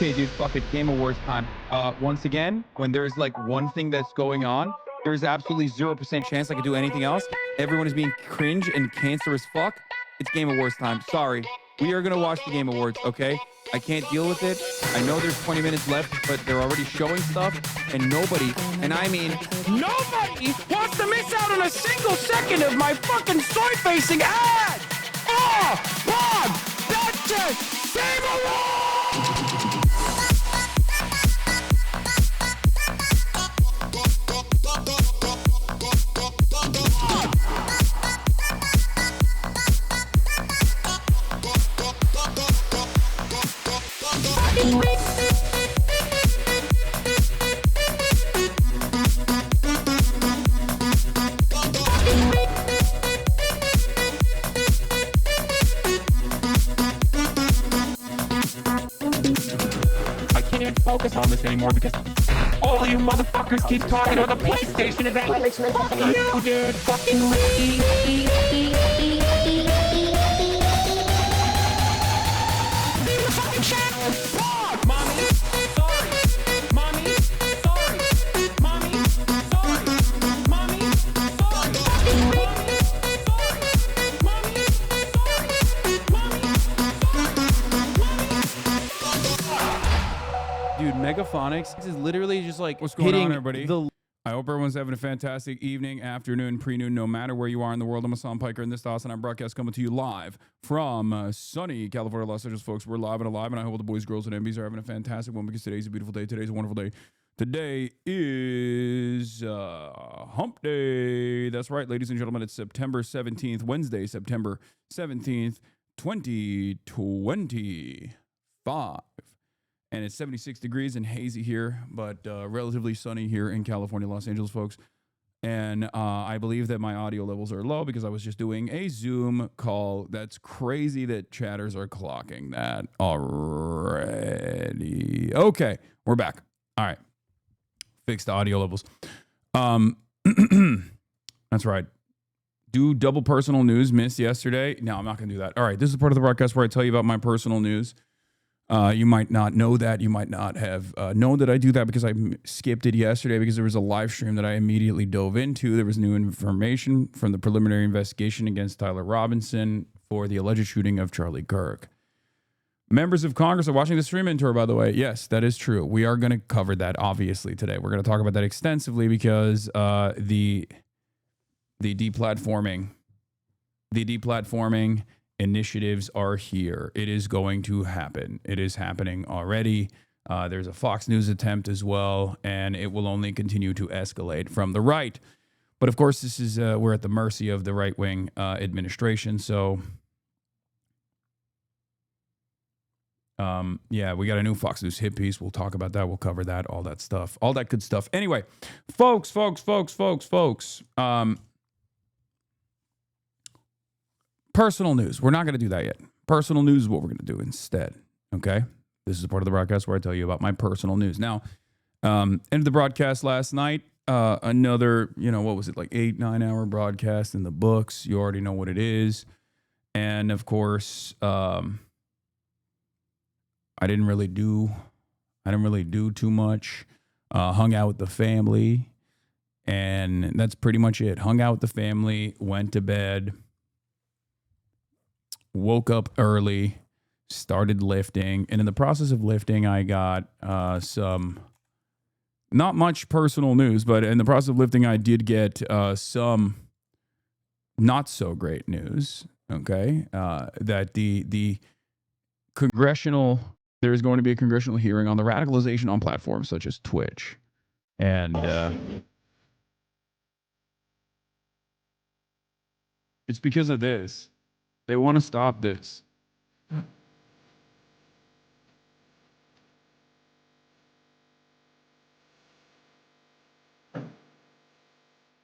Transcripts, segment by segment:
Okay, dude, fuck it. Game Awards time. Once again, when there's like one thing that's going on, there's absolutely 0% chance I could do anything else. Everyone is being cringe and cancerous fuck. It's Game Awards time. Sorry. We are going to watch the Game Awards, okay? I can't deal with it. I know there's 20 minutes left, but they're already showing stuff, and nobody, and I mean nobody, wants to miss out on a single second of my fucking soy-facing ad! Oh, Bob! That's it! Game Awards! I can't focus on this anymore because all you motherfuckers keep talking about the PlayStation event. You did fucking Dude, Megaphonics is literally just like What's going hitting on, everybody? the I hope everyone's having a fantastic evening, afternoon, pre-noon, no matter where you are in the world. I'm Hasan Piker, and this is the HasanAbi Broadcast coming to you live from sunny California, Los Angeles, folks. We're live and alive, and I hope all the boys, girls, and MBs are having a fantastic one because today's a beautiful day. Today's a wonderful day. Today is Hump Day. That's right, ladies and gentlemen. It's September 17th, Wednesday, September 17th, 2025. And it's 76 degrees and hazy here, but relatively sunny here in California, Los Angeles, folks. And I believe that my audio levels are low because I was just doing a Zoom call. That's crazy that chatters are clocking that already. Okay, we're back. All right. Fixed audio levels. That's right. Do double personal news missed yesterday? No, I'm not going to do that. All right, this is part of the broadcast where I tell you about my personal news. You might not know that. You might not have known that I do that because I skipped it yesterday because there was a live stream that I immediately dove into. There was new information from the preliminary investigation against Tyler Robinson for the alleged shooting of Charlie KIRK. Members of Congress are watching the stream in tour, by the way. Yes, that is true. We are going to cover that, obviously, today. We're going to talk about that extensively because the deplatforming initiatives are here. It is going to happen. It is happening already. There's a Fox News attempt as well, and it will only continue to escalate from the right. But of course, this is we're at the mercy of the right-wing administration. So, yeah, we got a new Fox News hit piece. We'll talk about that. We'll cover that, all that stuff, all that good stuff. Anyway, folks. Personal news. We're not going to do that yet. Personal news is what we're going to do instead. Okay? This is part of the broadcast where I tell you about my personal news. Now, ended the broadcast last night. Another, what was it, like 8-9 hour broadcast in the books. You already know what it is. And of course, I didn't really do too much. Hung out with the family. And that's pretty much it. Hung out with the family, went to bed. Woke up early, started lifting, and in the process of lifting, I got some, not much personal news, but in the process of lifting, I did get some not so great news, okay, that the there is going to be a congressional hearing on the radicalization on platforms such as Twitch, and it's because of this. They want to stop this.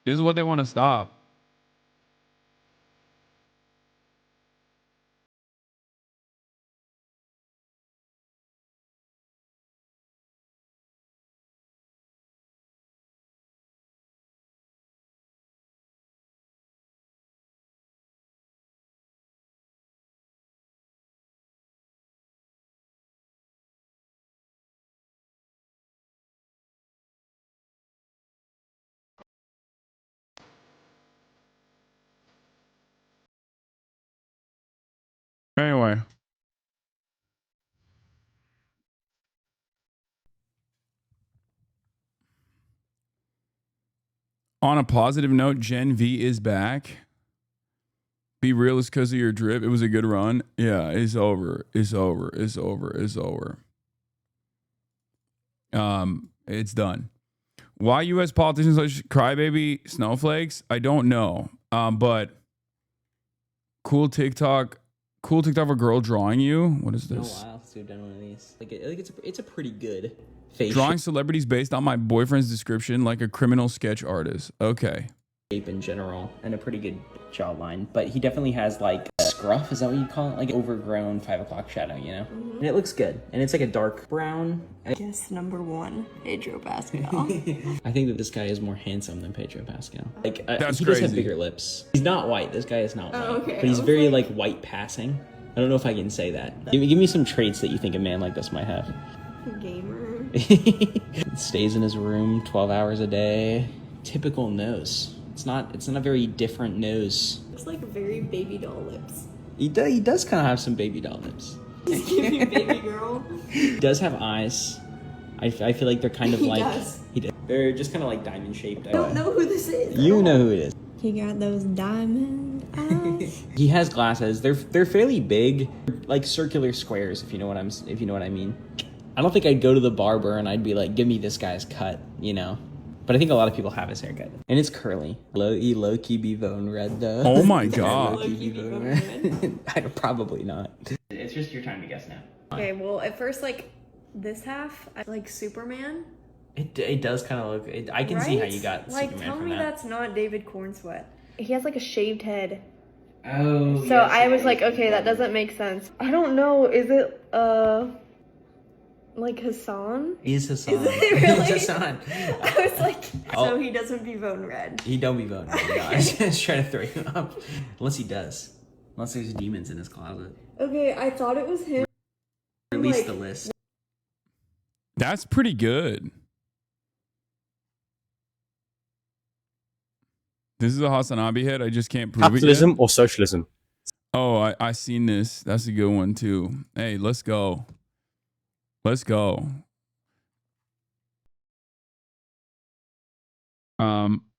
This is what they want to stop. Anyway. On a positive note, Gen V is back. Be real, it's because of your drip. It was a good run. Yeah, it's over. It's over. It's over. It's over. It's done. Why U.S. politicians like crybaby snowflakes? I don't know. But cool TikTok of a girl drawing you. What is this? It's been a while since we've done one of these. It's a pretty good face Drawing celebrities based on my boyfriend's description, like a criminal sketch artist. Okay. shape in general, and a pretty good jawline. But he definitely has like a scruff. Is that what you call it? Like overgrown 5 o'clock shadow, you know? And it looks good. And it's like a dark brown. Guess number 1, Pedro Pascal. I think that this guy is more handsome than Pedro Pascal. Like That's he does have crazy. bigger lips. He's not white. This guy is not white. okay. But he's I was very like white passing. I don't know if I can say that. Give me some traits that you think a man like this might have. Gamer. Stays in his room 12 hours a day. Typical nose. It's not a very different nose. Looks like very baby doll lips. He does kind of have some baby doll lips. Just give me baby girl. He does have eyes. I feel like they're kind of He like does. they're just kind of like diamond shaped. I don't know who this is. You know who it is. He got those diamond eyes. He has glasses. They're fairly big, like circular squares. If you know what I mean. I don't think I'd go to the barber and I'd be like, "Give me this guy's cut," you know. But I think a lot of people have his haircut, and it's curly. Low key be bone red though. Oh my god. Low-key be bone red. I'd probably not. It's just your time to guess now. Okay, well, at first, like, this half, I like Superman. It does kind of look. I can see how Right? you got like, Superman tell from me that. that's not David Cornsweat. He has like a shaved head. Oh. So I was like, okay, that doesn't make sense. I don't know. Is it like Hasan? Is Hasan? Is it really? It's Hasan. I was like, Oh. so he doesn't be bone red. He don't be voting. No, I was just trying to throw you up. Unless he does. Unless there's demons in his closet. Okay, I thought it was him. Release Like- the list. That's pretty good. This is a HasanAbi hit. I just can't prove Capitalism it yet. or socialism? Oh, I seen this. That's a good one too. Hey, let's go. Let's go.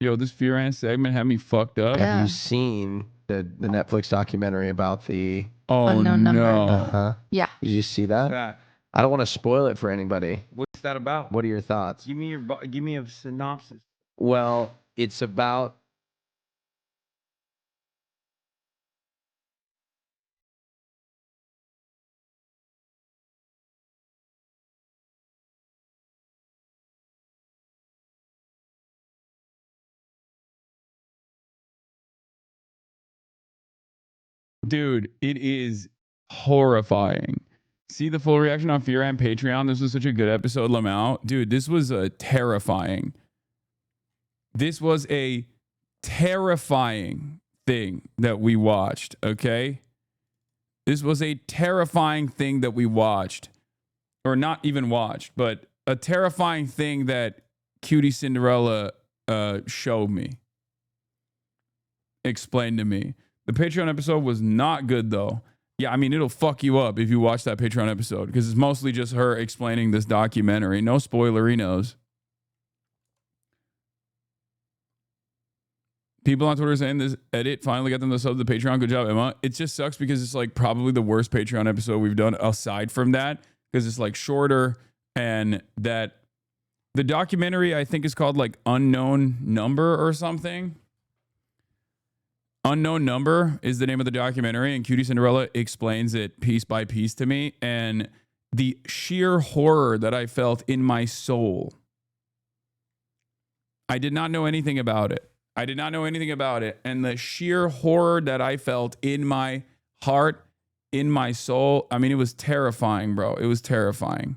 Yo, this Fear Ant segment had me fucked up. Yeah. Have you seen the Netflix documentary about the? Oh Unknown number. Uh-huh. Yeah. Did you see that? Yeah. I don't want to spoil it for anybody. What's that about? What are your thoughts? Give me a synopsis. Well, it's about. Dude, it is horrifying. See the full reaction on Fear and Patreon. This was such a good episode, Lamau. Dude, this was terrifying. This was a terrifying thing that we watched, okay? This was a terrifying thing that we watched. Or not even watched, but a terrifying thing that Cutie Cinderella showed me. Explained to me. The Patreon episode was not good, though. Yeah, I mean, it'll fuck you up if you watch that Patreon episode because it's mostly just her explaining this documentary. No spoilerinos. People on Twitter saying this edit finally got them to sub the Patreon. Good job, Emma. It just sucks because it's like probably the worst Patreon episode we've done aside from that because it's like shorter and that the documentary I think is called like Unknown Number or something. Unknown Number is the name of the documentary, and Cutie Cinderella explains it piece by piece to me. And the sheer horror that I felt in my soul. I did not know anything about it. And the sheer horror that I felt in my heart, in my soul, I mean, it was terrifying, bro. It was terrifying.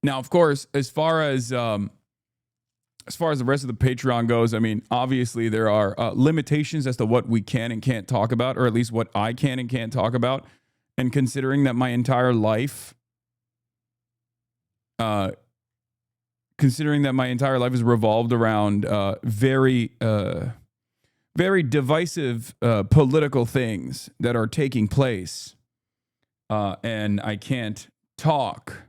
Now, of course, as far as the rest of the Patreon goes, I mean, obviously there are limitations as to what we can and can't talk about, or at least what I can and can't talk about. And considering that my entire life, has revolved around very very divisive political things that are taking place. And I can't talk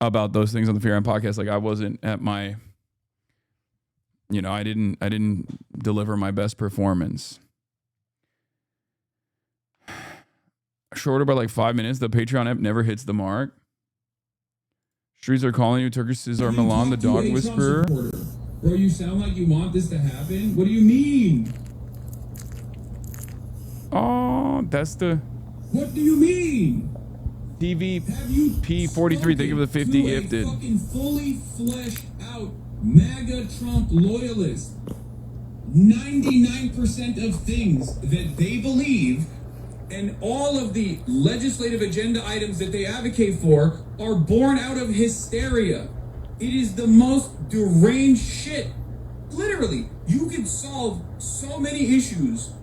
about those things on the Fear and podcast. Like I wasn't at my, I didn't deliver my best performance. Shorter by like 5 minutes. The Patreon app never hits the mark. Streets are calling you Turkish Cesar Milan, the dog whisperer. Bro, you sound like you want this to happen. What do you mean? Oh, that's the What do you mean? TVP43. Thank you for the 50 gifted. Fucking fully fleshed out MAGA Trump loyalist. 99% of things that they believe and all of the legislative agenda items that they advocate for are born out of hysteria. It is the most deranged shit. Literally, you could solve so many issues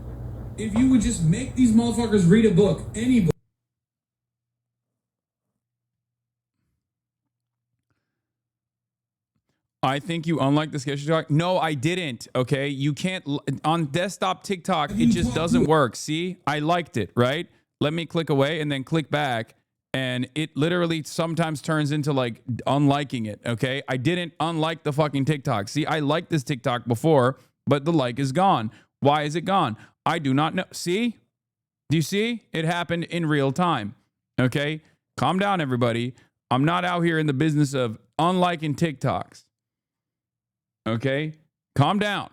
if you would just make these motherfuckers read a book, any book. I think you unlike the sketchy talk. No, I didn't. Okay. You can't on desktop TikTok. It just doesn't work. See, I liked it, right? Let me click away and then click back. And it literally sometimes turns into like unliking it. Okay. I didn't unlike the fucking TikTok. See, I liked this TikTok before, but the like is gone. Why is it gone? I do not know. See, do you see? It happened in real time. Okay. Calm down, everybody. I'm not out here in the business of unliking TikToks. Okay, calm down.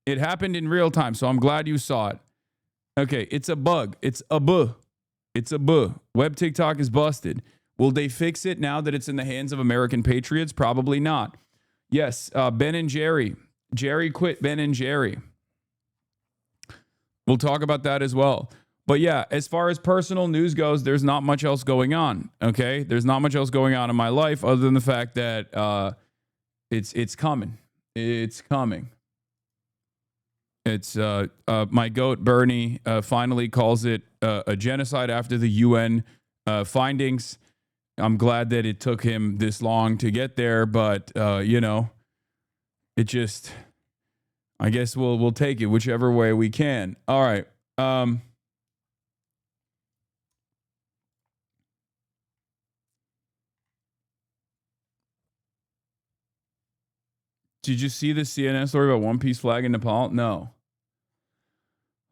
It happened in real time, so I'm glad you saw it. Okay, it's a bug. It's a buh. It's a buh. Web TikTok is busted. Will they fix it now that it's in the hands of American patriots? Probably not. Yes, Ben and Jerry. Jerry quit Ben and Jerry. We'll talk about that as well. But yeah, as far as personal news goes, there's not much else going on. Okay, there's not much else going on in my life other than the fact that it's coming. It's coming. It's my goat Bernie finally calls it a genocide after the UN findings. I'm glad that it took him this long to get there, but it just, I guess we'll take it whichever way we can. All right. Did you see the CNN story about One Piece flag in Nepal? No.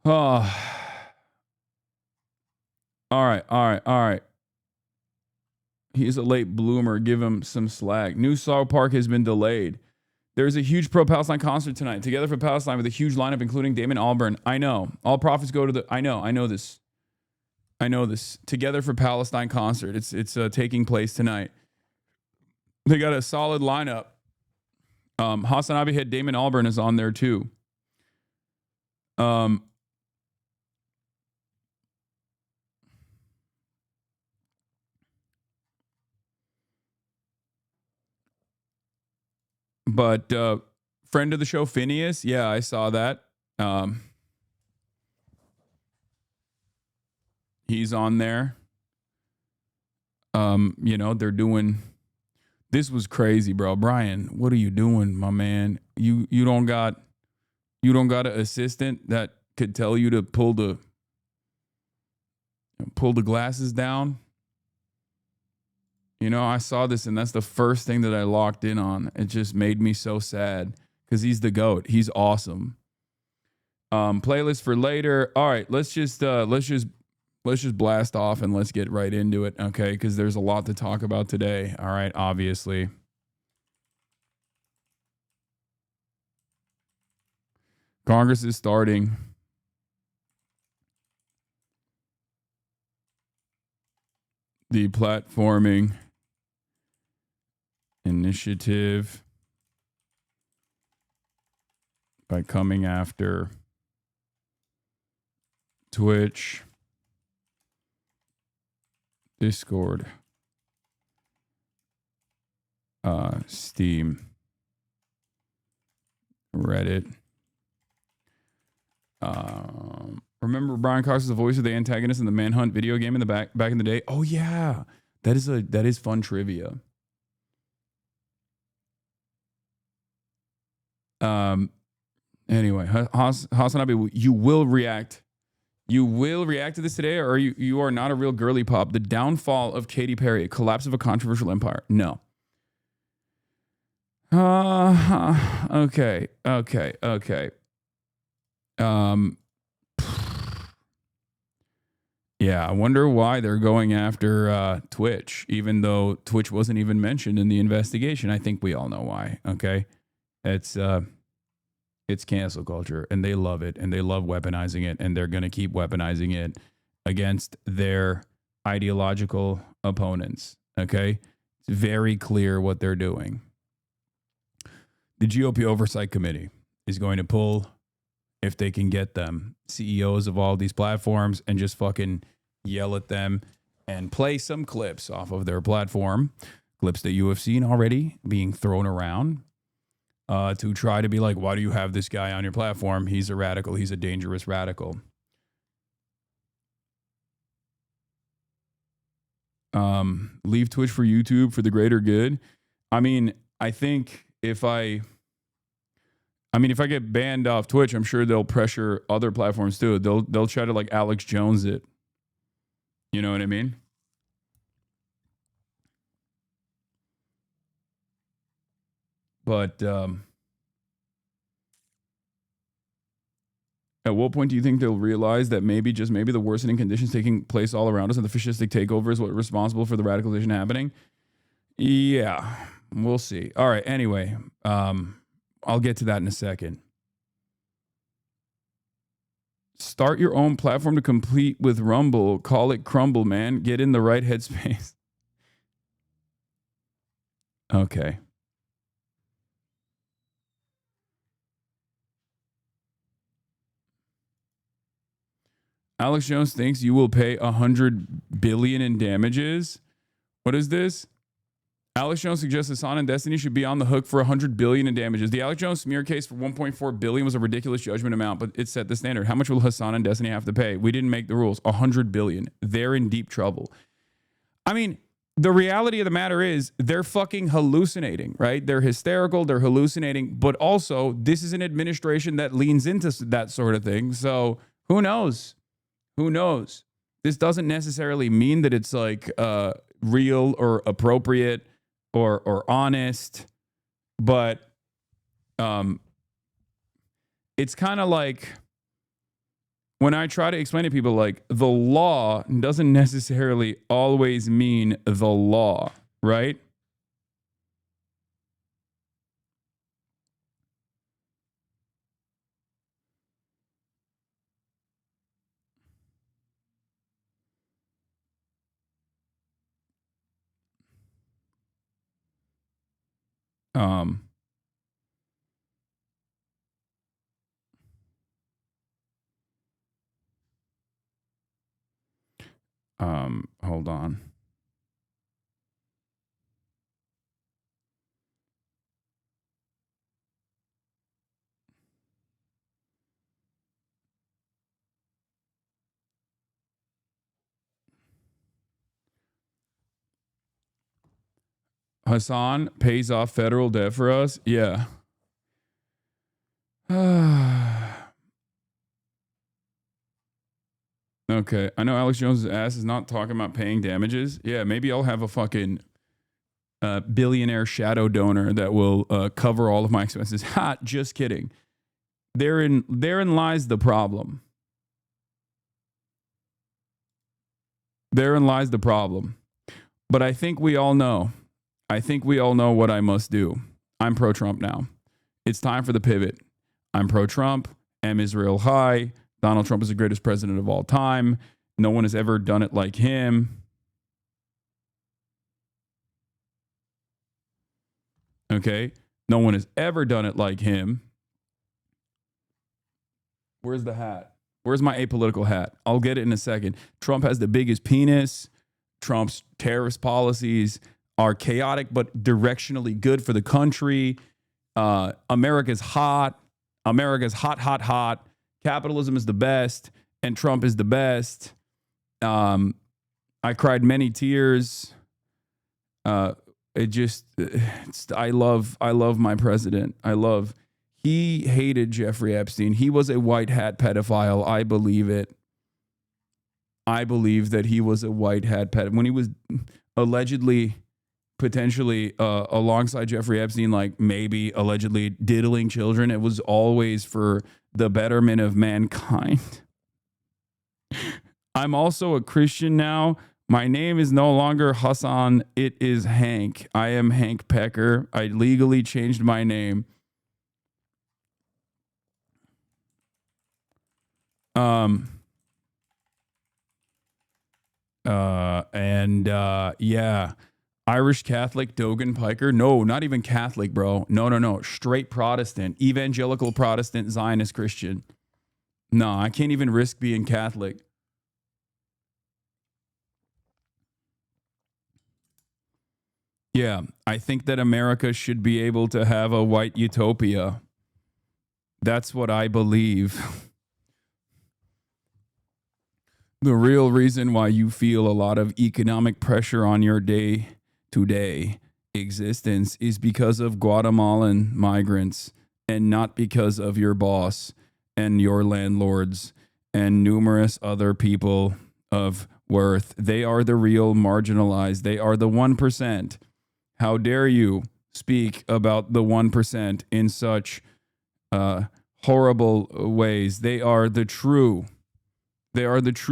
Oh. All right. He's a late bloomer. Give him some slack. New South Park has been delayed. There's a huge pro-Palestine concert tonight. Together for Palestine with a huge lineup, including Damon Albarn. I know. All profits go to the... I know this. Together for Palestine concert. It's taking place tonight. They got a solid lineup. HasanAbi head Damon Albarn is on there too. But friend of the show Phineas, yeah, I saw that. He's on there. They're doing... This was crazy, bro. Brian, what are you doing, my man? You don't got an assistant that could tell you to pull the glasses down? I saw this and that's the first thing that I locked in on. It just made me so sad because he's the GOAT. He's awesome. Playlist for later. All right, let's just blast off and let's get right into it, okay? Because there's a lot to talk about today. All right, obviously. Congress is starting. Deplatforming initiative by coming after Twitch, Discord, Steam, Reddit. Remember Brian Cox is the voice of the antagonist in the Manhunt video game in the back in the day? Oh yeah, that is fun trivia. Anyway, HasanAbi, you will react. You will react to this today, or you are not a real girly pop. The downfall of Katy Perry, a collapse of a controversial empire. No. Okay. Yeah, I wonder why they're going after Twitch, even though Twitch wasn't even mentioned in the investigation. I think we all know why. Okay, it's cancel culture, and they love it, and they love weaponizing it, and they're going to keep weaponizing it against their ideological opponents. Okay, it's very clear what they're doing. The GOP Oversight Committee is going to pull, if they can get them, CEOs of all these platforms and just fucking yell at them and play some clips off of their platform, clips that you have seen already being thrown around to try to be like, why do you have this guy on your platform? He's a radical. He's a dangerous radical. Leave Twitch for YouTube for the greater good. I mean, I think if I get banned off Twitch, I'm sure they'll pressure other platforms too. They'll try to like Alex Jones it. You know what I mean? But at what point do you think they'll realize that maybe, just maybe, the worsening conditions taking place all around us and the fascistic takeover is what responsible for the radicalization happening? Yeah, we'll see. All right. Anyway, I'll get to that in a second. Start your own platform to compete with Rumble. Call it Crumble, man. Get in the right headspace. Okay. Alex Jones thinks you will pay $100 billion in damages. What is this? Alex Jones suggests Hasan and Destiny should be on the hook for $100 billion in damages. The Alex Jones smear case for $1.4 billion was a ridiculous judgment amount, but it set the standard. How much will Hasan and Destiny have to pay? We didn't make the rules. $100 billion. They're in deep trouble. I mean, the reality of the matter is they're fucking hallucinating, right? They're hysterical. They're hallucinating. But also, this is an administration that leans into that sort of thing. So who knows? Who knows? This doesn't necessarily mean that it's like real or appropriate or honest, but it's kind of like when I try to explain to people, like, the law doesn't necessarily always mean the law, right? Hold on. Hasan pays off federal debt for us. Yeah. Okay. I know Alex Jones' ass is not talking about paying damages. Yeah, maybe I'll have a fucking billionaire shadow donor that will cover all of my expenses. Ha, just kidding. Therein lies the problem. Therein lies the problem. But I think we all know. I think we all know what I must do. I'm pro-Trump now. It's time for the pivot. I'm pro-Trump. M Israel high. Donald Trump is the greatest president of all time. No one has ever done it like him. Okay? No one has ever done it like him. Where's the hat? Where's my apolitical hat? I'll get it in a second. Trump has the biggest penis. Trump's terrorist policies are chaotic but directionally good for the country. America's hot. America's hot, hot, hot. Capitalism is the best, and Trump is the best. I cried many tears. I love my president. He hated Jeffrey Epstein. He was a white hat pedophile. I believe it. I believe that he was a white hat pedophile. When he was allegedly, potentially alongside Jeffrey Epstein, like maybe allegedly diddling children, it was always for the betterment of mankind. I'm also a Christian now. My name is no longer Hasan. It is Hank. I am Hank Piker. I legally changed my name. Yeah. Irish Catholic Dogan Piker. No, not even Catholic, bro. No. Straight Protestant. Evangelical Protestant Zionist Christian. No, I can't even risk being Catholic. Yeah, I think that America should be able to have a white utopia. That's what I believe. The real reason why you feel a lot of economic pressure on your day-to-day existence is because of Guatemalan migrants and not because of your boss and your landlords and numerous other people of worth. They are the real marginalized. They are the 1%. How dare you speak about the 1% in such horrible ways? They are the true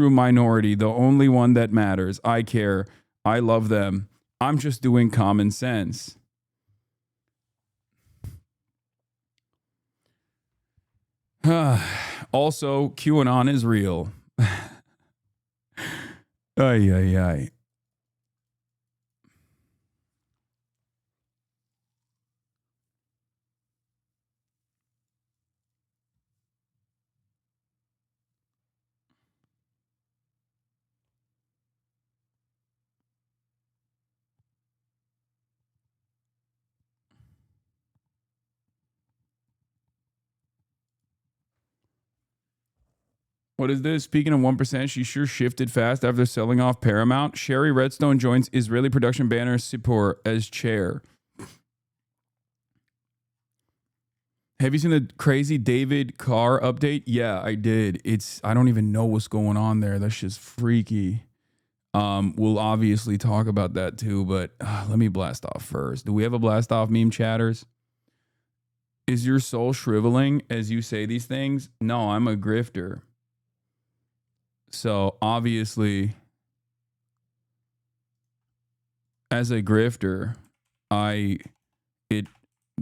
minority, the only one that matters. I care. I love them. I'm just doing common sense. Also, QAnon is real. Ay. What is this? Speaking of 1%, she sure shifted fast after selling off Paramount. Sherry Redstone joins Israeli production banner Sipor as chair. Have you seen the crazy David Carr update? Yeah, I did. I don't even know what's going on there. That's just freaky. We'll obviously talk about that too, but let me blast off first. Do we have a blast off, meme chatters? Is your soul shriveling as you say these things? No, I'm a grifter. So obviously, as a grifter, it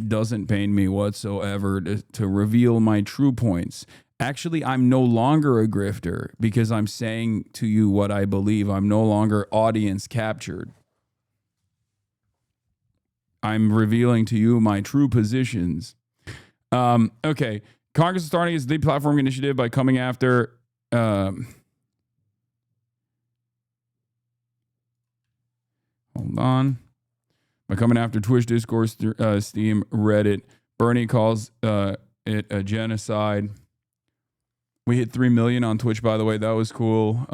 doesn't pain me whatsoever to reveal my true points. Actually, I'm no longer a grifter because I'm saying to you what I believe. I'm no longer audience captured. I'm revealing to you my true positions. Okay. Congress is starting its Deplatfrom initiative by coming after hold on. By coming after Twitch, Discord, Steam, Reddit. Bernie calls it a genocide. We hit 3 million on Twitch, by the way. That was cool.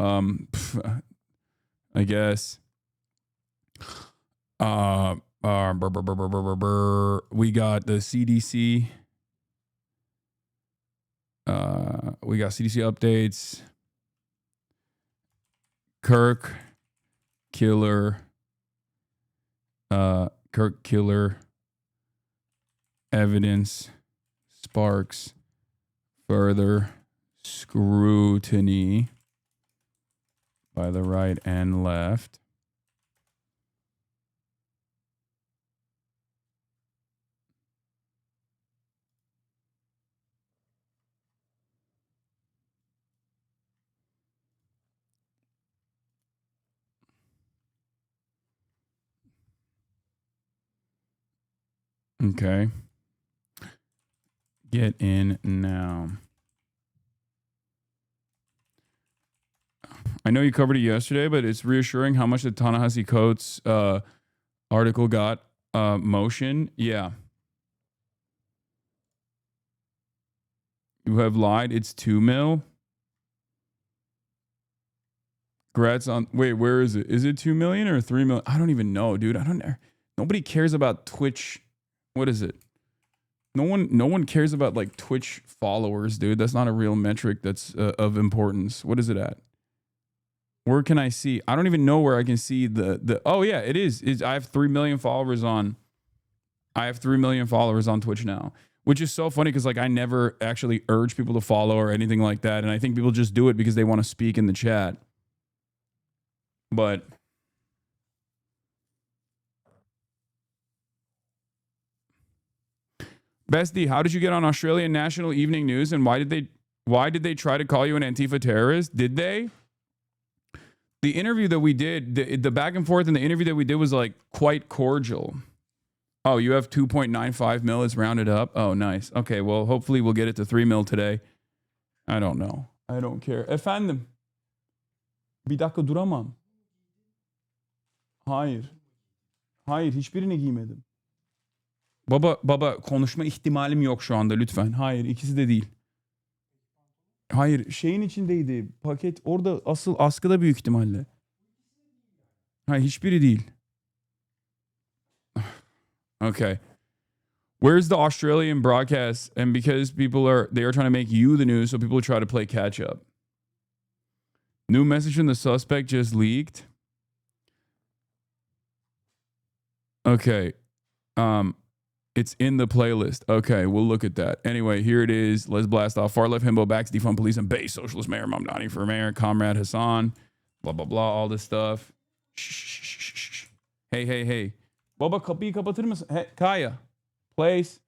I guess. We got the CDC. We got CDC updates. KIRK killer. KIRK killer. Evidence sparks further scrutiny by the right and left. Okay. Get in now. I know you covered it yesterday, but it's reassuring how much the Ta-Nehisi Coates article got motion. Yeah. You have lied. It's 2 mil. Congrats on. Wait, where is it? Is it 2 million or 3 million? I don't even know, dude. I don't know. Nobody cares about Twitch. What is it? No one cares about like Twitch followers, dude. That's not a real metric that's of importance. What is it at? Where can I see? I don't even know where I can see the. Oh yeah, it is. I have 3 million followers on. I have 3 million followers on Twitch now, which is so funny because like I never actually urge people to follow or anything like that, and I think people just do it because they want to speak in the chat. But Bestie, how did you get on Australian National Evening News, and why did they try to call you an Antifa terrorist? Did they? The interview that we did, the back and forth in the interview that we did was like quite cordial. Oh, you have 2.95 mil. It's rounded up. Oh, nice. Okay, well, hopefully we'll get it to 3 mil today. I don't know. I don't care. Efendim. Bir dakika duramam. Hayır. Hayır, hiçbirini giymedim. Baba konuşma ihtimalim yok şu anda lütfen. Hayır, ikisi de değil. Hayır, şeyin içindeydi. Paket orada asıl askıda büyük ihtimalle. Hayır, hiçbiri değil. Okay. Where's the Australian broadcast? And because they are trying to make you the news, so people try to play catch up. New message from the suspect just leaked. Okay. It's in the playlist. Okay, we'll look at that. Anyway, here it is. Let's blast off. Far left himbo backs defund police and base socialist mayor Mamdani for mayor. Comrade Hasan. Blah, blah, blah. All this stuff. Shh. Hey. Baba kapıyı kapatır mısın? Hey, Kaya. Place.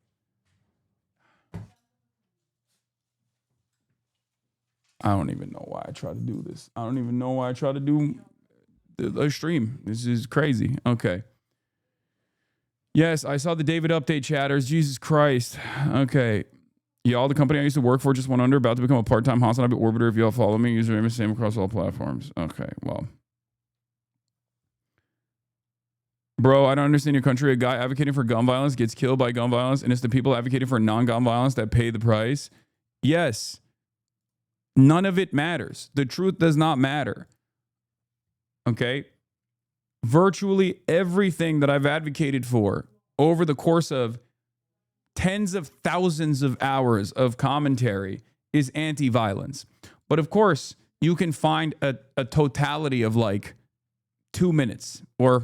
I don't even know why I try to do this. I don't even know why I try to do a stream. This is crazy. Okay. Yes, I saw the David update chatters. Jesus Christ. Okay. Y'all, the company I used to work for just went under, about to become a part-time HasanAbi orbiter. If y'all follow me, username is same across all platforms. Okay, well. Bro, I don't understand your country. A guy advocating for gun violence gets killed by gun violence, and it's the people advocating for non-gun violence that pay the price. Yes. None of it matters. The truth does not matter. Okay? Virtually everything that I've advocated for over the course of tens of thousands of hours of commentary is anti-violence. But of course, you can find a totality of like 2 minutes, or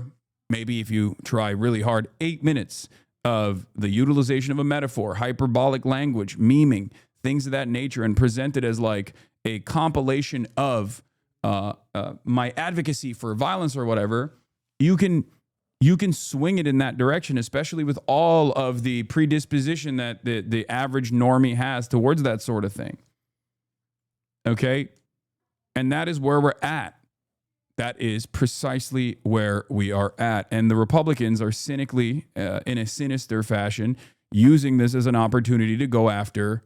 maybe if you try really hard, 8 minutes of the utilization of a metaphor, hyperbolic language, memeing, things of that nature, and present it as like a compilation of my advocacy for violence or whatever. You can swing it in that direction, especially with all of the predisposition that the average normie has towards that sort of thing. Okay? And that is where we're at. That is precisely where we are at. And the Republicans are cynically, in a sinister fashion, using this as an opportunity to go after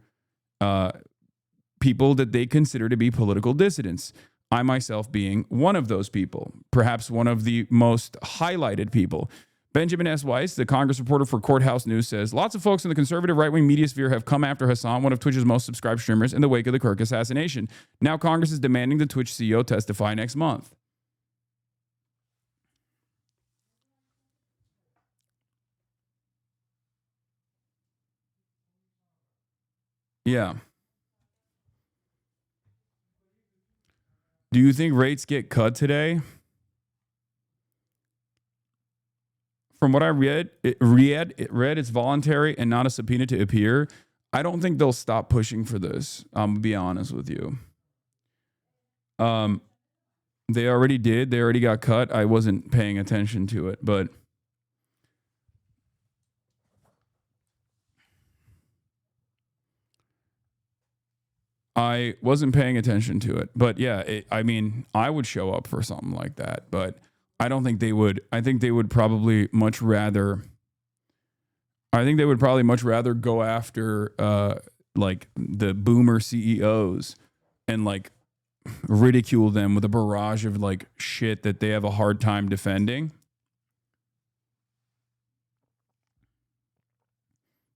people that they consider to be political dissidents. I myself being one of those people, perhaps one of the most highlighted people. Benjamin S. Weiss, the Congress reporter for Courthouse News, says, lots of folks in the conservative right-wing media sphere have come after Hasan, one of Twitch's most subscribed streamers, in the wake of the KIRK assassination. Now Congress is demanding the Twitch CEO testify next month. Yeah. Do you think rates get cut today? From what I read it's voluntary and not a subpoena to appear. I don't think they'll stop pushing for this. I'm gonna be honest with you. They already did. They already got cut. I wasn't paying attention to it, but I wasn't paying attention to it. But yeah, I mean, I would show up for something like that, but I don't think they would. I think they would probably much rather go after like the boomer CEOs and like ridicule them with a barrage of like shit that they have a hard time defending.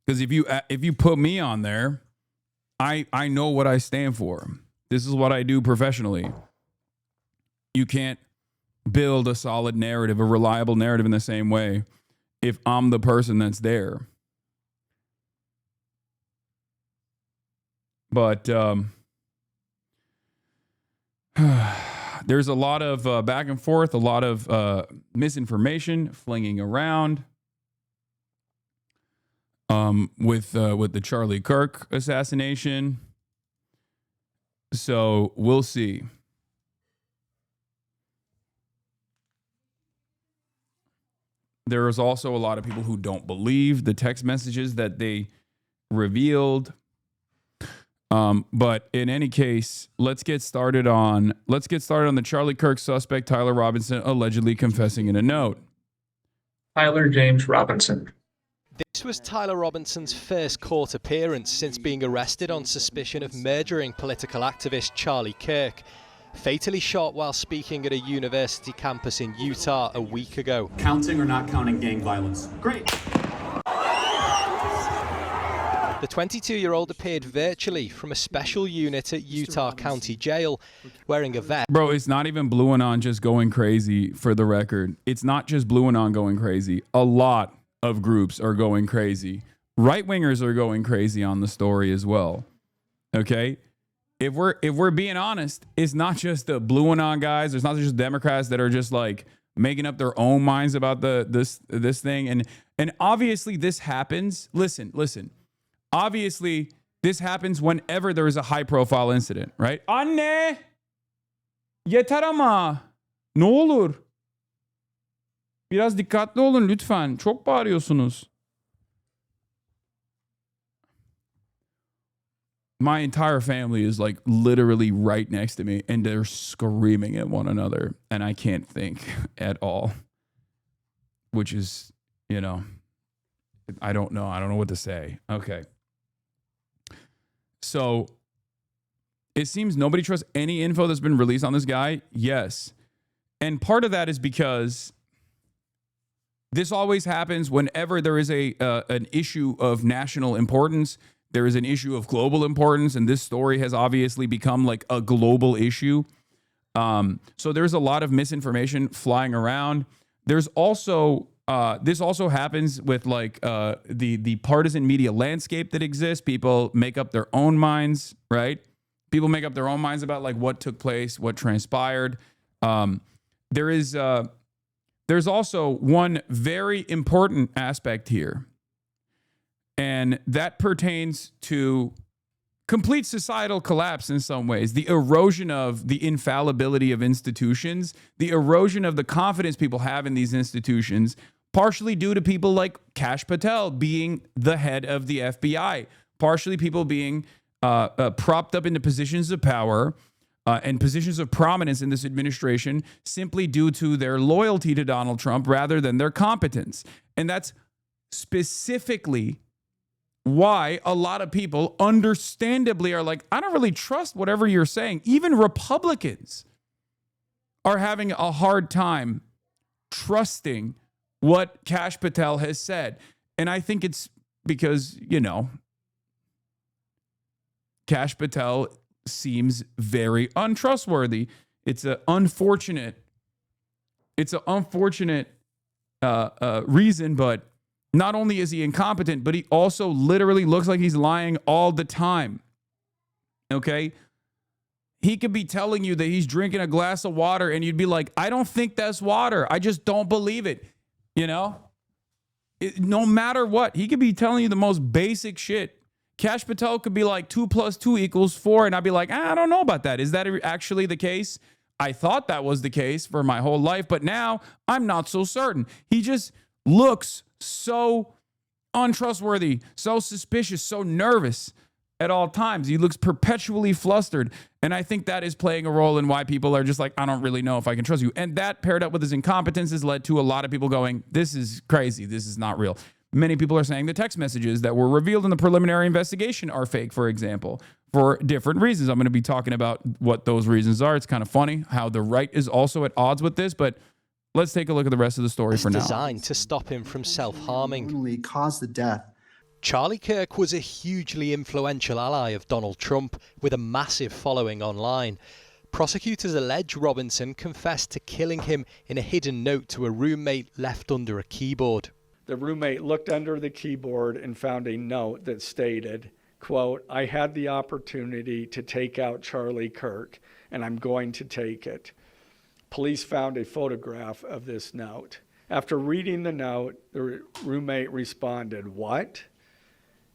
Because if you put me on there, I know what I stand for. This is what I do professionally. You can't build a solid narrative, a reliable narrative in the same way if I'm the person that's there. But there's a lot of back and forth, a lot of misinformation flinging around with the Charlie Kirk assassination. So we'll see. There is also a lot of people who don't believe the text messages that they revealed. But in any case, let's get started on the Charlie Kirk suspect, Tyler Robinson, allegedly confessing in a note. Tyler James Robinson. This was Tyler Robinson's first court appearance since being arrested on suspicion of murdering political activist Charlie Kirk, fatally shot while speaking at a university campus in Utah a week ago. Counting or not counting gang violence? Great. The 22-year-old appeared virtually from a special unit at Utah County Jail, wearing a vest. Bro, it's not even Blue Anon just going crazy, for the record. It's not just Blue Anon going crazy. A lot of groups are going crazy. Right-wingers are going crazy on the story as well. Okay? If we're being honest, it's not just the Blue Anon guys. It's not just Democrats that are just like making up their own minds about this thing. And obviously this happens. Listen. Obviously, this happens whenever there is a high-profile incident, right? Anne! Yeter ama. Ne olur? Biraz dikkatli olun lütfen. Çok bağırıyorsunuz. My entire family is like literally right next to me, and they're screaming at one another, and I can't think at all. Which is, I don't know. I don't know what to say. Okay. So it seems nobody trusts any info that's been released on this guy. Yes. And part of that is because this always happens whenever there is an issue of national importance. There is an issue of global importance, and this story has obviously become like a global issue. So there's a lot of misinformation flying around. There's also this also happens with like the partisan media landscape that exists. People make up their own minds, right? People make up their own minds about like what took place, what transpired. There's also one very important aspect here, and that pertains to complete societal collapse in some ways, the erosion of the infallibility of institutions, the erosion of the confidence people have in these institutions, partially due to people like Kash Patel being the head of the FBI, partially people being propped up into positions of power and positions of prominence in this administration simply due to their loyalty to Donald Trump rather than their competence. And that's specifically why a lot of people understandably are like, I don't really trust whatever you're saying. Even Republicans are having a hard time trusting what Kash Patel has said. And I think it's because, Kash Patel seems very untrustworthy. It's an unfortunate reason, but not only is he incompetent, but he also literally looks like he's lying all the time. Okay? He could be telling you that he's drinking a glass of water and you'd be like, I don't think that's water. I just don't believe it. No matter what, he could be telling you the most basic shit. Kash Patel could be like 2 + 2 = 4. And I'd be like, I don't know about that. Is that actually the case? I thought that was the case for my whole life, but now I'm not so certain. He just looks so untrustworthy, so suspicious, so nervous at all times. He looks perpetually flustered. And I think that is playing a role in why people are just like, I don't really know if I can trust you. And that paired up with his incompetence has led to a lot of people going, this is crazy. This is not real. Many people are saying the text messages that were revealed in the preliminary investigation are fake, for example, for different reasons. I'm going to be talking about what those reasons are. It's kind of funny how the right is also at odds with this, but let's take a look at the rest of the story for now. Designed to stop him from self-harming. Caused the death. Charlie Kirk was a hugely influential ally of Donald Trump with a massive following online. Prosecutors allege Robinson confessed to killing him in a hidden note to a roommate left under a keyboard. The roommate looked under the keyboard and found a note that stated, quote, I had the opportunity to take out Charlie Kirk, and I'm going to take it. Police found a photograph of this note. After reading the note, the roommate responded, what?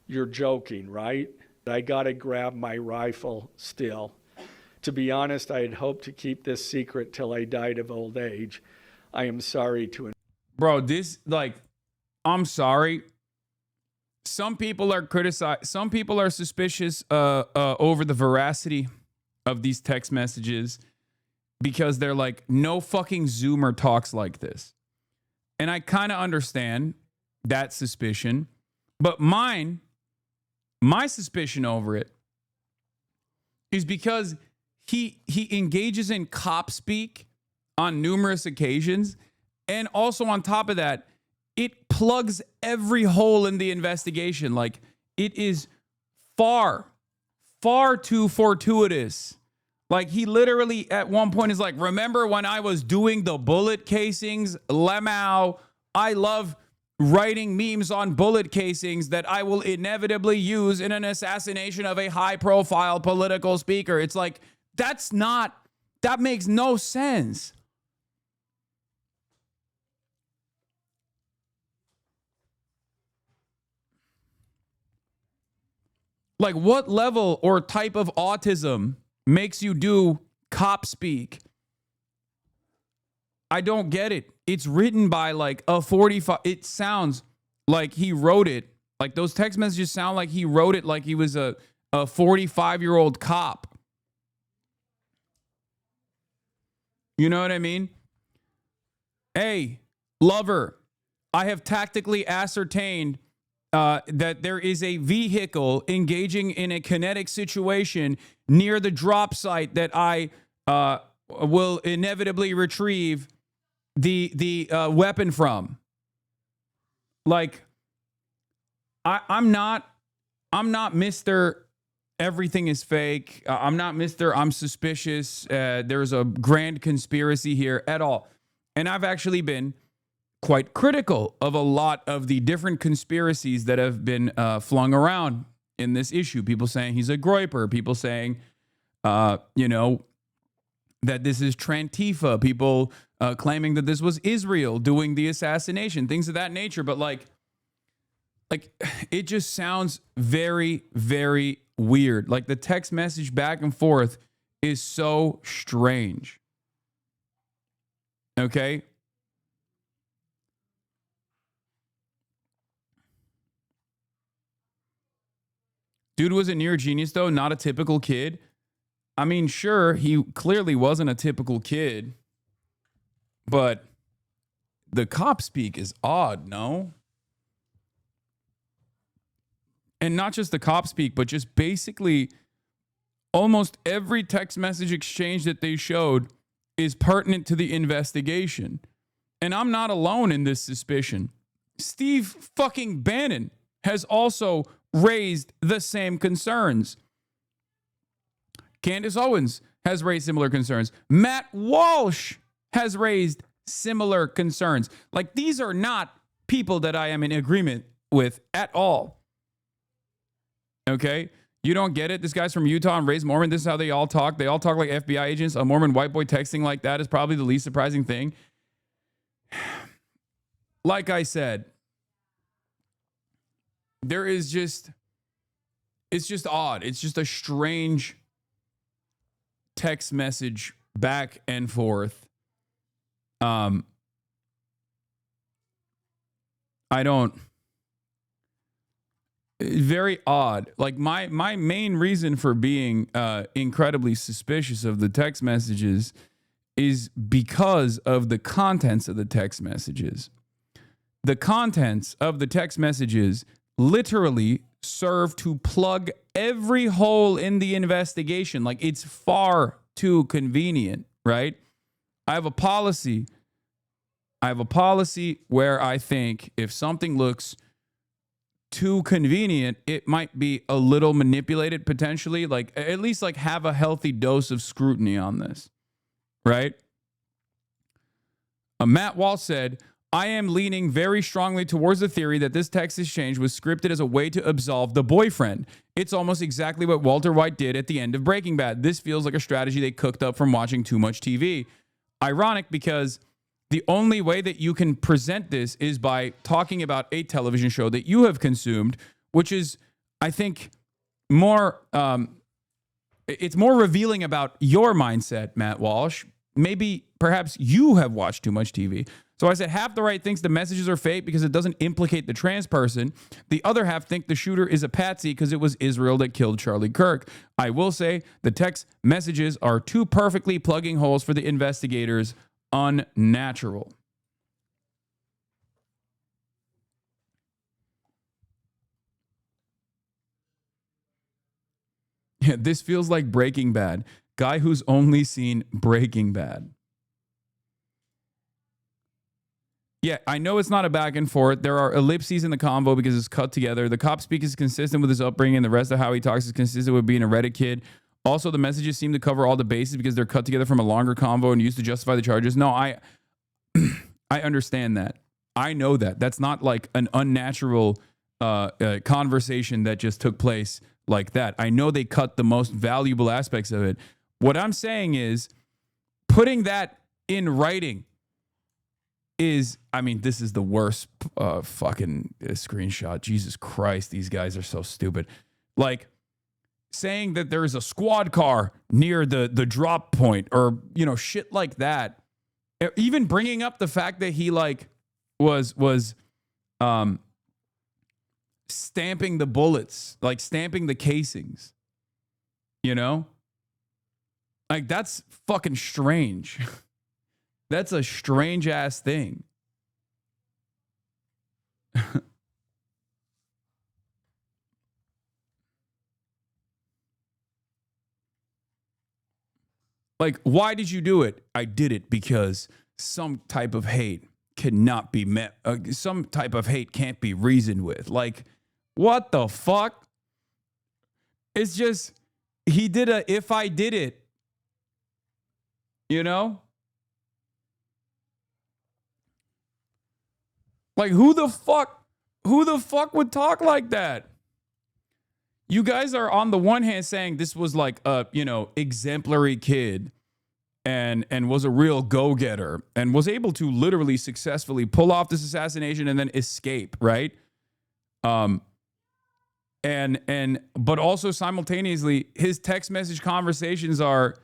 You're joking, right? I gotta grab my rifle still. To be honest, I had hoped to keep this secret till I died of old age. I am sorry to... Bro, this, like, I'm sorry. Some people are some people are suspicious over the veracity of these text messages because they're like, no fucking Zoomer talks like this. And I kind of understand that suspicion. But my suspicion over it is because he engages in cop speak on numerous occasions. And also on top of that, it plugs every hole in the investigation. Like, it is far too fortuitous. Like, he literally at one point is like, remember when I was doing the bullet casings? Lemau, I love writing memes on bullet casings that I will inevitably use in an assassination of a high-profile political speaker. It's like, that makes no sense. Like, what level or type of autism makes you do cop speak? I don't get it. It's written by like a 45. It sounds like he wrote it. Like, those text messages sound like he wrote it like he was a 45-year-old cop. You know what I mean? Hey, lover, I have tactically ascertained that there is a vehicle engaging in a kinetic situation near the drop site that I will inevitably retrieve the weapon from. Like, I'm not Mr. Everything is fake. I'm not Mr. I'm suspicious. There's a grand conspiracy here at all. And I've actually been quite critical of a lot of the different conspiracies that have been flung around in this issue. People saying he's a groiper. People saying, that this is Trantifa. People claiming that this was Israel doing the assassination. Things of that nature. But like it just sounds very, very weird. Like, the text message back and forth is so strange. Okay? Dude was a near genius, though, not a typical kid. I mean, sure, he clearly wasn't a typical kid, but the cop speak is odd, no? And not just the cop speak, but just basically almost every text message exchange that they showed is pertinent to the investigation. And I'm not alone in this suspicion. Steve fucking Bannon has also raised the same concerns. Candace Owens has raised similar concerns. Matt Walsh has raised similar concerns. Like, these are not people that I am in agreement with at all. Okay? You don't get it? This guy's from Utah and raised Mormon. This is how they all talk. They all talk like FBI agents. A Mormon white boy texting like that is probably the least surprising thing. Like I said, it's just odd. It's just a strange text message back and forth. Very odd. Like, my main reason for being incredibly suspicious of the text messages is because of the contents of the text messages. The contents of the text messages literally serve to plug every hole in the investigation. Like, it's far too convenient, right? I have a policy where I think if something looks too convenient, it might be a little manipulated potentially. Like, at least like have a healthy dose of scrutiny on this, right? Matt Walsh said, I am leaning very strongly towards the theory that this text exchange was scripted as a way to absolve the boyfriend. It's almost exactly what Walter White did at the end of Breaking Bad. This feels like a strategy they cooked up from watching too much TV. Ironic because the only way that you can present this is by talking about a television show that you have consumed, which is, I think, more, it's more revealing about your mindset, Matt Walsh. Maybe, perhaps you have watched too much TV. So I said half the right thinks the messages are fake because it doesn't implicate the trans person. The other half think the shooter is a patsy because it was Israel that killed Charlie Kirk. I will say the text messages are too perfectly plugging holes for the investigators. Unnatural. Yeah, this feels like Breaking Bad. Guy who's only seen Breaking Bad. Yeah, I know it's not a back and forth. There are ellipses in the convo because it's cut together. The cop speak is consistent with his upbringing. The rest of how he talks is consistent with being a Reddit kid. Also, the messages seem to cover all the bases because they're cut together from a longer convo and used to justify the charges. No, I understand that. I know that. That's not like an unnatural conversation that just took place like that. I know they cut the most valuable aspects of it. What I'm saying is putting that in writing is, I mean, this is the worst fucking screenshot. Jesus Christ, these guys are so stupid. Like saying that there is a squad car near the drop point or, you know, shit like that. Even bringing up the fact that he like was stamping the bullets, like stamping the casings, you know? Like that's fucking strange. That's a strange ass thing. Like, why did you do it? I did it because some type of hate cannot be met. Some type of hate can't be reasoned with. Like, what the fuck? It's just, he did a, if I did it, you know? Like, who the fuck would talk like that? You guys are on the one hand saying this was like a, you know, exemplary kid and was a real go-getter and was able to literally successfully pull off this assassination and then escape, right? But also simultaneously his text message conversations are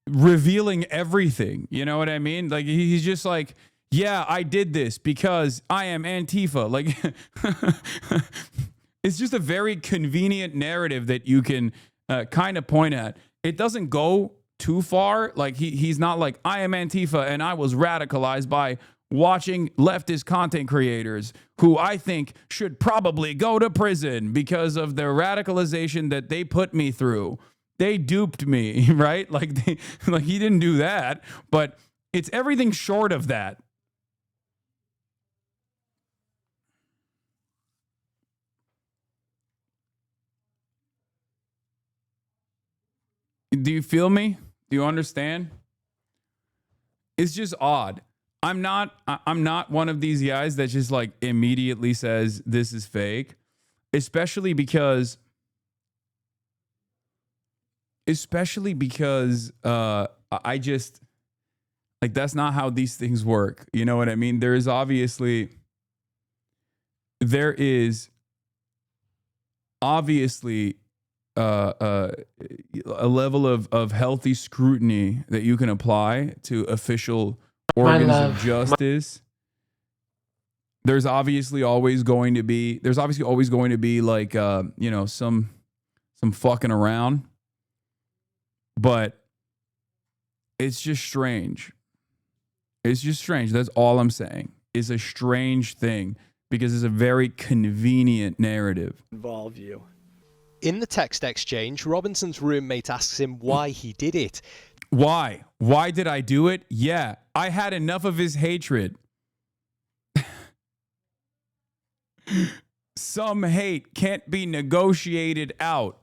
revealing everything. You know what I mean? Like he's just like, yeah, I did this because I am Antifa. Like it's just a very convenient narrative that you can kind of point at. It doesn't go too far. Like he's not like, I am Antifa and I was radicalized by watching leftist content creators who I think should probably go to prison because of the radicalization that they put me through. They duped me, right? Like he didn't do that, but it's everything short of that. Do you feel me? Do you understand? It's just odd. I'm not one of these guys that just like immediately says this is fake, especially because I just like, that's not how these things work. You know what I mean? There is obviously a level of healthy scrutiny that you can apply to official organs of justice. There's obviously always going to be like you know, some fucking around, but it's just strange. It's just strange. That's all I'm saying. It's a strange thing because it's a very convenient narrative. Involve you. In the text exchange, Robinson's roommate asks him why he did it. Why? Why did I do it? Yeah, I had enough of his hatred. Some hate can't be negotiated out.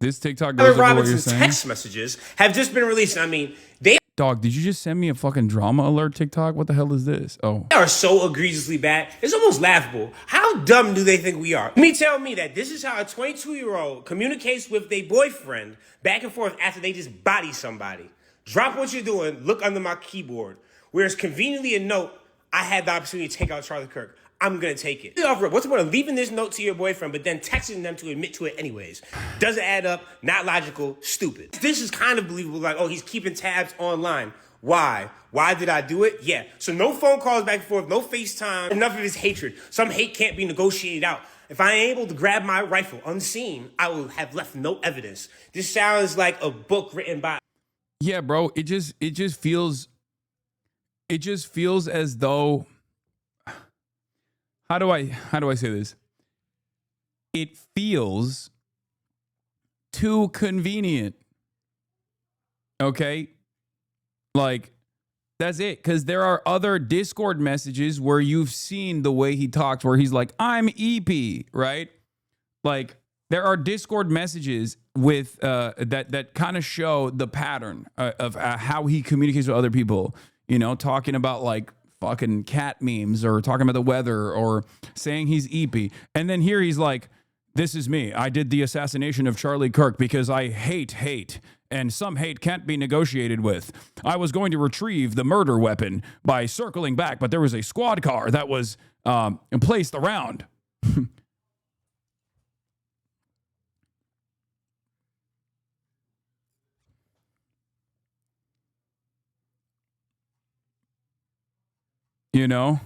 This TikTok goes over what you're Robinson's saying. text messages have just been released. I mean, they Dog, did you just send me a fucking drama alert TikTok? What the hell is this? Oh. are so egregiously bad. It's almost laughable. How dumb do they think we are? Tell me that this is how a 22-year-old communicates with their boyfriend back and forth after they just body somebody. Drop what you're doing. Look under my keyboard. Whereas conveniently a note, I had the opportunity to take out Charlie Kirk. I'm going to take it. What's the point of leaving this note to your boyfriend, but then texting them to admit to it anyways? Doesn't add up, not logical, stupid. This is kind of believable, like, oh, he's keeping tabs online. Why? Why did I do it? Yeah. So no phone calls back and forth, no FaceTime, enough of his hatred. Some hate can't be negotiated out. If I ain't able to grab my rifle unseen, I will have left no evidence. This sounds like a book written by... Yeah, bro, it just feels as though... How do I say this? It feels too convenient. Okay? Like, that's it. Because there are other Discord messages where you've seen the way he talks, where he's like, I'm EP, right? Like, there are Discord messages with that kind of show the pattern of how he communicates with other people. You know, talking about like fucking cat memes or talking about the weather or saying he's EP. And then here he's like, this is me. I did the assassination of Charlie Kirk because I hate, and some hate can't be negotiated with. I was going to retrieve the murder weapon by circling back, but there was a squad car that was placed around. You know,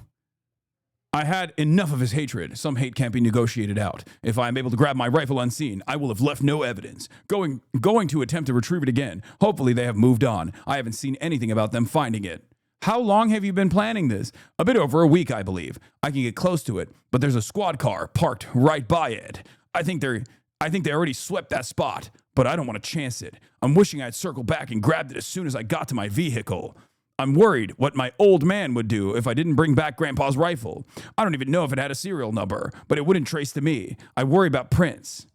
I had enough of his hatred. Some hate can't be negotiated out. If I am able to grab my rifle unseen, I will have left no evidence. Going to attempt to retrieve it again. Hopefully they have moved on. I haven't seen anything about them finding it. How long have you been planning this? A bit over a week, I believe. I can get close to it, but there's a squad car parked right by it. I think they already swept that spot, but I don't want to chance it. I'm wishing I'd circle back and grabbed it as soon as I got to my vehicle. I'm worried what my old man would do if I didn't bring back Grandpa's rifle. I don't even know if it had a serial number, but it wouldn't trace to me. I worry about prints.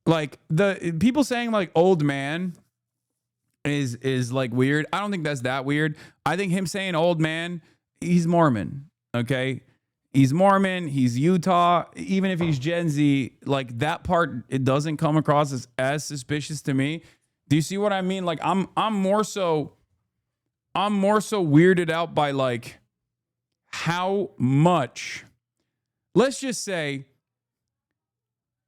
Like, the people saying like old man is like weird. I don't think that's that weird. I think him saying old man, he's Mormon, okay? He's Mormon, he's Utah. Even if he's Gen Z, like that part, it doesn't come across as suspicious to me. Do you see what I mean? Like I'm more so weirded out by like how much, let's just say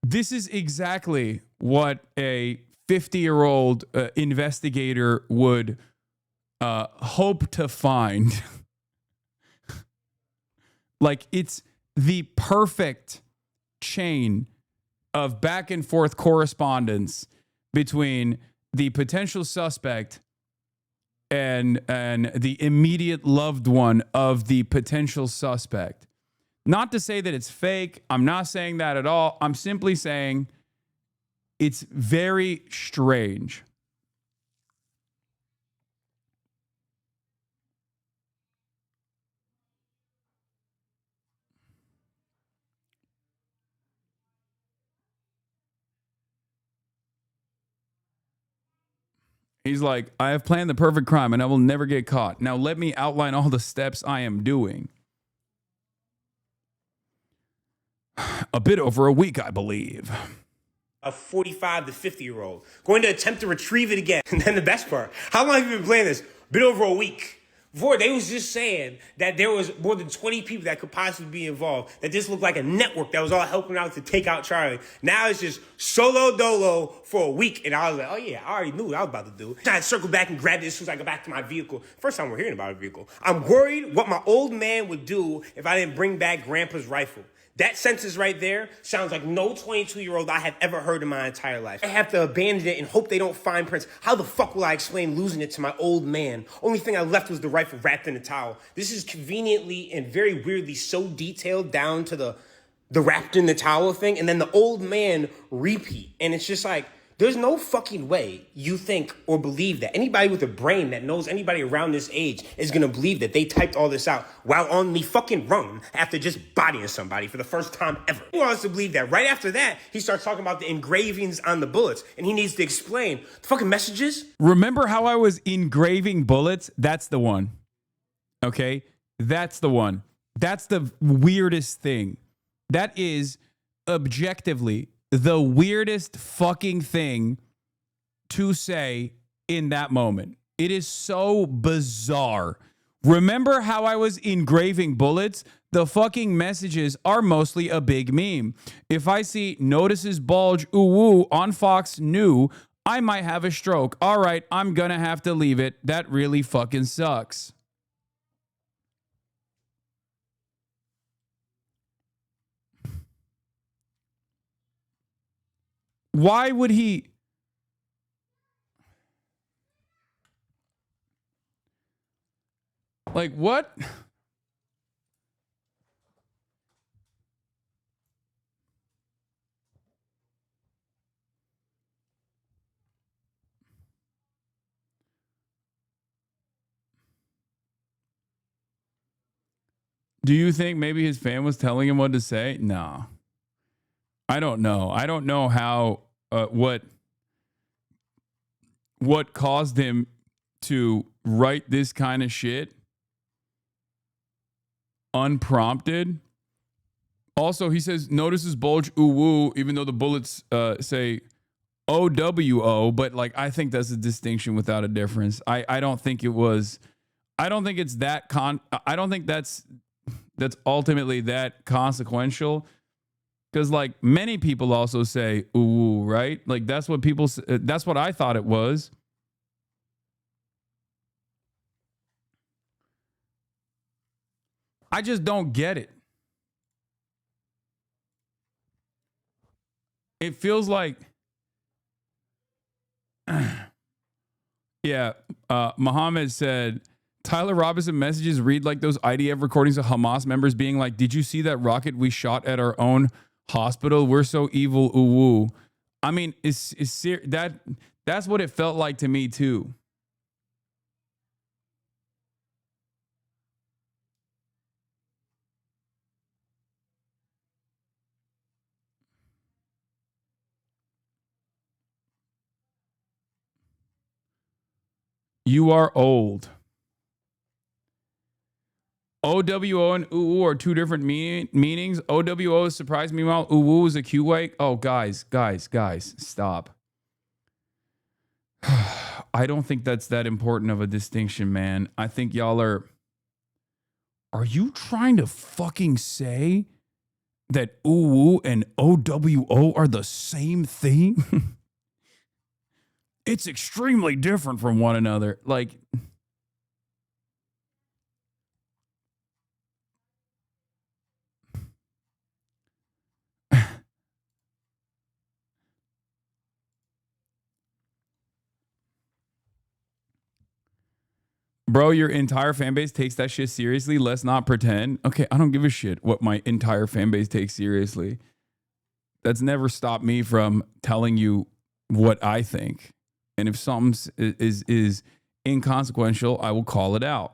this is exactly what a 50-year-old investigator would hope to find. Like, it's the perfect chain of back and forth correspondence between the potential suspect and the immediate loved one of the potential suspect. Not to say that it's fake. I'm not saying that at all. I'm simply saying it's very strange. He's like, I have planned the perfect crime and I will never get caught. Now let me outline all the steps I am doing. A bit over a week, I believe. A 45 to 50-year-old going to attempt to retrieve it again. And then the best part, how long have you been playing this? A bit over a week. Before, they was just saying that there was more than 20 people that could possibly be involved, that this looked like a network that was all helping out to take out Charlie. Now it's just solo dolo for a week. And I was like, oh yeah, I already knew what I was about to do. I circled back and grabbed it as soon as I got back to my vehicle. First time we're hearing about a vehicle. I'm worried what my old man would do if I didn't bring back Grandpa's rifle. That sentence right there sounds like no 22-year-old I have ever heard in my entire life. I have to abandon it and hope they don't find prints. How the fuck will I explain losing it to my old man? Only thing I left was the rifle wrapped in a towel. This is conveniently and very weirdly so detailed down to the wrapped in the towel thing, and then the old man repeat. And it's just like, There's no fucking way you think or believe that anybody with a brain that knows anybody around this age is gonna believe that they typed all this out while on the fucking run after just bodying somebody for the first time ever. He wants to believe that right after that, he starts talking about the engravings on the bullets and he needs to explain the fucking messages. Remember how I was engraving bullets? That's the one. Okay? That's the one. That's the weirdest thing. That is objectively the weirdest fucking thing to say in that moment. It is so bizarre. Remember how I was engraving bullets? The fucking messages are mostly a big meme. If I see notices bulge ooh woo on Fox New, I might have a stroke. All right, I'm gonna have to leave it. That really fucking sucks. Why would he? Like, what? Do you think maybe his fan was telling him what to say? No. I don't know. I don't know how, what caused him to write this kind of shit unprompted. Also, he says, notices bulge ooh woo, even though the bullets say OWO, but like, I think that's a distinction without a difference. I don't think it was, I don't think it's that I don't think that's ultimately that consequential. Because like many people also say ooh, right? Like that's what people, that's what I thought it was. I just don't get it. It feels like, yeah, Muhammad said, Tyler Robinson messages read like those IDF recordings of Hamas members being like, did you see that rocket we shot at our own hospital? We're so evil, ooh woo. I mean, that's what it felt like to me too. You are old. OWO and ooh are two different meanings. OWO is surprise, meanwhile ooh woo is a cute way. Oh, guys, stop. I don't think that's that important of a distinction, man. I think y'all are you trying to fucking say that ooh woo and OWO are the same thing? It's extremely different from one another. Like, bro, your entire fan base takes that shit seriously. Let's not pretend. Okay, I don't give a shit what my entire fan base takes seriously. That's never stopped me from telling you what I think. And if something is inconsequential, I will call it out.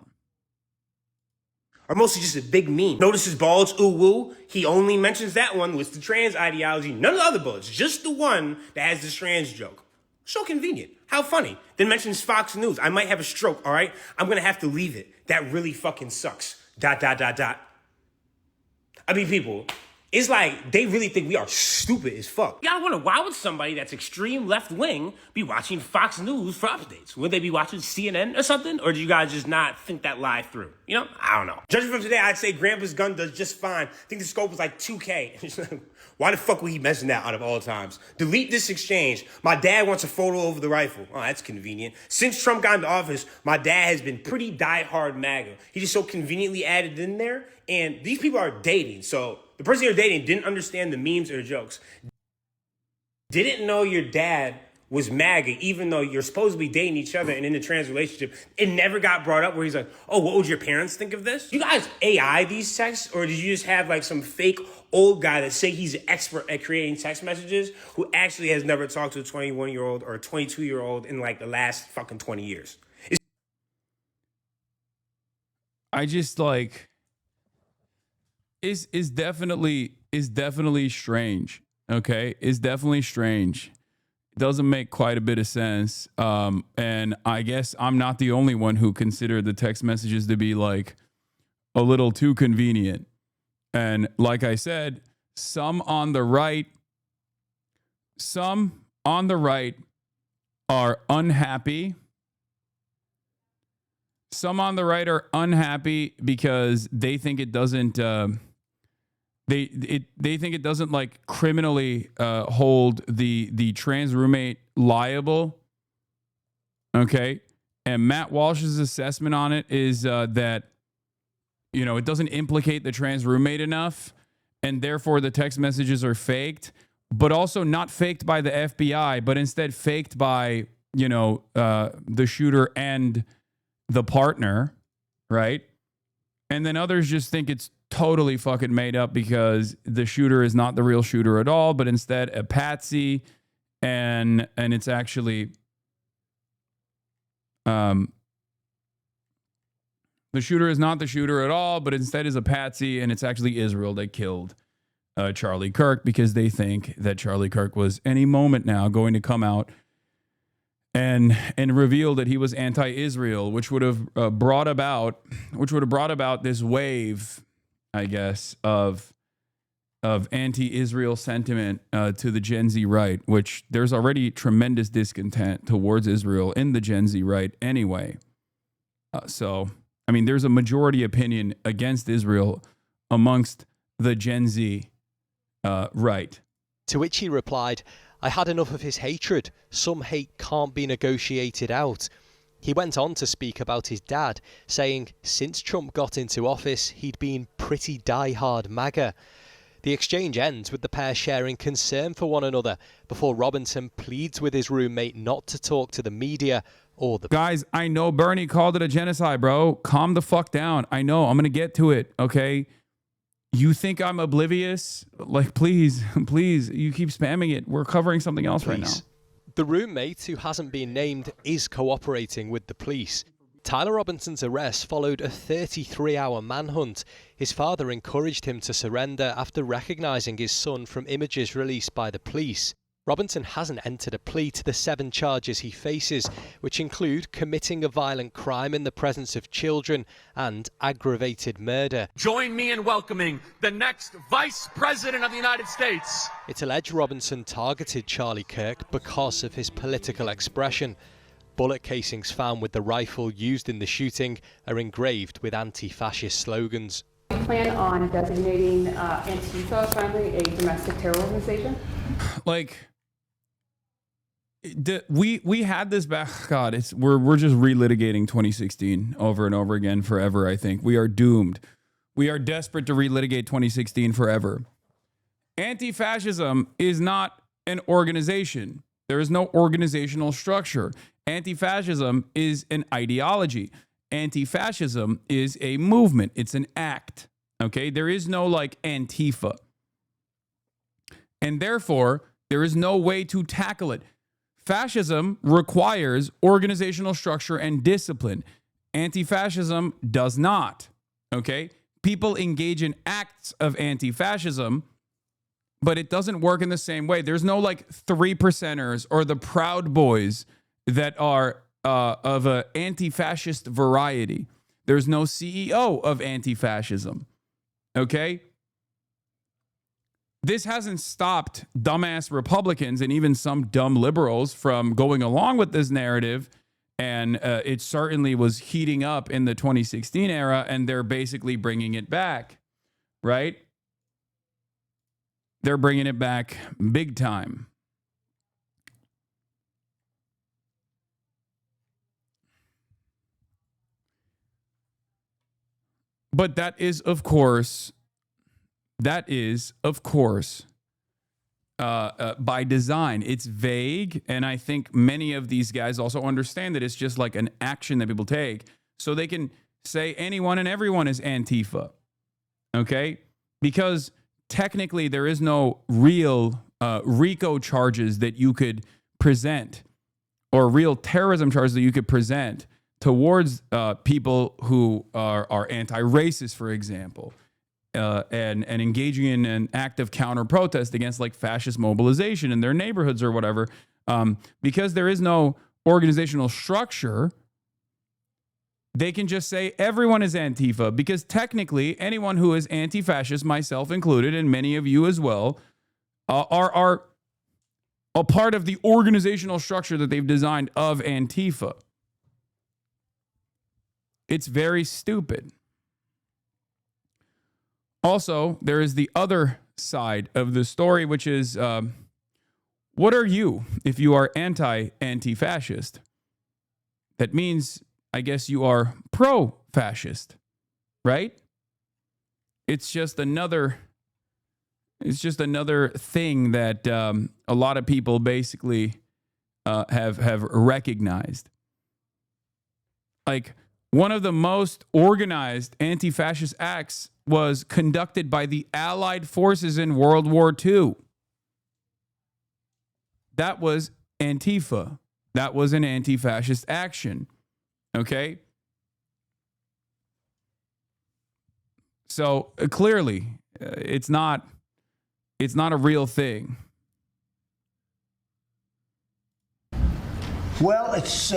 Are mostly just a big meme. Notices balls, ooh woo. He only mentions that one with the trans ideology. None of the other bullets. Just the one that has this trans joke. So convenient. How funny. Then mentions Fox News. I might have a stroke, all right? I'm going to have to leave it. That really fucking sucks. ... I mean, people, it's like they really think we are stupid as fuck. Y'all wonder, why would somebody that's extreme left-wing be watching Fox News for updates? Would they be watching CNN or something? Or do you guys just not think that live through? You know? I don't know. Judging from today, I'd say Grandpa's gun does just fine. I think the scope was like 2K. Why the fuck would he mention that out of all times? Delete this exchange. My dad wants a photo over the rifle. Oh, that's convenient. Since Trump got into office, my dad has been pretty diehard MAGA. He just so conveniently added in there. And these people are dating. So the person you're dating didn't understand the memes or the jokes. Didn't know your dad was MAGA, even though you're supposed to be dating each other and in a trans relationship. It never got brought up where he's like, oh, what would your parents think of this? You guys AI these texts, or did you just have like some fake old guy that say he's an expert at creating text messages who actually has never talked to a 21-year-old or a 22-year-old in like the last fucking 20 years? I just like is definitely strange. Okay, is definitely strange. Doesn't make quite a bit of sense. And I guess I'm not the only one who considered the text messages to be like a little too convenient. And like I said, some on the right are unhappy. Some on the right are unhappy because they think it doesn't they think it doesn't like criminally hold the trans roommate liable. Okay. And Matt Walsh's assessment on it is that, you know, it doesn't implicate the trans roommate enough, and therefore the text messages are faked, but also not faked by the FBI, but instead faked by, you know, the shooter and the partner, right? And then others just think it's totally fucking made up because the shooter is not the real shooter at all, but instead a patsy, and it's actually the shooter is not the shooter at all, but instead is a patsy, and it's actually Israel that killed Charlie Kirk, because they think that Charlie Kirk was any moment now going to come out and reveal that he was anti-Israel, which would have brought about this wave, I guess, of anti-Israel sentiment to the Gen Z right, which there's already tremendous discontent towards Israel in the Gen Z right anyway. So, I mean, there's a majority opinion against Israel amongst the Gen Z right. To which he replied, I had enough of his hatred. Some hate can't be negotiated out. He went on to speak about his dad, saying since Trump got into office, he'd been pretty die-hard MAGA. The exchange ends with the pair sharing concern for one another before Robinson pleads with his roommate not to talk to the media or the... Guys, I know Bernie called it a genocide, bro. Calm the fuck down. I know. I'm going to get to it, okay? You think I'm oblivious? Like, please, you keep spamming it. We're covering something else right now. The roommate, who hasn't been named, is cooperating with the police. Tyler Robinson's arrest followed a 33-hour manhunt. His father encouraged him to surrender after recognising his son from images released by the police. Robinson hasn't entered a plea to the 7 charges he faces, which include committing a violent crime in the presence of children and aggravated murder. Join me in welcoming the next Vice President of the United States. It's alleged Robinson targeted Charlie Kirk because of his political expression. Bullet casings found with the rifle used in the shooting are engraved with anti-fascist slogans. Do you plan on designating Antifa finally a domestic terror organization? Like... We had this back. God, we're just relitigating 2016 over and over again forever. I think we are doomed. We are desperate to relitigate 2016 forever. Anti-fascism is not an organization. There is no organizational structure. Anti-fascism is an ideology. Anti-fascism is a movement. It's an act. Okay, there is no like Antifa, and therefore there is no way to tackle it. Fascism requires organizational structure and discipline. Anti-fascism does not, okay? People engage in acts of anti-fascism, but it doesn't work in the same way. There's no like 3%ers or the Proud Boys that are of an anti-fascist variety. There's no CEO of anti-fascism, okay? This hasn't stopped dumbass Republicans and even some dumb liberals from going along with this narrative. And it certainly was heating up in the 2016 era, and they're basically bringing it back, right? They're bringing it back big time. But that is, of course, by design. It's vague, and I think many of these guys also understand that it's just like an action that people take, so they can say anyone and everyone is Antifa, okay? Because technically there is no real RICO charges that you could present, or real terrorism charges that you could present towards people who are anti-racist, for example, and engaging in an act of counter-protest against like fascist mobilization in their neighborhoods or whatever, because there is no organizational structure. They can just say everyone is Antifa, because technically anyone who is anti-fascist, myself included, and many of you as well, are a part of the organizational structure that they've designed of Antifa. It's very stupid. Also, there is the other side of the story, which is, what are you if you are anti-fascist? That means, I guess, you are pro-fascist, right? It's just another thing that a lot of people basically have recognized. Like, one of the most organized anti-fascist acts was conducted by the Allied forces in World War II. That was Antifa. That was an anti-fascist action. Okay? So clearly, it's not a real thing. Well, it's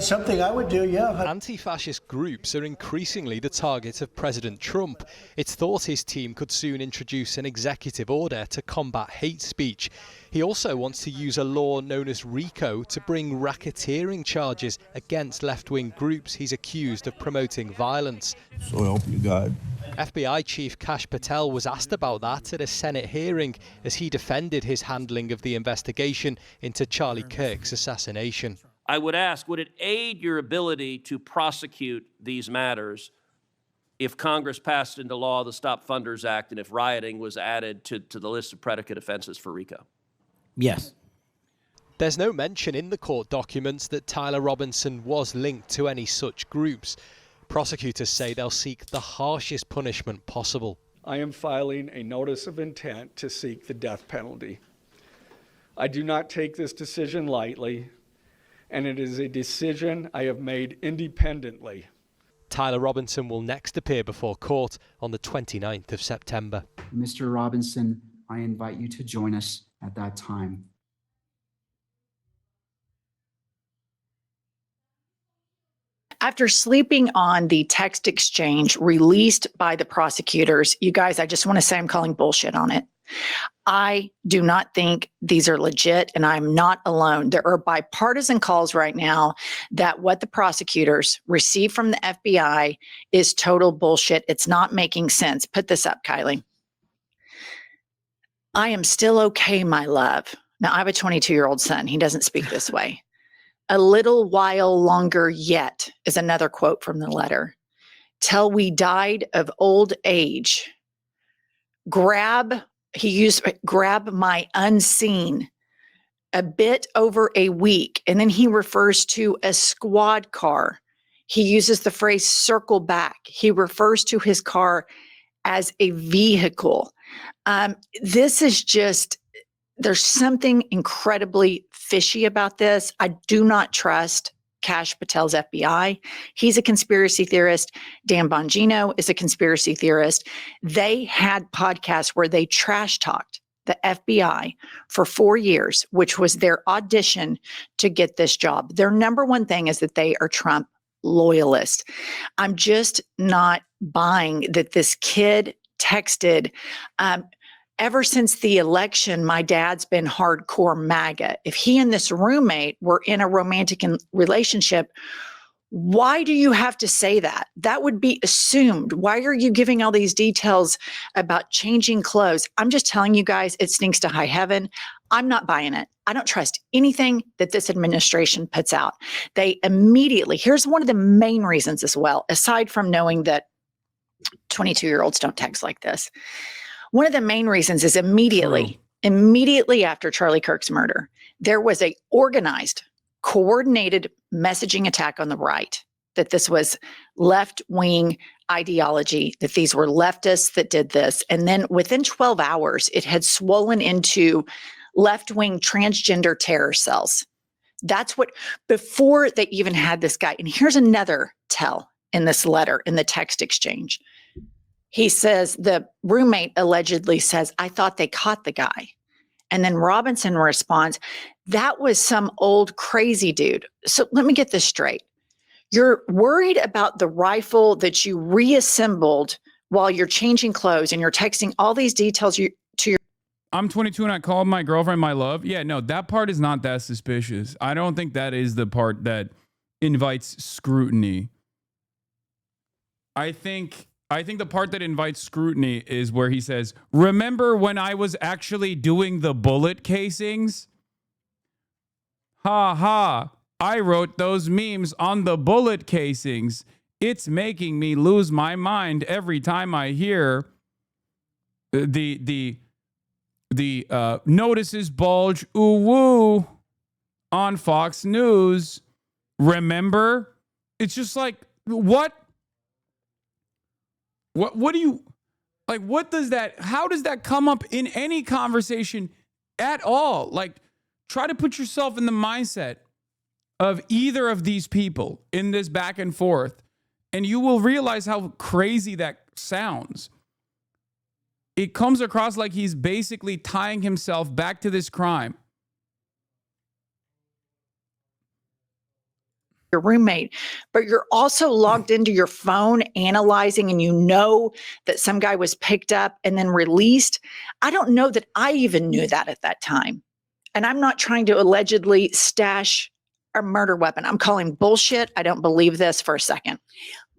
something I would do, yeah. Anti-fascist groups are increasingly the target of President Trump. It's thought his team could soon introduce an executive order to combat hate speech. He also wants to use a law known as RICO to bring racketeering charges against left-wing groups he's accused of promoting violence. So help you God. FBI Chief Kash Patel was asked about that at a Senate hearing as he defended his handling of the investigation into Charlie Kirk's assassination. I would ask, would it aid your ability to prosecute these matters if Congress passed into law the Stop Funders Act and if rioting was added to the list of predicate offenses for RICO? Yes. There's no mention in the court documents that Tyler Robinson was linked to any such groups. Prosecutors say they'll seek the harshest punishment possible. I am filing a notice of intent to seek the death penalty. I do not take this decision lightly, and it is a decision I have made independently. Tyler Robinson will next appear before court on the 29th of September. Mr. Robinson, I invite you to join us at that time. After sleeping on the text exchange released by the prosecutors, you guys, I just want to say I'm calling bullshit on it. I do not think these are legit, and I'm not alone. There are bipartisan calls right now that what the prosecutors received from the FBI is total bullshit. It's not making sense. Put this up, Kylie. I am still okay, my love. Now, I have a 22-year-old son. He doesn't speak this way. A little while longer yet is another quote from the letter. Till we died of old age. Grab my unseen, a bit over a week. And then he refers to a squad car. He uses the phrase circle back. He refers to his car as a vehicle. This is just, there's something incredibly fishy about this. I do not trust Kash Patel's FBI. He's a conspiracy theorist. Dan Bongino is a conspiracy theorist. They had podcasts where they trash talked the FBI for 4 years, which was their audition to get this job. Their number one thing is that they are Trump loyalists. I'm just not buying that this kid texted, ever since the election, my dad's been hardcore MAGA. If he and this roommate were in a romantic relationship, why do you have to say that? That would be assumed. Why are you giving all these details about changing clothes? I'm just telling you guys, it stinks to high heaven. I'm not buying it. I don't trust anything that this administration puts out. They immediately, here's one of the main reasons as well, aside from knowing that 22-year-olds don't text like this. One of the main reasons is immediately immediately after Charlie Kirk's murder, there was a organized, coordinated messaging attack on the right, that this was left-wing ideology, that these were leftists that did this. And then within 12 hours, it had swollen into left-wing transgender terror cells. That's what, before they even had this guy. And here's another tell in this letter, in the text exchange. He says, the roommate allegedly says, I thought they caught the guy. And then Robinson responds, that was some old crazy dude. So let me get this straight. You're worried about the rifle that you reassembled while you're changing clothes, and you're texting all these details to your. I'm 22 and I called my girlfriend my love. Yeah, no, that part is not that suspicious. I don't think that is the part that invites scrutiny. I think the part that invites scrutiny is where he says, remember when I was actually doing the bullet casings? Ha ha. I wrote those memes on the bullet casings. It's making me lose my mind every time I hear the notices bulge ooh woo on Fox News. Remember? It's just like, what do you, like, what does that, how does that come up in any conversation at all? Like, try to put yourself in the mindset of either of these people in this back and forth, and you will realize how crazy that sounds. It comes across like he's basically tying himself back to this crime. Your roommate, but you're also logged into your phone analyzing, and you know that some guy was picked up and then released. I don't know that I even knew that at that time. And I'm not trying to allegedly stash a murder weapon. I'm calling bullshit. I don't believe this for a second.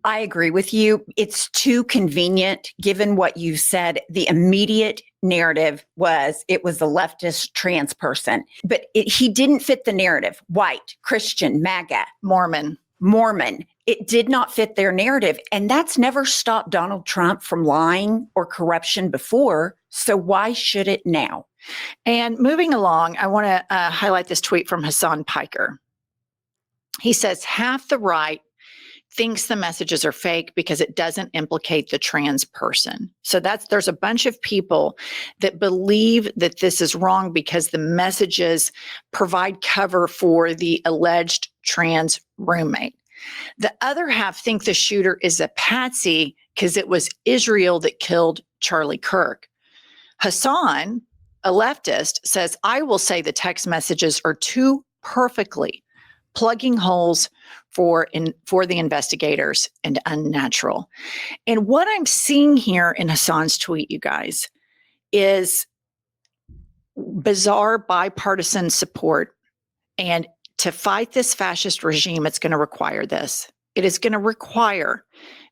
I agree with you. It's too convenient, given what you said. The immediate narrative was it was a leftist trans person, but he didn't fit the narrative. White, Christian, MAGA, Mormon. It did not fit their narrative. And that's never stopped Donald Trump from lying or corruption before. So why should it now? And moving along, I want to highlight this tweet from Hasan Piker. He says, half the right thinks the messages are fake because it doesn't implicate the trans person. So there's a bunch of people that believe that this is wrong because the messages provide cover for the alleged trans roommate. The other half think the shooter is a patsy because it was Israel that killed Charlie Kirk. Hasan, a leftist, says, I will say the text messages are too perfectly plugging holes for the investigators and unnatural. And what I'm seeing here in Hasan's tweet, you guys, is bizarre bipartisan support. And to fight this fascist regime, it's going to require this. It is going to require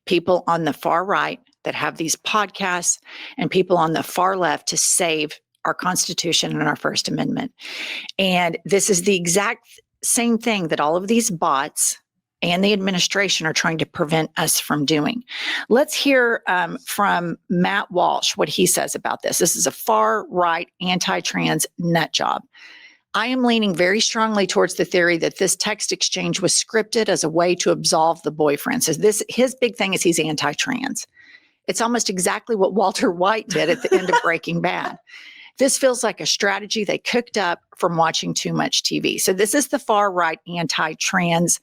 people on the far right that have these podcasts and people on the far left to save our Constitution and our First Amendment. And this is the exact same thing that all of these bots and the administration are trying to prevent us from doing. Let's hear from Matt Walsh what he says about this. This is a far-right anti-trans nut job. I am leaning very strongly towards the theory that this text exchange was scripted as a way to absolve the boyfriend. So his big thing is he's anti-trans. It's almost exactly what Walter White did at the end of Breaking Bad. This feels like a strategy they cooked up from watching too much TV. So this is the far-right anti-trans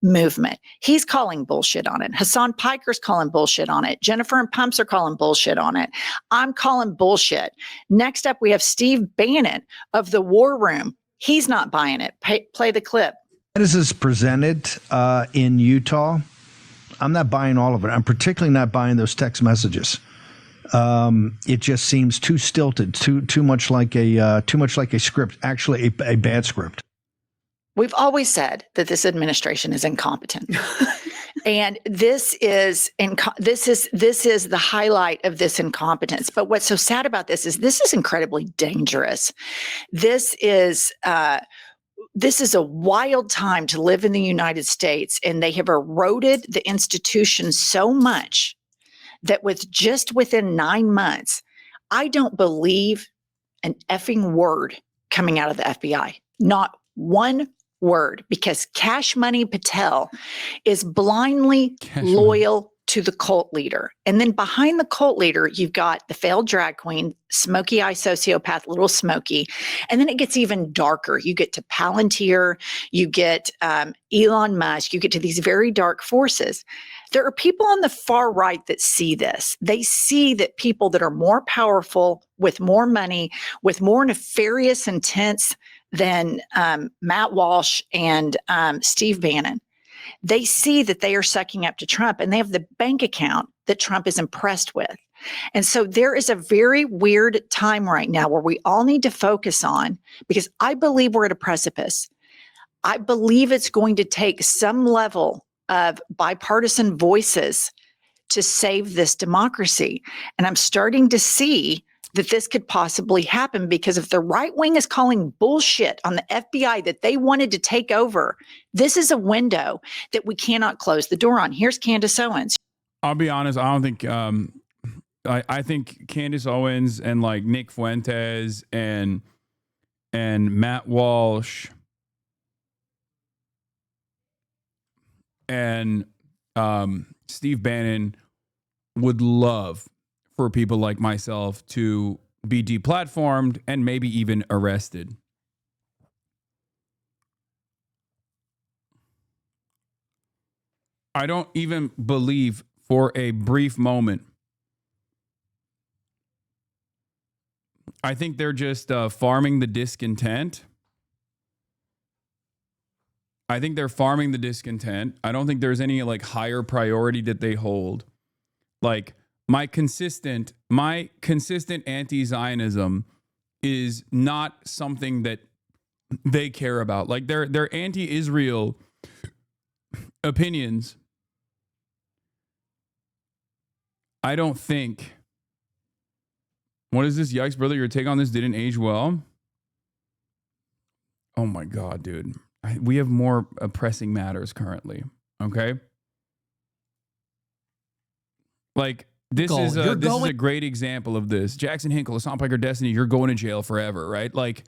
movement. He's calling bullshit on it. Hasan Piker's calling bullshit on it. Jennifer and Pumps are calling bullshit on it. I'm calling bullshit. Next up, we have Steve Bannon of the War Room. He's not buying it. Play the clip. As is presented in Utah, I'm not buying all of it. I'm particularly not buying those text messages. It just seems too stilted, too much like a script, actually a bad script. We've always said that this administration is incompetent. And this is the highlight of this incompetence. But what's so sad about this is incredibly dangerous. This is a wild time to live in the United States, and they have eroded the institution so much that within 9 months, I don't believe an effing word coming out of the FBI. Not one word, because Cash Money Patel is blindly loyal to the cult leader. And then behind the cult leader, you've got the failed drag queen, smoky eye sociopath, Little Smokey. And then it gets even darker. You get to Palantir, you get Elon Musk, you get to these very dark forces. There are people on the far right that see this. They see that people that are more powerful, with more money, with more nefarious intents than Matt Walsh and Steve Bannon, they see that they are sucking up to Trump, and they have the bank account that Trump is impressed with. And so there is a very weird time right now where we all need to focus on, because I believe we're at a precipice. I believe it's going to take some level of bipartisan voices to save this democracy. And I'm starting to see that this could possibly happen, because if the right wing is calling bullshit on the FBI that they wanted to take over, this is a window that we cannot close the door on. Here's Candace Owens. I'll be honest. I don't think, I think Candace Owens and like Nick Fuentes and Matt Walsh and Steve Bannon would love for people like myself to be deplatformed and maybe even arrested. I don't even believe for a brief moment. I think they're just farming the discontent. I think they're farming the discontent. I don't think there's any like higher priority that they hold. Like my consistent anti-Zionism is not something that they care about. Like their anti-Israel opinions, I don't think. What is this? Yikes, brother, your take on this didn't age well. Oh my God, dude. We have more pressing matters currently. Okay. Like this is a great example of this. Jackson Hinkle, Hasan, Piker, Destiny, you're going to jail forever, right? Like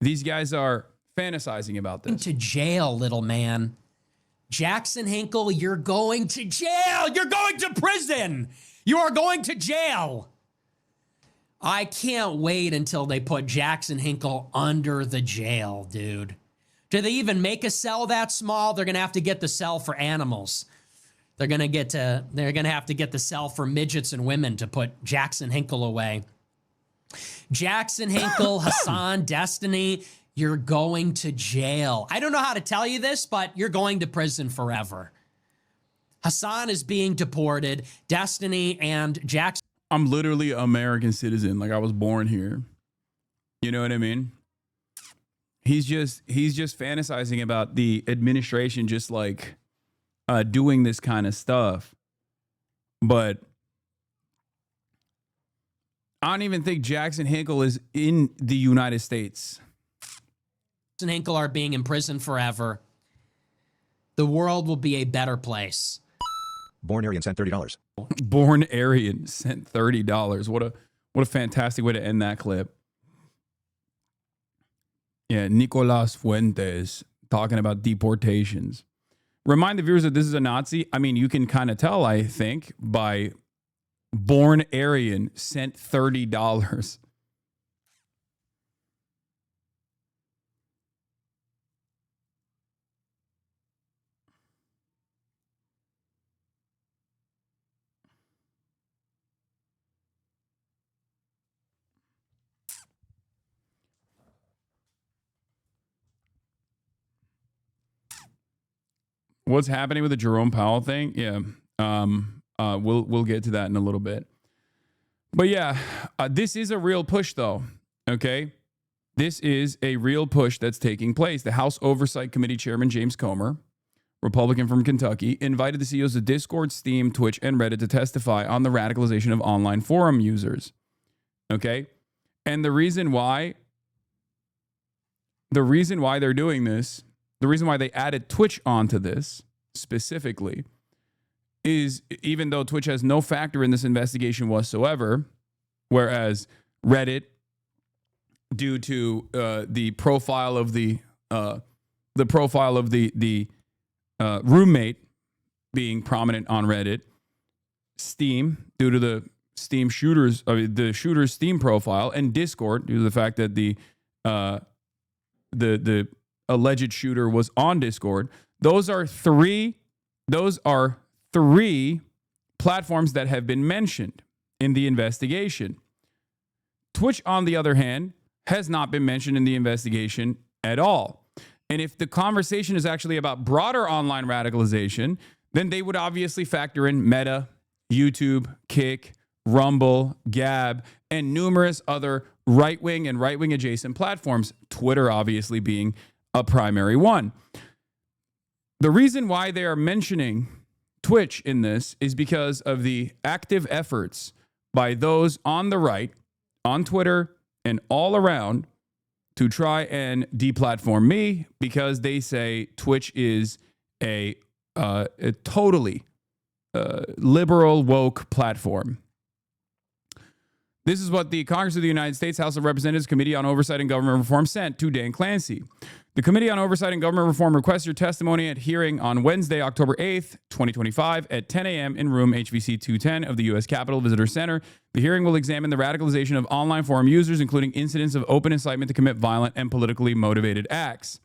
these guys are fantasizing about this. To jail, little man. Jackson Hinkle, you're going to jail. You're going to prison. You are going to jail. I can't wait until they put Jackson Hinkle under the jail, dude. Do they even make a cell that small? They're going to have to get the cell for animals. They're going to have to get the cell for midgets and women to put Jackson Hinkle away. Jackson Hinkle, Hasan, Destiny, you're going to jail. I don't know how to tell you this, but you're going to prison forever. Hasan is being deported. Destiny and Jackson. I'm literally an American citizen. Like I was born here. You know what I mean? He's just fantasizing about the administration just like doing this kind of stuff. But I don't even think Jackson Hinkle is in the United States. Jackson Hinkle are being imprisoned forever. The world will be a better place. Born Aryan sent $30. Born Aryan sent $30. What a fantastic way to end that clip. Yeah, Nicolas Fuentes talking about deportations. Remind the viewers that this is a Nazi. I mean, you can kind of tell, I think, by Born Aryan sent $30. What's happening with the Jerome Powell thing? Yeah. We'll get to that in a little bit. But yeah, this is a real push though. Okay. This is a real push that's taking place. The House Oversight Committee Chairman James Comer, Republican from Kentucky, invited the CEOs of Discord, Steam, Twitch, and Reddit to testify on the radicalization of online forum users. Okay. And the reason why they're doing this, the reason why they added Twitch onto this specifically is even though Twitch has no factor in this investigation whatsoever, whereas Reddit due to the profile of the roommate being prominent on Reddit. Steam, due to the Steam shooters, the shooter's Steam profile, and Discord, due to the fact that the alleged shooter was on Discord. Those are three platforms that have been mentioned in the investigation. Twitch, on the other hand, has not been mentioned in the investigation at all. And if the conversation is actually about broader online radicalization, then they would obviously factor in Meta, YouTube, KIRK, Rumble, Gab, and numerous other right-wing and right-wing adjacent platforms, Twitter obviously being a primary one. The reason why they are mentioning Twitch in this is because of the active efforts by those on the right, on Twitter, and all around to try and deplatform me, because they say Twitch is a totally liberal woke platform. This is what the Congress of the United States House of Representatives Committee on Oversight and Government Reform sent to Dan Clancy. The Committee on Oversight and Government Reform requests your testimony at hearing on Wednesday, October 8th, 2025 at 10 a.m. in room HVC 210 of the U.S. Capitol Visitor Center. The hearing will examine the radicalization of online forum users, including incidents of open incitement to commit violent and politically motivated acts.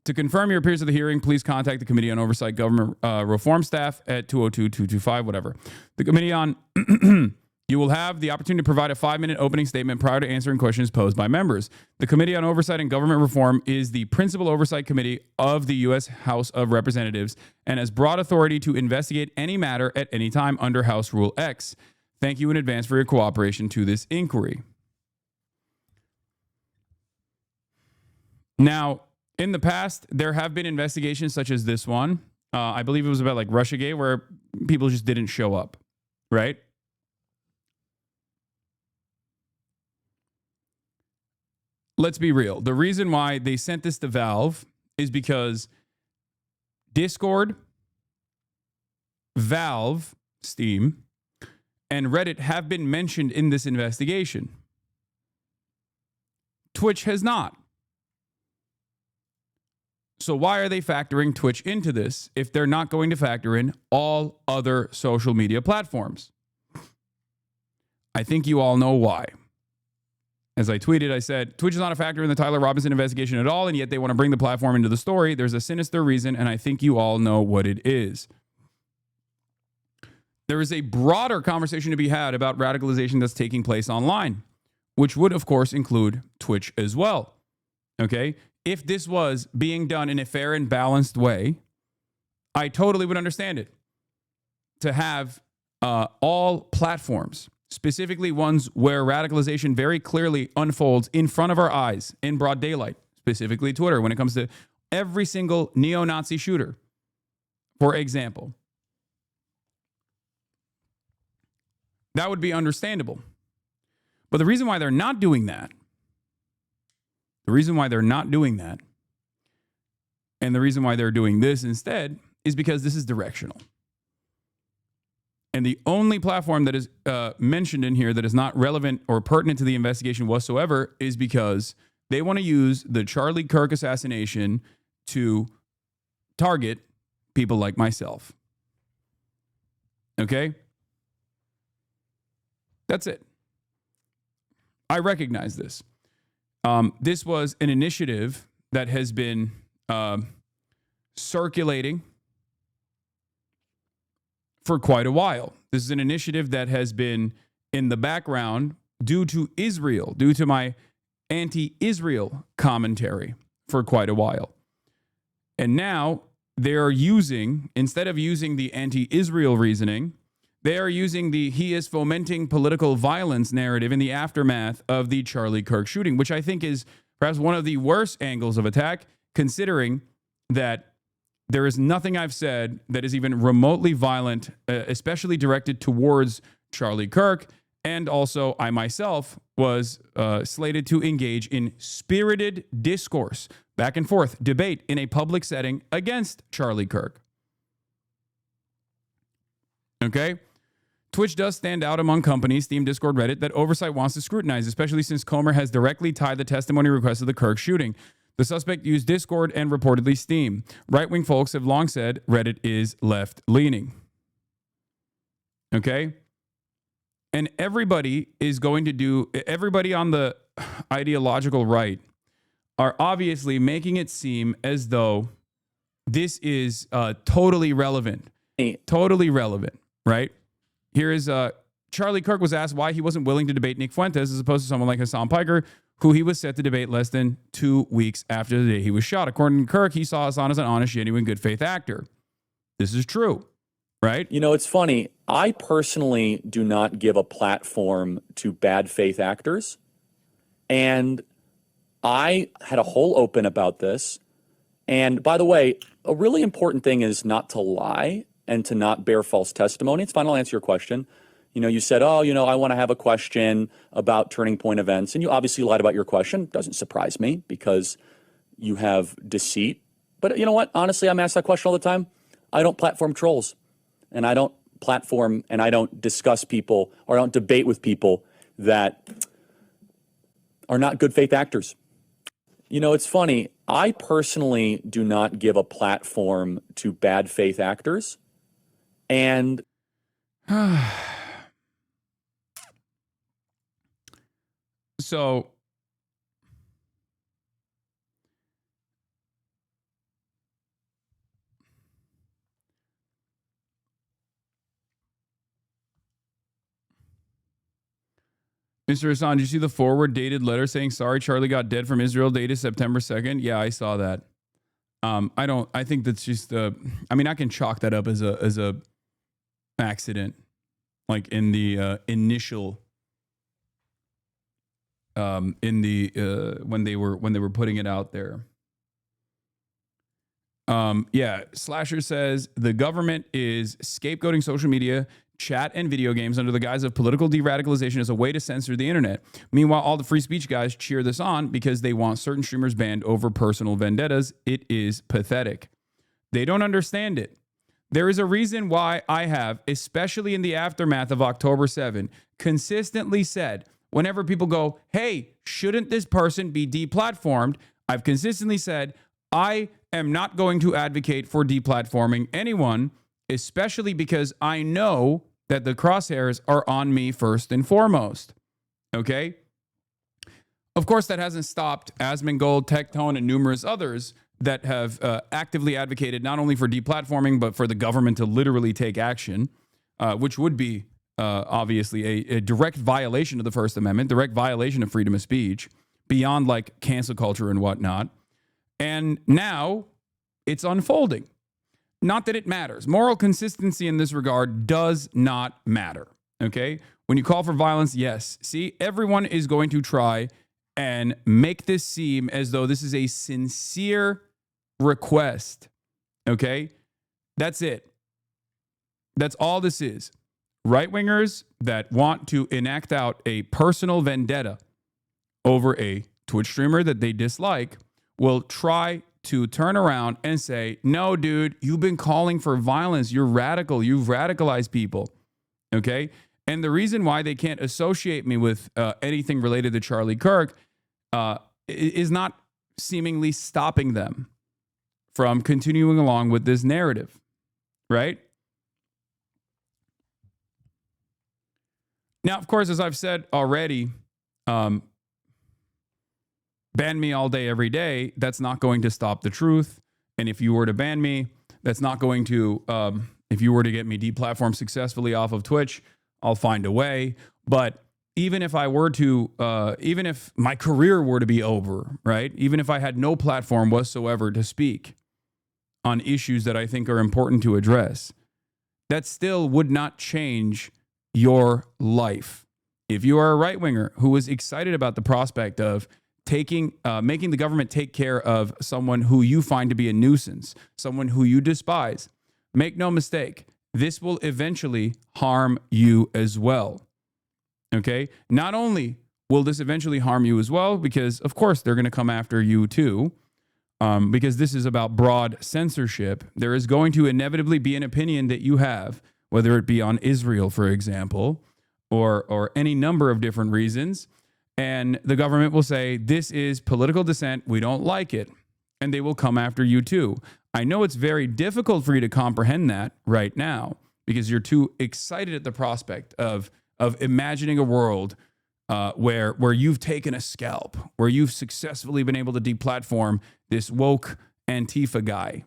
To confirm your appearance at the hearing, please contact the Committee on Oversight Government Reform staff at 202-225, whatever. The Committee on... You will have the opportunity to provide a 5-minute opening statement prior to answering questions posed by members. The Committee on Oversight and Government Reform is the principal oversight committee of the U.S. House of Representatives and has broad authority to investigate any matter at any time under House Rule X. Thank you in advance for your cooperation to this inquiry. Now, in the past, there have been investigations such as this one. I believe it was about like Russiagate, where people just didn't show up, right? Let's be real. The reason why they sent this to Valve is because Discord, Valve, Steam, and Reddit have been mentioned in this investigation. Twitch has not. So why are they factoring Twitch into this if they're not going to factor in all other social media platforms? I think you all know why. As I tweeted, I said, Twitch is not a factor in the Tyler Robinson investigation at all, and yet they want to bring the platform into the story. There's a sinister reason, and I think you all know what it is. There is a broader conversation to be had about radicalization that's taking place online, which would, of course, include Twitch as well. Okay? If this was being done in a fair and balanced way, I totally would understand it. To have all platforms, specifically ones where radicalization very clearly unfolds in front of our eyes in broad daylight, specifically Twitter, when it comes to every single neo-Nazi shooter, for example. That would be understandable. But the reason why they're not doing that, and the reason why they're doing this instead, is because this is directional. And the only platform that is mentioned in here that is not relevant or pertinent to the investigation whatsoever is because they want to use the Charlie Kirk assassination to target people like myself. Okay? That's it. I recognize this. This was an initiative that has been circulating for quite a while. This is an initiative that has been in the background due to Israel, due to my anti-Israel commentary for quite a while. And now they are using, instead of using the anti-Israel reasoning, they are using the he is fomenting political violence narrative in the aftermath of the Charlie Kirk shooting, which I think is perhaps one of the worst angles of attack, considering that there is nothing I've said that is even remotely violent, especially directed towards Charlie Kirk. And also, I myself was slated to engage in spirited discourse, back and forth, debate in a public setting against Charlie Kirk. Okay? Twitch does stand out among companies, Steam, Discord, Reddit, that Oversight wants to scrutinize, especially since Comer has directly tied the testimony request of the KIRK shooting. The suspect used Discord and reportedly Steam. Right-wing folks have long said Reddit is left-leaning. Okay? And everybody is going to do, everybody on the ideological right are obviously making it seem as though this is totally relevant. Totally relevant, right? Here is Charlie KIRK was asked why he wasn't willing to debate Nick Fuentes as opposed to someone like Hasan Piker, who he was set to debate less than 2 weeks after the day he was shot. According to KIRK, he saw Hasan as an honest, genuine, good faith actor. This is true, right? You know, it's funny. I personally do not give a platform to bad faith actors. And I had a whole open about this. And by the way, a really important thing is not to lie and to not bear false testimony. It's fine. I'll answer your question. You know, you said, oh, you know, I want to have a question about Turning Point events. And you obviously lied about your question. Doesn't surprise me because you have deceit. But you know what? Honestly, I'm asked that question all the time. I don't platform trolls. And I don't platform and I don't discuss people or I don't debate with people that are not good faith actors. You know, it's funny. I personally do not give a platform to bad faith actors. And so Mr. Hasan, did you see the forward dated letter saying sorry Charlie got dead from Israel dated September 2nd? Yeah, I saw that. I think that's just I mean, I can chalk that up as a accident, like in the initial when they were putting it out there. Yeah, Slasher says the government is scapegoating social media, chat, and video games under the guise of political de-radicalization as a way to censor the internet. Meanwhile, all the free speech guys cheer this on because they want certain streamers banned over personal vendettas. It is pathetic. They don't understand it. There is a reason why I have, especially in the aftermath of October 7, consistently said, whenever people go, hey, shouldn't this person be deplatformed? I've consistently said, I am not going to advocate for deplatforming anyone, especially because I know that the crosshairs are on me first and foremost. Okay? Of course, that hasn't stopped Asmongold, Tectone, and numerous others that have actively advocated not only for deplatforming, but for the government to literally take action, which would be obviously a direct violation of the First Amendment, direct violation of freedom of speech, beyond like cancel culture and whatnot. And now it's unfolding. Not that it matters. Moral consistency in this regard does not matter. Okay? When you call for violence, yes. See, everyone is going to try and make this seem as though this is a sincere request. Okay? That's it. That's all this is. Right-wingers that want to enact out a personal vendetta over a Twitch streamer that they dislike will try to turn around and say, no, dude, you've been calling for violence. You're radical. You've radicalized people. Okay? And the reason why they can't associate me with anything related to Charlie KIRK is not seemingly stopping them from continuing along with this narrative. Right? Now, of course, as I've said already, ban me all day, every day. That's not going to stop the truth. And if you were to ban me, that's not going to, if you were to get me deplatformed successfully off of Twitch, I'll find a way. But even if I were to, even if my career were to be over, right? Even if I had no platform whatsoever to speak on issues that I think are important to address, that still would not change your life. If you are a right-winger who is excited about the prospect of making the government take care of someone who you find to be a nuisance, someone who you despise, make no mistake, this will eventually harm you as well. Okay? Not only will this eventually harm you as well, because of course they're going to come after you too, because this is about broad censorship. There is going to inevitably be an opinion that you have whether it be on Israel, for example, or any number of different reasons. And the government will say, this is political dissent. We don't like it. And they will come after you too. I know it's very difficult for you to comprehend that right now because you're too excited at the prospect of imagining a world where you've taken a scalp, where you've successfully been able to deplatform this woke Antifa guy,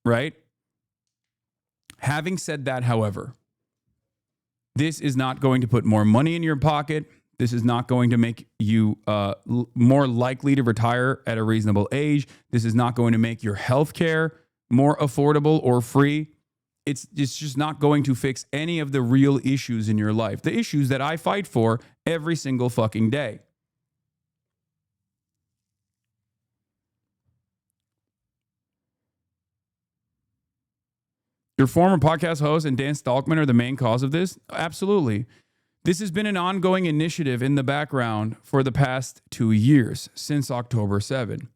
right? Having said that, however, this is not going to put more money in your pocket. This is not going to make you more likely to retire at a reasonable age. This is not going to make your health care more affordable or free. It's just not going to fix any of the real issues in your life, the issues that I fight for every single fucking day. Your former podcast host and Dan Stalkman are the main cause of this? Absolutely. This has been an ongoing initiative in the background for the past 2 years, since October 7.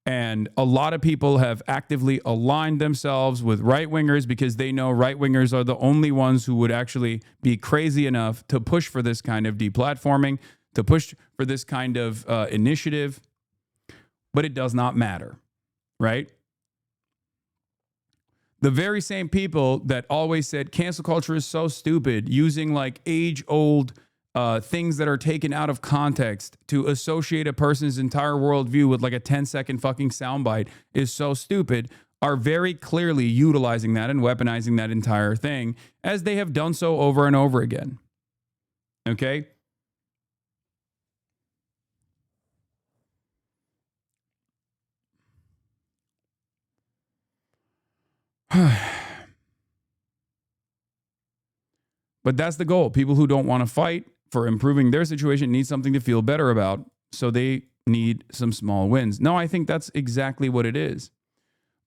And a lot of people have actively aligned themselves with right-wingers because they know right-wingers are the only ones who would actually be crazy enough to push for this kind of deplatforming, to push for this kind of initiative. But it does not matter, right? The very same people that always said cancel culture is so stupid, using like age-old things that are taken out of context to associate a person's entire worldview with like a 10-second fucking soundbite is so stupid, are very clearly utilizing that and weaponizing that entire thing, as they have done so over and over again. Okay? But that's the goal. People who don't want to fight for improving their situation need something to feel better about, so they need some small wins. No, I think that's exactly what it is.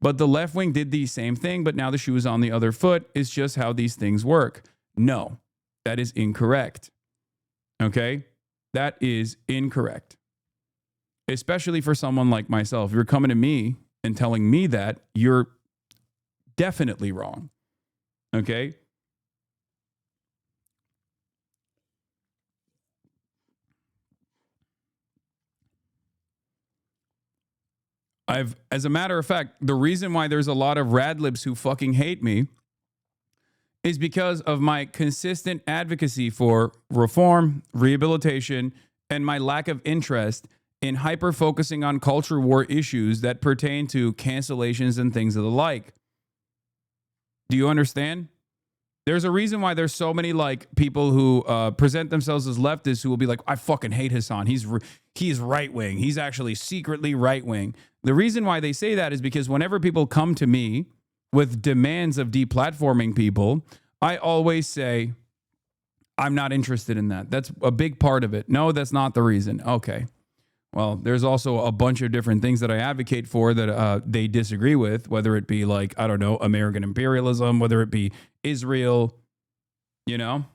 But the left wing did the same thing, but now the shoe is on the other foot. It's just how these things work. No, that is incorrect. Okay? That is incorrect. Especially for someone like myself. If you're coming to me and telling me that, you're definitely wrong. Okay? As a matter of fact, the reason why there's a lot of radlibs who fucking hate me is because of my consistent advocacy for reform, rehabilitation, and my lack of interest in hyper-focusing on culture war issues that pertain to cancellations and things of the like. Do you understand? There's a reason why there's so many like people who present themselves as leftists who will be like, I fucking hate Hasan. He's right-wing. He's actually secretly right-wing. The reason why they say that is because whenever people come to me with demands of deplatforming people, I always say, I'm not interested in that. That's a big part of it. No, that's not the reason. Okay. Well, there's also a bunch of different things that I advocate for that they disagree with, whether it be like, I don't know, American imperialism, whether it be Israel, you know?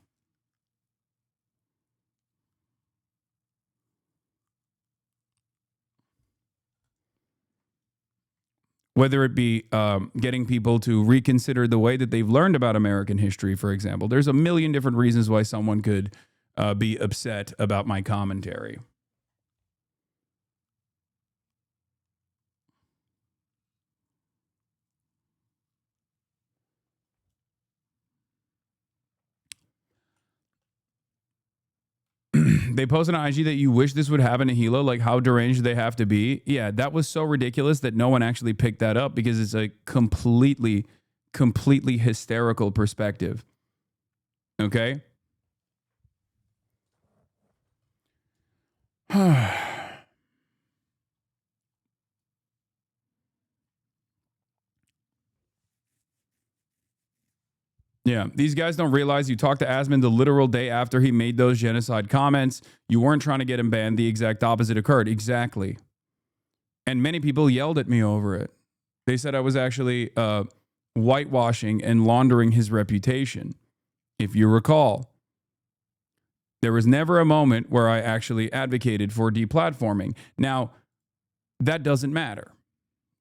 Whether it be getting people to reconsider the way that they've learned about American history, for example. There's a million different reasons why someone could be upset about my commentary. They posted on IG that you wish this would happen to Hilo, like how deranged they have to be. Yeah, that was so ridiculous that no one actually picked that up because it's a completely hysterical perspective. Okay? Yeah, these guys don't realize you talked to Asman the literal day after he made those genocide comments. You weren't trying to get him banned. The exact opposite occurred. Exactly. And many people yelled at me over it. They said I was actually whitewashing and laundering his reputation. If you recall, there was never a moment where I actually advocated for deplatforming. Now, that doesn't matter,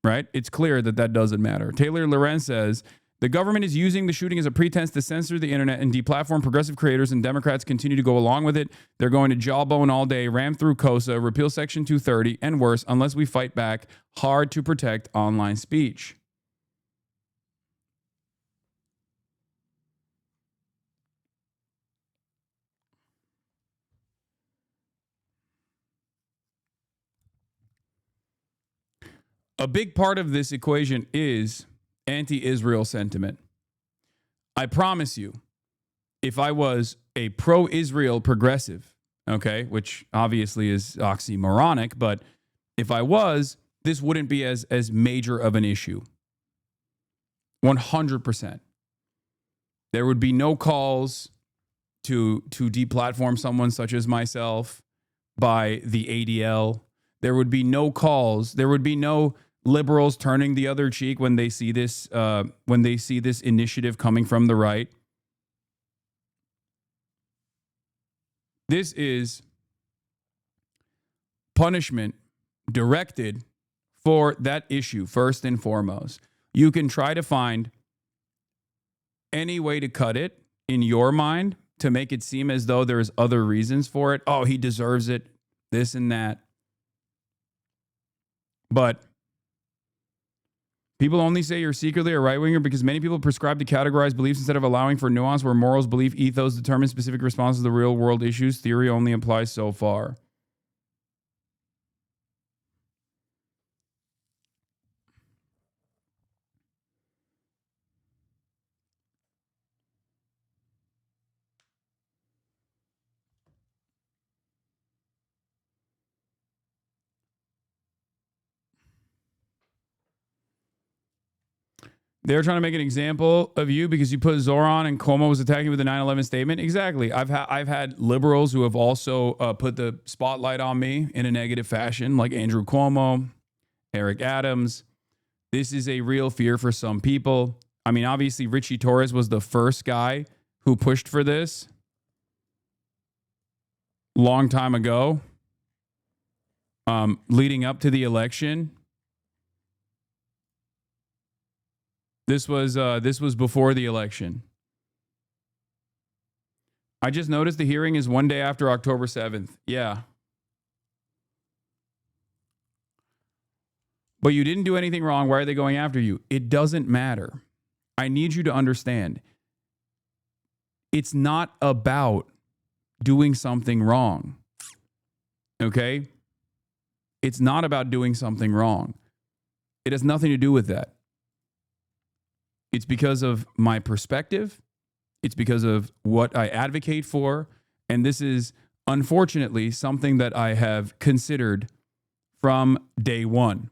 right? It's clear that that doesn't matter. Taylor Lorenz says, The government is using the shooting as a pretense to censor the internet and deplatform progressive creators, and Democrats continue to go along with it. They're going to jawbone all day, ram through KOSA, repeal Section 230, and worse, unless we fight back hard to protect online speech. A big part of this equation is anti-Israel sentiment. I promise you, if I was a pro-Israel progressive, okay, which obviously is oxymoronic, but if I was, this wouldn't be as major of an issue. 100%. There would be no calls to deplatform someone such as myself by the ADL. There would be no calls. There would be no liberals turning the other cheek when they see this initiative coming from the right. This is punishment directed for that issue first and foremost. You can try to find any way to cut it in your mind to make it seem as though there's other reasons for it. Oh, he deserves it, this and that. But people only say you're secretly a right-winger because many people prescribe to categorize beliefs instead of allowing for nuance where morals, belief, ethos determine specific responses to real-world issues. Theory only applies so far. They're trying to make an example of you because you put Zoran and Cuomo was attacking with the 9/11 statement. Exactly. I've had liberals who have also put the spotlight on me in a negative fashion, like Andrew Cuomo, Eric Adams. This is a real fear for some people. I mean, obviously, Richie Torres was the first guy who pushed for this long time ago, leading up to the election. This was before the election. I just noticed the hearing is one day after October 7th. Yeah. But you didn't do anything wrong. Why are they going after you? It doesn't matter. I need you to understand. It's not about doing something wrong. Okay? It's not about doing something wrong. It has nothing to do with that. It's because of my perspective. It's because of what I advocate for. And this is, unfortunately, something that I have considered from day one.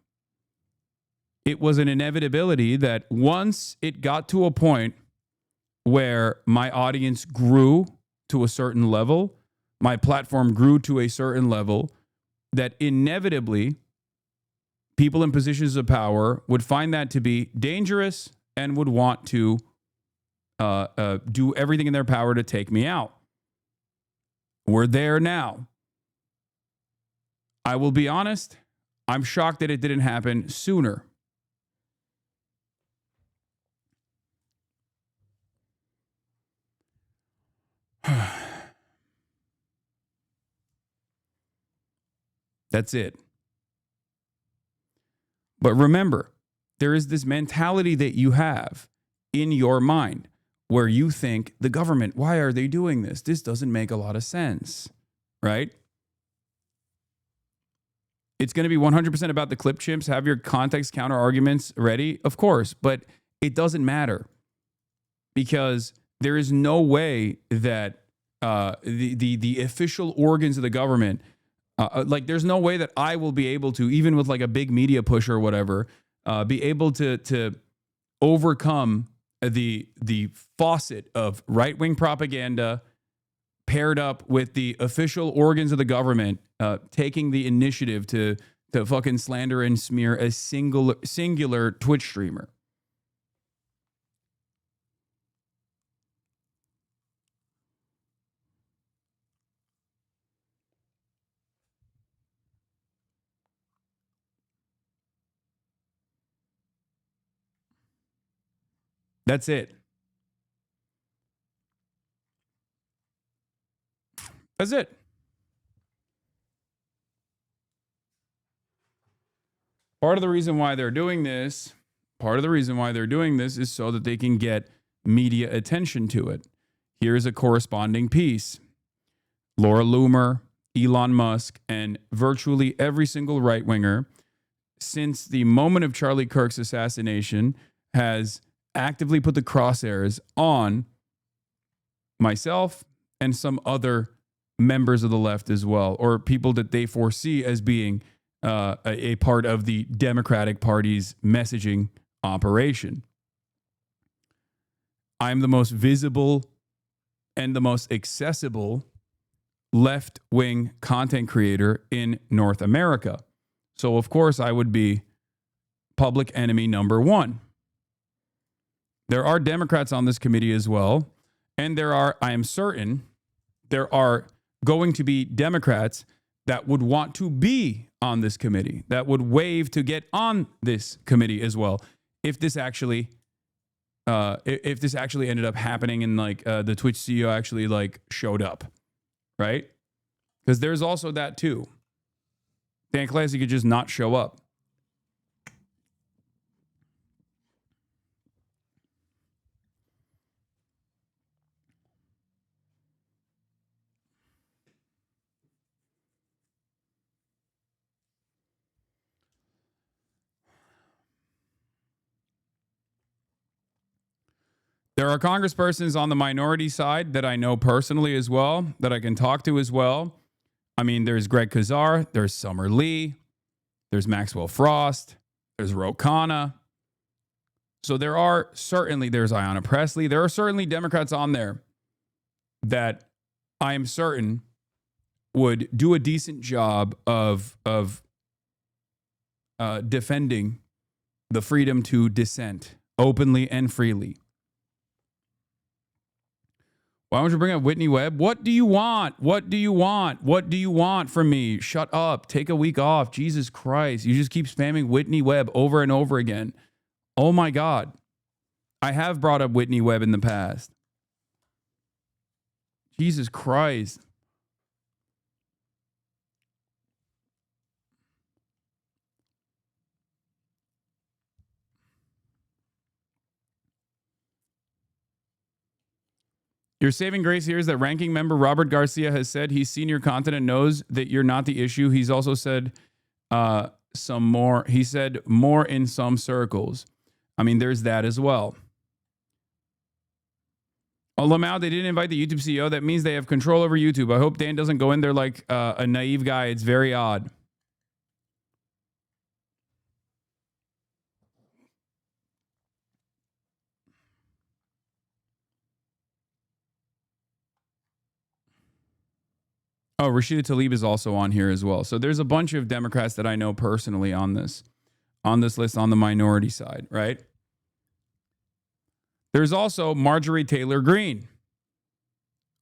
It was an inevitability that once it got to a point where my audience grew to a certain level, my platform grew to a certain level, that inevitably people in positions of power would find that to be dangerous and would want to do everything in their power to take me out. We're there now. I will be honest, I'm shocked that it didn't happen sooner. That's it. But remember, there is this mentality that you have in your mind where you think the government, why are they doing this? This doesn't make a lot of sense, right? It's going to be 100% about the clip chimps. Have your context counter arguments ready, of course, but it doesn't matter because there is no way that the official organs of the government, like there's no way that I will be able to, even with like a big media push or whatever, be able to overcome the faucet of right-wing propaganda paired up with the official organs of the government taking the initiative to fucking slander and smear a singular Twitch streamer. That's it. That's it. Part of the reason why they're doing this is so that they can get media attention to it. Here's a corresponding piece. Laura Loomer, Elon Musk, and virtually every single right-winger since the moment of Charlie Kirk's assassination has actively put the crosshairs on myself and some other members of the left as well, or people that they foresee as being a part of the Democratic Party's messaging operation. I'm the most visible and the most accessible left-wing content creator in North America. So, of course, I would be public enemy number one. There are Democrats on this committee as well, and I am certain, there are going to be Democrats that would want to be on this committee, that would waive to get on this committee as well, if this actually ended up happening and like the Twitch CEO actually like showed up, right? Because there's also that too. Dan Clancy could just not show up. There are congresspersons on the minority side that I know personally as well, that I can talk to as well. I mean, there's Greg Kazar, there's Summer Lee, there's Maxwell Frost, there's Ro Khanna. So there's Ayanna Pressley. There are certainly Democrats on there that I am certain would do a decent job of defending the freedom to dissent openly and freely. Why don't you bring up Whitney Webb? What do you want? What do you want? What do you want from me? Shut up. Take a week off. Jesus Christ. You just keep spamming Whitney Webb over and over again. Oh my God. I have brought up Whitney Webb in the past. Jesus Christ. Your saving grace here is that ranking member Robert Garcia has said he's seen your content and knows that you're not the issue. He's also said some more. He said more in some circles. I mean, there's that as well. Oh, Lamau, they didn't invite the YouTube CEO. That means they have control over YouTube. I hope Dan doesn't go in there like a naive guy. It's very odd. Oh, Rashida Tlaib is also on here as well. So there's a bunch of Democrats that I know personally on this list on the minority side, right? There's also Marjorie Taylor Greene,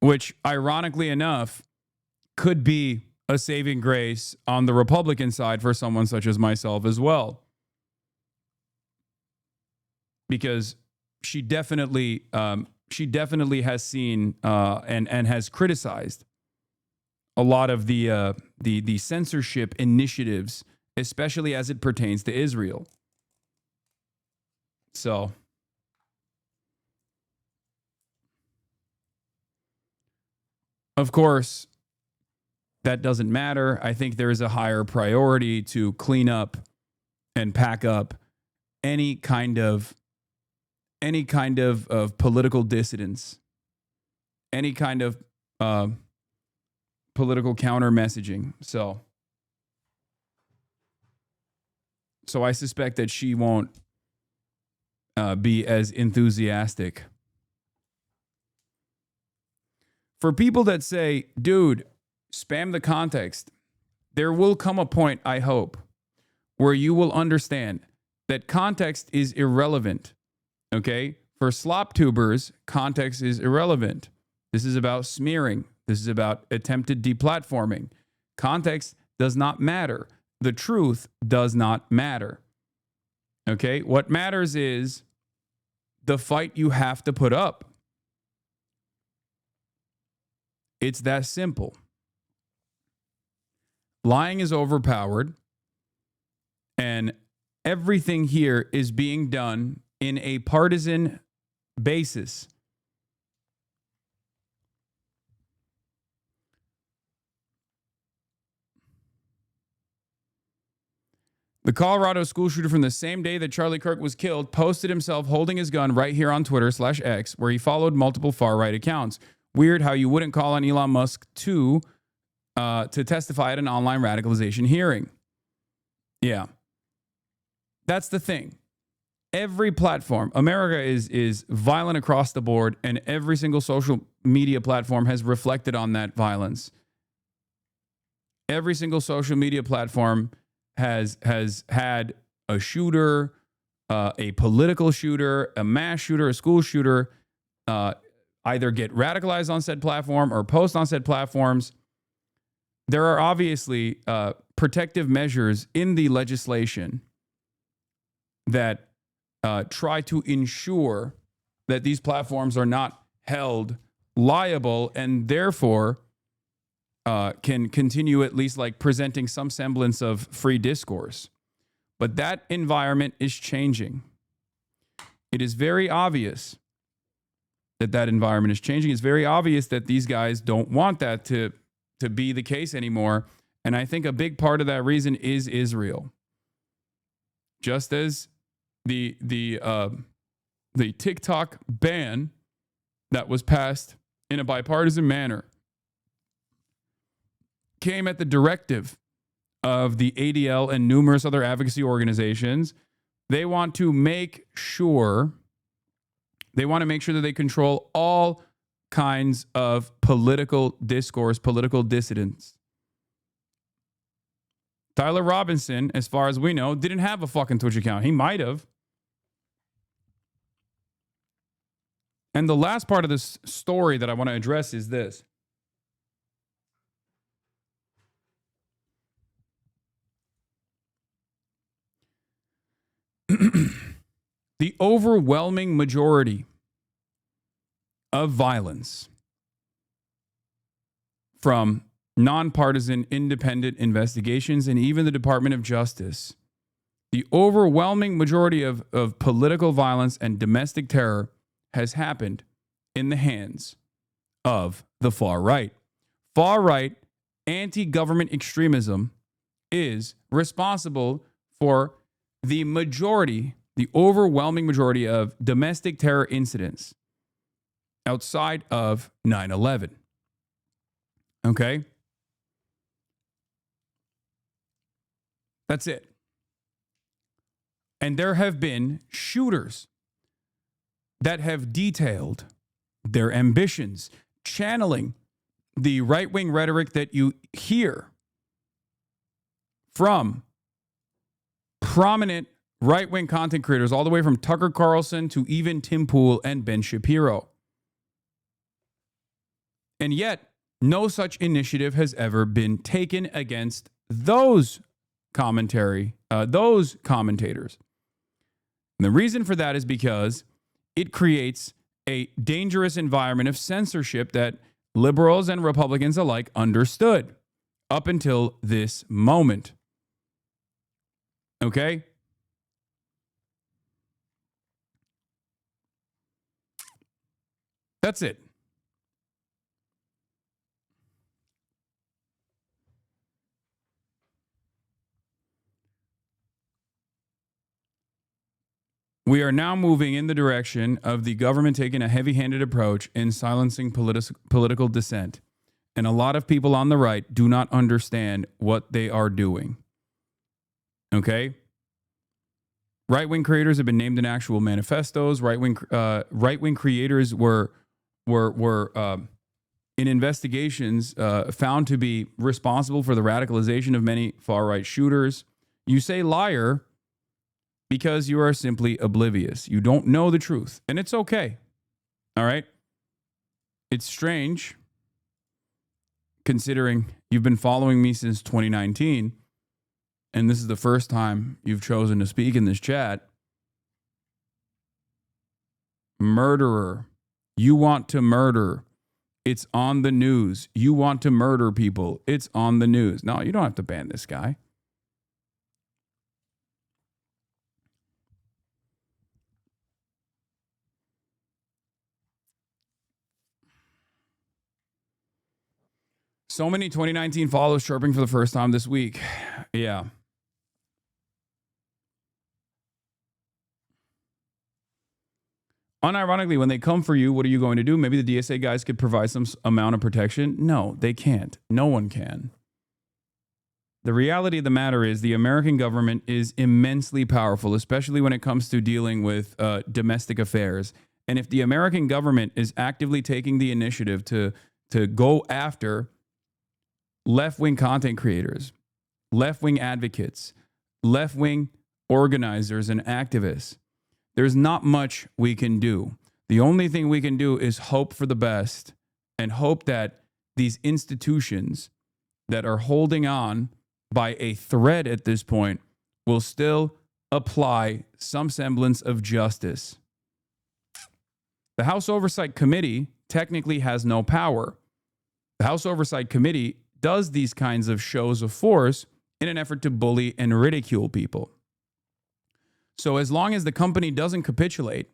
which ironically enough could be a saving grace on the Republican side for someone such as myself as well. Because she definitely has seen and has criticized a lot of the censorship initiatives, especially as it pertains to Israel. So, of course, that doesn't matter. I think there is a higher priority to clean up and pack up any kind of political dissidence, any kind of political counter messaging. So I suspect that she won't be as enthusiastic. For people that say, dude, spam the context, there will come a point, I hope, where you will understand that context is irrelevant. Okay? For slop tubers, context is irrelevant. This is about smearing. This is about attempted deplatforming. Context does not matter. The truth does not matter. Okay? What matters is the fight you have to put up. It's that simple. Lying is overpowered, and everything here is being done in a partisan basis. The Colorado school shooter from the same day that Charlie Kirk was killed posted himself holding his gun right here on Twitter/X, where he followed multiple far-right accounts. Weird how you wouldn't call on Elon Musk to testify at an online radicalization hearing. Yeah. That's the thing. Every platform, America is violent across the board, and every single social media platform has reflected on that violence. Every single social media platform has had a shooter, a political shooter, a mass shooter, a school shooter, either get radicalized on said platform or post on said platforms. There are obviously protective measures in the legislation that try to ensure that these platforms are not held liable and therefore can continue at least like presenting some semblance of free discourse. But that environment is changing. It is very obvious that environment is changing. It's very obvious that these guys don't want that to be the case anymore. And I think a big part of that reason is Israel. Just as the TikTok ban that was passed in a bipartisan manner came at the directive of the ADL and numerous other advocacy organizations. They want to make sure that they control all kinds of political discourse, political dissidents. Tyler Robinson, as far as we know, didn't have a fucking Twitch account. He might have. And the last part of this story that I want to address is this. The overwhelming majority of violence from nonpartisan independent investigations and even the Department of Justice, the overwhelming majority of political violence and domestic terror has happened in the hands of the far right. Far right anti-government extremism is responsible for the majority, the overwhelming majority of domestic terror incidents outside of 9/11. Okay? That's it. And there have been shooters that have detailed their ambitions, channeling the right-wing rhetoric that you hear from prominent right-wing content creators, all the way from Tucker Carlson to even Tim Pool and Ben Shapiro. And yet, no such initiative has ever been taken against those commentators. And the reason for that is because it creates a dangerous environment of censorship that liberals and Republicans alike understood up until this moment. Okay? That's it. We are now moving in the direction of the government taking a heavy-handed approach in silencing political dissent. And a lot of people on the right do not understand what they are doing. Okay? Right-wing creators have been named in actual manifestos. Right-wing creators were in investigations found to be responsible for the radicalization of many far-right shooters. You say liar because you are simply oblivious. You don't know the truth, and it's okay. All right? It's strange, considering you've been following me since 2019, and this is the first time you've chosen to speak in this chat. murderer. You want to murder. It's on the news. You want to murder people. It's on the news. No, you don't have to ban this guy. So many 2019 follows chirping for the first time this week. Yeah. Unironically, when they come for you, what are you going to do? Maybe the DSA guys could provide some amount of protection. No, they can't. No one can. The reality of the matter is the American government is immensely powerful, especially when it comes to dealing with domestic affairs. And if the American government is actively taking the initiative to go after left-wing content creators, left-wing advocates, left-wing organizers and activists, there's not much we can do. The only thing we can do is hope for the best and hope that these institutions that are holding on by a thread at this point will still apply some semblance of justice. The House Oversight Committee technically has no power. The House Oversight Committee does these kinds of shows of force in an effort to bully and ridicule people. So as long as the company doesn't capitulate,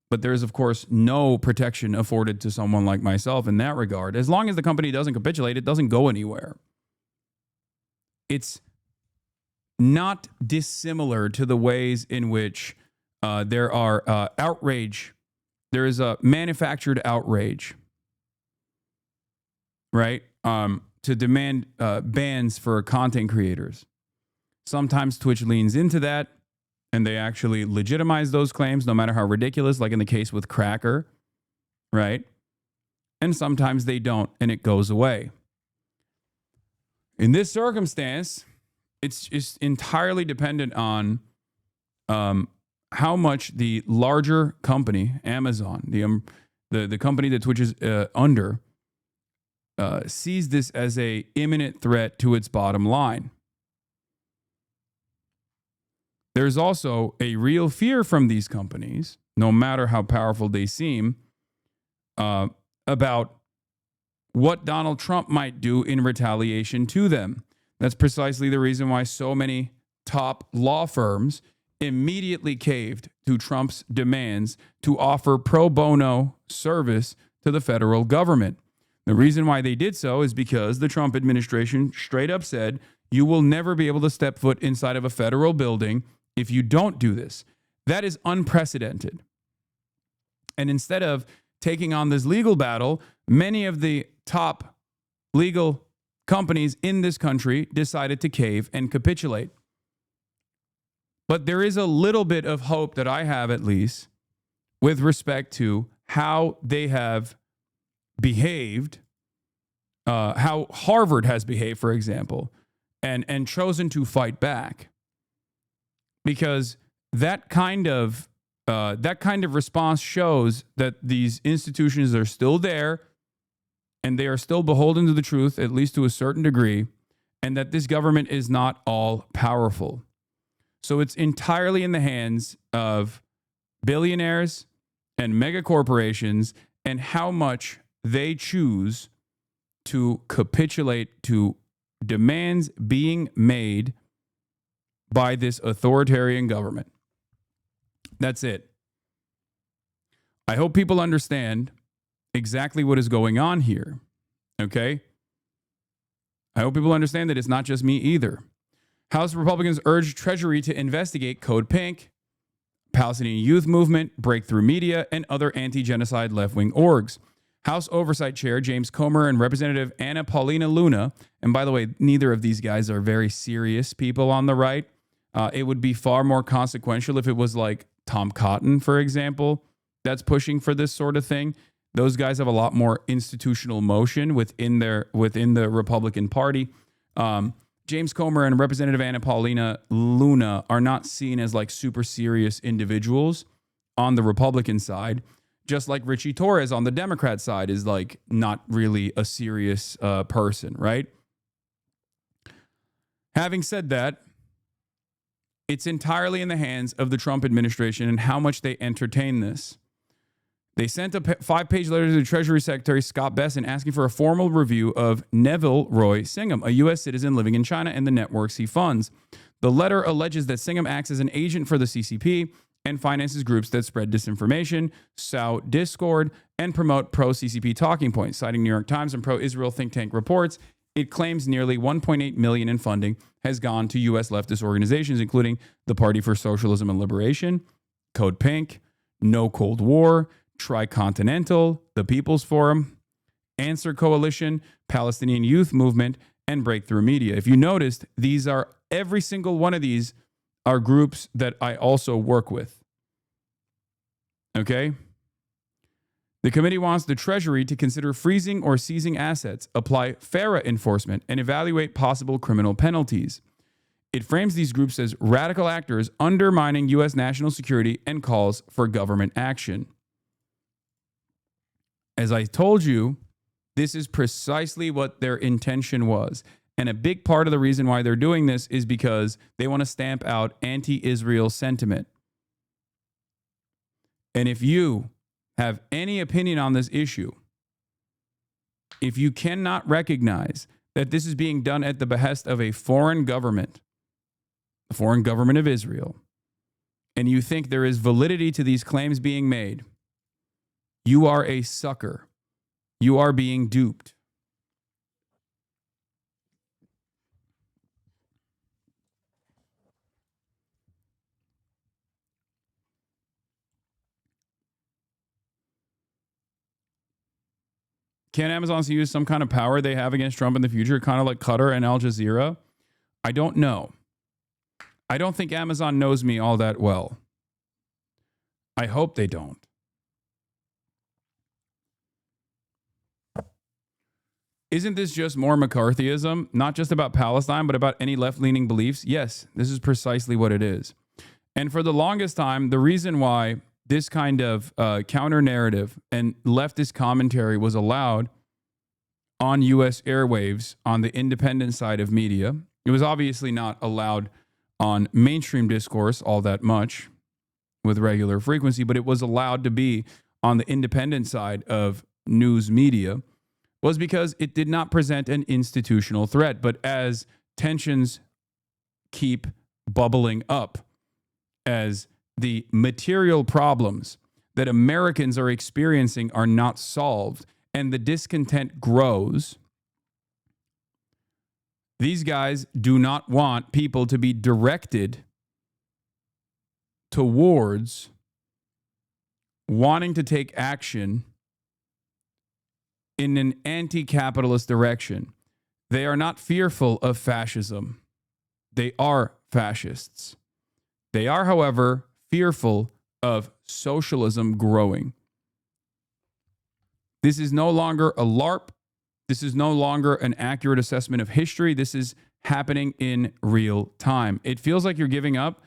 but there is, of course, no protection afforded to someone like myself in that regard, as long as the company doesn't capitulate, it doesn't go anywhere. It's not dissimilar to the ways in which there are outrage. There is a manufactured outrage, right? To demand bans for content creators. Sometimes Twitch leans into that and they actually legitimize those claims, no matter how ridiculous, like in the case with Cracker, right? And sometimes they don't, and it goes away. In this circumstance, it's just entirely dependent on how much the larger company, Amazon, the company that Twitch is under, sees this as an imminent threat to its bottom line. There's also a real fear from these companies, no matter how powerful they seem, about what Donald Trump might do in retaliation to them. That's precisely the reason why so many top law firms immediately caved to Trump's demands to offer pro bono service to the federal government. The reason why they did so is because the Trump administration straight up said, you will never be able to step foot inside of a federal building if you don't do this. That is unprecedented. And instead of taking on this legal battle, many of the top legal companies in this country decided to cave and capitulate. But there is a little bit of hope that I have, at least, with respect to how they have behaved, how Harvard has behaved, for example, and chosen to fight back. Because that kind of response shows that these institutions are still there and they are still beholden to the truth, at least to a certain degree, and that this government is not all powerful. So it's entirely in the hands of billionaires and mega corporations and how much they choose to capitulate to demands being made by this authoritarian government. That's it. I hope people understand exactly what is going on here. Okay? I hope people understand that it's not just me either. House Republicans urge Treasury to investigate Code Pink, Palestinian Youth Movement, Breakthrough Media, and other anti-genocide left-wing orgs. House Oversight Chair James Comer and Representative Anna Paulina Luna, and by the way, neither of these guys are very serious people on the right. It would be far more consequential if it was like Tom Cotton, for example, that's pushing for this sort of thing. Those guys have a lot more institutional motion within the Republican Party. James Comer and Representative Anna Paulina Luna are not seen as like super serious individuals on the Republican side, just like Richie Torres on the Democrat side is like not really a serious person, right? Having said that, it's entirely in the hands of the Trump administration and how much they entertain this. They sent a 5-page letter to the Treasury Secretary Scott Bessent asking for a formal review of Neville Roy Singham, a U.S. citizen living in China, and the networks he funds. The letter alleges that Singham acts as an agent for the CCP and finances groups that spread disinformation, sow discord, and promote pro-CCP talking points. Citing New York Times and pro-Israel think tank reports, it claims nearly $1.8 million in funding has gone to U.S. leftist organizations, including the Party for Socialism and Liberation, Code Pink, No Cold War, Tricontinental, the People's Forum, Answer Coalition, Palestinian Youth Movement, and Breakthrough Media. If you noticed, every single one of these are groups that I also work with. Okay? The committee wants the Treasury to consider freezing or seizing assets, apply FARA enforcement, and evaluate possible criminal penalties. It frames these groups as radical actors undermining U.S. national security and calls for government action. As I told you, this is precisely what their intention was. And a big part of the reason why they're doing this is because they want to stamp out anti-Israel sentiment. And if you have any opinion on this issue, if you cannot recognize that this is being done at the behest of a foreign government, the foreign government of Israel, and you think there is validity to these claims being made, you are a sucker. You are being duped. Can Amazon use some kind of power they have against Trump in the future, kind of like Qatar and Al Jazeera? I don't know. I don't think Amazon knows me all that well. I hope they don't. Isn't this just more McCarthyism? Not just about Palestine, but about any left-leaning beliefs? Yes, this is precisely what it is. And for the longest time, the reason why this kind of counter-narrative and leftist commentary was allowed on U.S. airwaves on the independent side of media, it was obviously not allowed on mainstream discourse all that much with regular frequency, but it was allowed to be on the independent side of news media, was because it did not present an institutional threat. But as tensions keep bubbling up, as the material problems that Americans are experiencing are not solved, and the discontent grows, these guys do not want people to be directed towards wanting to take action in an anti-capitalist direction. They are not fearful of fascism. They are fascists. They are, however, fearful of socialism growing. This is no longer a LARP. This is no longer an accurate assessment of history. This is happening in real time. It feels like you're giving up.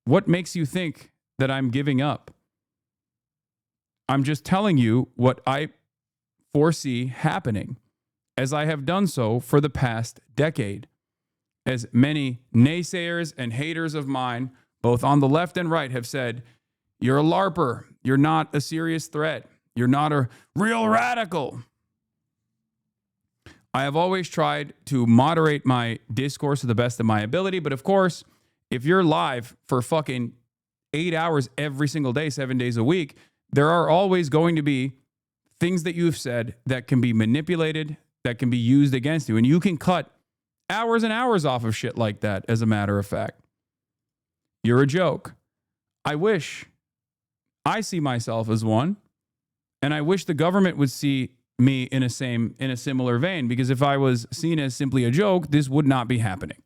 What makes you think that I'm giving up? I'm just telling you what I foresee happening, as I have done so for the past decade. As many naysayers and haters of mine, both on the left and right, have said, you're a LARPer. You're not a serious threat. You're not a real radical. I have always tried to moderate my discourse to the best of my ability. But of course, if you're live for fucking 8 hours every single day, 7 days a week, there are always going to be things that you've said that can be manipulated, that can be used against you. And you can cut hours and hours off of shit like that, as a matter of fact. You're a joke. I wish I see myself as one, and I wish the government would see me in a similar vein, because if I was seen as simply a joke, this would not be happening.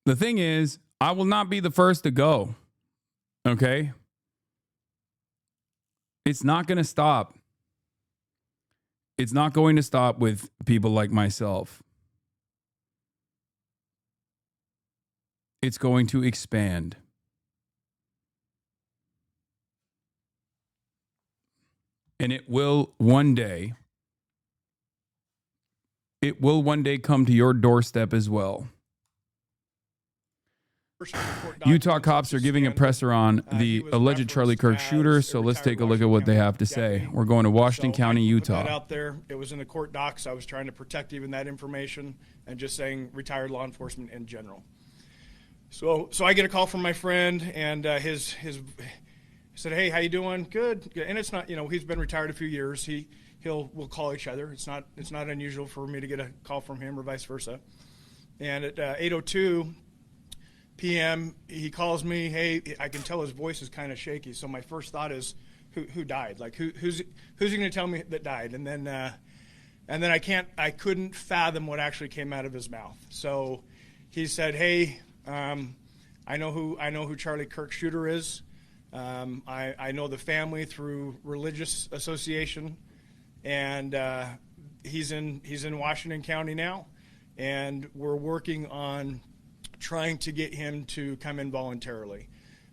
The thing is, I will not be the first to go. Okay? It's not going to stop. It's not going to stop with people like myself. It's going to expand. And it will one day come to your doorstep as well. Utah cops are giving a presser on the alleged Charlie Kirk shooter, so let's take a look at what they have to say. We're going to Washington County, Utah. Put that out there. It was in the court docs. I was trying to protect even that information and just saying retired law enforcement in general. So I get a call from my friend, and his said, "Hey, how you doing?" Good. And it's not, he's been retired a few years. We'll call each other. It's not unusual for me to get a call from him or vice versa. And at 8:02 p.m. he calls me. Hey, I can tell his voice is kind of shaky. So my first thought is, who died? Like who's he going to tell me that died? And then I couldn't fathom what actually came out of his mouth. So he said, "Hey, I know who Charlie Kirk shooter is. I know the family through religious association, and he's in Washington County now, and we're working on trying to get him to come in voluntarily."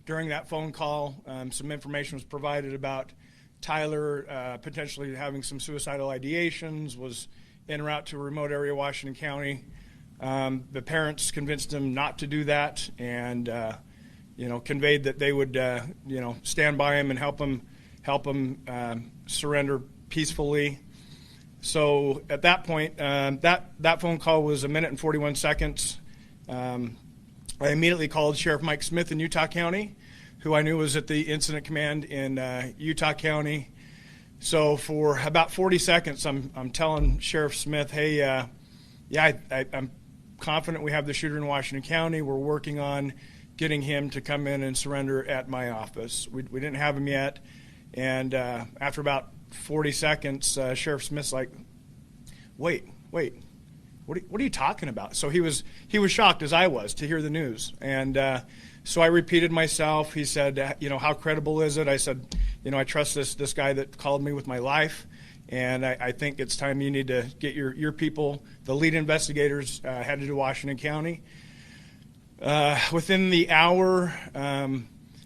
During that phone call, some information was provided about Tyler potentially having some suicidal ideations, was en route to a remote area of Washington County. The parents convinced him not to do that, and conveyed that they would stand by him and help him surrender peacefully. So at that point, that phone call was 1 minute and 41 seconds. I immediately called Sheriff Mike Smith in Utah County, who I knew was at the incident command in Utah County. So for about 40 seconds, I'm telling Sheriff Smith, "Hey, I'm confident we have the shooter in Washington County. We're working on getting him to come in and surrender at my office." We didn't have him yet, and after about 40 seconds, Sheriff Smith's like, "Wait, what are you talking about?" So he was shocked, as I was, to hear the news, and so I repeated myself. He said, "How credible is it?" I said, "I trust this guy that called me with my life, and I think it's time you need to get your people, the lead investigators, headed to Washington County." Within the hour,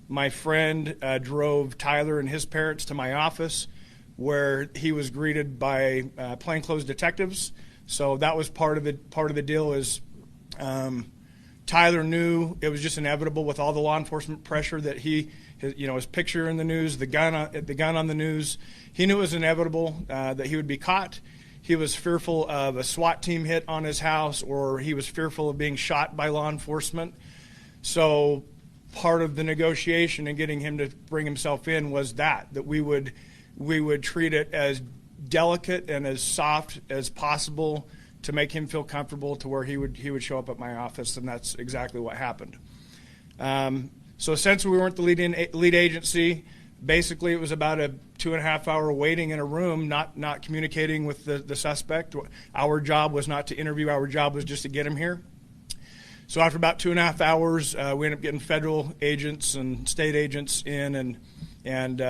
my friend drove Tyler and his parents to my office, where he was greeted by plainclothes detectives. So that was part of the deal. Is Tyler knew it was just inevitable with all the law enforcement pressure that his picture in the news, the gun on the news. He knew it was inevitable that he would be caught. He was fearful of a SWAT team hit on his house, or he was fearful of being shot by law enforcement. So part of the negotiation and getting him to bring himself in was that we would treat it as delicate and as soft as possible to make him feel comfortable to where he would show up at my office, and that's exactly what happened. So since we weren't the lead agency, basically it was about a 2.5 hour waiting in a room, not communicating with the suspect. Our job was not to interview. Our job was just to get him here. So after about 2.5 hours, we ended up getting federal agents and state agents in, and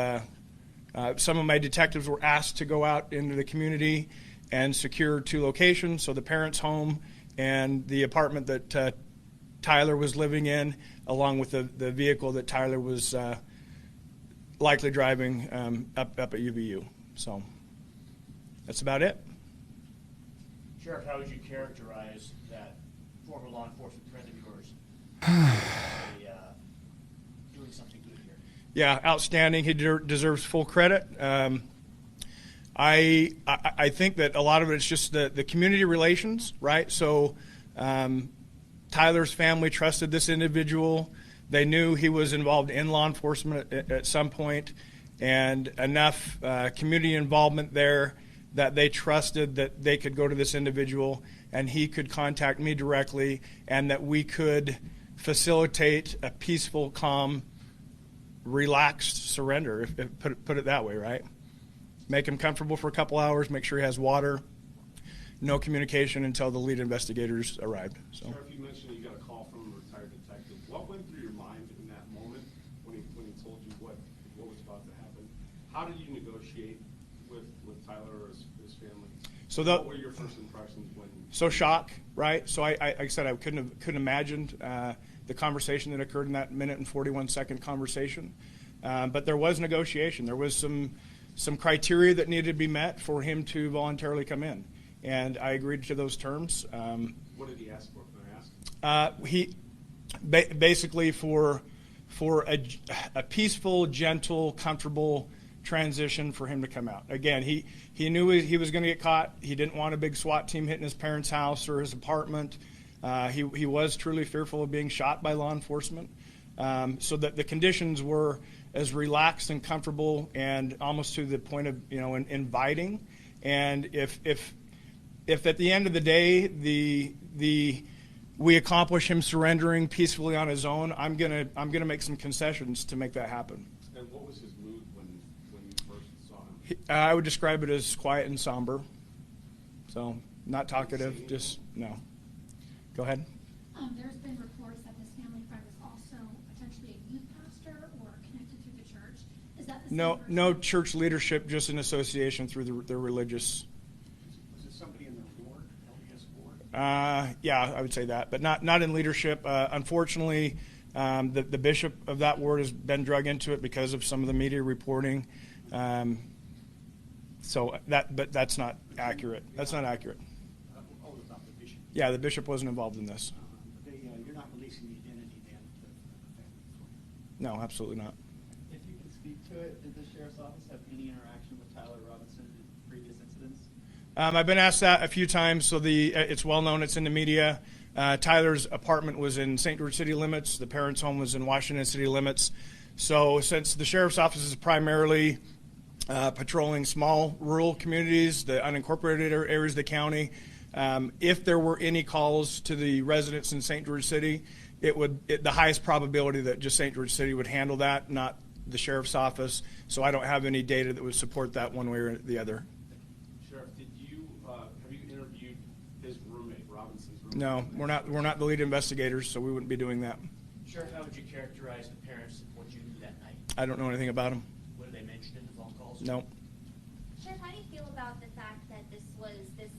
some of my detectives were asked to go out into the community and secure 2 locations. So the parents' home and the apartment that Tyler was living in, along with the vehicle that Tyler was likely driving up at UVU. So that's about it. Sheriff, how would you characterize that former law enforcement friend of yours doing something good here? Yeah, outstanding. He deserves full credit. I think that a lot of it is just the community relations, right? So Tyler's family trusted this individual. They knew he was involved in law enforcement at some point, and enough community involvement there that they trusted that they could go to this individual and he could contact me directly, and that we could facilitate a peaceful, calm, relaxed surrender, put it that way, right? Make him comfortable for a couple hours, make sure he has water, no communication until the lead investigators arrived. So. Sheriff, you mentioned you got a call from a retired detective. What went through your mind in that moment when he told you what was about to happen? How did you negotiate with Tyler or his family? So what were your first impressions when? So shock, right? So like I said, I couldn't imagine the conversation that occurred in that minute and 41-second conversation. But there was negotiation. There was some criteria that needed to be met for him to voluntarily come in, and I agreed to those terms. What did he ask for? Can I ask? He basically for a peaceful, gentle, comfortable transition for him to come out. Again, he knew he was going to get caught. He didn't want a big SWAT team hitting his parents' house or his apartment. He was truly fearful of being shot by law enforcement. So that the conditions were as relaxed and comfortable and almost to the point of, inviting. And if at the end of the day we accomplish him surrendering peacefully on his own, I'm gonna make some concessions to make that happen. And what was his mood when you first saw him? I would describe it as quiet and somber. So not talkative, just no. Go ahead. There's been reports that this family friend is also potentially a youth pastor or connected through the church. Is that the same person? No church leadership, just an association through their religious. Was it somebody in the board, LDS board? Yeah, I would say that, but not in leadership. Unfortunately, the bishop of that ward has been drug into it because of some of the media reporting. But that's not accurate. That's not accurate. About the bishop. Yeah, the bishop wasn't involved in this. You're not releasing the identity then to the family? No, absolutely not. If you can speak to it, did the sheriff's office have any interaction with Tyler Robinson in previous incidents? I've been asked that a few times, so it's well known, it's in the media. Tyler's apartment was in St. George city limits. The parents' home was in Washington city limits. So since the sheriff's office is primarily patrolling small rural communities, the unincorporated areas of the county, if there were any calls to the residents in St. George City, the highest probability that just St. George City would handle that, not the sheriff's office. So I don't have any data that would support that one way or the other. Sheriff, have you interviewed his roommate, Robinson's roommate? No, we're not the lead investigators, so we wouldn't be doing that. Sheriff, how would you characterize the parents of what you knew that night? I don't know anything about them. What did they mention in the phone calls? No. Sheriff, how do you feel about the fact that this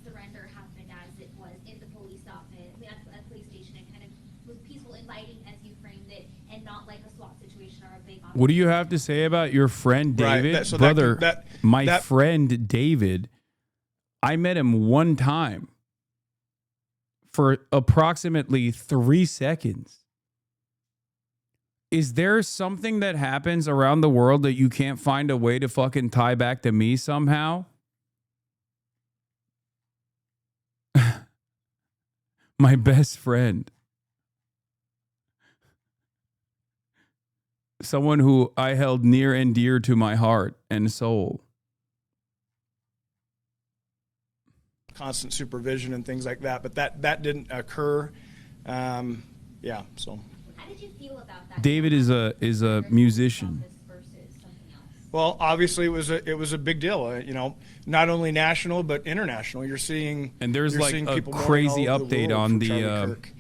surrender happened as it was in the police office, at the police station, and kind of was peaceful, inviting as you framed it, and not like a SWAT situation or a big officer? What do you have to say about your friend David? Right. Brother, my friend David, I met him one time for approximately 3 seconds. Is there something that happens around the world that you can't find a way to fucking tie back to me somehow? My best friend. Someone who I held near and dear to my heart and soul. Constant supervision and things like that, but that didn't occur. Yeah, so. How did you feel about that? David is a musician. Well, obviously it was a big deal. Not only national but international. You're seeing a people crazy all over the update world on for Charlie the Kirk.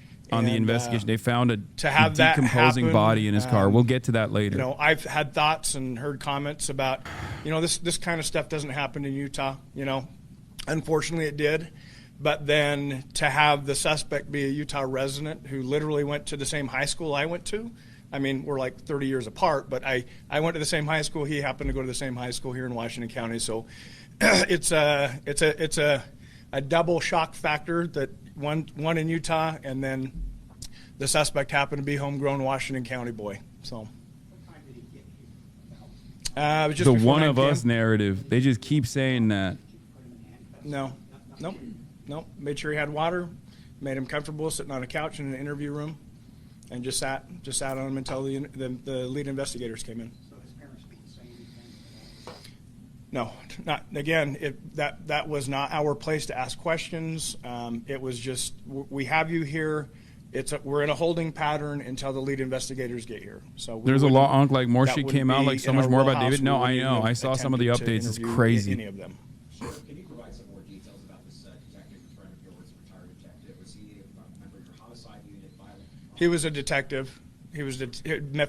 the investigation. They found a have that decomposing happen, body in his car. We'll get to that later. I've had thoughts and heard comments about, this kind of stuff doesn't happen in Utah. Unfortunately, it did. But then to have the suspect be a Utah resident who literally went to the same high school I went to. I mean, we're like 30 years apart, but I went to the same high school. He happened to go to the same high school here in Washington County. So it's a double shock factor that one in Utah, and then the suspect happened to be homegrown Washington County boy. So it was just the before one 9 of p.m. us narrative. They just keep saying that. Nope. Made sure he had water, made him comfortable sitting on a couch in an interview room, and just sat on him until the lead investigators came in. So his parents didn't say anything? No, not again. That was not our place to ask questions. It was just, we have you here. We're in a holding pattern until the lead investigators get here. So There's a lot, Unc, like more that shit wouldn't came out, be like so in much our more about wheelhouse. David. No, We I wouldn't know. even I saw some of the attempt to updates. It's interview crazy. Any of them. Can you provide some more details about this detective, a friend of yours, a retired detective? Was he a member of your homicide unit, violent? He was a detective.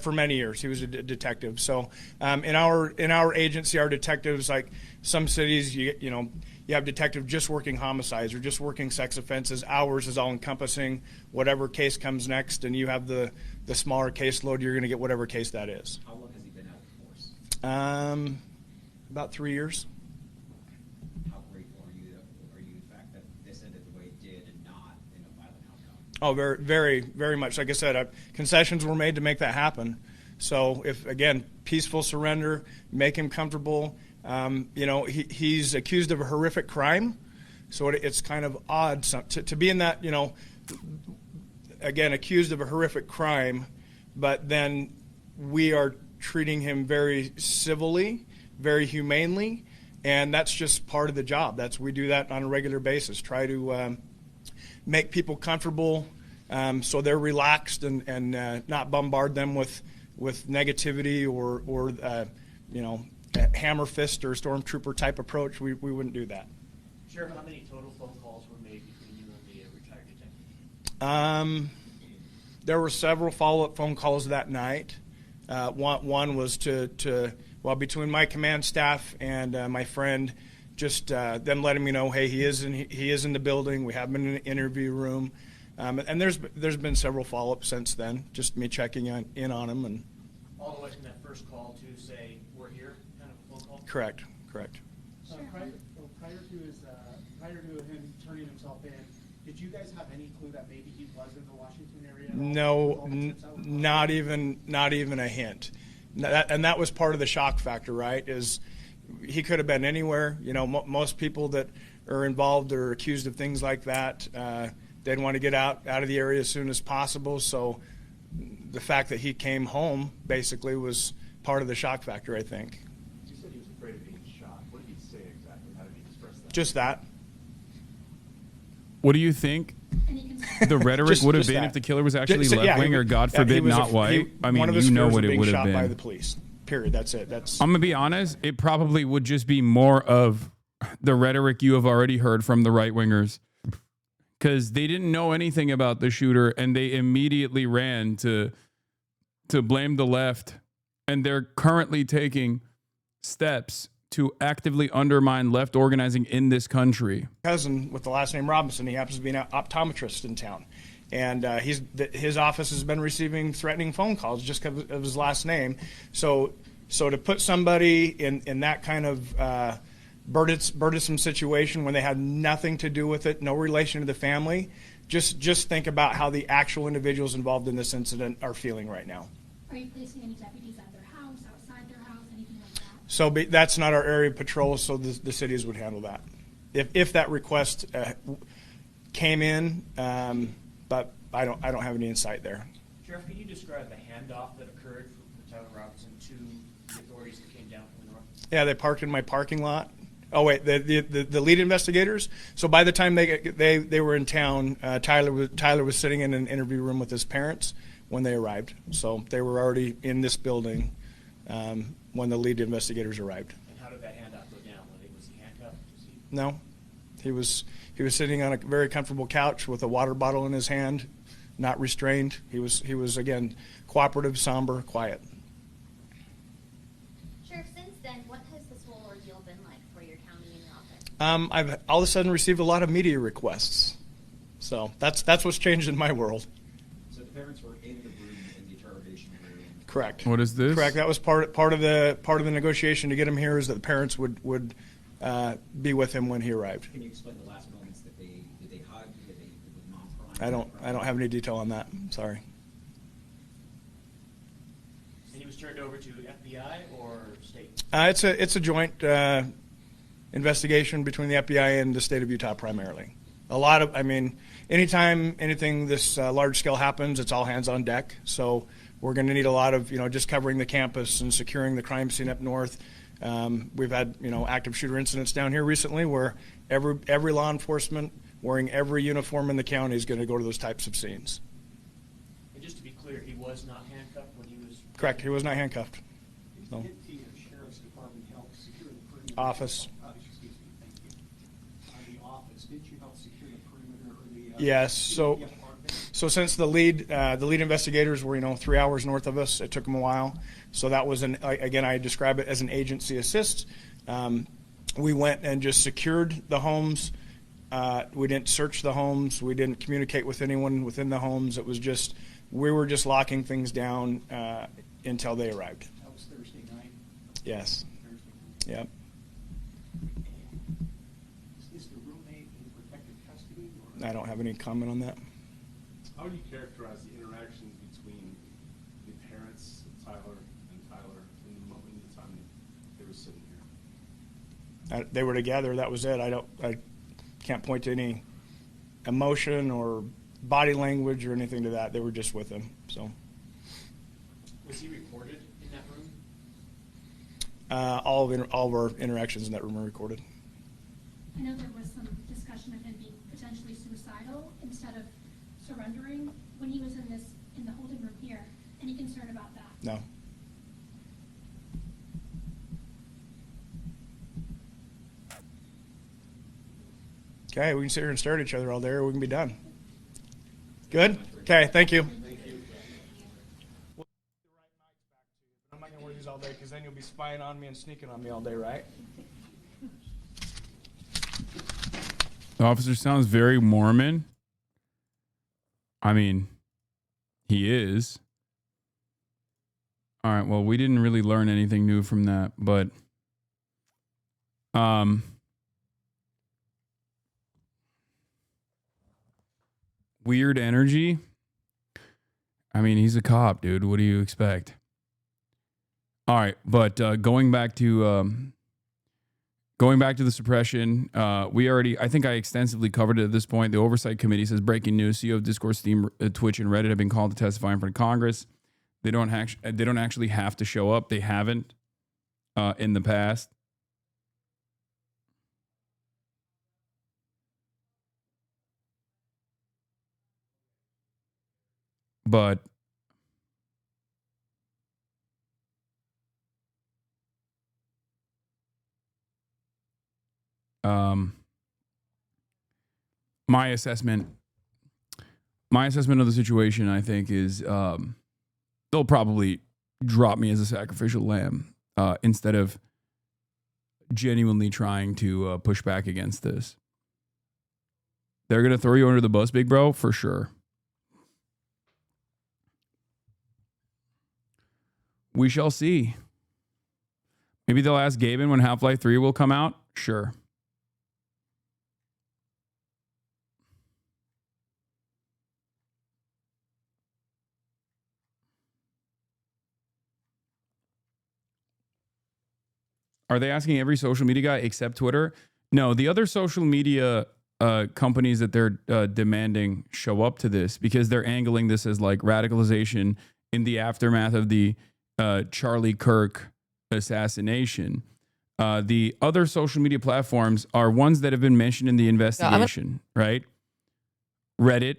for many years. He was a detective. So in our agency, our detectives, like some cities, you have detectives just working homicides or just working sex offenses. Ours is all encompassing whatever case comes next, and you have the smaller caseload. You're going to get whatever case that is. How long has he been out of the force? About 3 years. How grateful are you the fact that this ended the way it did and not in a violent outcome? Oh, very, very, very much. Like I said, concessions were made to make that happen. So if, again, peaceful surrender, make him comfortable. He's accused of a horrific crime. So it's kind of odd to be in that, again, accused of a horrific crime, but then we are treating him very civilly, very humanely, and that's just part of the job. We do that on a regular basis, try to make people comfortable so they're relaxed and not bombard them with negativity or hammer fist or stormtrooper type approach. We wouldn't do that. Sheriff, how many total phone calls were made between you and the retired detective? There were several follow-up phone calls that night. One was between my command staff and my friend, just them letting me know, hey, he is in the building. We have him in an interview room, and there's been several follow-ups since then. Just me checking in on him, and all the way from that first call to say we're here, kind of a phone call. Correct. Prior to him turning himself in, did you guys have any clue that maybe he was in the Washington area? No, not even a hint. And that was part of the shock factor, right? Is he could have been anywhere. Most people that are involved or accused of things like that, they'd want to get out of the area as soon as possible. So the fact that he came home basically was part of the shock factor, I think. You said he was afraid of being shot. What did he say exactly? How did he express that? Just that. What do you think the rhetoric would have been if the killer was actually left-wing or, God forbid, not white? I mean, you know what it would have been. Shot by the police. Period. That's it. I'm gonna be honest. It probably would just be more of the rhetoric you have already heard from the right-wingers, because they didn't know anything about the shooter and they immediately ran to blame the left, and they're currently taking steps to actively undermine left organizing in this country. Cousin with the last name Robinson, he happens to be an optometrist in town, and his office has been receiving threatening phone calls just because of his last name. So to put somebody in that kind of burdensome situation when they had nothing to do with it, no relation to the family, just think about how the actual individuals involved in this incident are feeling right now. Are you placing any deputies at their house, outside their house, anything like that? So that's not our area of patrol, so the cities would handle that. If that request came in, but I don't have any insight there. Sheriff, can you describe the handoff that occurred from Tyler Robinson to the authorities that came down from the north? Yeah, they parked in my parking lot. Oh wait, the lead investigators. So by the time they were in town, Tyler was sitting in an interview room with his parents when they arrived. So they were already in this building when the lead investigators arrived. And how did that handoff go down? Was he handcuffed? No, he was sitting on a very comfortable couch with a water bottle in his hand, not restrained. He was again cooperative, somber, quiet. Sheriff, since then, what has this whole ordeal been like for your county and your office? I've all of a sudden received a lot of media requests, so that's what's changed in my world. So the parents were in the room, in the interrogation room. Correct. What is this? Correct. That was part of the negotiation to get him here, is that the parents would be with him when he arrived. Can you explain the last moments that did they hug? Was mom crying? I don't have any detail on that. Sorry. And he was turned over to FBI or state? It's a joint investigation between the FBI and the state of Utah primarily. Anytime anything this large scale happens, it's all hands on deck. So we're going to need a lot of, just covering the campus and securing the crime scene up north. We've had, active shooter incidents down here recently where every law enforcement wearing every uniform in the county is going to go to those types of scenes. And just to be clear, he was not handcuffed when he was... Correct. He was not handcuffed. No. Did the Sheriff's Department help secure the perimeter? Office. Excuse me, thank you. The office, did you help secure the perimeter or the... Yes. So since the lead investigators were 3 hours north of us, it took them a while. So that was again, I describe it as an agency assist. We went and just secured the homes. We didn't search the homes. We didn't communicate with anyone within the homes. It was just, we were just locking things down until they arrived. That was Thursday night? Yes. Thursday night. Yep. Is the roommate in protective custody? Or? I don't have any comment on that. How would you characterize the interactions between the parents, Tyler and Tyler, in the time they were sitting here? They were together. That was it. I can't point to any emotion or body language or anything to that. They were just with him. So. Was he recorded in that room? All of our interactions in that room are recorded. I know there was some discussion of him being potentially suicidal instead of surrendering when he was in the holding room here. Any concern about that? No. Okay, we can sit here and stare at each other all day, or we can be done. Good? Okay, thank you. I'm not going to wear these all day because then you'll be spying on me and sneaking on me all day, right? The officer sounds very Mormon. I mean, he is. All right, well, we didn't really learn anything new from that, but weird energy. I mean, he's a cop, dude. What do you expect? All right, but going back to the suppression, I think I extensively covered it at this point. The Oversight Committee says breaking news: CEO of Discord, Steam, Twitch, and Reddit have been called to testify in front of Congress. They don't actually have to show up. They haven't in the past. But my assessment of the situation, I think, is they'll probably drop me as a sacrificial lamb instead of genuinely trying to push back against this. They're going to throw you under the bus, big bro, for sure. We shall see. Maybe they'll ask Gaben when Half-Life 3 will come out. Sure. Are they asking every social media guy except Twitter? No, the other social media companies that they're demanding show up to this because they're angling this as like radicalization in the aftermath of the Charlie Kirk assassination. The other social media platforms are ones that have been mentioned in the investigation, right? Reddit,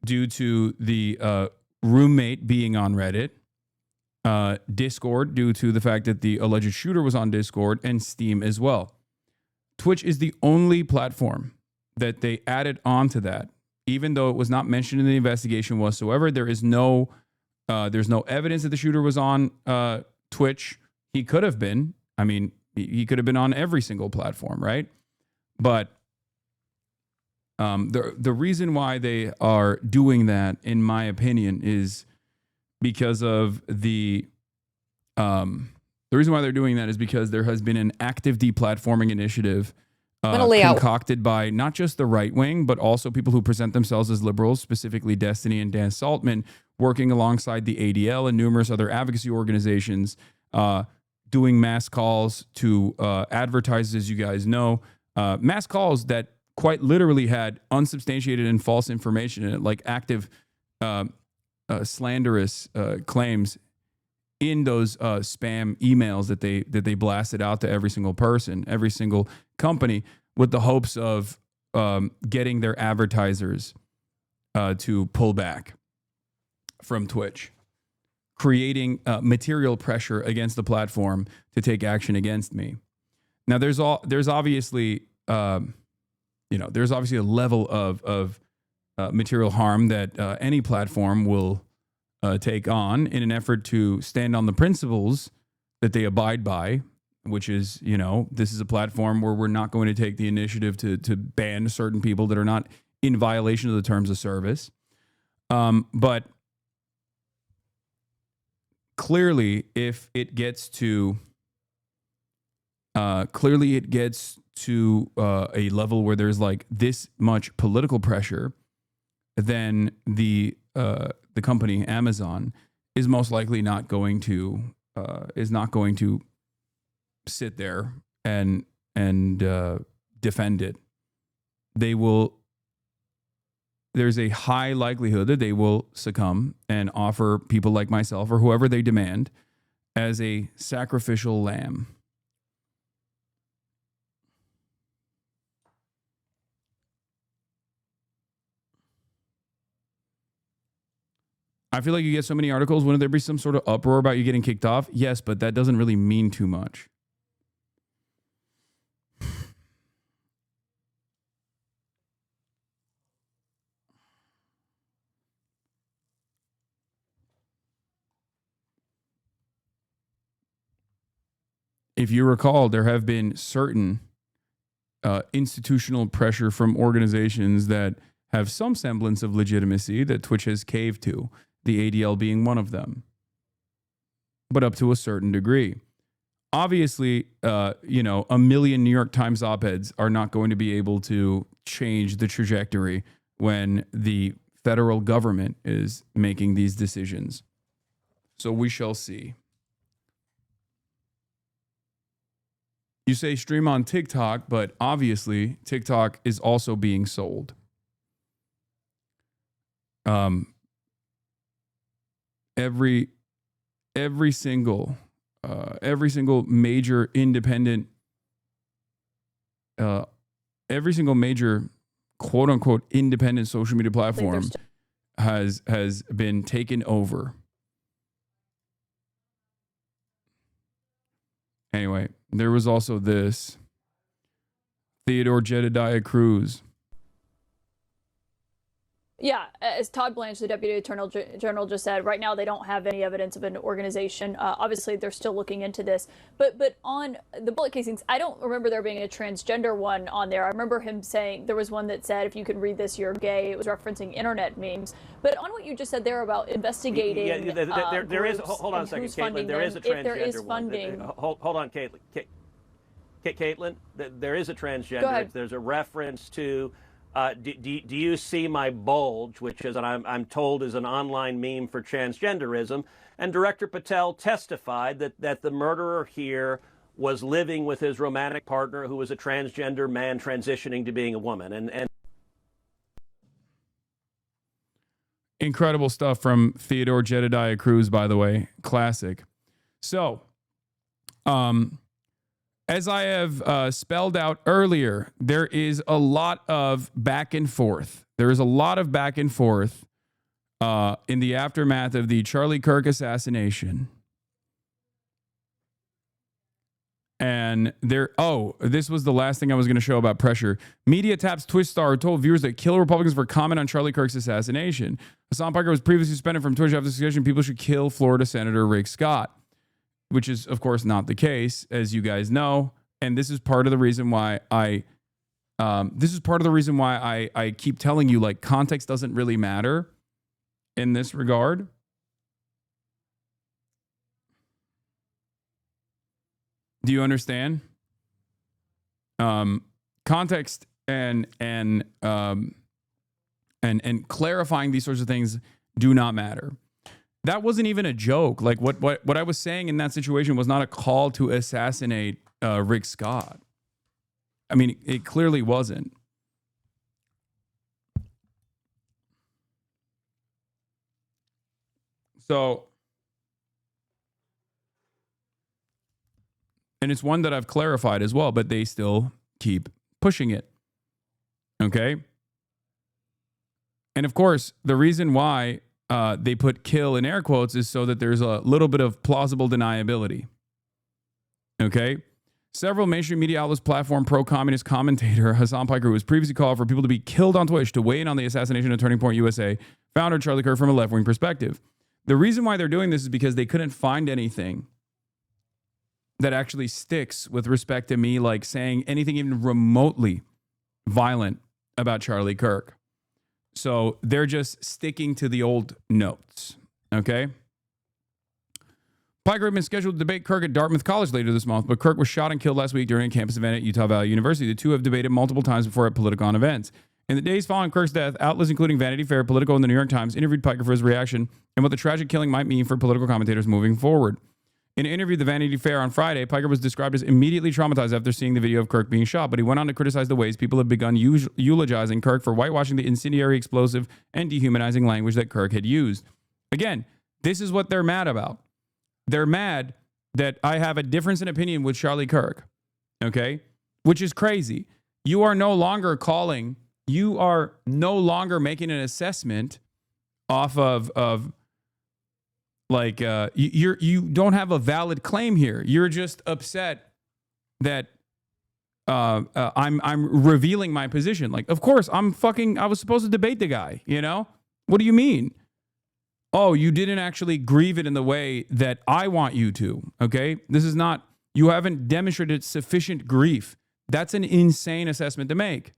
due to the roommate being on Reddit. Discord, due to the fact that the alleged shooter was on Discord, and Steam as well. Twitch is the only platform that they added on to that, even though it was not mentioned in the investigation whatsoever. There's no evidence that the shooter was on Twitch. He could have been. I mean, he could have been on every single platform, right? But the reason why they are doing that, in my opinion, is because of the reason why they're doing that is because there has been an active deplatforming initiative concocted by not just the right wing, but also people who present themselves as liberals, specifically Destiny and Dan Saltman, working alongside the ADL and numerous other advocacy organizations, doing mass calls to advertisers, as you guys know, mass calls that quite literally had unsubstantiated and false information in it, like active slanderous claims in those spam emails that they blasted out to every single person, every single company, with the hopes of getting their advertisers to pull back from Twitch, creating material pressure against the platform to take action against me. Now, there's obviously a level of material harm that any platform will take on in an effort to stand on the principles that they abide by, which is, this is a platform where we're not going to take the initiative to ban certain people that are not in violation of the terms of service. But clearly, if it gets to a level where there's like this much political pressure, then the company Amazon is most likely not going to sit there and defend it. There's a high likelihood that they will succumb and offer people like myself or whoever they demand as a sacrificial lamb. I feel like you get so many articles. Wouldn't there be some sort of uproar about you getting kicked off? Yes, but that doesn't really mean too much. If you recall, there have been certain institutional pressure from organizations that have some semblance of legitimacy that Twitch has caved to, the ADL being one of them, but up to a certain degree. Obviously, a million New York Times op-eds are not going to be able to change the trajectory when the federal government is making these decisions. So we shall see. You say stream on TikTok, but obviously TikTok is also being sold. Every single major independent, every single major quote unquote independent social media platform has been taken over. Anyway, there was also this Theodore Jedediah Cruz. Yeah, as Todd Blanche, the Deputy Attorney General, just said, right now they don't have any evidence of an organization. Obviously, they're still looking into this. But on the bullet casings, I don't remember there being a transgender one on there. I remember him saying there was one that said, if you can read this, you're gay. It was referencing internet memes. But on what you just said there about investigating there is, hold on a second, Caitlin, there is a transgender if there is funding, one. Hold on, Caitlin. Caitlin, there is a transgender. Go ahead. There's a reference to... do you see my bulge, which is, I'm told, is an online meme for transgenderism? And Director Patel testified that the murderer here was living with his romantic partner, who was a transgender man transitioning to being a woman. And incredible stuff from Theodore Jedediah Cruz, by the way. Classic. So, as I have spelled out earlier, there is a lot of back and forth. There is a lot of back and forth in the aftermath of the Charlie Kirk assassination. And this was the last thing I was going to show about pressure. Media taps Twitch star told viewers that kill Republicans for comment on Charlie Kirk's assassination. Hasan Piker was previously suspended from Twitch after the suggestion people should kill Florida Senator Rick Scott, which is, of course, not the case, as you guys know. And this is part of the reason why I keep telling you, like, context doesn't really matter in this regard. Do you understand? Context and clarifying these sorts of things do not matter. That wasn't even a joke. Like what I was saying in that situation was not a call to assassinate Rick Scott. I mean, it clearly wasn't. So, and it's one that I've clarified as well, but they still keep pushing it. Okay? And of course, the reason why they put kill in air quotes is so that there's a little bit of plausible deniability. Okay? Several mainstream media outlets platform pro-communist commentator Hasan Piker, who was previously called for people to be killed on Twitch, to weigh in on the assassination of Turning Point USA founder Charlie Kirk from a left-wing perspective. The reason why they're doing this is because they couldn't find anything that actually sticks with respect to me, like saying anything even remotely violent about Charlie Kirk. So they're just sticking to the old notes, okay? Piker had been scheduled to debate Kirk at Dartmouth College later this month, but Kirk was shot and killed last week during a campus event at Utah Valley University. The two have debated multiple times before at Politicon events. In the days following Kirk's death, outlets including Vanity Fair, Politico, and the New York Times interviewed Piker for his reaction and what the tragic killing might mean for political commentators moving forward. In an interview with the Vanity Fair on Friday, Piker was described as immediately traumatized after seeing the video of Kirk being shot, but he went on to criticize the ways people have begun eulogizing Kirk for whitewashing the incendiary, explosive, and dehumanizing language that Kirk had used. Again, this is what they're mad about. They're mad that I have a difference in opinion with Charlie Kirk, okay? Which is crazy. You are no longer making an assessment off of like you don't have a valid claim here. You're just upset that I'm revealing my position. Like, of course, I was supposed to debate the guy, you know? What do you mean? Oh, you didn't actually grieve it in the way that I want you to, okay? You haven't demonstrated sufficient grief. That's an insane assessment to make.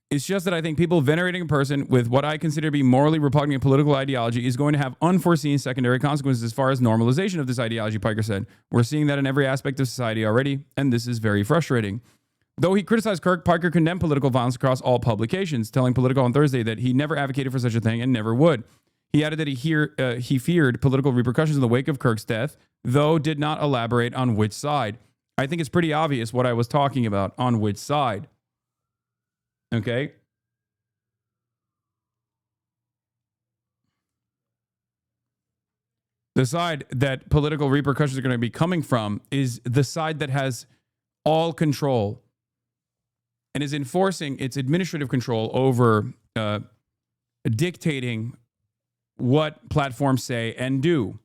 It's just that I think people venerating a person with what I consider to be morally repugnant political ideology is going to have unforeseen secondary consequences as far as normalization of this ideology, Piker said. We're seeing that in every aspect of society already, and this is very frustrating. Though he criticized Kirk, Piker condemned political violence across all publications, telling Politico on Thursday that he never advocated for such a thing and never would. He added that he feared political repercussions in the wake of Kirk's death, though did not elaborate on which side. I think it's pretty obvious what I was talking about, on which side. Okay? The side that political repercussions are going to be coming from is the side that has all control and is enforcing its administrative control over dictating what platforms say and do.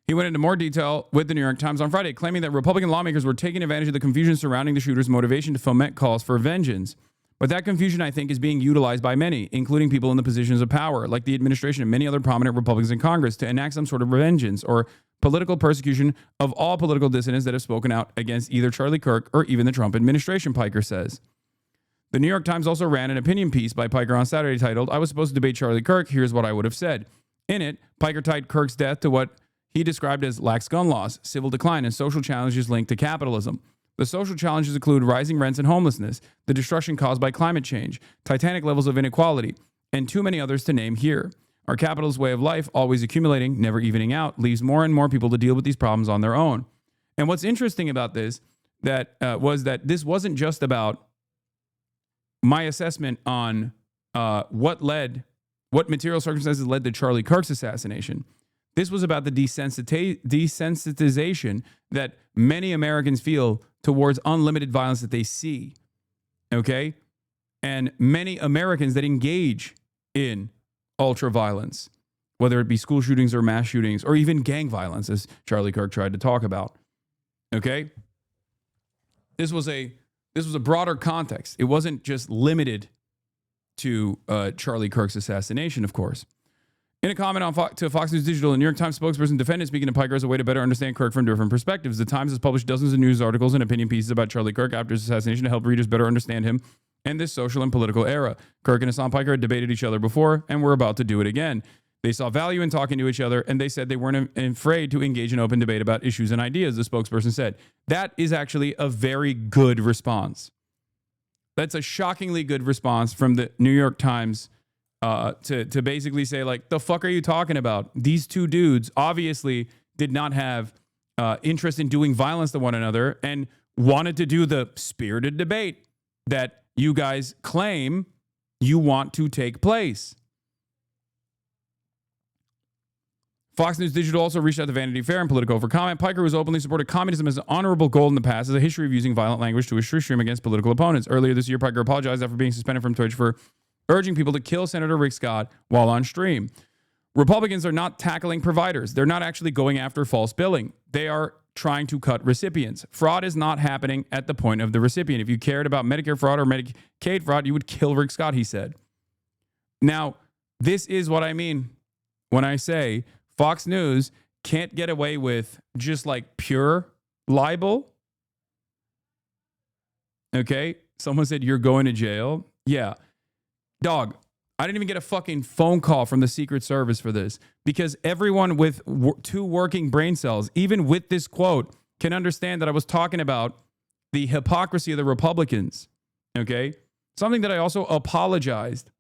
He went into more detail with the New York Times on Friday, claiming that Republican lawmakers were taking advantage of the confusion surrounding the shooter's motivation to foment calls for vengeance. But that confusion, I think, is being utilized by many, including people in the positions of power, like the administration and many other prominent Republicans in Congress, to enact some sort of vengeance or political persecution of all political dissidents that have spoken out against either Charlie Kirk or even the Trump administration, Piker says. The New York Times also ran an opinion piece by Piker on Saturday titled, "I was supposed to debate Charlie Kirk, here's what I would have said." In it, Piker tied Kirk's death to what he described as lax gun laws, civil decline, and social challenges linked to capitalism. The social challenges include rising rents and homelessness, the destruction caused by climate change, titanic levels of inequality, and too many others to name here. Our capitalist way of life, always accumulating, never evening out, leaves more and more people to deal with these problems on their own. And what's interesting about this was that this wasn't just about my assessment on what material circumstances led to Charlie Kirk's assassination. This was about the desensitization that many Americans feel towards unlimited violence that they see, okay? And many Americans that engage in ultra-violence, whether it be school shootings or mass shootings or even gang violence, as Charlie Kirk tried to talk about, okay? This was a broader context. It wasn't just limited to Charlie Kirk's assassination, of course. In a comment to Fox News Digital, a New York Times spokesperson defended speaking to Piker as a way to better understand Kirk from different perspectives. The Times has published dozens of news articles and opinion pieces about Charlie Kirk after his assassination to help readers better understand him and this social and political era. Kirk and Hasan Piker had debated each other before and were about to do it again. They saw value in talking to each other, and they said they weren't afraid to engage in open debate about issues and ideas, the spokesperson said. That is actually a very good response. That's a shockingly good response from the New York Times to basically say, like, the fuck are you talking about? These two dudes obviously did not have interest in doing violence to one another and wanted to do the spirited debate that you guys claim you want to take place. Fox News Digital also reached out to Vanity Fair and Politico for comment. Piker, who's openly supported communism as an honorable goal in the past, has a history of using violent language to stream against political opponents. Earlier this year, Piker apologized after being suspended from Twitch for urging people to kill Senator Rick Scott while on stream. Republicans are not tackling providers. They're not actually going after false billing. They are trying to cut recipients. Fraud is not happening at the point of the recipient. If you cared about Medicare fraud or Medicaid fraud, you would kill Rick Scott, he said. Now, this is what I mean when I say Fox News can't get away with just like pure libel. Okay? Someone said, you're going to jail. Yeah. Dog, I didn't even get a fucking phone call from the Secret Service for this because everyone with two working brain cells, even with this quote, can understand that I was talking about the hypocrisy of the Republicans. Okay? Something that I also apologized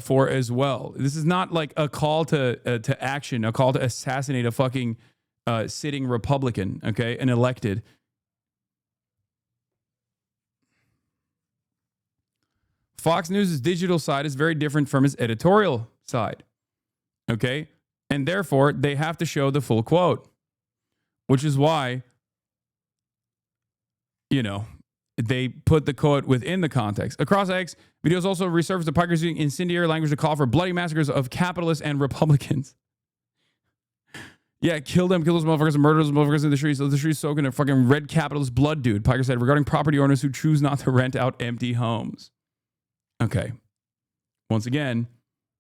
for as well. This is not like a call to action, a call to assassinate a fucking sitting Republican, okay, an elected. Fox News' digital side is very different from its editorial side, okay? And therefore, they have to show the full quote, which is why, you know, they put the quote within the context. Across X, videos also resurfaced the Pikers using incendiary language to call for bloody massacres of capitalists and Republicans. Yeah, kill them, kill those motherfuckers, and murder those motherfuckers in the streets. The streets soaking in fucking red capitalist blood, dude. Piker said regarding property owners who choose not to rent out empty homes. Okay. Once again,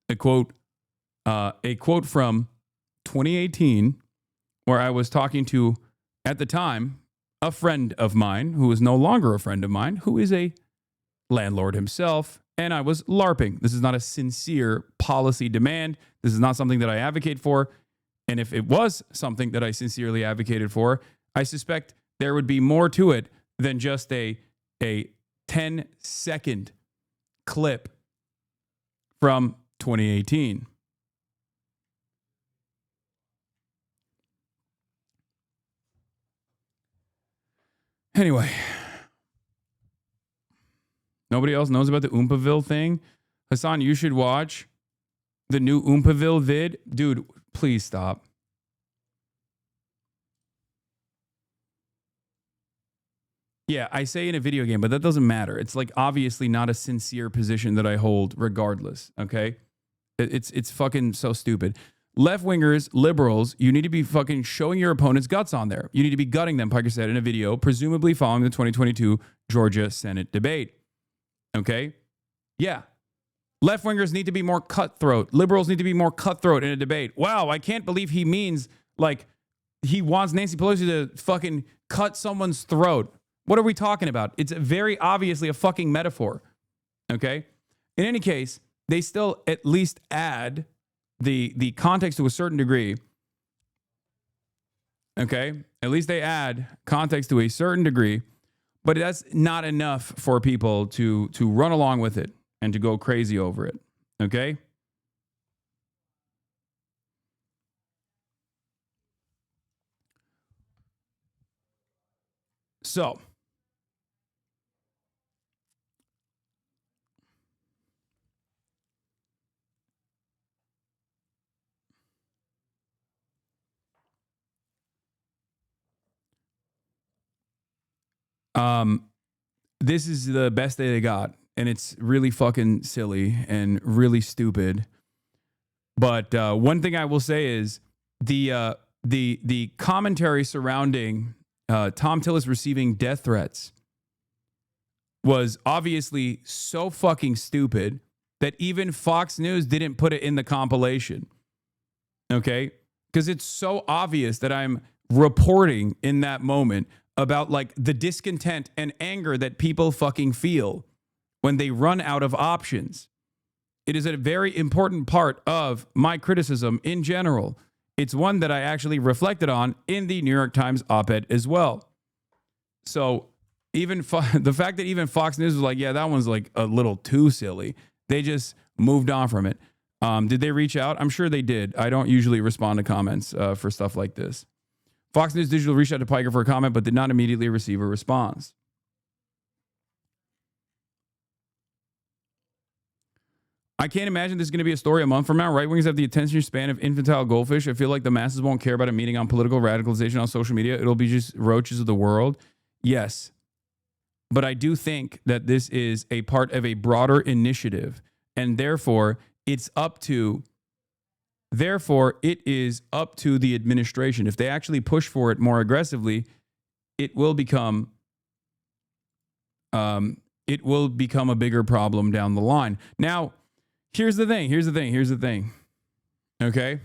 a quote from 2018 where I was talking to, at the time, a friend of mine who is no longer a friend of mine, who is a landlord himself, and I was LARPing. This is not a sincere policy demand. This is not something that I advocate for. And if it was something that I sincerely advocated for, I suspect there would be more to it than just a 10-second clip from 2018. Anyway, nobody else knows about the Oompaville thing. Hasan, you should watch the new Oompaville vid. Dude, please stop. Yeah, I say in a video game, but that doesn't matter. It's like obviously not a sincere position that I hold regardless, okay? It's fucking so stupid. Left-wingers, liberals, you need to be fucking showing your opponent's guts on there. You need to be gutting them, Piker said in a video, presumably following the 2022 Georgia Senate debate. Okay? Yeah. Left-wingers need to be more cutthroat. Liberals need to be more cutthroat in a debate. Wow, I can't believe he means like he wants Nancy Pelosi to fucking cut someone's throat. What are we talking about? It's very obviously a fucking metaphor. Okay? In any case, they still at least add the context to a certain degree. Okay? At least they add context to a certain degree, but that's not enough for people to run along with it and to go crazy over it. Okay? So, this is the best day they got, and it's really fucking silly and really stupid. But one thing I will say is the commentary surrounding Tom Tillis receiving death threats was obviously so fucking stupid that even Fox News didn't put it in the compilation. Okay? Because it's so obvious that I'm reporting in that moment about like the discontent and anger that people fucking feel when they run out of options. It is a very important part of my criticism in general. It's one that I actually reflected on in the New York Times op-ed as well. So even the fact that even Fox News was like, yeah, that one's like a little too silly. They just moved on from it. Did they reach out? I'm sure they did. I don't usually respond to comments for stuff like this. Fox News Digital reached out to Piker for a comment, but did not immediately receive a response. I can't imagine this is going to be a story a month from now. Right-wingers have the attention span of infantile goldfish. I feel like the masses won't care about a meeting on political radicalization on social media. It'll be just roaches of the world. Yes. But I do think that this is a part of a broader initiative and therefore it is up to the administration. If they actually push for it more aggressively, it will become a bigger problem down the line. Now, here's the thing. Okay?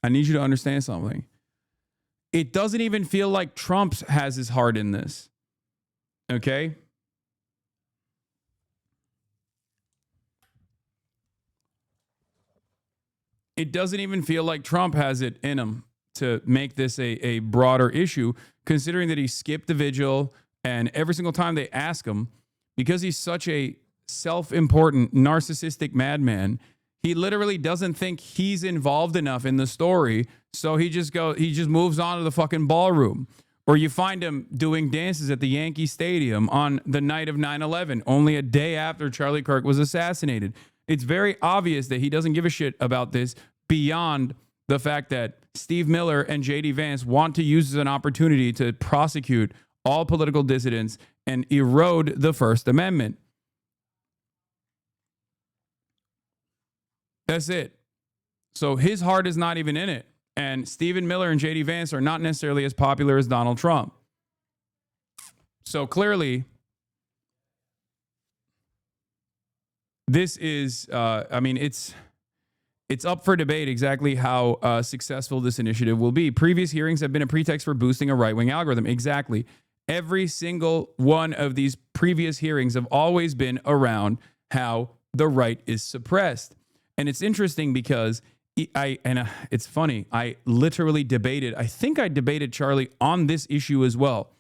I need you to understand something. It doesn't even feel like Trump has his heart in this. Okay? It doesn't even feel like Trump has it in him to make this a broader issue, considering that he skipped the vigil, and every single time they ask him, because he's such a self-important, narcissistic madman, he literally doesn't think he's involved enough in the story, so he just moves on to the fucking ballroom. Or you find him doing dances at the Yankee Stadium on the night of 9/11, only a day after Charlie Kirk was assassinated. It's very obvious that he doesn't give a shit about this beyond the fact that Steve Miller and J.D. Vance want to use this as an opportunity to prosecute all political dissidents and erode the First Amendment. That's it. So his heart is not even in it. And Stephen Miller and J.D. Vance are not necessarily as popular as Donald Trump. So clearly, this is, it's up for debate exactly how successful this initiative will be. Previous hearings have been a pretext for boosting a right-wing algorithm. Exactly. Every single one of these previous hearings have always been around how the right is suppressed. And it's interesting because it's funny. I literally debated, I think I debated Charlie on this issue as well.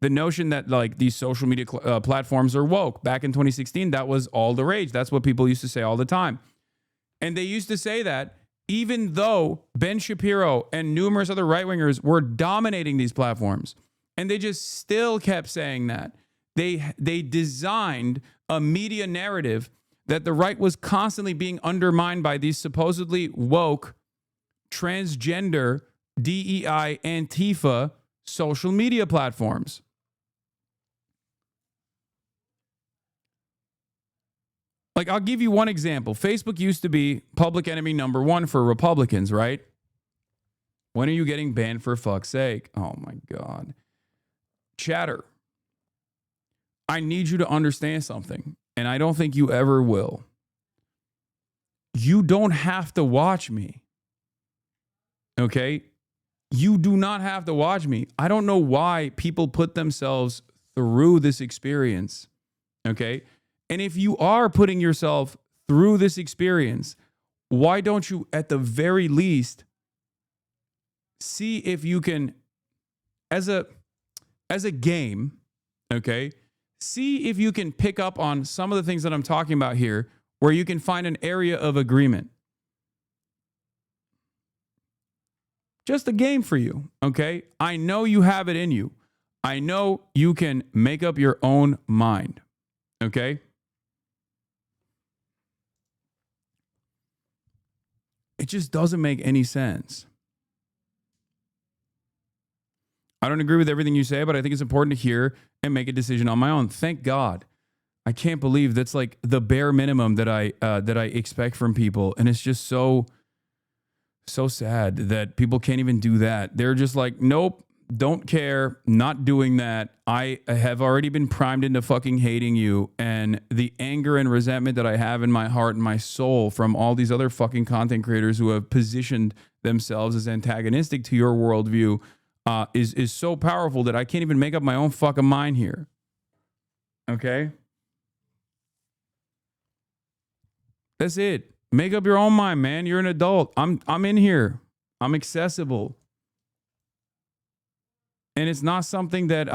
The notion that like these social media platforms are woke. Back in 2016, that was all the rage. That's what people used to say all the time. And they used to say that even though Ben Shapiro and numerous other right-wingers were dominating these platforms, and they just still kept saying that. They designed a media narrative that the right was constantly being undermined by these supposedly woke, transgender, DEI, Antifa social media platforms. Like, I'll give you one example. Facebook used to be public enemy number one for Republicans, right? When are you getting banned for fuck's sake? Oh my God. Chatter. I need you to understand something, and I don't think you ever will. You don't have to watch me. Okay? You do not have to watch me. I don't know why people put themselves through this experience. Okay? And if you are putting yourself through this experience, why don't you, at the very least, see if you can, as a game, okay, see if you can pick up on some of the things that I'm talking about here, where you can find an area of agreement. Just a game for you, okay? I know you have it in you. I know you can make up your own mind, okay? It just doesn't make any sense. I don't agree with everything you say, but I think it's important to hear and make a decision on my own. Thank God. I can't believe that's like the bare minimum that I expect from people. And it's just so sad that people can't even do that. They're just like, nope, don't care, not doing that. I have already been primed into fucking hating you. And the anger and resentment that I have in my heart and my soul from all these other fucking content creators who have positioned themselves as antagonistic to your worldview is so powerful that I can't even make up my own fucking mind here. Okay? That's it. Make up your own mind, man. You're an adult. I'm in here. I'm accessible. And it's not something that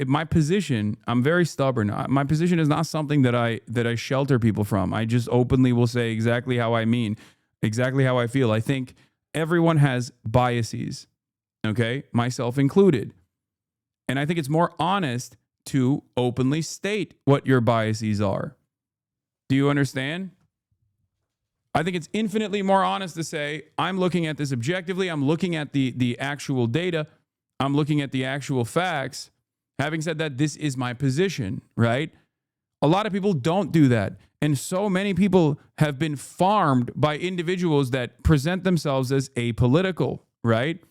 my position, I'm very stubborn. My position is not something that I shelter people from. I just openly will say exactly how I mean, exactly how I feel. I think everyone has biases, okay? Myself included. And I think it's more honest to openly state what your biases are. Do you understand? I think it's infinitely more honest to say, I'm looking at this objectively. I'm looking at the actual data. I'm looking at the actual facts. Having said that, this is my position, right? A lot of people don't do that. And so many people have been farmed by individuals that present themselves as apolitical, right?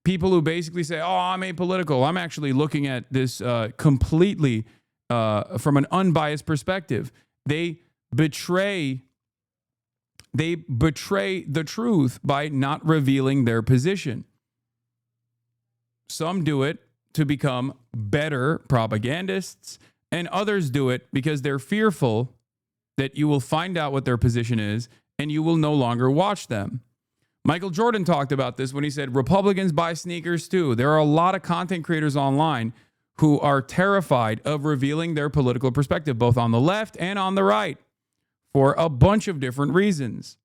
People who basically say, oh, I'm apolitical. I'm actually looking at this completely from an unbiased perspective. They betray the truth by not revealing their position. Some do it to become better propagandists, and others do it because they're fearful that you will find out what their position is and you will no longer watch them. Michael Jordan talked about this when he said Republicans buy sneakers too. There are a lot of content creators online who are terrified of revealing their political perspective, both on the left and on the right, for a bunch of different reasons.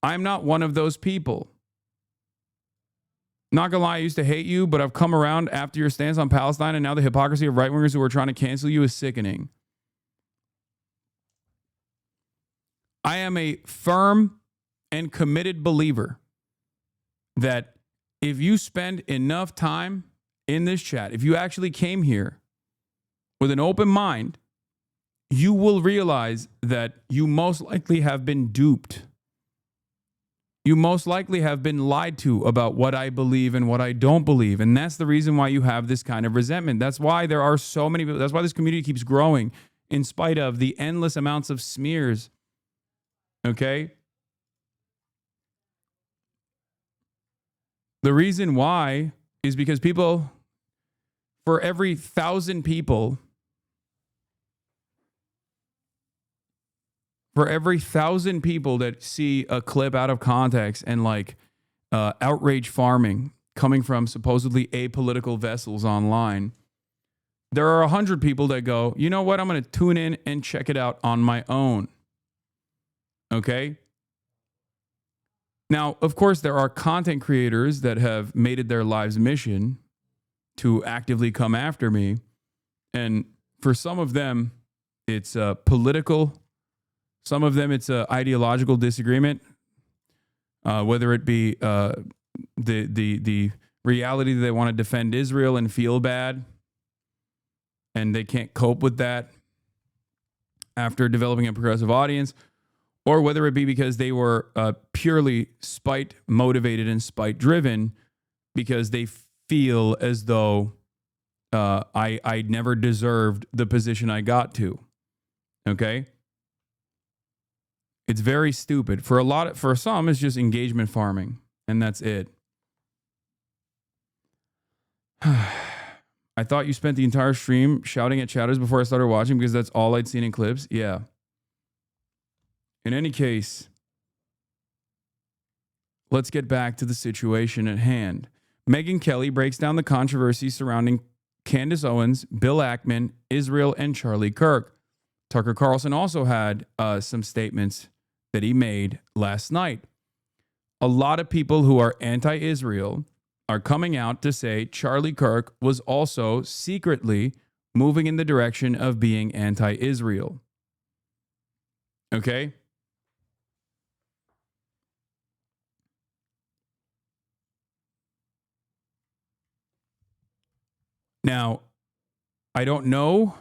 I'm not one of those people. Not gonna lie, I used to hate you, but I've come around after your stance on Palestine, and now the hypocrisy of right-wingers who are trying to cancel you is sickening. I am a firm and committed believer that if you spend enough time in this chat, if you actually came here with an open mind, you will realize that you most likely have been duped. You most likely have been lied to about what I believe and what I don't believe. And that's the reason why you have this kind of resentment. That's why there are so many people. That's why this community keeps growing in spite of the endless amounts of smears. Okay? The reason why is because people, for every 1,000 people, that see a clip out of context and like outrage farming coming from supposedly apolitical vessels online, there are 100 people that go, you know what, I'm going to tune in and check it out on my own. Okay? Now, of course, there are content creators that have made it their life's mission to actively come after me. And for some of them, it's political. Some of them, it's an ideological disagreement, whether it be the reality that they want to defend Israel and feel bad, and they can't cope with that after developing a progressive audience, or whether it be because they were purely spite motivated and spite driven because they feel as though I never deserved the position I got to. Okay? It's very stupid. For some, it's just engagement farming, and that's it. I thought you spent the entire stream shouting at chatters before I started watching because that's all I'd seen in clips. Yeah. In any case, let's get back to the situation at hand. Megyn Kelly breaks down the controversy surrounding Candace Owens, Bill Ackman, Israel, and Charlie Kirk. Tucker Carlson also had some statements that he made last night. A lot of people who are anti-Israel are coming out to say Charlie Kirk was also secretly moving in the direction of being anti-Israel. Okay? Now, I don't know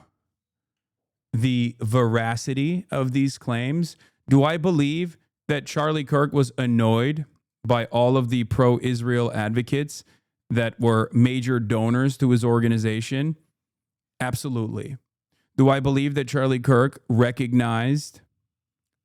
the veracity of these claims. Do I believe that Charlie Kirk was annoyed by all of the pro-Israel advocates that were major donors to his organization? Absolutely. Do I believe that Charlie Kirk recognized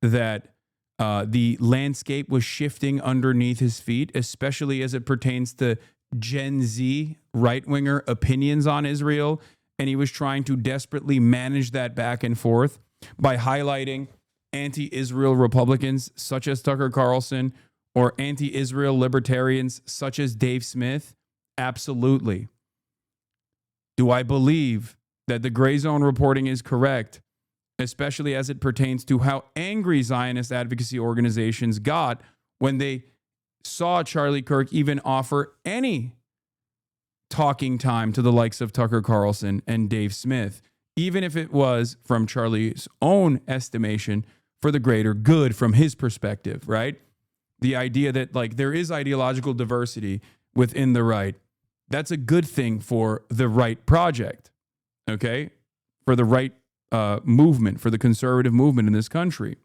that the landscape was shifting underneath his feet, especially as it pertains to Gen Z right-winger opinions on Israel, and he was trying to desperately manage that back and forth by highlighting anti-Israel Republicans such as Tucker Carlson or anti-Israel libertarians such as Dave Smith? Absolutely. Do I believe that the gray zone reporting is correct, especially as it pertains to how angry Zionist advocacy organizations got when they saw Charlie Kirk even offer any talking time to the likes of Tucker Carlson and Dave Smith, even if it was, from Charlie's own estimation, for the greater good from his perspective, right? The idea that like there is ideological diversity within the right, that's a good thing for the right project, okay? For the right movement, for the conservative movement in this country.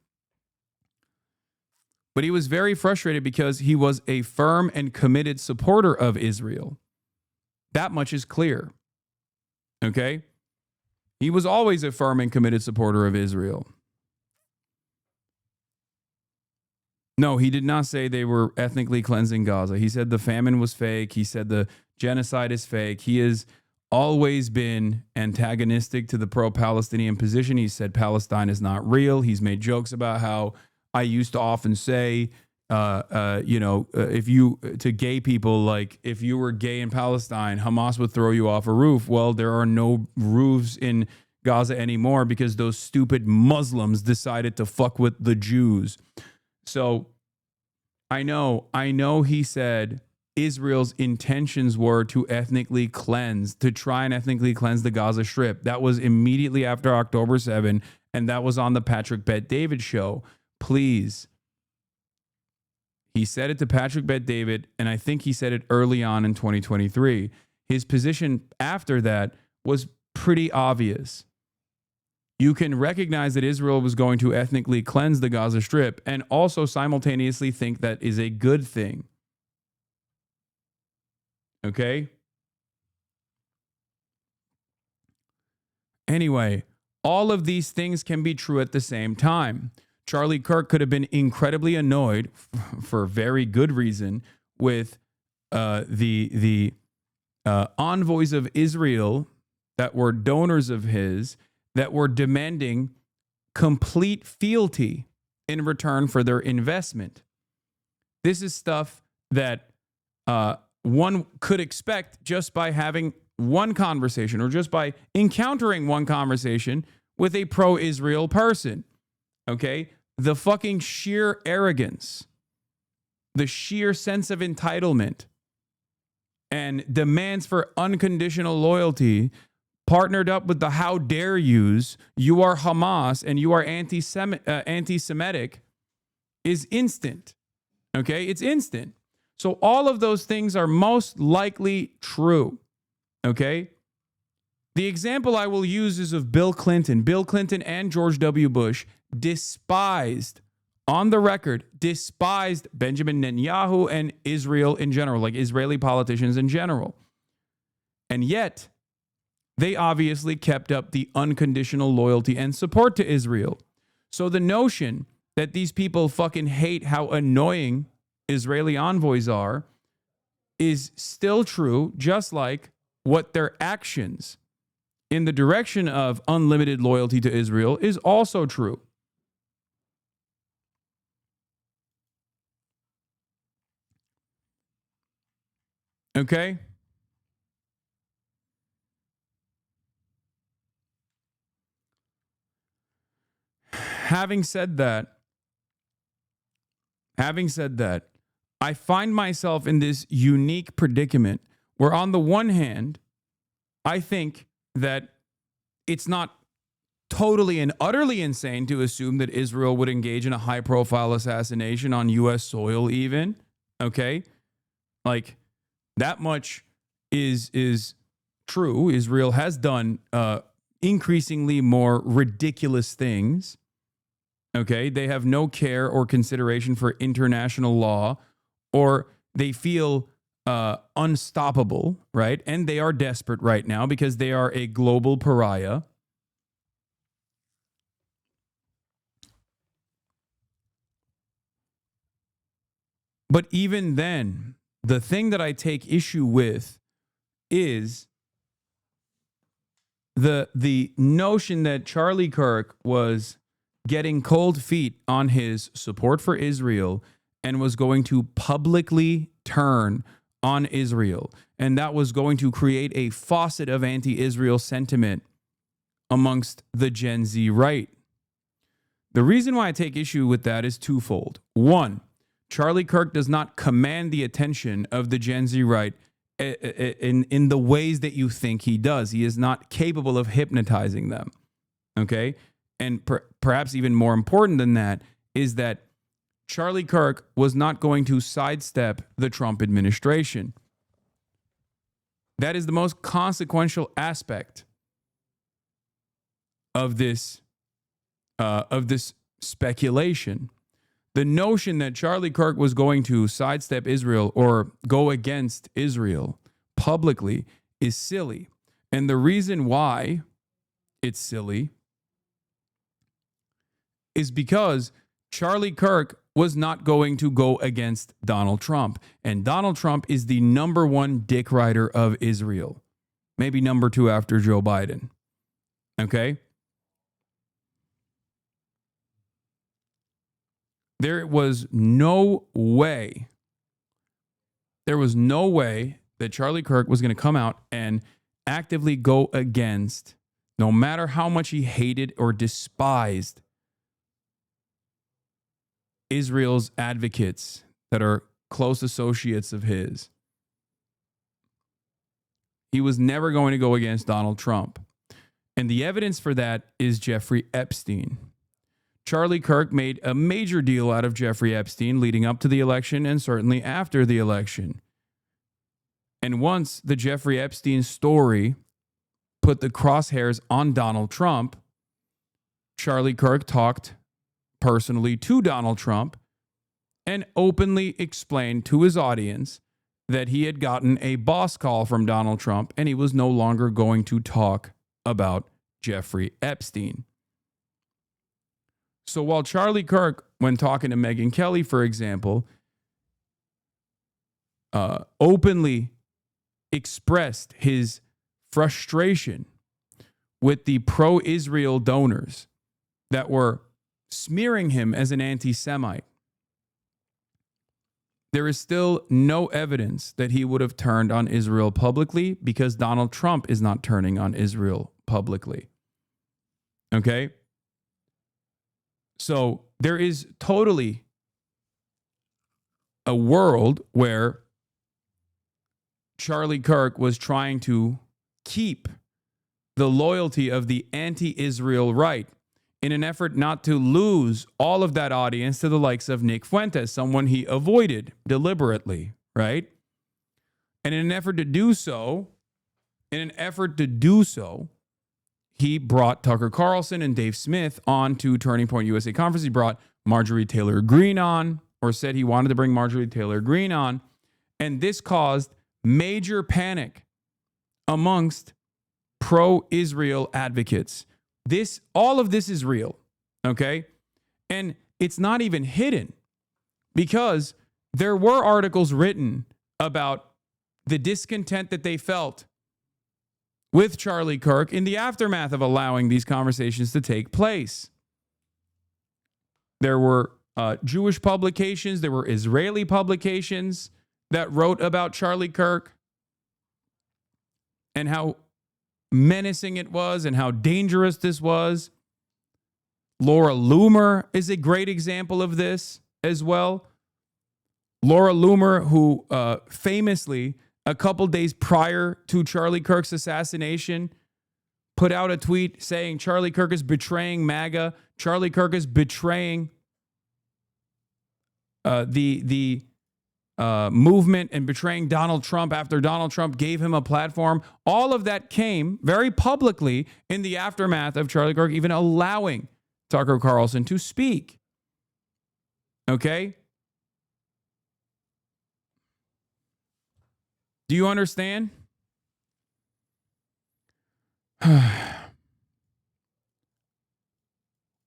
But he was very frustrated because he was a firm and committed supporter of Israel. That much is clear. Okay? He was always a firm and committed supporter of Israel. No, he did not say they were ethnically cleansing Gaza. He said the famine was fake. He said the genocide is fake. He has always been antagonistic to the pro-Palestinian position. He said Palestine is not real. He's made jokes about how I used to often say, if you, to gay people, like if you were gay in Palestine, Hamas would throw you off a roof. Well, there are no roofs in Gaza anymore because those stupid Muslims decided to fuck with the Jews. So I know he said Israel's intentions were to ethnically cleanse, to try and ethnically cleanse the Gaza Strip. That was immediately after October 7, and that was on the Patrick Bet-David show. Please. He said it to Patrick Bet-David, and I think he said it early on in 2023. His position after that was pretty obvious. You can recognize that Israel was going to ethnically cleanse the Gaza Strip and also simultaneously think that is a good thing. Okay? Anyway, all of these things can be true at the same time. Charlie Kirk could have been incredibly annoyed for very good reason with the envoys of Israel that were donors of his that were demanding complete fealty in return for their investment. This is stuff that one could expect just by having one conversation or just by encountering one conversation with a pro-Israel person. Okay? The fucking sheer arrogance, the sheer sense of entitlement, and demands for unconditional loyalty partnered up with the how dare yous, you are Hamas and you are anti-Semitic, is instant. Okay? It's instant. So all of those things are most likely true. Okay? The example I will use is of Bill Clinton. Bill Clinton and George W. Bush despised, on the record, despised Benjamin Netanyahu and Israel in general, like Israeli politicians in general. And yet, they obviously kept up the unconditional loyalty and support to Israel. So the notion that these people fucking hate how annoying Israeli envoys are is still true, just like what their actions in the direction of unlimited loyalty to Israel is also true. Okay? Having said that, I find myself in this unique predicament where on the one hand, I think that it's not totally and utterly insane to assume that Israel would engage in a high-profile assassination on U.S. soil even, okay? Like, that much is true. Israel has done increasingly more ridiculous things, okay? They have no care or consideration for international law, or they feel unstoppable, right? And they are desperate right now because they are a global pariah. But even then, the thing that I take issue with is the notion that Charlie Kirk was getting cold feet on his support for Israel and was going to publicly turn on Israel. And that was going to create a faucet of anti-Israel sentiment amongst the Gen Z right. The reason why I take issue with that is twofold. One, Charlie Kirk does not command the attention of the Gen Z right in the ways that you think he does. He is not capable of hypnotizing them. Okay? And perhaps even more important than that is that Charlie Kirk was not going to sidestep the Trump administration. That is the most consequential aspect of this speculation. The notion that Charlie Kirk was going to sidestep Israel or go against Israel publicly is silly. And the reason why it's silly is because Charlie Kirk was not going to go against Donald Trump. And Donald Trump is the number one dick rider of Israel. Maybe number two after Joe Biden. Okay? There was no way that Charlie Kirk was going to come out and actively go against, no matter how much he hated or despised, Israel's advocates that are close associates of his. He was never going to go against Donald Trump. And the evidence for that is Jeffrey Epstein. Charlie Kirk made a major deal out of Jeffrey Epstein leading up to the election and certainly after the election. And once the Jeffrey Epstein story put the crosshairs on Donald Trump, Charlie Kirk talked personally to Donald Trump and openly explained to his audience that he had gotten a boss call from Donald Trump and he was no longer going to talk about Jeffrey Epstein. So while Charlie Kirk, when talking to Megyn Kelly, for example, openly expressed his frustration with the pro-Israel donors that were smearing him as an anti-Semite, there is still no evidence that he would have turned on Israel publicly because Donald Trump is not turning on Israel publicly. Okay? So there is totally a world where Charlie Kirk was trying to keep the loyalty of the anti-Israel right in an effort not to lose all of that audience to the likes of Nick Fuentes, someone he avoided deliberately, right? And in an effort to do so, he brought Tucker Carlson and Dave Smith on to Turning Point USA Conference. He brought Marjorie Taylor Greene on, or said he wanted to bring Marjorie Taylor Greene on. And this caused major panic amongst pro-Israel advocates. All of this is real, okay? And it's not even hidden because there were articles written about the discontent that they felt with Charlie Kirk in the aftermath of allowing these conversations to take place. There were Jewish publications, there were Israeli publications that wrote about Charlie Kirk and how menacing it was and how dangerous this was. Laura Loomer is a great example of this as well. Laura Loomer, who famously, a couple days prior to Charlie Kirk's assassination, put out a tweet saying Charlie Kirk is betraying MAGA. Charlie Kirk is betraying the movement and betraying Donald Trump after Donald Trump gave him a platform. All of that came very publicly in the aftermath of Charlie Kirk even allowing Tucker Carlson to speak. Okay? Do you understand?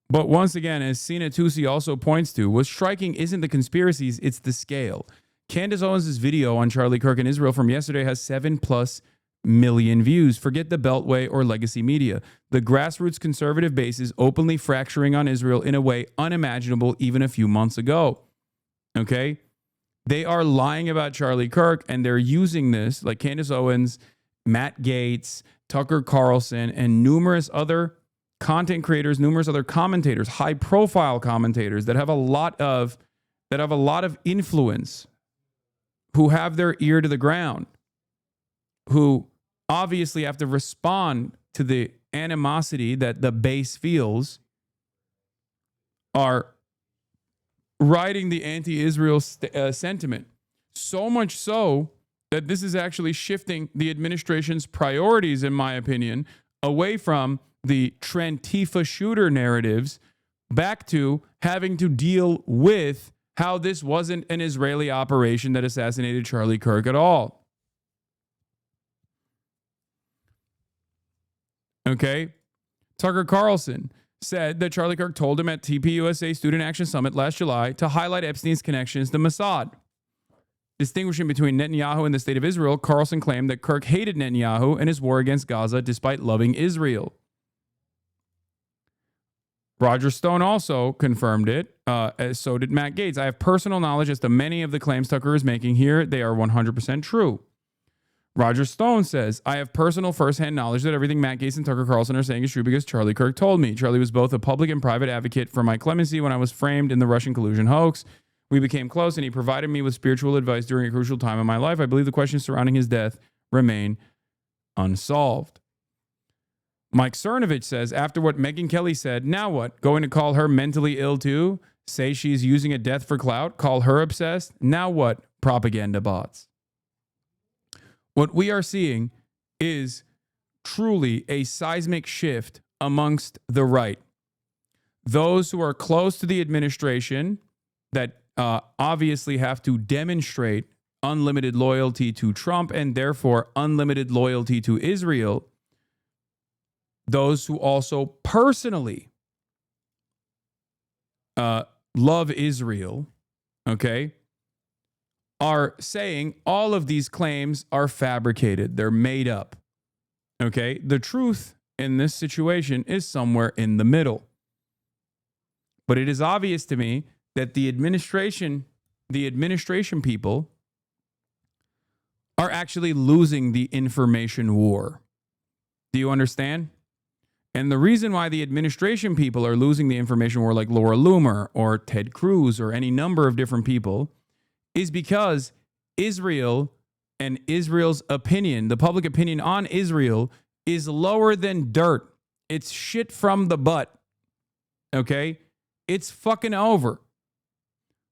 But once again, as Sina Tusi also points to, what's striking isn't the conspiracies, it's the scale. Candace Owens' video on Charlie Kirk and Israel from yesterday has 7+ million views. Forget the Beltway or legacy media. The grassroots conservative base is openly fracturing on Israel in a way unimaginable even a few months ago. Okay? They are lying about Charlie Kirk, and they're using this, like Candace Owens, Matt Gaetz, Tucker Carlson, and numerous other content creators, numerous other commentators, high-profile commentators that have a lot of influence, who have their ear to the ground, who obviously have to respond to the animosity that the base feels, are riding the anti-Israel sentiment. So much so that this is actually shifting the administration's priorities, in my opinion, away from the Trantifa shooter narratives back to having to deal with how this wasn't an Israeli operation that assassinated Charlie Kirk at all. Okay? Tucker Carlson said that Charlie Kirk told him at TPUSA Student Action Summit last July to highlight Epstein's connections to Mossad. Distinguishing between Netanyahu and the state of Israel, Carlson claimed that Kirk hated Netanyahu and his war against Gaza despite loving Israel. Roger Stone also confirmed it, as so did Matt Gaetz. I have personal knowledge as to many of the claims Tucker is making here. They are 100% true. Roger Stone says, I have personal firsthand knowledge that everything Matt Gaetz and Tucker Carlson are saying is true because Charlie Kirk told me. Charlie was both a public and private advocate for my clemency when I was framed in the Russian collusion hoax. We became close and he provided me with spiritual advice during a crucial time in my life. I believe the questions surrounding his death remain unsolved. Mike Cernovich says, after what Megyn Kelly said, now what? Going to call her mentally ill too? Say she's using a death for clout? Call her obsessed? Now what? Propaganda bots. What we are seeing is truly a seismic shift amongst the right. Those who are close to the administration that obviously have to demonstrate unlimited loyalty to Trump and therefore unlimited loyalty to Israel. Those who also personally love Israel, okay, are saying all of these claims are fabricated. They're made up. Okay? The truth in this situation is somewhere in the middle. But it is obvious to me that the administration people are actually losing the information war. Do you understand? And the reason why the administration people are losing the information war, like Laura Loomer or Ted Cruz or any number of different people, is because Israel and Israel's opinion, the public opinion on Israel, is lower than dirt. It's shit from the butt. Okay? It's fucking over.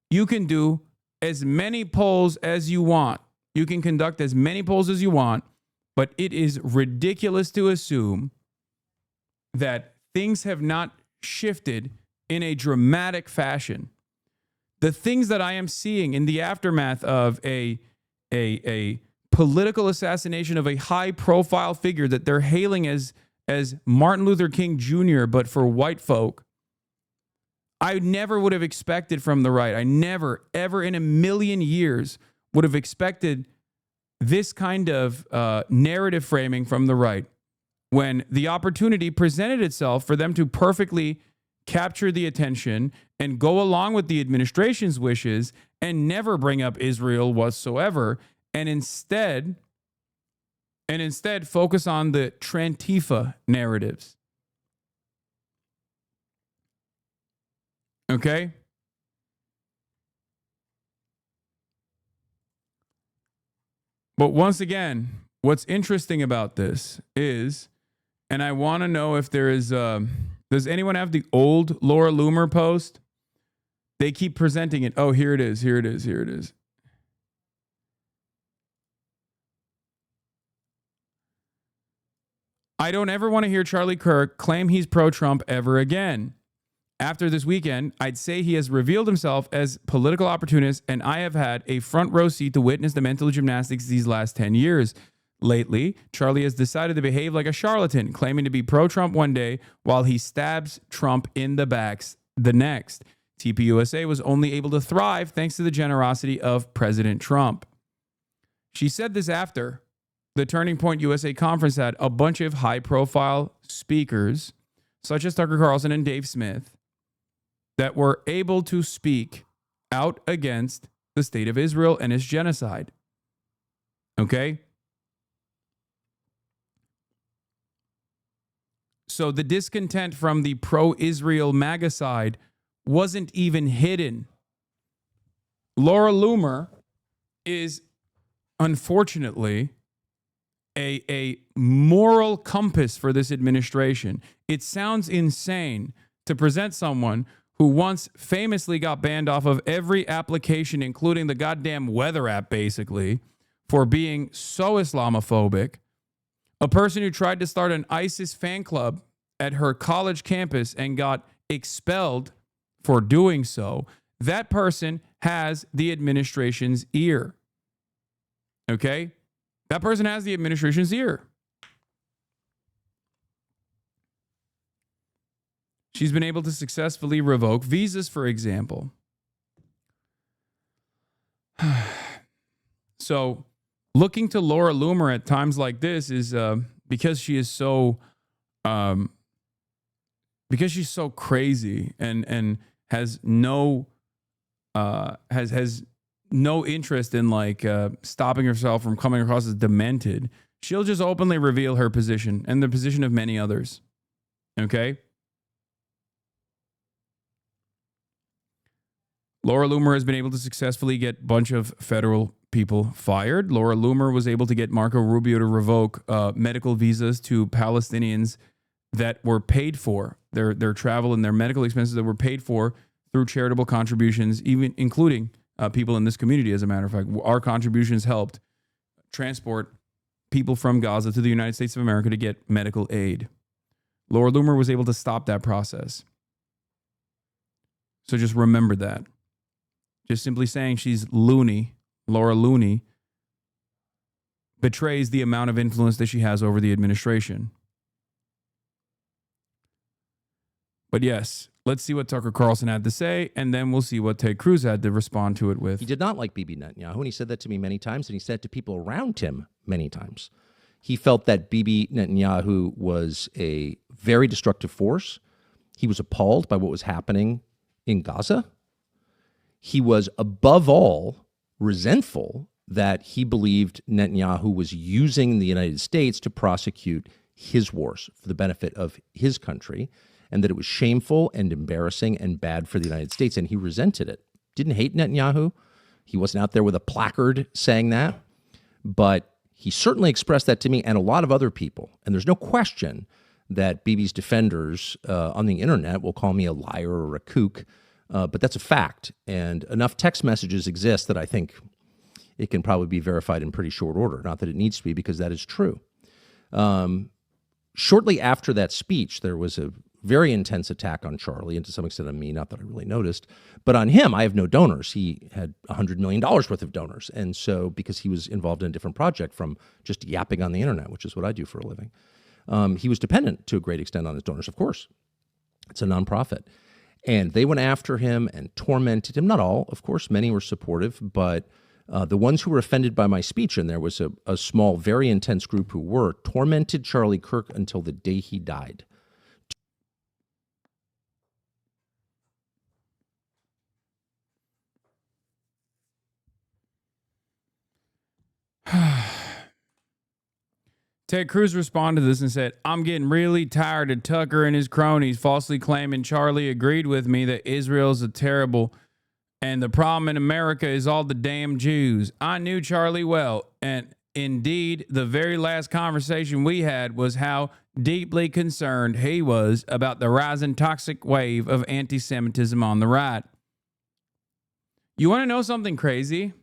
You can do as many polls as you want. You can conduct as many polls as you want, but it is ridiculous to assume that things have not shifted in a dramatic fashion. The things that I am seeing in the aftermath of a political assassination of a high-profile figure that they're hailing as Martin Luther King Jr., but for white folk, I never would have expected from the right. I never, ever in a million years would have expected this kind of narrative framing from the right when the opportunity presented itself for them to perfectly capture the attention and go along with the administration's wishes and never bring up Israel whatsoever, and instead focus on the Trantifa narratives. Okay? But once again, what's interesting about this is, and I want to know if there is, does anyone have the old Laura Loomer post? They keep presenting it. Oh, here it is. Here it is. Here it is. I don't ever want to hear Charlie Kirk claim he's pro-Trump ever again. After this weekend, I'd say he has revealed himself as political opportunist, and I have had a front row seat to witness the mental gymnastics these last 10 years. Lately, Charlie has decided to behave like a charlatan, claiming to be pro-Trump one day while he stabs Trump in the backs the next. TPUSA was only able to thrive thanks to the generosity of President Trump. She said this after the Turning Point USA conference had a bunch of high-profile speakers, such as Tucker Carlson and Dave Smith, that were able to speak out against the state of Israel and its genocide. Okay? So the discontent from the pro-Israel MAGA side wasn't even hidden. Laura Loomer is, unfortunately, a moral compass for this administration. It sounds insane to present someone who once famously got banned off of every application, including the goddamn weather app, basically, for being so Islamophobic. A person who tried to start an ISIS fan club at her college campus and got expelled for doing so, that person has the administration's ear. Okay? That person has the administration's ear. She's been able to successfully revoke visas, for example. So, looking to Laura Loomer at times like this is because she is so, because she's so crazy and has no has no interest in like stopping herself from coming across as demented. She'll just openly reveal her position and the position of many others. Okay. Laura Loomer has been able to successfully get a bunch of federal people fired. Laura Loomer was able to get Marco Rubio to revoke medical visas to Palestinians that were paid for, their travel and their medical expenses that were paid for through charitable contributions, even including people in this community, as a matter of fact. Our contributions helped transport people from Gaza to the United States of America to get medical aid. Laura Loomer was able to stop that process. So just remember that. Just simply saying she's loony, Laura Looney, betrays the amount of influence that she has over the administration. But yes, let's see what Tucker Carlson had to say, and then we'll see what Ted Cruz had to respond to it with. He did not like Bibi Netanyahu, and he said that to me many times, and he said it to people around him many times. He felt that Bibi Netanyahu was a very destructive force. He was appalled by what was happening in Gaza. He was, above all, resentful that he believed Netanyahu was using the United States to prosecute his wars for the benefit of his country, and that it was shameful and embarrassing and bad for the United States, and he resented it. Didn't hate Netanyahu. He wasn't out there with a placard saying that, but he certainly expressed that to me and a lot of other people. And there's no question that Bibi's defenders on the internet will call me a liar or a kook, but that's a fact. And enough text messages exist that I think it can probably be verified in pretty short order. Not that it needs to be, because that is true. Shortly after that speech, there was a very intense attack on Charlie, and to some extent on me, not that I really noticed. But on him, I have no donors. He had $100 million worth of donors. And so, because he was involved in a different project from just yapping on the internet, which is what I do for a living, he was dependent to a great extent on his donors, of course. It's a nonprofit. And they went after him and tormented him. Not all, of course. Many were supportive, but the ones who were offended by my speech, and there was a small, very intense group who were, tormented Charlie Kirk until the day he died. Ted Cruz responded to this and said, "I'm getting really tired of Tucker and his cronies falsely claiming Charlie agreed with me that Israel's a terrible and the problem in America is all the damn Jews. I knew Charlie well, and indeed, the very last conversation we had was how deeply concerned he was about the rising toxic wave of anti-Semitism on the right." You want to know something crazy?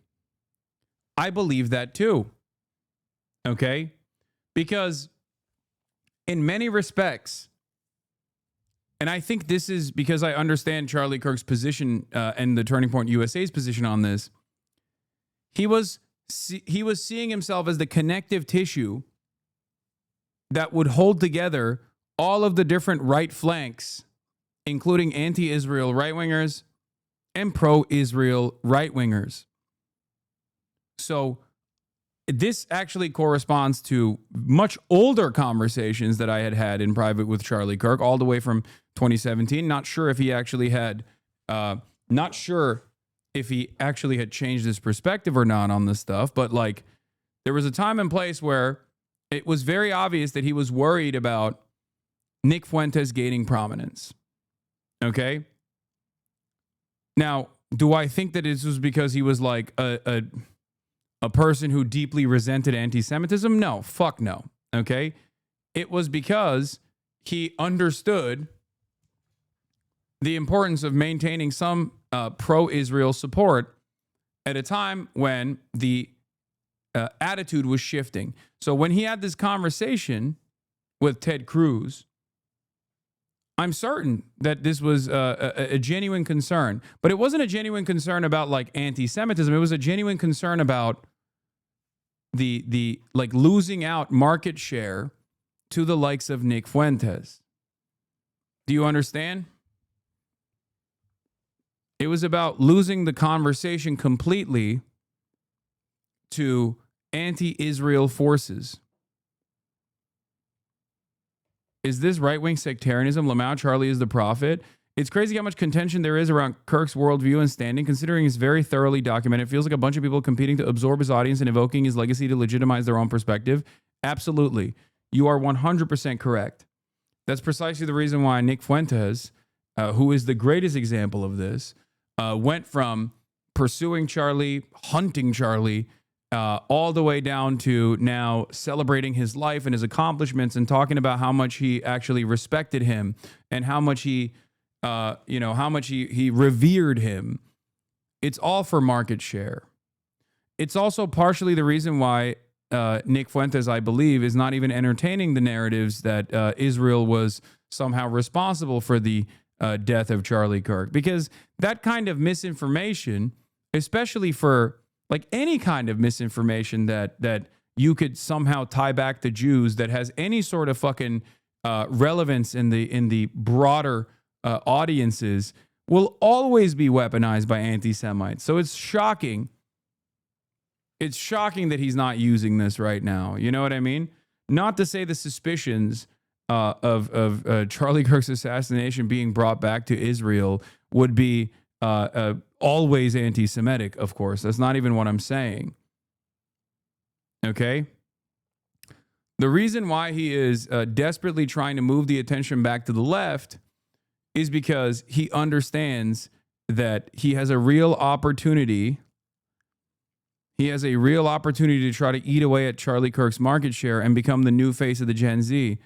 I believe that too. Okay? Because in many respects, and I think this is because I understand Charlie Kirk's position and the Turning Point USA's position on this, he was seeing himself as the connective tissue that would hold together all of the different right flanks, including anti-Israel right-wingers and pro-Israel right-wingers. So this actually corresponds to much older conversations that I had in private with Charlie Kirk, all the way from 2017. Not sure if he actually had changed his perspective or not on this stuff. But like, there was a time and place where it was very obvious that he was worried about Nick Fuentes gaining prominence. Okay. Now, do I think that this was because he was like a person who deeply resented anti-Semitism? No, fuck no. Okay. It was because he understood the importance of maintaining some pro-Israel support at a time when the attitude was shifting. So when he had this conversation with Ted Cruz, I'm certain that this was a genuine concern, but it wasn't a genuine concern about like anti-Semitism. It was a genuine concern about the like losing out market share to the likes of Nick Fuentes. Do you understand? It was about losing the conversation completely to anti-Israel forces. Is this right-wing sectarianism? Lamau Charlie is the prophet. It's crazy how much contention there is around Kirk's worldview and standing, considering it's very thoroughly documented. It feels like a bunch of people competing to absorb his audience and evoking his legacy to legitimize their own perspective. Absolutely. You are 100% correct. That's precisely the reason why Nick Fuentes, who is the greatest example of this, went from pursuing Charlie, hunting Charlie, all the way down to now celebrating his life and his accomplishments and talking about how much he actually respected him and how much he, how much he revered him. It's all for market share. It's also partially the reason why Nick Fuentes, I believe, is not even entertaining the narratives that Israel was somehow responsible for the death of Charlie Kirk, because that kind of misinformation, especially for like any kind of misinformation that you could somehow tie back to Jews that has any sort of fucking relevance in the broader audiences, will always be weaponized by anti-Semites. So it's shocking. It's shocking that he's not using this right now. You know what I mean? Not to say the suspicions of Charlie Kirk's assassination being brought back to Israel would be always anti-Semitic, of course. That's not even what I'm saying. Okay? The reason why he is desperately trying to move the attention back to the left is because he understands that he has a real opportunity. He has a real opportunity to try to eat away at Charlie Kirk's market share and become the new face of the Gen Z.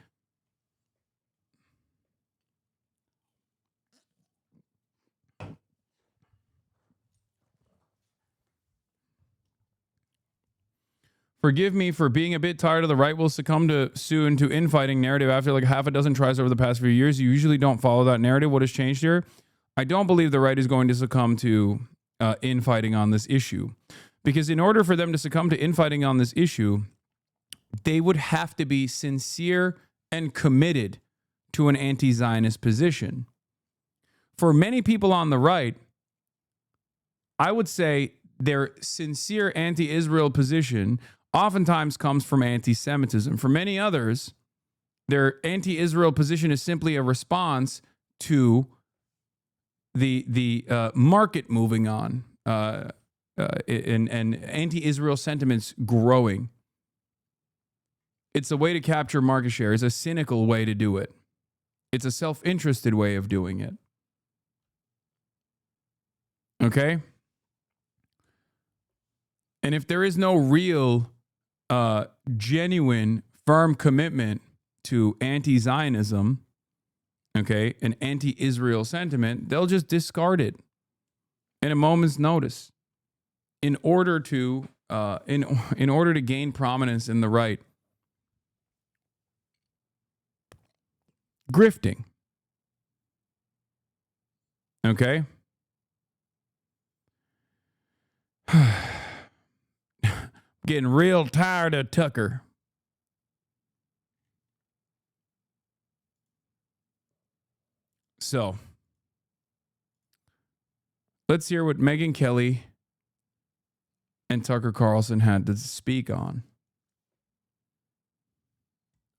Forgive me for being a bit tired of the right will succumb to soon to infighting narrative after like half a dozen tries over the past few years. You usually don't follow that narrative. What has changed here? I don't believe the right is going to succumb to infighting on this issue. Because in order for them to succumb to infighting on this issue, they would have to be sincere and committed to an anti-Zionist position. For many people on the right, I would say their sincere anti-Israel position oftentimes comes from anti-Semitism. For many others, their anti-Israel position is simply a response to the market moving on and anti-Israel sentiments growing. It's a way to capture market share. It's a cynical way to do it. It's a self-interested way of doing it. Okay? And if there is no real, genuine, firm commitment to anti-Zionism, okay, an anti-Israel sentiment, they'll just discard it in a moment's notice in order to in order to gain prominence in the right. Grifting. Okay? Getting real tired of Tucker. So, let's hear what Megyn Kelly and Tucker Carlson had to speak on.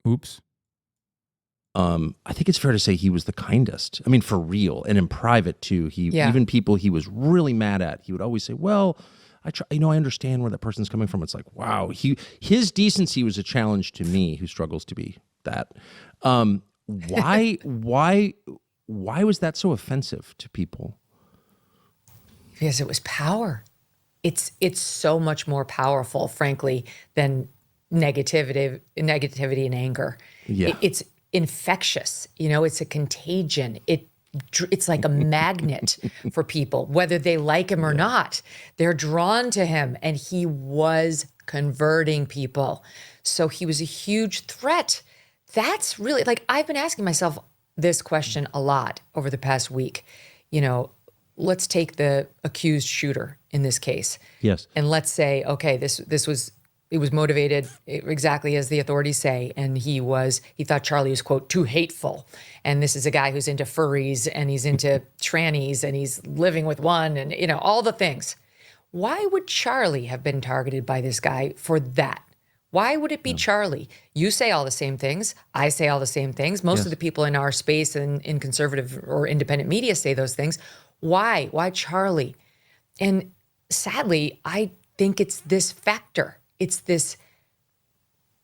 Oops. I think it's fair to say he was the kindest. I mean, for real, and in private too. Even people he was really mad at, he would always say, "Well, I understand where that person's coming from." It's like, wow, his decency was a challenge to me, who struggles to be that. Why was that so offensive to people? Because it was power. It's so much more powerful, frankly, than negativity and anger. Yeah. It's infectious. It's a contagion. It's like a magnet for people, whether they like him or not. They're drawn to him, and he was converting people. So he was a huge threat. That's really, like, I've been asking myself, this question a lot over the past week. You know, let's take the accused shooter in this case. Yes. And let's say, okay, it was motivated exactly as the authorities say. And he thought Charlie was, quote, too hateful. And this is a guy who's into furries and he's into trannies and he's living with one and, you know, all the things. Why would Charlie have been targeted by this guy for that? Why would it be Charlie? You say all the same things. I say all the same things. Most of the people in our space and in conservative or independent media say those things. Why? Why Charlie? And sadly, I think it's this factor. It's this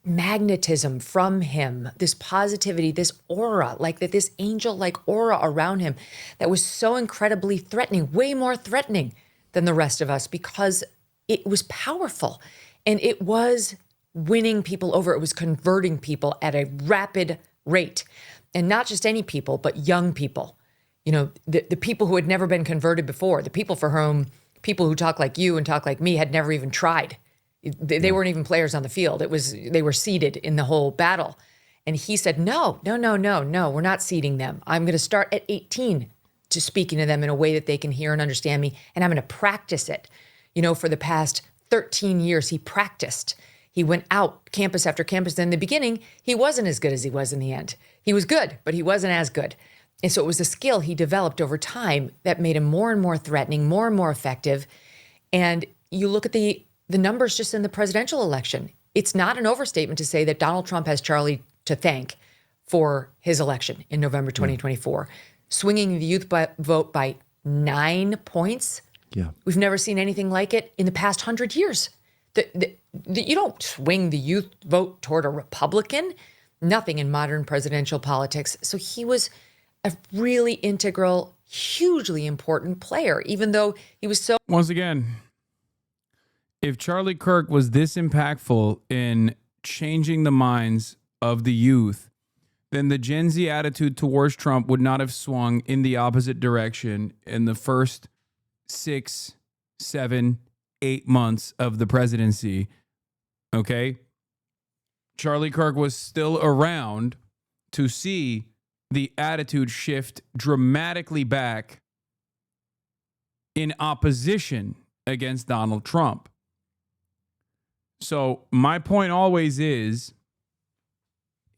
magnetism from him, this positivity, this aura, like that, this angel-like aura around him that was so incredibly threatening, way more threatening than the rest of us because it was powerful and it was winning people over. It was converting people at a rapid rate, and not just any people, but young people. You know, the people who had never been converted before, the people for whom people who talk like you and talk like me had never even tried. They weren't even players on the field. They were seeded in the whole battle. And he said, no, we're not seeding them. I'm going to start at 18 to speaking to them in a way that they can hear and understand me. And I'm going to practice it. You know, for the past 13 years, he practiced. He went out campus after campus. In the beginning, he wasn't as good as he was in the end. He was good, but he wasn't as good. And so it was a skill he developed over time that made him more and more threatening, more and more effective. And you look at the numbers just in the presidential election. It's not an overstatement to say that Donald Trump has Charlie to thank for his election in November 2024, swinging the youth vote by 9 points. Yeah. We've never seen anything like it in the past 100 years. You don't swing the youth vote toward a Republican, nothing in modern presidential politics. So he was a really integral, hugely important player, even though he was so... Once again, if Charlie Kirk was this impactful in changing the minds of the youth, then the Gen Z attitude towards Trump would not have swung in the opposite direction in the first 6, 7, 8 months of the presidency. Okay? Charlie Kirk was still around to see the attitude shift dramatically back in opposition against Donald Trump. So my point always is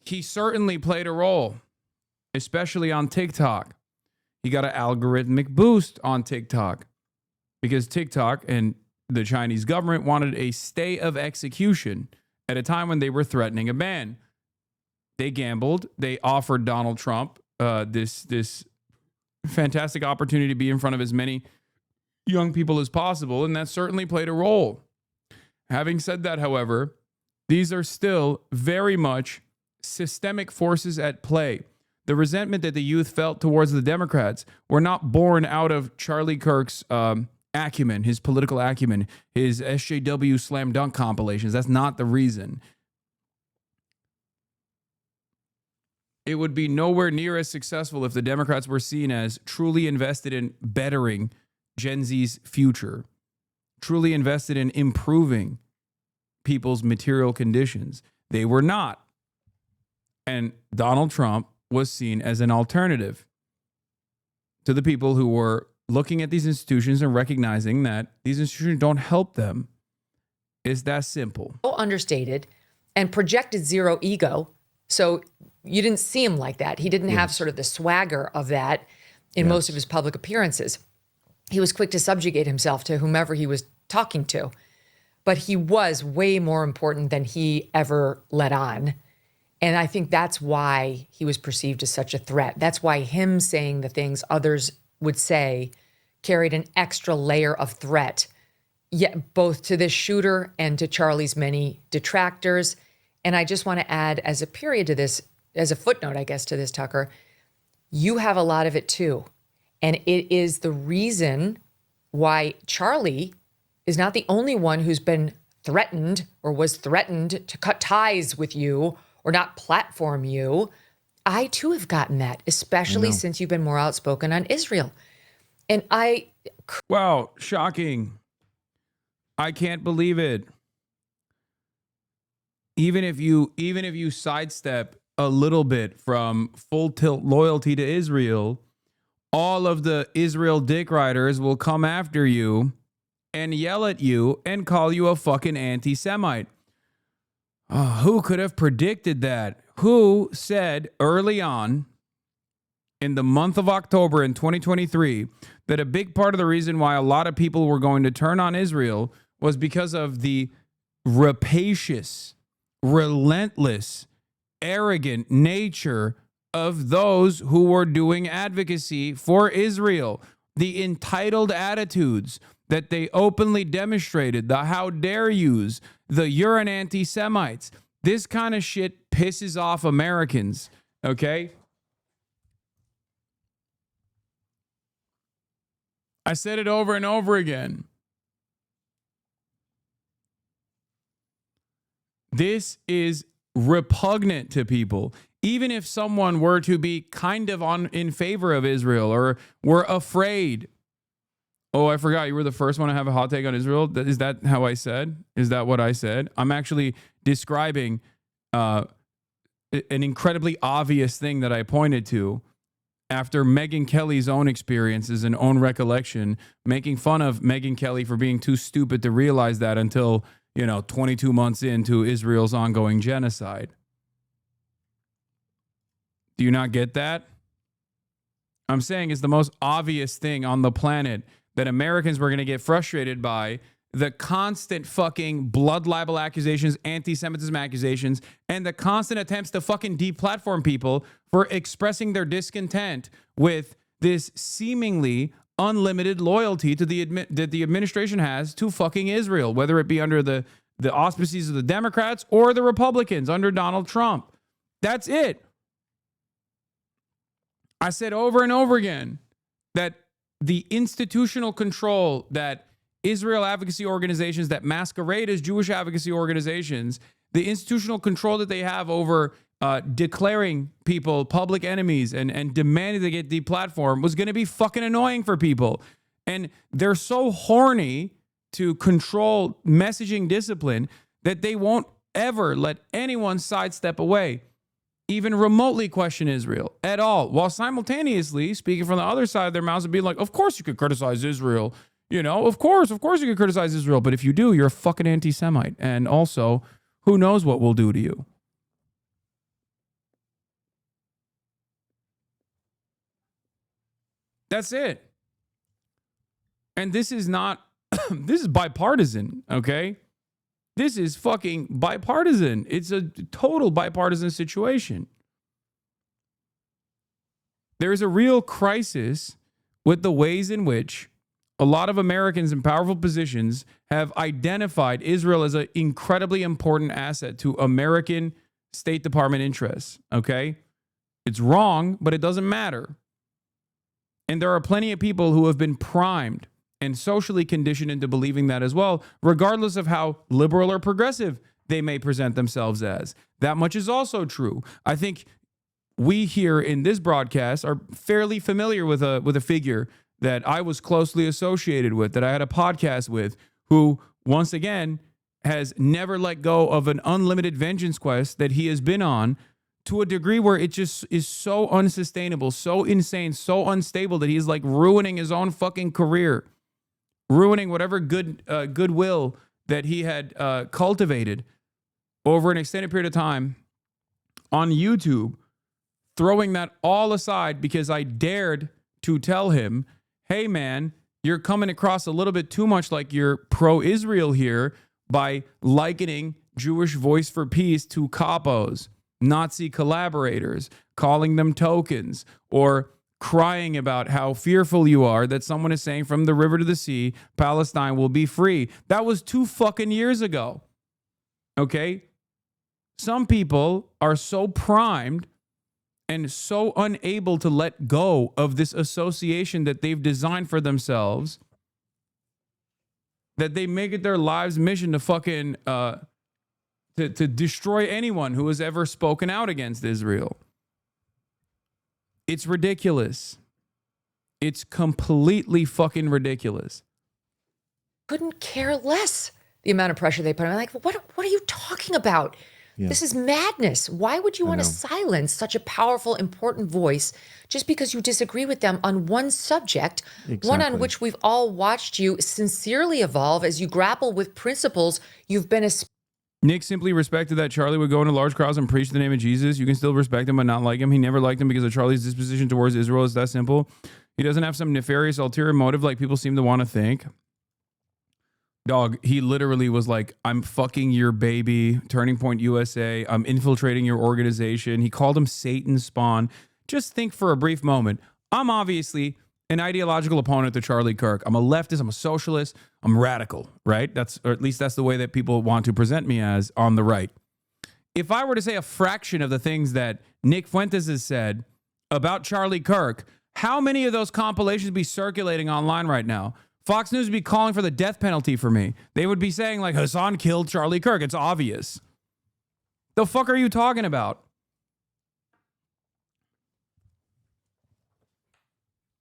he certainly played a role, especially on TikTok. He got an algorithmic boost on TikTok because TikTok and the Chinese government wanted a stay of execution at a time when they were threatening a ban. They gambled. They offered Donald Trump this fantastic opportunity to be in front of as many young people as possible, and that certainly played a role. Having said that, however, these are still very much systemic forces at play. The resentment that the youth felt towards the Democrats were not born out of Charlie Kirk's acumen, his political acumen, his SJW slam dunk compilations. That's not the reason. It would be nowhere near as successful if the Democrats were seen as truly invested in bettering Gen Z's future, truly invested in improving people's material conditions. They were not. And Donald Trump was seen as an alternative to the people who were looking at these institutions and recognizing that these institutions don't help them. It's that simple. So understated and projected zero ego. So you didn't see him like that. He didn't have sort of the swagger of that in most of his public appearances. He was quick to subjugate himself to whomever he was talking to. But he was way more important than he ever let on. And I think that's why he was perceived as such a threat. That's why him saying the things others would say carried an extra layer of threat, yet both to this shooter and to Charlie's many detractors. And I just want to add as a period to this, as a footnote, I guess, to this, Tucker, you have a lot of it too. And it is the reason why Charlie is not the only one who's been threatened or was threatened to cut ties with you or not platform you. I too have gotten that, especially since you've been more outspoken on Israel. And wow, shocking. I can't believe it. Even if you sidestep a little bit from full tilt loyalty to Israel, all of the Israel dick riders will come after you and yell at you and call you a fucking anti-Semite. Oh, who could have predicted that? Who said early on in the month of October in 2023 that a big part of the reason why a lot of people were going to turn on Israel was because of the rapacious, relentless, arrogant nature of those who were doing advocacy for Israel, the entitled attitudes that they openly demonstrated, the how dare yous, the you're an anti-Semites. This kind of shit pisses off Americans, okay? I said it over and over again. This is repugnant to people. Even if someone were to be kind of in favor of Israel or were afraid. Oh, I forgot. You were the first one to have a hot take on Israel. Is that how I said? Is that what I said? I'm actually describing an incredibly obvious thing that I pointed to after Megyn Kelly's own experiences and own recollection, making fun of Megyn Kelly for being too stupid to realize that until, 22 months into Israel's ongoing genocide. Do you not get that? I'm saying it's the most obvious thing on the planet that Americans were going to get frustrated by, the constant fucking blood libel accusations, anti-Semitism accusations, and the constant attempts to fucking deplatform people for expressing their discontent with this seemingly unlimited loyalty to that the administration has to fucking Israel, whether it be under the auspices of the Democrats or the Republicans under Donald Trump. That's it. I said over and over again that the institutional control that Israel advocacy organizations that masquerade as Jewish advocacy organizations, the institutional control that they have over declaring people public enemies and demanding they get deplatformed was going to be fucking annoying for people. And they're so horny to control messaging discipline that they won't ever let anyone sidestep away, even remotely question Israel at all, while simultaneously speaking from the other side of their mouths and being like, of course you could criticize Israel. Of course you could criticize Israel. But if you do, you're a fucking anti-Semite. And also, who knows what we'll do to you. That's it. And this is not, this is bipartisan, okay? This is fucking bipartisan. It's a total bipartisan situation. There is a real crisis with the ways in which a lot of Americans in powerful positions have identified Israel as an incredibly important asset to American State Department interests, okay? It's wrong, but it doesn't matter. And there are plenty of people who have been primed and socially conditioned into believing that as well, regardless of how liberal or progressive they may present themselves as. That much is also true. I think we here in this broadcast are fairly familiar with a figure that I was closely associated with, that I had a podcast with, who, once again, has never let go of an unlimited vengeance quest that he has been on to a degree where it just is so unsustainable, so insane, so unstable that he's like ruining his own fucking career, ruining whatever goodwill that he had cultivated over an extended period of time on YouTube, throwing that all aside because I dared to tell him, hey man, you're coming across a little bit too much like you're pro-Israel here by likening Jewish Voice for Peace to capos, Nazi collaborators, calling them tokens, or crying about how fearful you are that someone is saying from the river to the sea, Palestine will be free. That was 2 fucking years ago. Okay? Some people are so primed and so unable to let go of this association that they've designed for themselves that they make it their lives' mission to fucking to destroy anyone who has ever spoken out against Israel. It's ridiculous. It's completely fucking ridiculous. Couldn't care less the amount of pressure they put on. I'm like, what are you talking about? Yeah. This is madness. Why would you want to silence such a powerful, important voice just because you disagree with them on one subject, one on which we've all watched you sincerely evolve as you grapple with principles you've been Nick simply respected that Charlie would go into large crowds and preach the name of Jesus. You can still respect him but not like him. He never liked him because of Charlie's disposition towards Israel. It's that simple. He doesn't have some nefarious ulterior motive like people seem to want to think. Dog, he literally was like, I'm fucking your baby, Turning Point USA. I'm infiltrating your organization. He called him Satan's spawn. Just think for a brief moment. I'm obviously an ideological opponent to Charlie Kirk. I'm a leftist. I'm a socialist. I'm radical, right? Or at least that's the way that people want to present me as on the right. If I were to say a fraction of the things that Nick Fuentes has said about Charlie Kirk, how many of those compilations would be circulating online right now? Fox News would be calling for the death penalty for me. They would be saying, like, Hasan killed Charlie Kirk. It's obvious. The fuck are you talking about?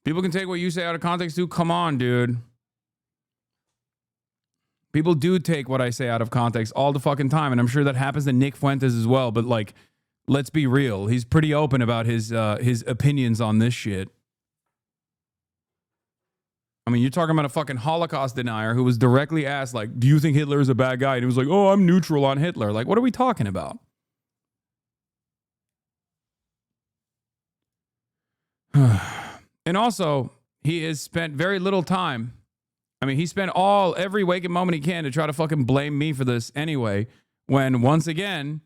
People can take what you say out of context, too. Come on, dude. People do take what I say out of context all the fucking time, and I'm sure that happens to Nick Fuentes as well. But, like, let's be real. He's pretty open about his opinions on this shit. I mean, you're talking about a fucking Holocaust denier who was directly asked, like, do you think Hitler is a bad guy? And he was like, oh, I'm neutral on Hitler. Like, what are we talking about? And also, he has spent very little time. I mean, he spent every waking moment he can to try to fucking blame me for this anyway. When once again,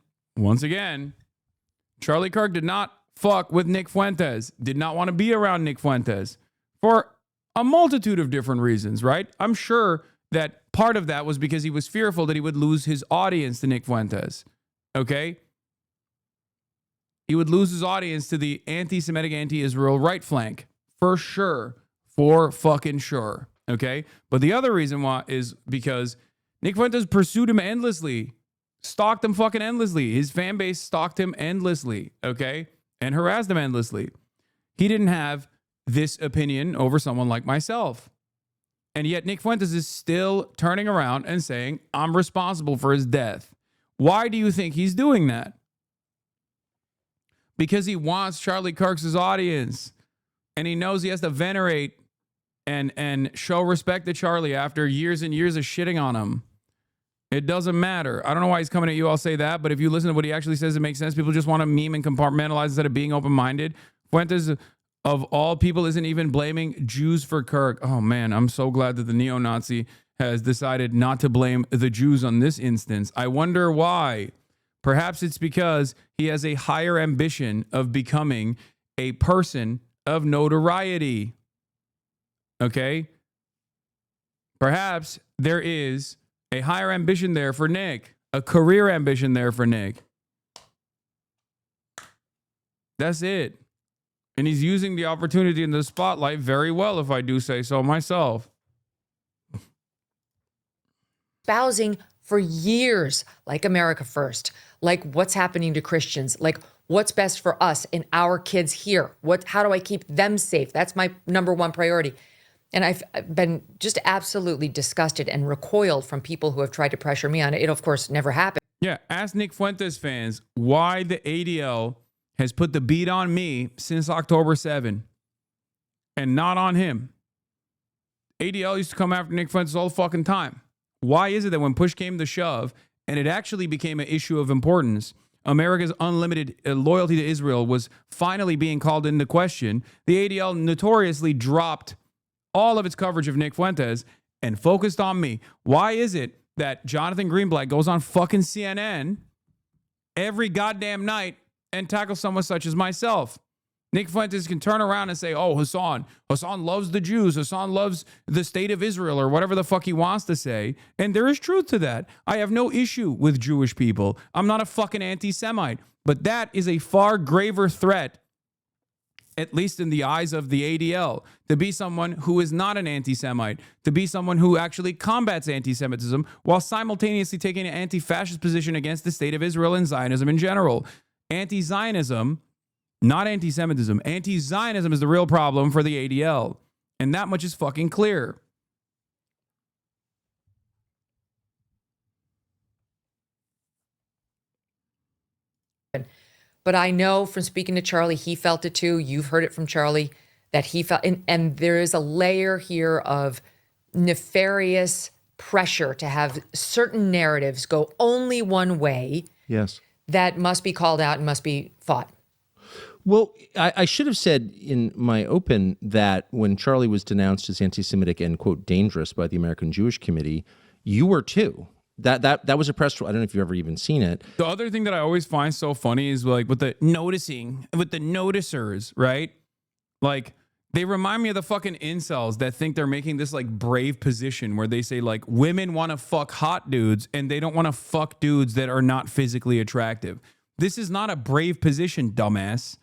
Charlie Kirk did not fuck with Nick Fuentes, did not want to be around Nick Fuentes for a multitude of different reasons, right? I'm sure that part of that was because he was fearful that he would lose his audience to Nick Fuentes, okay? He would lose his audience to the anti-Semitic, anti-Israel right flank, for sure, for fucking sure, okay? But the other reason why is because Nick Fuentes pursued him endlessly, stalked him fucking endlessly. His fan base stalked him endlessly, okay? And harassed him endlessly. He didn't have this opinion over someone like myself. And yet Nick Fuentes is still turning around and saying, I'm responsible for his death. Why do you think he's doing that? Because he wants Charlie Kirk's audience. And he knows he has to venerate and show respect to Charlie after years and years of shitting on him. It doesn't matter. I don't know why he's coming at you. I'll say that. But if you listen to what he actually says, it makes sense. People just want to meme and compartmentalize instead of being open-minded. Fuentes, of all people, isn't even blaming Jews for Kirk. Oh, man, I'm so glad that the neo-Nazi has decided not to blame the Jews on this instance. I wonder why. Perhaps it's because he has a higher ambition of becoming a person of notoriety. Okay? Perhaps there is a higher ambition there for Nick, a career ambition there for Nick. That's it. And he's using the opportunity in the spotlight very well, if I do say so myself. Espousing for years, like America First, like what's happening to Christians, like what's best for us and our kids here. How do I keep them safe? That's my number one priority. And I've been just absolutely disgusted and recoiled from people who have tried to pressure me on it. It, of course, never happened. Yeah, ask Nick Fuentes fans why the ADL has put the beat on me since October 7 and not on him. ADL used to come after Nick Fuentes all the fucking time. Why is it that when push came to shove and it actually became an issue of importance, America's unlimited loyalty to Israel was finally being called into question, the ADL notoriously dropped all of its coverage of Nick Fuentes and focused on me? Why is it that Jonathan Greenblatt goes on fucking CNN every goddamn night and tackle someone such as myself? Nick Fuentes can turn around and say, oh, Hasan loves the Jews. Hasan loves the state of Israel, or whatever the fuck he wants to say. And there is truth to that. I have no issue with Jewish people. I'm not a fucking anti-Semite. But that is a far graver threat, at least in the eyes of the ADL, to be someone who is not an anti-Semite, to be someone who actually combats anti-Semitism while simultaneously taking an anti-fascist position against the state of Israel and Zionism in general. Anti-Zionism, not anti-Semitism. Anti-Zionism is the real problem for the ADL. And that much is fucking clear. But I know from speaking to Charlie, he felt it too. You've heard it from Charlie that he felt, and there is a layer here of nefarious pressure to have certain narratives go only one way. Yes. That must be called out and must be fought. Well, I should have said in my open that when Charlie was denounced as anti-Semitic and, quote, dangerous by the American Jewish Committee, you were too. That was a press. I don't know if you've ever even seen it. The other thing that I always find so funny is like with the noticers, right? Like they remind me of the fucking incels that think they're making this like brave position where they say like women want to fuck hot dudes and they don't want to fuck dudes that are not physically attractive. This is not a brave position, dumbass.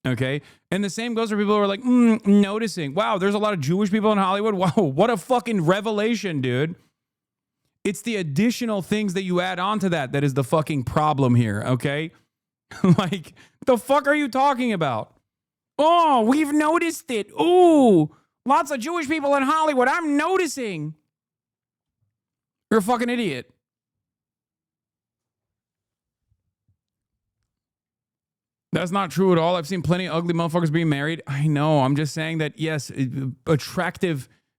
Okay. And the same goes for people who are like, noticing. Wow, there's a lot of Jewish people in Hollywood. Wow, what a fucking revelation, dude. It's the additional things that you add on to that is the fucking problem here, okay? Like, the fuck are you talking about? Oh, we've noticed it. Ooh, lots of Jewish people in Hollywood. I'm noticing. You're a fucking idiot. That's not true at all. I've seen plenty of ugly motherfuckers being married. I know. I'm just saying that, yes,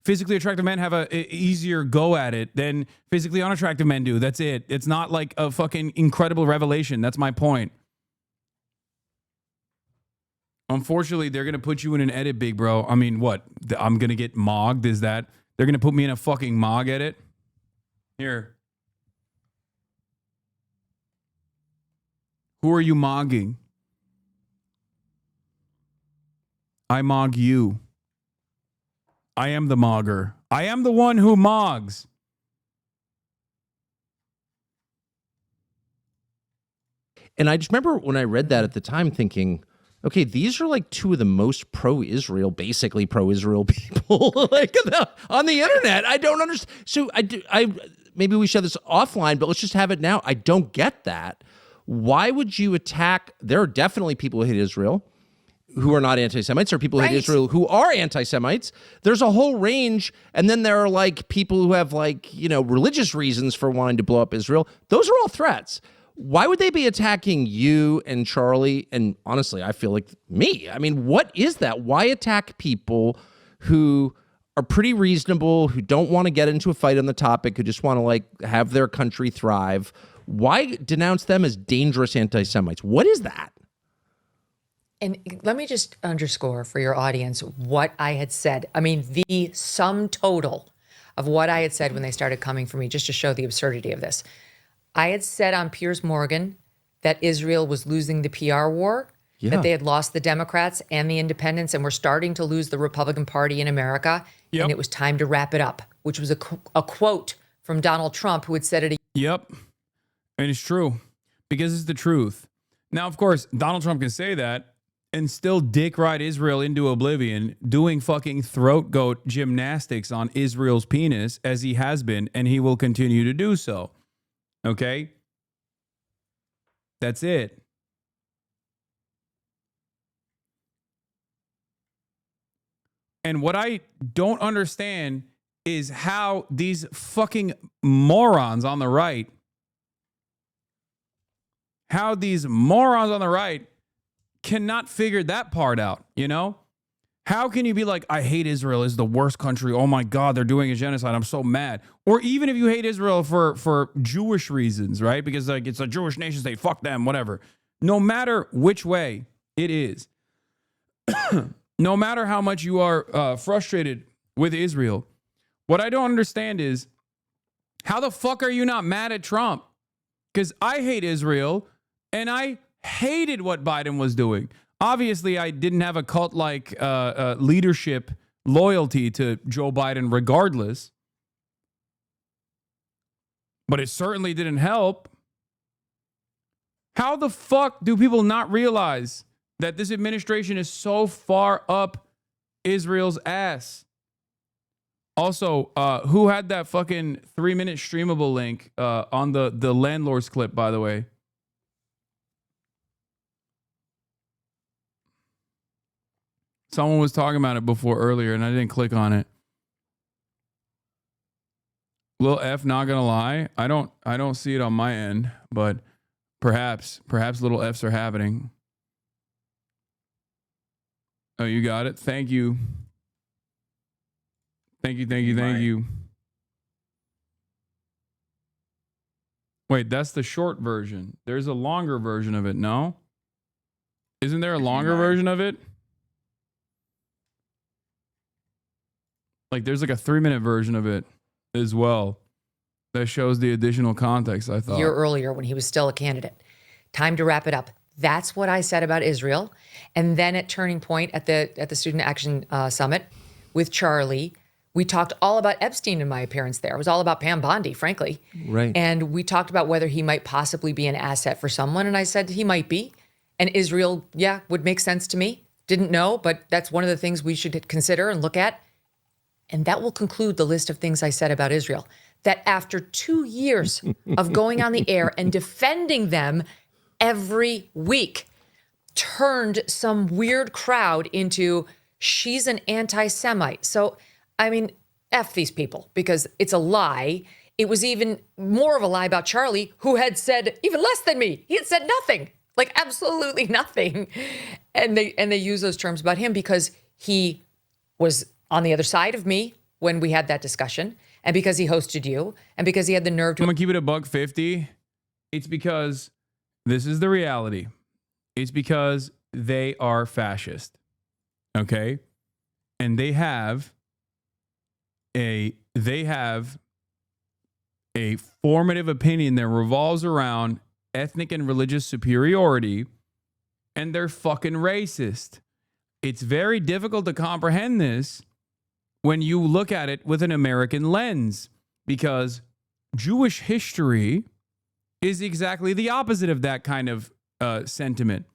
physically attractive men have a easier go at it than physically unattractive men do. That's it. It's not like a fucking incredible revelation. That's my point. Unfortunately, they're going to put you in an edit, big bro. I mean, what? I'm going to get mogged? Is that? They're going to put me in a fucking mog edit? Here. Who are you mogging? I mog you. I am the mogger. I am the one who mogs. And I just remember when I read that at the time thinking, okay, these are like two of the most pro-Israel, basically pro-Israel people like on the internet. I don't understand. So maybe we should have this offline, but let's just have it now. I don't get that. Why would you attack? There are definitely people who hate Israel who are not anti-Semites, or people who hate Israel who are anti-Semites. There's a whole range. And then there are like people who have like, religious reasons for wanting to blow up Israel. Those are all threats. Why would they be attacking you and Charlie? And honestly, I feel like me. I mean, what is that? Why attack people who are pretty reasonable, who don't want to get into a fight on the topic, who just want to like have their country thrive? Why denounce them as dangerous anti-Semites? What is that? And let me just underscore for your audience what I had said. I mean, the sum total of what I had said when they started coming for me, just to show the absurdity of this. I had said on Piers Morgan that Israel was losing the PR war, that they had lost the Democrats and the independents and were starting to lose the Republican Party in America. Yep. And it was time to wrap it up, which was a quote from Donald Trump, who had said it. Yep. And it's true because it's the truth. Now, of course, Donald Trump can say that and still dick ride Israel into oblivion, doing fucking throat goat gymnastics on Israel's penis as he has been, and he will continue to do so. Okay? That's it. And what I don't understand is how these fucking morons on the right, cannot figure that part out, How can you be like, I hate Israel, is the worst country. Oh my God, they're doing a genocide. I'm so mad. Or even if you hate Israel for Jewish reasons, right? Because like it's a Jewish nation state, fuck them, whatever. No matter which way it is, no matter how much you are frustrated with Israel, what I don't understand is how the fuck are you not mad at Trump? Because I hate Israel and I hated what Biden was doing. Obviously, I didn't have a cult-like leadership loyalty to Joe Biden regardless. But it certainly didn't help. How the fuck do people not realize that this administration is so far up Israel's ass? Also, who had that fucking 3-minute streamable link on the landlord's clip, by the way? Someone was talking about it before earlier, and I didn't click on it. Lil F, not gonna lie, I don't see it on my end, but perhaps little F's are happening. Oh, you got it. Thank you. Thank you. Wait, that's the short version. There's a longer version of it, no? Isn't there a longer version of it? Like, there's like a 3-minute version of it as well that shows the additional context, I thought. A year earlier when he was still a candidate. Time to wrap it up. That's what I said about Israel. And then at Turning Point at the Student Action Summit with Charlie, we talked all about Epstein in my appearance there. It was all about Pam Bondi, frankly. Right. And we talked about whether he might possibly be an asset for someone. And I said he might be. And Israel, yeah, would make sense to me. Didn't know, but that's one of the things we should consider and look at. And that will conclude the list of things I said about Israel. That after 2 years of going on the air and defending them every week, turned some weird crowd into, she's an anti-Semite. So, I mean, F these people, because it's a lie. It was even more of a lie about Charlie, who had said even less than me. He had said nothing, like absolutely nothing. And they use those terms about him because he was on the other side of me when we had that discussion, and because he hosted you, and because he had the nerve to— I'm gonna keep it $1.50. It's because this is the reality. It's because they are fascist, okay? And they have a formative opinion that revolves around ethnic and religious superiority, and they're fucking racist. It's very difficult to comprehend this when you look at it with an American lens, because Jewish history is exactly the opposite of that kind of sentiment.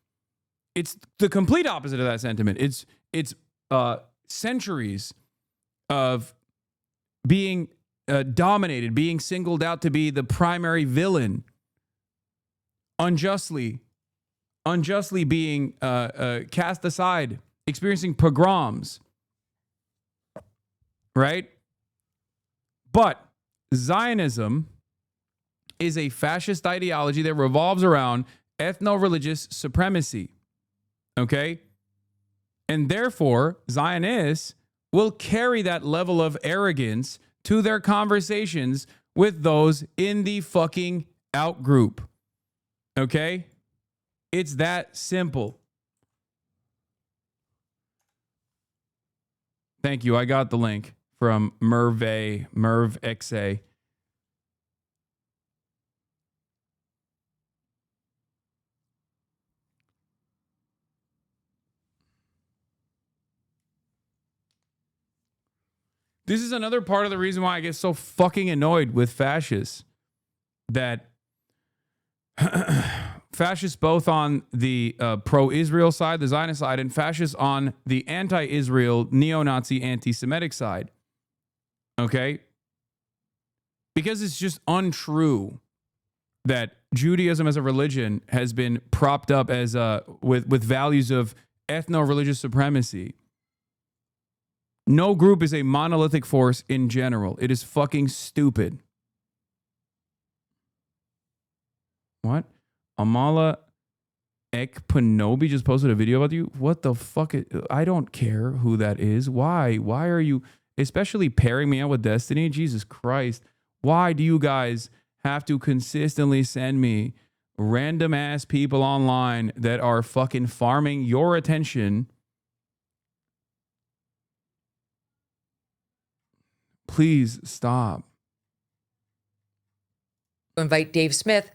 It's the complete opposite of that sentiment. It's centuries of being dominated, being singled out to be the primary villain, unjustly being cast aside, experiencing pogroms. Right? But Zionism is a fascist ideology that revolves around ethno-religious supremacy. Okay? And therefore, Zionists will carry that level of arrogance to their conversations with those in the fucking out group. Okay? It's that simple. Thank you. I got the link from Merv XA. This is another part of the reason why I get so fucking annoyed with fascists. That fascists both on the pro-Israel side, the Zionist side, and fascists on the anti-Israel, neo-Nazi, anti-Semitic side. Okay? Because it's just untrue that Judaism as a religion has been propped up as with values of ethno-religious supremacy. No group is a monolithic force in general. It is fucking stupid. What? Amala Ekpanobi just posted a video about you. What the fuck? I don't care who that is. Why? Why are you especially pairing me up with Destiny? Jesus Christ. Why do you guys have to consistently send me random ass people online that are fucking farming your attention? Please stop. Invite Dave Smith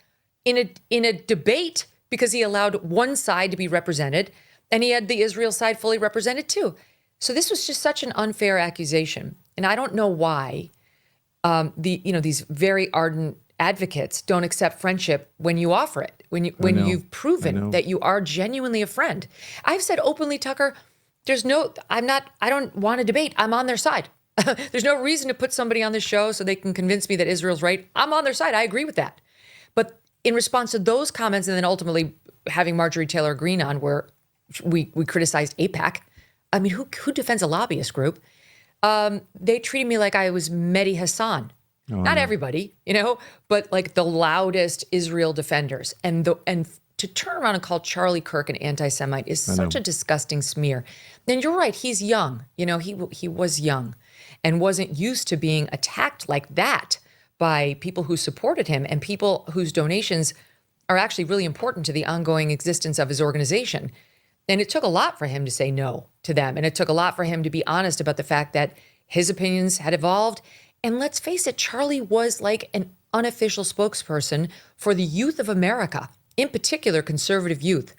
in a debate because he allowed one side to be represented, and he had the Israel side fully represented too. So this was just such an unfair accusation, and I don't know why these very ardent advocates don't accept friendship when you offer it, when you've proven that you are genuinely a friend. I've said openly, Tucker, I don't want to debate. I'm on their side. There's no reason to put somebody on this show so they can convince me that Israel's right. I'm on their side. I agree with that. But in response to those comments, and then ultimately having Marjorie Taylor Greene on, where we criticized AIPAC. I mean, who defends a lobbyist group? They treated me like I was Mehdi Hasan. Not everybody, but like the loudest Israel defenders. And to turn around and call Charlie Kirk an anti-Semite is I such know. a disgusting smear. And you're right, he's young. You know, he was young and wasn't used to being attacked like that by people who supported him and people whose donations are actually really important to the ongoing existence of his organization. And it took a lot for him to say no to them. And it took a lot for him to be honest about the fact that his opinions had evolved. And let's face it, Charlie was like an unofficial spokesperson for the youth of America, in particular, conservative youth.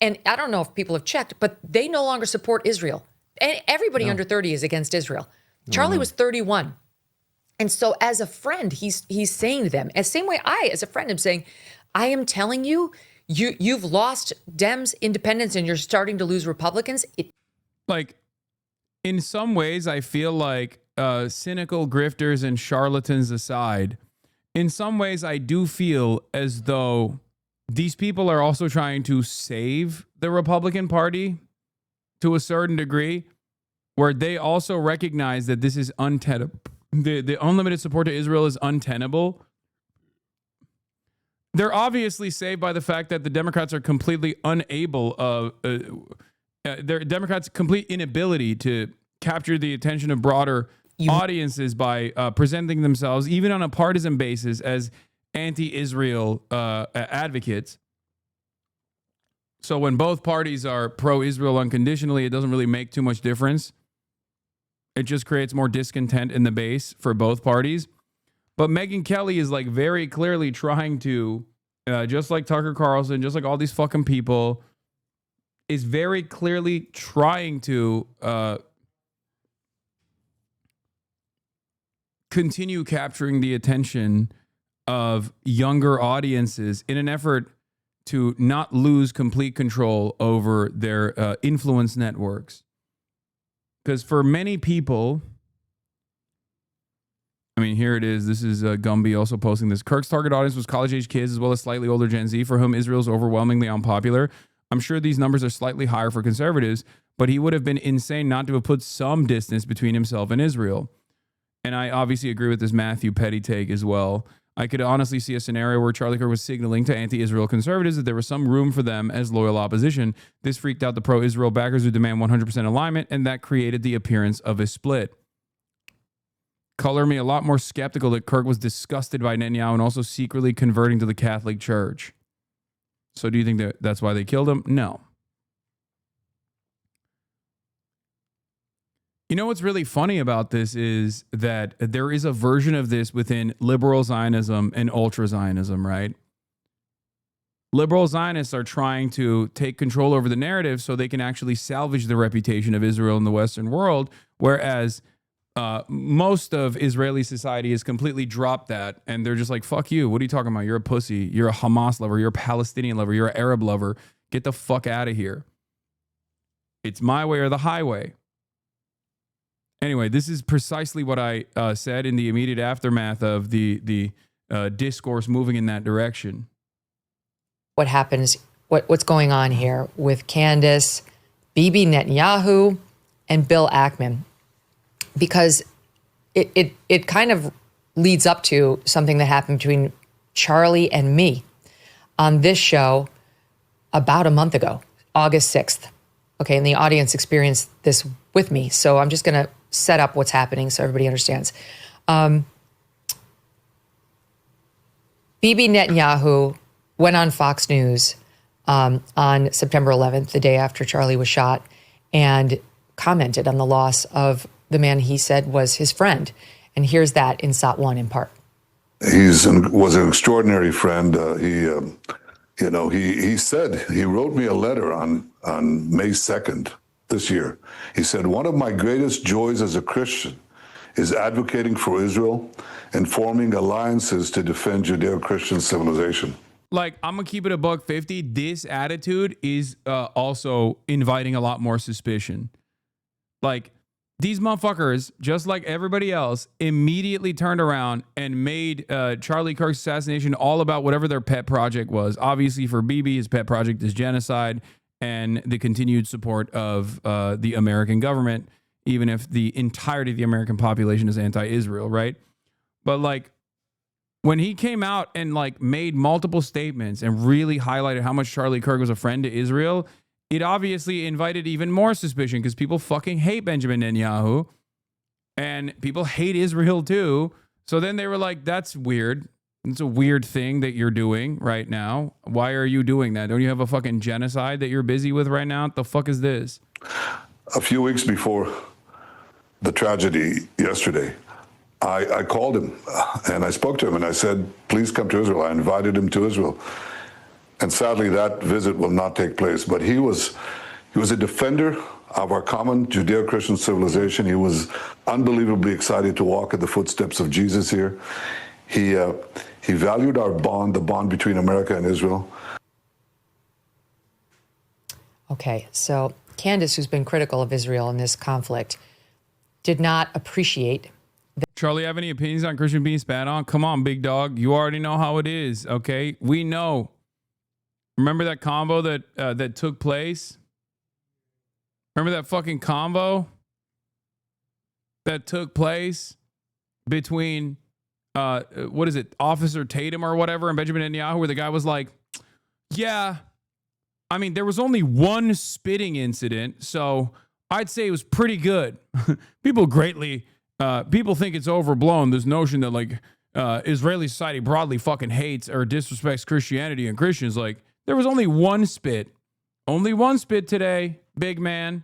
And I don't know if people have checked, but they no longer support Israel. And everybody under 30 is against Israel. Charlie was 31. And so as a friend, he's saying to them, as same way I, as a friend, am saying, I am telling you, you've lost Dems, independents, and you're starting to lose Republicans. Like, in some ways, I feel like cynical grifters and charlatans aside, in some ways, I do feel as though these people are also trying to save the Republican Party to a certain degree, where they also recognize that this is untenable. The unlimited support to Israel is untenable. They're obviously saved by the fact that the Democrats are completely unable of Democrats' complete inability to capture the attention of broader audiences by presenting themselves, even on a partisan basis, as anti-Israel advocates. So when both parties are pro-Israel unconditionally, it doesn't really make too much difference. It just creates more discontent in the base for both parties. But Megyn Kelly is like very clearly trying to, just like Tucker Carlson, just like all these fucking people, is very clearly trying to continue capturing the attention of younger audiences in an effort to not lose complete control over their influence networks. Because for many people, I mean, here it is. This is Gumby also posting this. Kirk's target audience was college-age kids as well as slightly older Gen Z, for whom Israel is overwhelmingly unpopular. I'm sure these numbers are slightly higher for conservatives, but he would have been insane not to have put some distance between himself and Israel. And I obviously agree with this Matthew Petty take as well. I could honestly see a scenario where Charlie Kirk was signaling to anti-Israel conservatives that there was some room for them as loyal opposition. This freaked out the pro-Israel backers who demand 100% alignment, and that created the appearance of a split. Color me a lot more skeptical that Kirk was disgusted by Netanyahu and also secretly converting to the Catholic Church. So do you think that that's why they killed him? No. You know what's really funny about this is that there is a version of this within liberal Zionism and ultra Zionism, right? Liberal Zionists are trying to take control over the narrative so they can actually salvage the reputation of Israel in the Western world, whereas most of Israeli society has completely dropped that, and they're just like, fuck you. What are you talking about? You're a pussy. You're a Hamas lover. You're a Palestinian lover. You're an Arab lover. Get the fuck out of here. It's my way or the highway. Anyway, this is precisely what I said in the immediate aftermath of the discourse moving in that direction. What happens, what's going on here with Candace, Bibi Netanyahu, and Bill Ackman, because it kind of leads up to something that happened between Charlie and me on this show about a month ago, August 6th. Okay, and the audience experienced this with me, so I'm just going to set up what's happening so everybody understands. Bibi Netanyahu went on Fox News on September 11th, the day after Charlie was shot, and commented on the loss of the man he said was his friend. And here's that in SOT 1 in part. He was an extraordinary friend. He said, he wrote me a letter on May 2nd this year. He said, one of my greatest joys as a Christian is advocating for Israel and forming alliances to defend Judeo-Christian civilization. Like, I'm going to keep it $150. This attitude is also inviting a lot more suspicion. Like, these motherfuckers, just like everybody else, immediately turned around and made Charlie Kirk's assassination all about whatever their pet project was. Obviously, for Bibi, his pet project is genocide and the continued support of the American government, even if the entirety of the American population is anti-Israel, right? But like, when he came out and like made multiple statements and really highlighted how much Charlie Kirk was a friend to Israel, it obviously invited even more suspicion because people fucking hate Benjamin Netanyahu and people hate Israel too. So then they were like, that's weird. It's a weird thing that you're doing right now. Why are you doing that? Don't you have a fucking genocide that you're busy with right now? What the fuck is this? A few weeks before the tragedy yesterday, I called him and I spoke to him and I said, please come to Israel. I invited him to Israel. And sadly, that visit will not take place. But he was a defender of our common Judeo-Christian civilization. He was unbelievably excited to walk in the footsteps of Jesus here. He valued our bond, the bond between America and Israel. Okay, so Candace, who's been critical of Israel in this conflict, did not appreciate. Charlie, have any opinions on Christian being spat on? Come on, big dog. You already know how it is, okay? We know. Remember that combo that took place? Remember that fucking combo that took place between, what is it, Officer Tatum or whatever, and Benjamin Netanyahu, where the guy was like, yeah, I mean, there was only one spitting incident, so I'd say it was pretty good. People think it's overblown, this notion that like Israeli society broadly fucking hates or disrespects Christianity and Christians. Like, there was only one spit. Only one spit today, big man.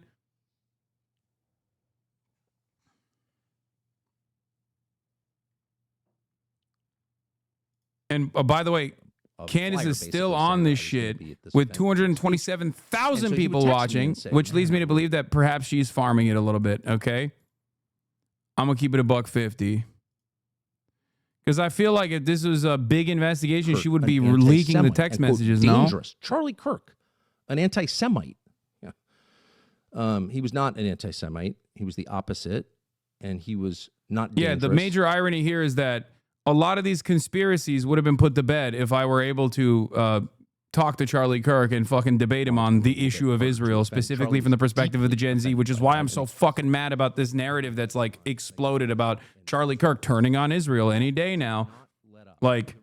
And by the way, Candace is still on this shit with 227,000 people watching, which leads me to believe that perhaps she's farming it a little bit, okay? I'm going to keep it $150. Because I feel like if this was a big investigation, she would be leaking the text messages, no? Dangerous. Charlie Kirk, an anti-Semite. Yeah. He was not an anti-Semite. He was the opposite, and he was not dangerous. Yeah, the major irony here is that a lot of these conspiracies would have been put to bed if I were able to talk to Charlie Kirk and fucking debate him on the issue of Israel, specifically from the perspective of the Gen Z, which is why I'm so fucking mad about this narrative that's like exploded about Charlie Kirk turning on Israel any day now. Like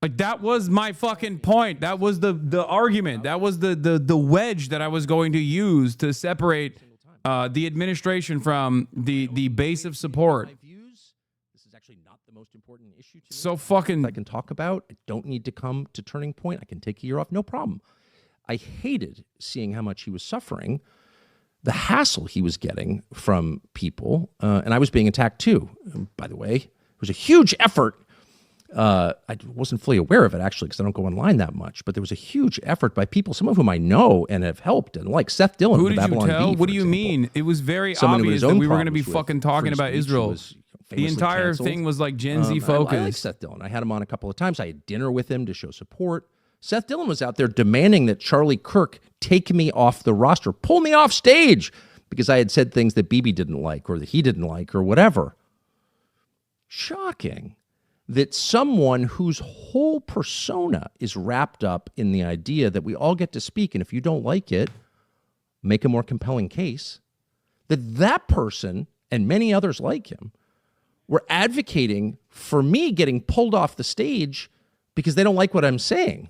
that was my fucking point. That was the argument. That was the wedge that I was going to use to separate the administration from the base of support. Most important issue to so fucking I can talk about. I don't need to come to Turning Point. I can take a year off, no problem. I hated seeing how much he was suffering, the hassle he was getting from people, and I was being attacked too. By the way, it was a huge effort. I wasn't fully aware of it actually because I don't go online that much, but there was a huge effort by people, some of whom I know and have helped, and like Seth Dillon. Who did you tell? What do you mean? It was very obvious that we were going to be fucking talking about Israel. The entire thing was like Gen Z focused. I like Seth Dillon. I had him on a couple of times. I had dinner with him to show support. Seth Dillon was out there demanding that Charlie Kirk take me off the roster, pull me off stage because I had said things that Bibi didn't like or that he didn't like or whatever. Shocking that someone whose whole persona is wrapped up in the idea that we all get to speak, and if you don't like it, make a more compelling case, that person and many others like him were advocating for me getting pulled off the stage because they don't like what I'm saying.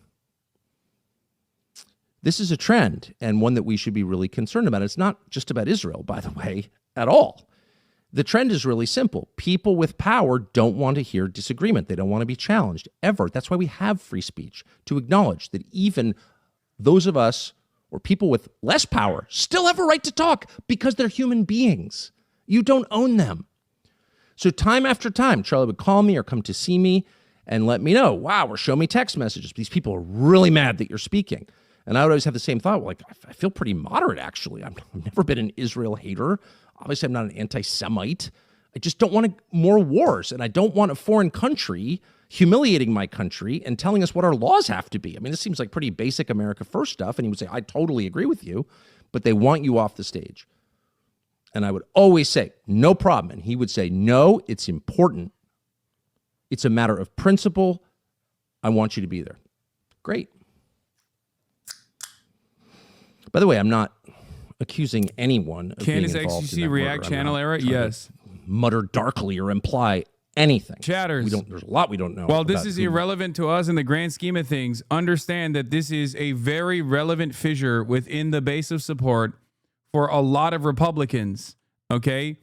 This is a trend and one that we should be really concerned about. It's not just about Israel, by the way, at all. The trend is really simple. People with power don't want to hear disagreement. They don't want to be challenged, ever. That's why we have free speech, to acknowledge that even those of us or people with less power still have a right to talk because they're human beings. You don't own them. So time after time, Charlie would call me or come to see me and let me know, wow, or show me text messages. These people are really mad that you're speaking. And I would always have the same thought, like, I feel pretty moderate, actually. I've never been an Israel hater. Obviously, I'm not an anti-Semite. I just don't want more wars. And I don't want a foreign country humiliating my country and telling us what our laws have to be. I mean, this seems like pretty basic America First stuff. And he would say, I totally agree with you, but they want you off the stage. And I would always say, no problem. And he would say, no, it's important. It's a matter of principle. I want you to be there. Great. By the way, I'm not accusing anyone of being involved in that React murder. channel era? Yes. Mutter darkly or imply anything. Chatters. There's a lot we don't know. Well, this about is who- irrelevant to us in the grand scheme of things. Understand that this is a very relevant fissure within the base of support for a lot of Republicans. Okay.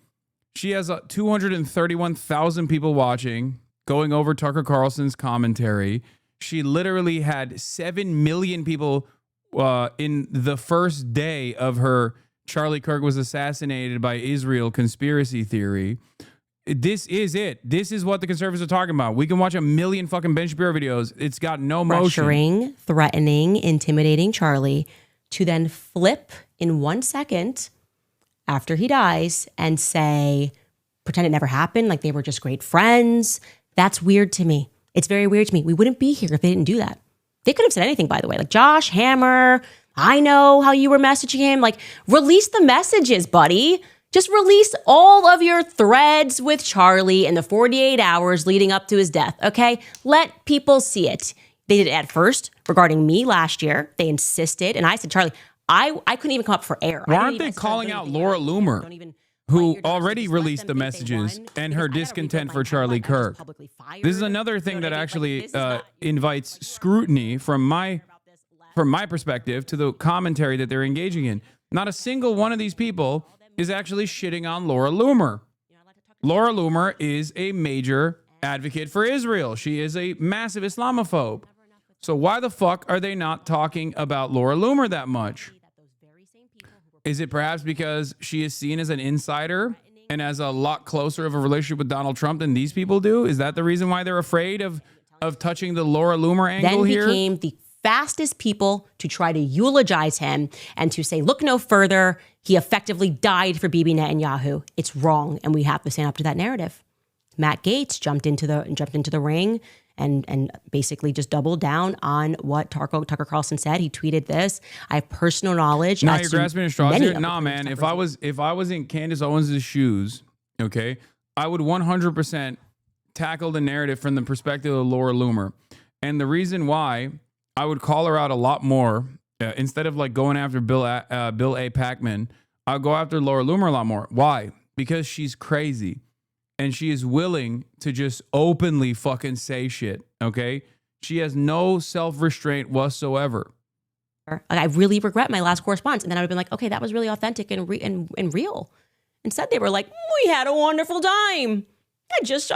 She has 231,000 people watching, going over Tucker Carlson's commentary. She literally had 7 million people in the first day of her Charlie Kirk was assassinated by Israel conspiracy theory. This is it. This is what the conservatives are talking about. We can watch a million fucking Ben Shapiro videos. It's got no motion. Pressuring, threatening, intimidating Charlie to then flip in 1 second after he dies and say, pretend it never happened, like they were just great friends. That's weird to me. It's very weird to me. We wouldn't be here if they didn't do that. They could have said anything, by the way, like, Josh Hammer, I know how you were messaging him. Like, release the messages, buddy. Just release all of your threads with Charlie in the 48 hours leading up to his death, okay? Let people see it. They did it at first regarding me last year. They insisted, and I said, Charlie, I couldn't even come up for air. Why aren't they calling out Laura Loomer, who already released the messages and her discontent for Charlie Kirk? This is another thing that actually invites scrutiny from my perspective to the commentary that they're engaging in. Not a single one of these people is actually shitting on Laura Loomer. Laura Loomer is a major advocate for Israel. She is a massive Islamophobe. So why the fuck are they not talking about Laura Loomer that much? Is it perhaps because she is seen as an insider and has a lot closer of a relationship with Donald Trump than these people do? Is that the reason why they're afraid of touching the Laura Loomer angle then here? Became the fastest people to try to eulogize him and to say, look no further. He effectively died for Bibi Netanyahu. It's wrong, and we have to stand up to that narrative. Matt Gaetz jumped into the ring and basically just doubled down on what Tucker Carlson said. He tweeted this. I have personal knowledge. Now as you're to grasping at straws many here. of Nah, the man. police If I was in Candace Owens' shoes, okay, I would 100% tackle the narrative from the perspective of Laura Loomer. And the reason why I would call her out a lot more, instead of like going after Bill A. Packman, I'll go after Laura Loomer a lot more. Why? Because she's crazy. And she is willing to just openly fucking say shit, okay? She has no self-restraint whatsoever. I really regret my last correspondence. And then I would have been like, okay, that was really authentic and real. Instead, they were like, we had a wonderful time. I just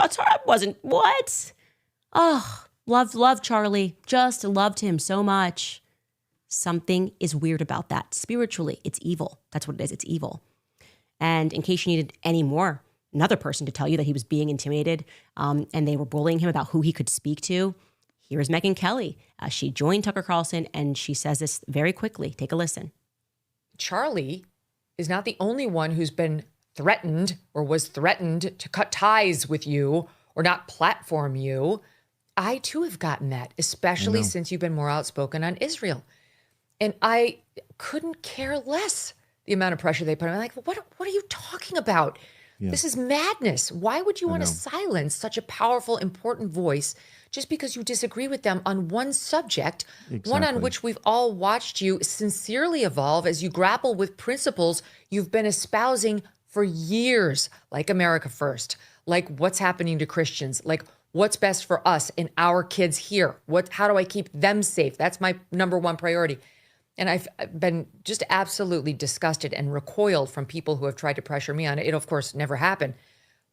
wasn't, what? Oh, love Charlie. Just loved him so much. Something is weird about that. Spiritually, it's evil. That's what it is. It's evil. And in case you needed any more, another person to tell you that he was being intimidated and they were bullying him about who he could speak to, here's Megyn Kelly. She joined Tucker Carlson and she says this very quickly. Take a listen. Charlie is not the only one who's been threatened or was threatened to cut ties with you or not platform you. I too have gotten that, especially since you've been more outspoken on Israel. And I couldn't care less the amount of pressure they put on. I'm like, what are you talking about? Yeah. This is madness. Why would you want to silence such a powerful, important voice just because you disagree with them on one subject, one on which we've all watched you sincerely evolve as you grapple with principles you've been espousing for years, like America First, like what's happening to Christians, like what's best for us and our kids here. How do I keep them safe? That's my number one priority. And I've been just absolutely disgusted and recoiled from people who have tried to pressure me on it. It, of course, never happened.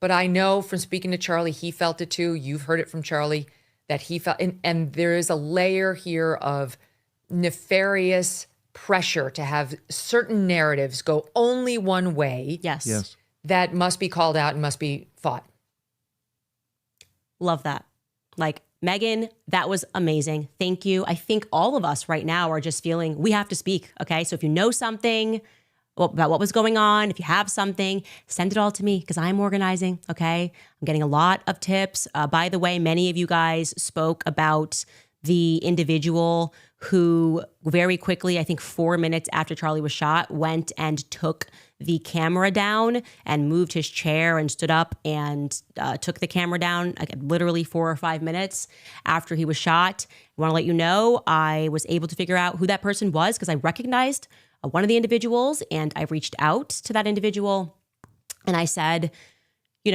But I know from speaking to Charlie, he felt it too. You've heard it from Charlie that he felt, and there is a layer here of nefarious pressure to have certain narratives go only one way. Yes. That must be called out and must be fought. Love that. Like, Megyn, that was amazing. Thank you. I think all of us right now are just feeling we have to speak. Okay. So if you know something about what was going on, if you have something, send it all to me because I'm organizing. Okay. I'm getting a lot of tips. By the way, many of you guys spoke about the individual who very quickly, I think 4 minutes after Charlie was shot, went and took the camera down and moved his chair and stood up and took the camera down literally 4 or 5 minutes after he was shot. I want to let you know I was able to figure out who that person was because I recognized one of the individuals and I reached out to that individual and I said,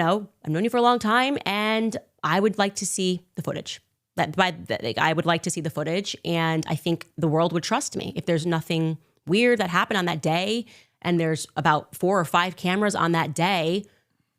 I've known you for a long time, and I would like to see the footage. I would like to see the footage, and I think the world would trust me. If there's nothing weird that happened on that day, and there's about 4 or 5 cameras on that day,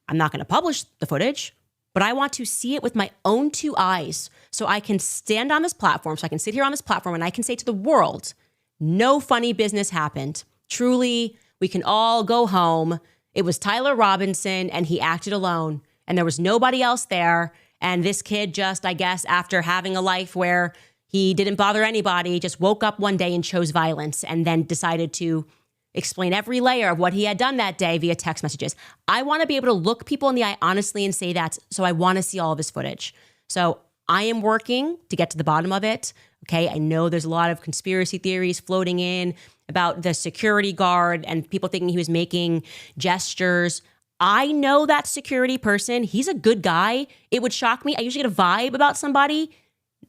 I'm not going to publish the footage, but I want to see it with my own 2 eyes so I can stand on this platform, so I can sit here on this platform and I can say to the world, no funny business happened. Truly, we can all go home. It was Tyler Robinson and he acted alone and there was nobody else there. And this kid just, I guess, after having a life where he didn't bother anybody, just woke up one day and chose violence and then decided to explain every layer of what he had done that day via text messages. I want to be able to look people in the eye honestly and say that. So I want to see all of his footage. So I am working to get to the bottom of it. Okay. I know there's a lot of conspiracy theories floating in about the security guard and people thinking he was making gestures. I know that security person. He's a good guy. It would shock me. I usually get a vibe about somebody.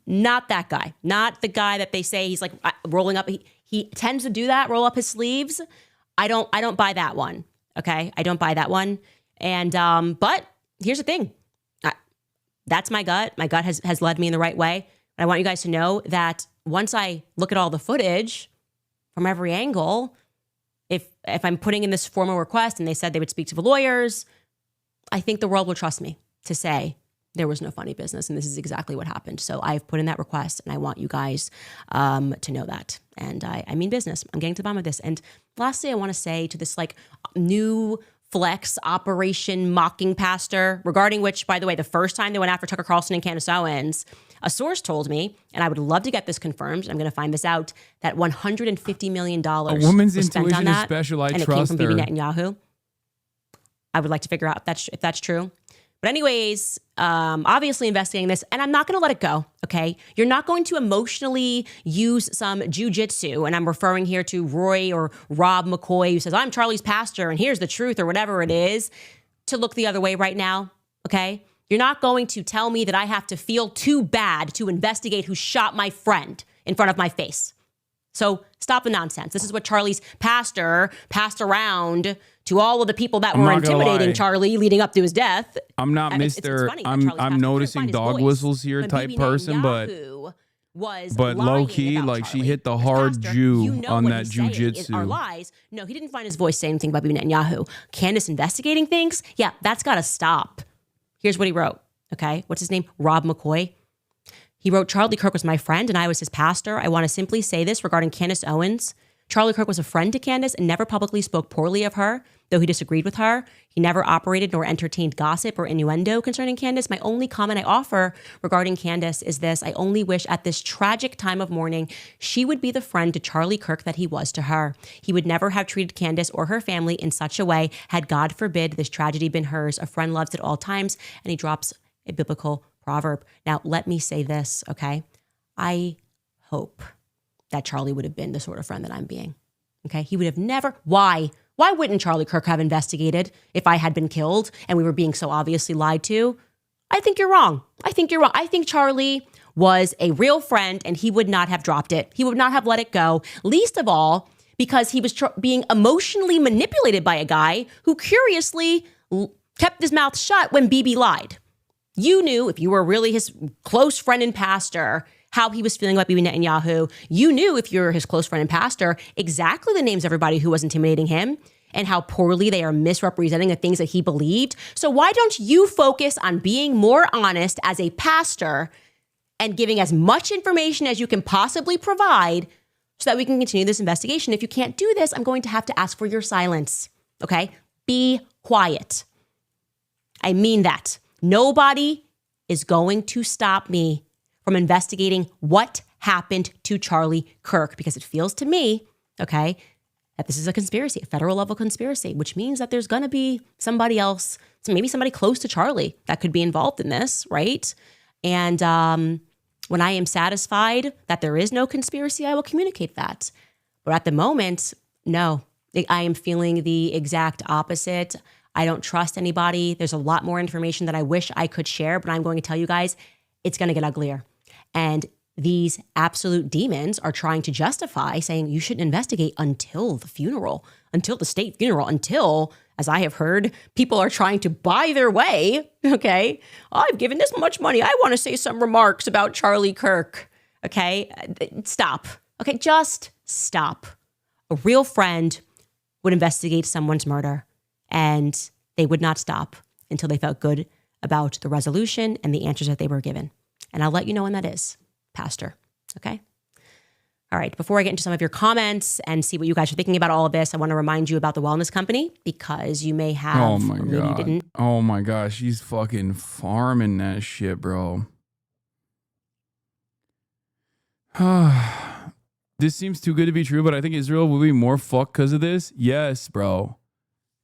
Not that guy. Not the guy that they say he's like rolling up. He tends to do that, roll up his sleeves. I don't buy that one. Okay. I don't buy that one. And, but here's the thing. That's my gut. My gut has led me in the right way. And I want you guys to know that once I look at all the footage from every angle, if I'm putting in this formal request and they said they would speak to the lawyers, I think the world will trust me to say there was no funny business and this is exactly what happened. So I've put in that request and I want you guys to know that. And I mean business. I'm getting to the bottom of this. And lastly, I want to say to this like new flex operation mocking pastor, regarding which, by the way, the first time they went after Tucker Carlson and Candace Owens, a source told me, and I would love to get this confirmed, I'm going to find this out, that $150 million a woman's was spent intuition on that, is special. I and it trust came from her. Bibi Netanyahu. I would like to figure out if that's true. But anyways, obviously investigating this, and I'm not going to let it go, okay? You're not going to emotionally use some jujitsu, and I'm referring here to Roy or Rob McCoy, who says, I'm Charlie's pastor, and here's the truth, or whatever it is, to look the other way right now, okay? You're not going to tell me that I have to feel too bad to investigate who shot my friend in front of my face. So stop the nonsense. This is what Charlie's pastor passed around to all of the people that were intimidating Charlie leading up to his death. I'm not Mr. I'm noticing dog whistles here type person, but low key, like she hit the hard Jew on that jujitsu. Are lies. No, he didn't find his voice saying anything about Bibi Netanyahu. Candace investigating things? Yeah, that's got to stop. Here's what he wrote. Okay, what's his name? Rob McCoy. He wrote, Charlie Kirk was my friend and I was his pastor. I want to simply say this regarding Candace Owens. Charlie Kirk was a friend to Candace and never publicly spoke poorly of her, though he disagreed with her. He never operated nor entertained gossip or innuendo concerning Candace. My only comment I offer regarding Candace is this. I only wish at this tragic time of mourning, she would be the friend to Charlie Kirk that he was to her. He would never have treated Candace or her family in such a way had, God forbid, this tragedy been hers. A friend loves at all times, and he drops a biblical proverb. Now, let me say this, okay? I hope that Charlie would have been the sort of friend that I'm being, okay? He would have never, why wouldn't Charlie Kirk have investigated if I had been killed and we were being so obviously lied to? I think you're wrong. I think Charlie was a real friend and he would not have dropped it. He would not have let it go, least of all because he was being emotionally manipulated by a guy who curiously kept his mouth shut when Bibi lied. You knew, if you were really his close friend and pastor, how he was feeling about Bibi Netanyahu. You knew, if you're his close friend and pastor, exactly the names of everybody who was intimidating him and how poorly they are misrepresenting the things that he believed. So why don't you focus on being more honest as a pastor and giving as much information as you can possibly provide so that we can continue this investigation? If you can't do this, I'm going to have to ask for your silence, okay? Be quiet. I mean that. Nobody is going to stop me from investigating what happened to Charlie Kirk because it feels to me, okay, that this is a conspiracy, a federal level conspiracy, which means that there's going to be somebody else, so maybe somebody close to Charlie that could be involved in this, right? And when I am satisfied that there is no conspiracy, I will communicate that. But at the moment, no, I am feeling the exact opposite. I don't trust anybody. There's a lot more information that I wish I could share, but I'm going to tell you guys, it's going to get uglier. And these absolute demons are trying to justify saying you shouldn't investigate until the funeral, until the state funeral, until, as I have heard, people are trying to buy their way. Okay. I've given this much money. I want to say some remarks about Charlie Kirk. Okay. Stop. Okay. Just stop. A real friend would investigate someone's murder, and they would not stop until they felt good about the resolution and the answers that they were given. And I'll let you know when that is, Pastor. Okay? All right. Before I get into some of your comments and see what you guys are thinking about all of this, I want to remind you about the wellness company, because you may have... Oh my God. Oh my gosh. She's fucking farming that shit, bro. This seems too good to be true, but I think Israel will be more fucked because of this. Yes, bro.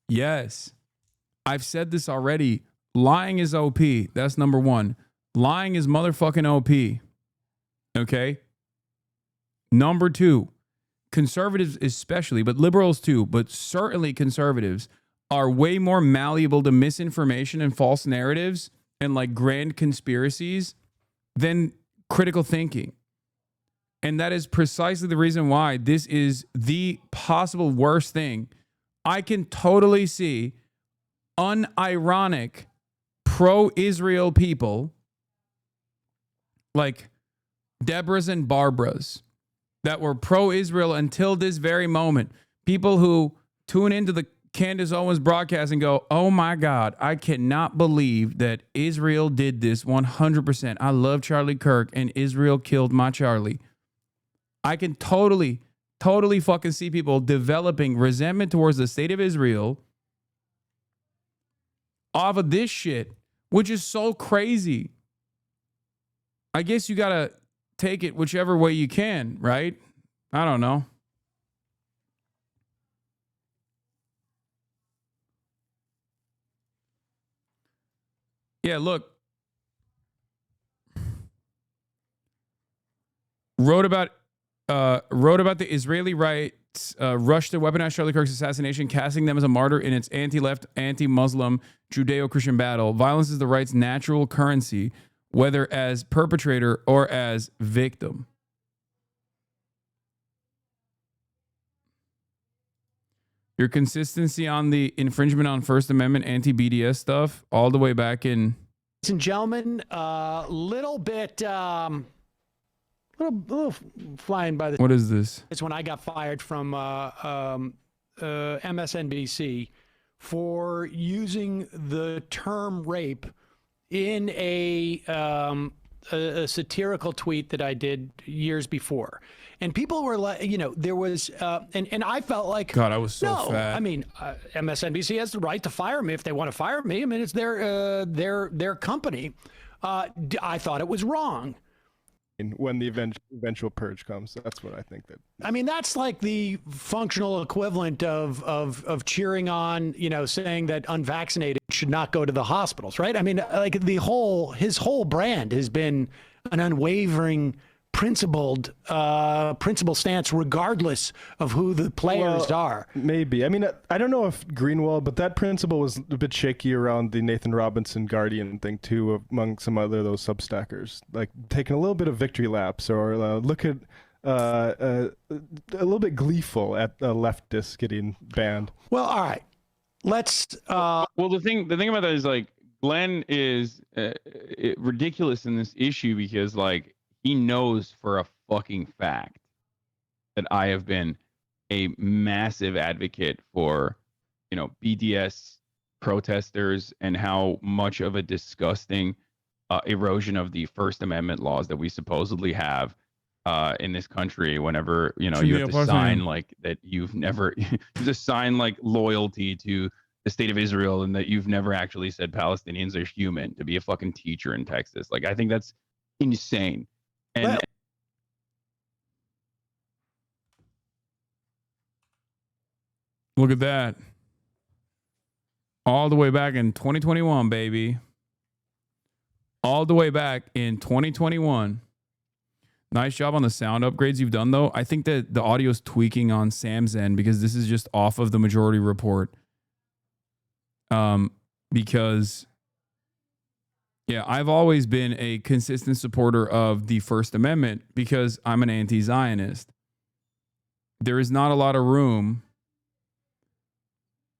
Yes. I've said this already. Lying is OP. That's number one. Lying is motherfucking OP. Okay? Number two, conservatives especially, but liberals too, but certainly conservatives are way more malleable to misinformation and false narratives and like grand conspiracies than critical thinking. And that is precisely the reason why this is the possible worst thing. I can totally see unironic pro-Israel people like Deborah's and Barbara's that were pro-Israel until this very moment. People who tune into the Candace Owens broadcast and go, oh my God, I cannot believe that Israel did this 100%. I love Charlie Kirk and Israel killed my Charlie. I can totally fucking see people developing resentment towards the state of Israel off of this shit, which is so crazy. I guess you got to take it whichever way you can, right? I don't know. Yeah, look. Wrote about the Israeli rights rush to weaponize Charlie Kirk's assassination, casting them as a martyr in its anti-left, anti-Muslim, Judeo-Christian battle. Violence is the right's natural currency, whether as perpetrator or as victim. Your consistency on the infringement on First Amendment anti-BDS stuff all the way back in... Ladies and gentlemen, little flying by the... What is this? It's when I got fired from MSNBC for using the term rape in a satirical tweet that I did years before. And people were like, you know, there was, and I felt like, God, I was so fat. I mean, MSNBC has the right to fire me if they want to fire me. I mean, it's their company. I thought it was wrong. When the eventual purge comes, that's what I think that. I mean, that's like the functional equivalent of cheering on, you know, saying that unvaccinated should not go to the hospitals, right? I mean, like his whole brand has been an unwavering, principled stance, regardless of who the players are. Maybe. I mean, I don't know if Greenwald, but that principle was a bit shaky around the Nathan Robinson Guardian thing too, among some other those substackers, like taking a little bit of victory laps or look at a little bit gleeful at leftists getting banned. Well, all right, let's. Well, the thing about that is like Glenn is ridiculous in this issue because like. He knows for a fucking fact that I have been a massive advocate for, you know, BDS protesters and how much of a disgusting erosion of the First Amendment laws that we supposedly have in this country. Whenever, you know, you have to sign like that you've never you have to sign like loyalty to the state of Israel and that you've never actually said Palestinians are human to be a fucking teacher in Texas. Like, I think that's insane. And look at that. All the way back in 2021, baby. All the way back in 2021. Nice job on the sound upgrades you've done, though. I think that the audio is tweaking on Sam's end because this is just off of the majority report. Because Yeah, I've always been a consistent supporter of the First Amendment because I'm an anti-Zionist. There is not a lot of room.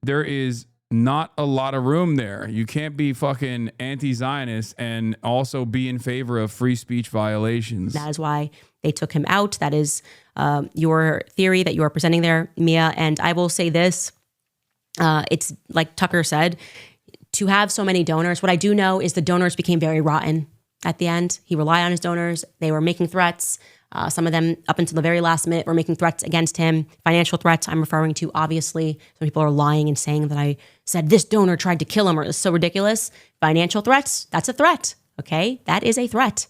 There is not a lot of room there. You can't be fucking anti-Zionist and also be in favor of free speech violations. That is why they took him out. That is your theory that you are presenting there, Mia. And I will say this. It's like Tucker said, to have so many donors. What I do know is the donors became very rotten at the end. He relied on his donors. They were making threats. Some of them, up until the very last minute, were making threats against him. Financial threats, I'm referring to, obviously. Some people are lying and saying that I said this donor tried to kill him, or it's so ridiculous. Financial threats, that's a threat, okay? That is a threat.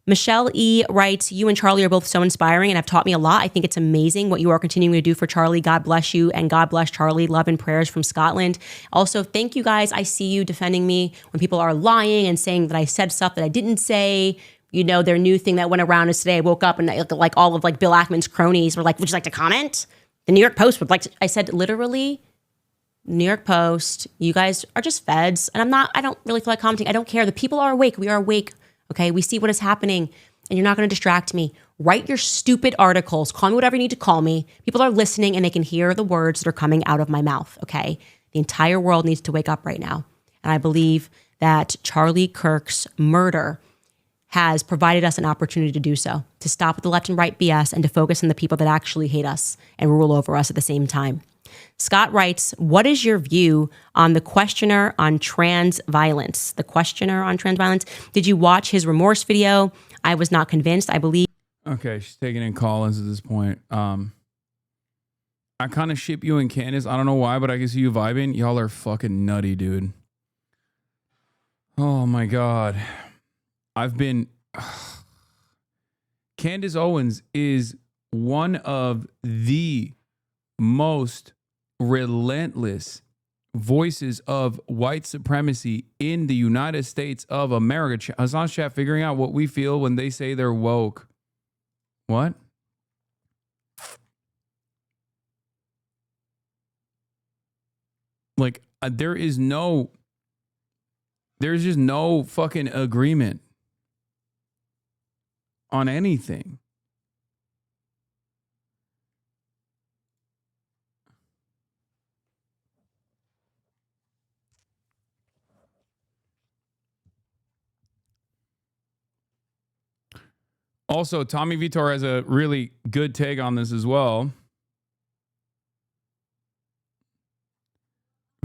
Michelle E. writes, you and Charlie are both so inspiring and have taught me a lot. I think it's amazing what you are continuing to do for Charlie. God bless you and God bless Charlie. Love and prayers from Scotland. Also, thank you guys. I see you defending me when people are lying and saying that I said stuff that I didn't say. You know, their new thing that went around is today I woke up and like all of like Bill Ackman's cronies were like, would you like to comment? The New York Post would like to, I said literally, New York Post, you guys are just feds. And I don't really feel like commenting. I don't care. The people are awake. We are awake. Okay, we see what is happening and you're not going to distract me. Write your stupid articles. Call me whatever you need to call me. People are listening and they can hear the words that are coming out of my mouth, okay? The entire world needs to wake up right now. And I believe that Charlie Kirk's murder has provided us an opportunity to do so, to stop with the left and right BS and to focus on the people that actually hate us and rule over us at the same time. Scott writes, what is your view on the questioner on trans violence? The questioner on trans violence. Did you watch his remorse video? I was not convinced. I believe. Okay, she's taking in call-ins at this point. I kind of ship you and Candace. I don't know why, but I can see you vibing. Y'all are fucking nutty, dude. Oh my God. Candace Owens is one of the most relentless voices of white supremacy in the United States of America. Hasan's chat figuring out what we feel when they say they're woke. What? Like, there's just no fucking agreement on anything. Also, Tommy Vitor has a really good take on this as well.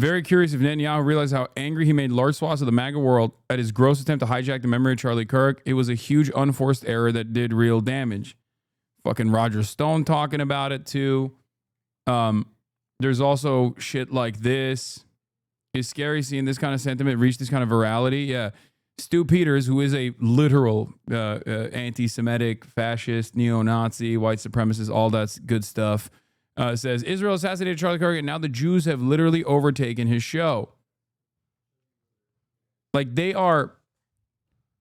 Very curious if Netanyahu realized how angry he made large swaths of the MAGA world at his gross attempt to hijack the memory of Charlie Kirk. It was a huge unforced error that did real damage. Fucking Roger Stone talking about it too. There's also shit like this. It's scary seeing this kind of sentiment reach this kind of virality. Yeah. Stu Peters, who is a literal anti-Semitic, fascist, neo-Nazi, white supremacist, all that good stuff, says, Israel assassinated Charlie Kirk and now the Jews have literally overtaken his show. Like, they are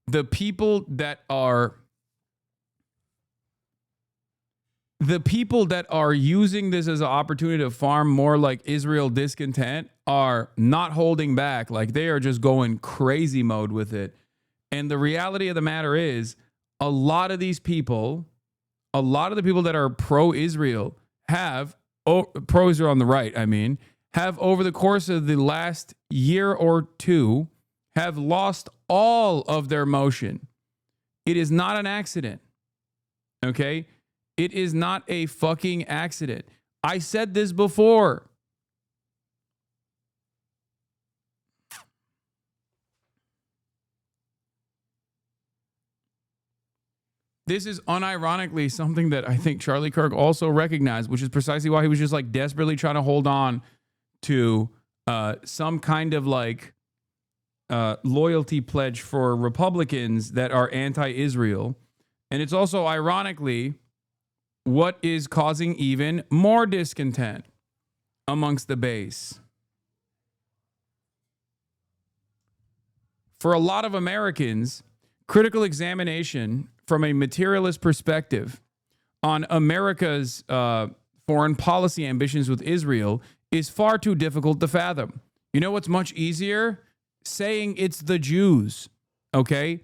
the people that are using this as an opportunity to farm more like Israel discontent are not holding back. Like, they are just going crazy mode with it. And the reality of the matter is, a lot of the people that are pro-Israel pro-Israel on the right, have over the course of the last year or two, have lost all of their motion. It is not an accident. Okay? It is not a fucking accident. I said this before. This is unironically something that I think Charlie Kirk also recognized, which is precisely why he was just like desperately trying to hold on to some kind of like loyalty pledge for Republicans that are anti-Israel. And it's also ironically what is causing even more discontent amongst the base. For a lot of Americans, critical examination from a materialist perspective on America's foreign policy ambitions with Israel is far too difficult to fathom. You know what's much easier? Saying it's the Jews. Okay?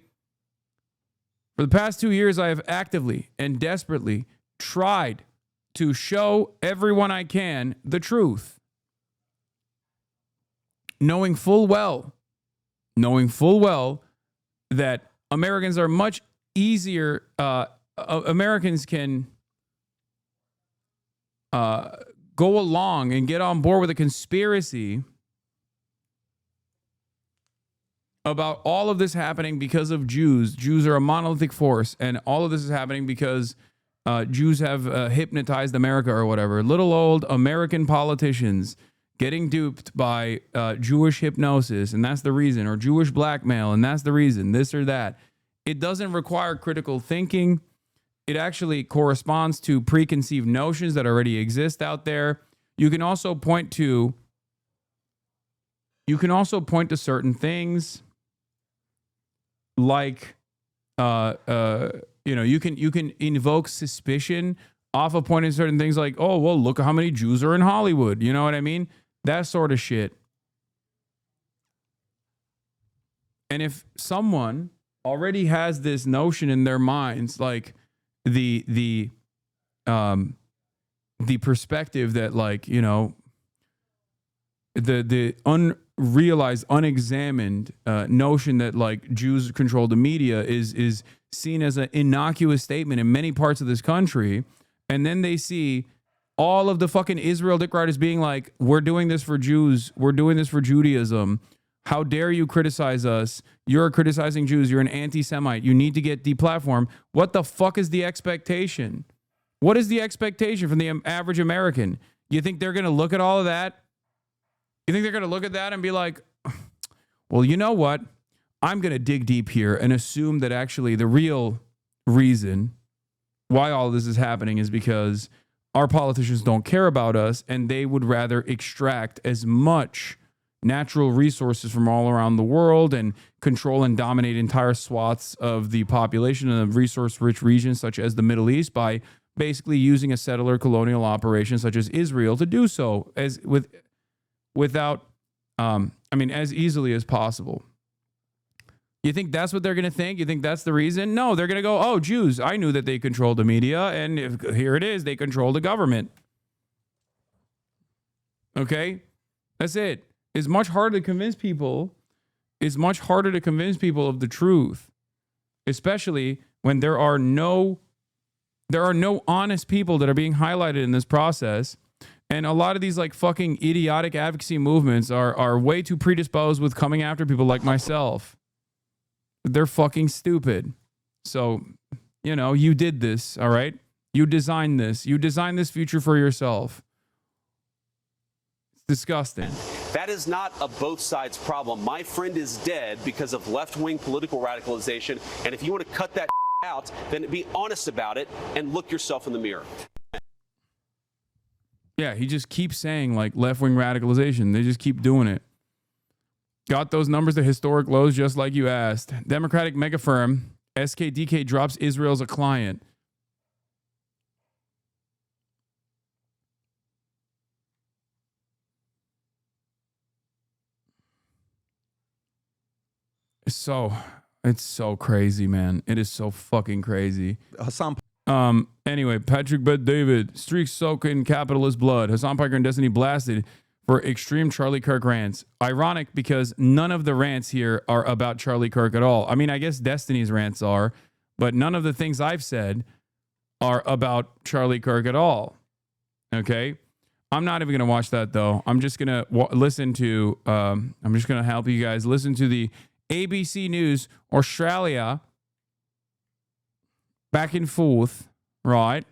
For the past 2 years, I have actively and desperately tried to show everyone I can the truth. Knowing full well that Americans are much easier, Americans can go along and get on board with a conspiracy about all of this happening because of Jews. Jews are a monolithic force, and all of this is happening because Jews have hypnotized America or whatever. Little old American politicians getting duped by Jewish hypnosis, and that's the reason, or Jewish blackmail, and that's the reason, this or that. It doesn't require critical thinking. It actually corresponds to preconceived notions that already exist out there. You can also point to certain things like you can invoke suspicion off of pointing certain things like, oh, well, look at how many Jews are in Hollywood. You know what I mean? That sort of shit. And if someone already has this notion in their minds, like the perspective that, like, you know, the unrealized, unexamined notion that like Jews control the media is seen as an innocuous statement in many parts of this country, and then they see all of the fucking Israel dick riders being like, we're doing this for Jews, we're doing this for Judaism. How dare you criticize us? You're criticizing Jews. You're an anti-Semite. You need to get deplatformed. What the fuck is the expectation? What is the expectation from the average American? You think they're going to look at all of that? You think they're going to look at that and be like, well, you know what? I'm going to dig deep here and assume that actually the real reason why all this is happening is because our politicians don't care about us, and they would rather extract as much natural resources from all around the world and control and dominate entire swaths of the population in a resource-rich regions such as the Middle East by basically using a settler colonial operation such as Israel to do so as as easily as possible. You think that's what they're going to think? You think that's the reason? No, they're going to go, oh, Jews, I knew that they controlled the media, and here it is, they control the government. Okay? That's it. It's much harder to convince people. It's much harder to convince people of the truth, especially when there are no honest people that are being highlighted in this process. And a lot of these like fucking idiotic advocacy movements are way too predisposed with coming after people like myself. They're fucking stupid. So, you know, you did this, all right? You designed this. You designed this future for yourself. It's disgusting. That is not a both sides problem. My friend is dead because of left-wing political radicalization. And if you want to cut that out, then be honest about it and look yourself in the mirror. Yeah, he just keeps saying like left-wing radicalization. They just keep doing it. Got those numbers to historic lows just like you asked. Democratic mega firm SKDK drops Israel as a client. It's so crazy, man. It is so fucking crazy. Hasan. Anyway, Patrick Bet David, streaks soaking capitalist blood. Hasan Piker and Destiny blasted for extreme Charlie Kirk rants. Ironic because none of the rants here are about Charlie Kirk at all. I mean, I guess Destiny's rants are, but none of the things I've said are about Charlie Kirk at all. Okay? I'm not even going to watch that though. I'm just going to listen to, I'm just going to help you guys listen to the ABC News Australia back and forth, right?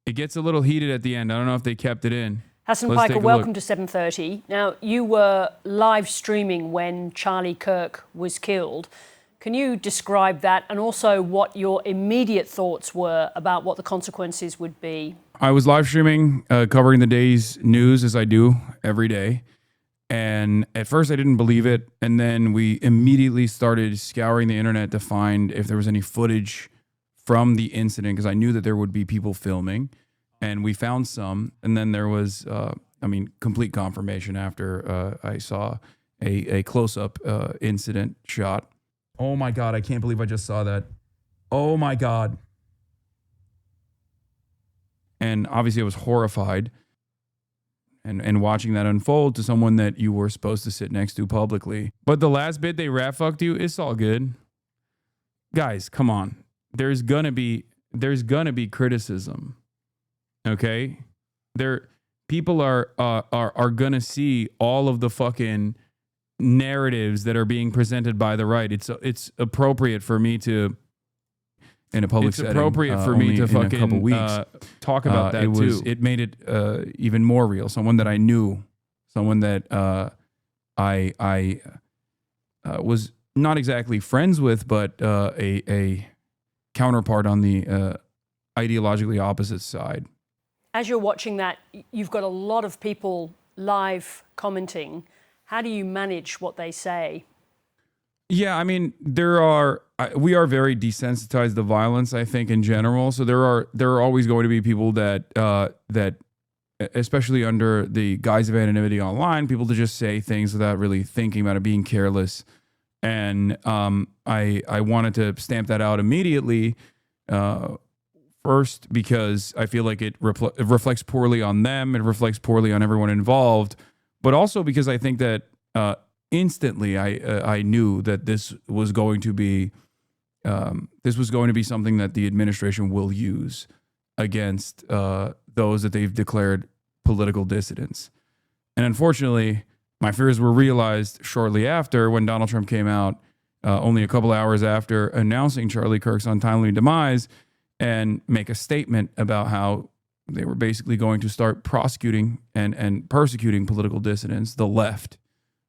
It gets a little heated at the end. I don't know if they kept it in. Hasan Piker, welcome to 7:30. Now, you were live streaming when Charlie Kirk was killed. Can you describe that and also what your immediate thoughts were about what the consequences would be? I was live streaming, covering the day's news as I do every day. And at first I didn't believe it. And then we immediately started scouring the internet to find if there was any footage from the incident, because I knew that there would be people filming, and we found some. And then there was, complete confirmation after I saw a close-up incident shot. Oh my God, I can't believe I just saw that. Oh my God. And obviously I was horrified and watching that unfold to someone that you were supposed to sit next to publicly. But the last bit they rat fucked you, it's all good. Guys, come on. There's gonna be criticism. Okay? People are gonna see all of the fucking narratives that are being presented by the right. It's appropriate for me to in a public setting. It's appropriate for me to fucking a couple weeks talk about that too. It made it even more real. Someone that I knew, someone that I was not exactly friends with, but a counterpart on the ideologically opposite side. As you're watching that, you've got a lot of people live commenting. How do you manage what they say? Yeah, I mean, we are very desensitized to violence, I think, in general. So there are always going to be people that especially under the guise of anonymity online, people to just say things without really thinking about it, being careless. And I wanted to stamp that out immediately. First, because I feel like it reflects poorly on them, it reflects poorly on everyone involved, but also because I think that instantly I knew that this was going to be something that the administration will use against those that they've declared political dissidents. And unfortunately, my fears were realized shortly after when Donald Trump came out, only a couple hours after announcing Charlie Kirk's untimely demise, and make a statement about how they were basically going to start prosecuting and persecuting political dissidents, the left,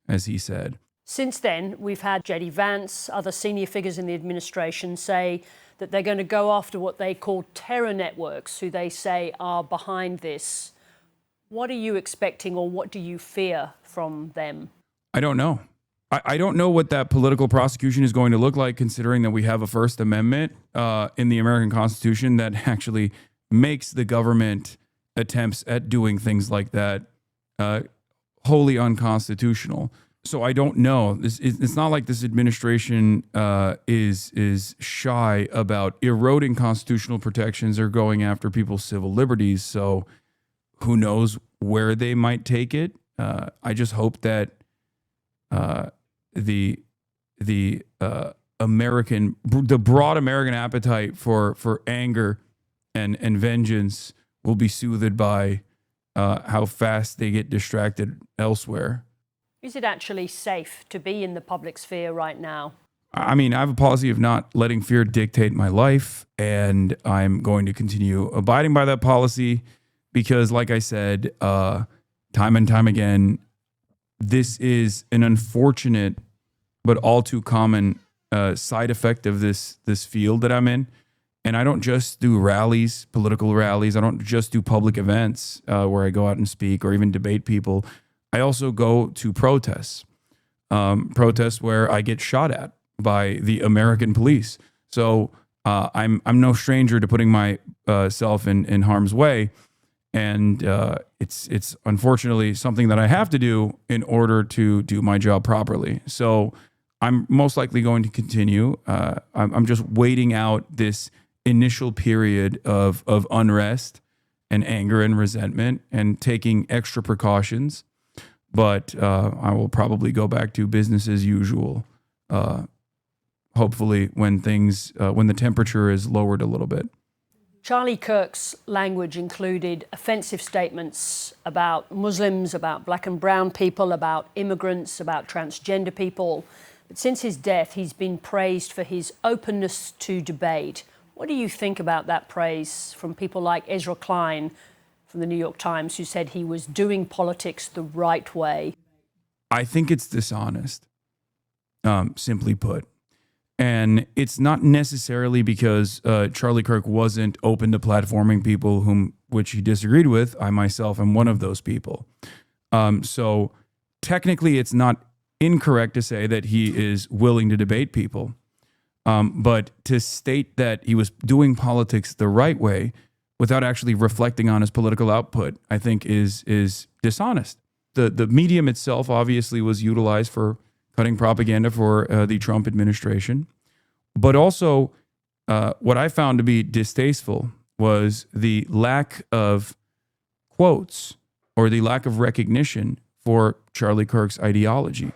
as he said. Since then, we've had J.D. Vance, other senior figures in the administration say that they're going to go after what they call terror networks, who they say are behind this. What are you expecting, or what do you fear from them? I don't know. I don't know what that political prosecution is going to look like, considering that we have a First Amendment in the American Constitution that actually makes the government attempts at doing things like that wholly unconstitutional. So I don't know. It's not like this administration is shy about eroding constitutional protections or going after people's civil liberties. So who knows where they might take it? I just hope that the broad American appetite for anger and vengeance will be soothed by how fast they get distracted elsewhere. Is it actually safe to be in the public sphere right now? I mean, I have a policy of not letting fear dictate my life, and I'm going to continue abiding by that policy because, like I said, time and time again, this is an unfortunate but all too common side effect of this field that I'm in. And I don't just do rallies, political rallies. I don't just do public events where I go out and speak or even debate people. I also go to protests, protests where I get shot at by the American police. So I'm no stranger to putting myself in harm's way. And it's unfortunately something that I have to do in order to do my job properly. So I'm most likely going to continue. I'm just waiting out this initial period of unrest and anger and resentment and taking extra precautions. But I will probably go back to business as usual, hopefully when the temperature is lowered a little bit. Charlie Kirk's language included offensive statements about Muslims, about black and brown people, about immigrants, about transgender people. But since his death, he's been praised for his openness to debate. What do you think about that praise from people like Ezra Klein from the New York Times, who said he was doing politics the right way? I think it's dishonest, simply put. And it's not necessarily because Charlie Kirk wasn't open to platforming people which he disagreed with. I myself am one of those people. So technically, it's not incorrect to say that he is willing to debate people. But to state that he was doing politics the right way without actually reflecting on his political output, I think is dishonest. the medium itself obviously was utilized for cutting propaganda for the Trump administration. But also, what I found to be distasteful was the lack of quotes or the lack of recognition for Charlie Kirk's ideology.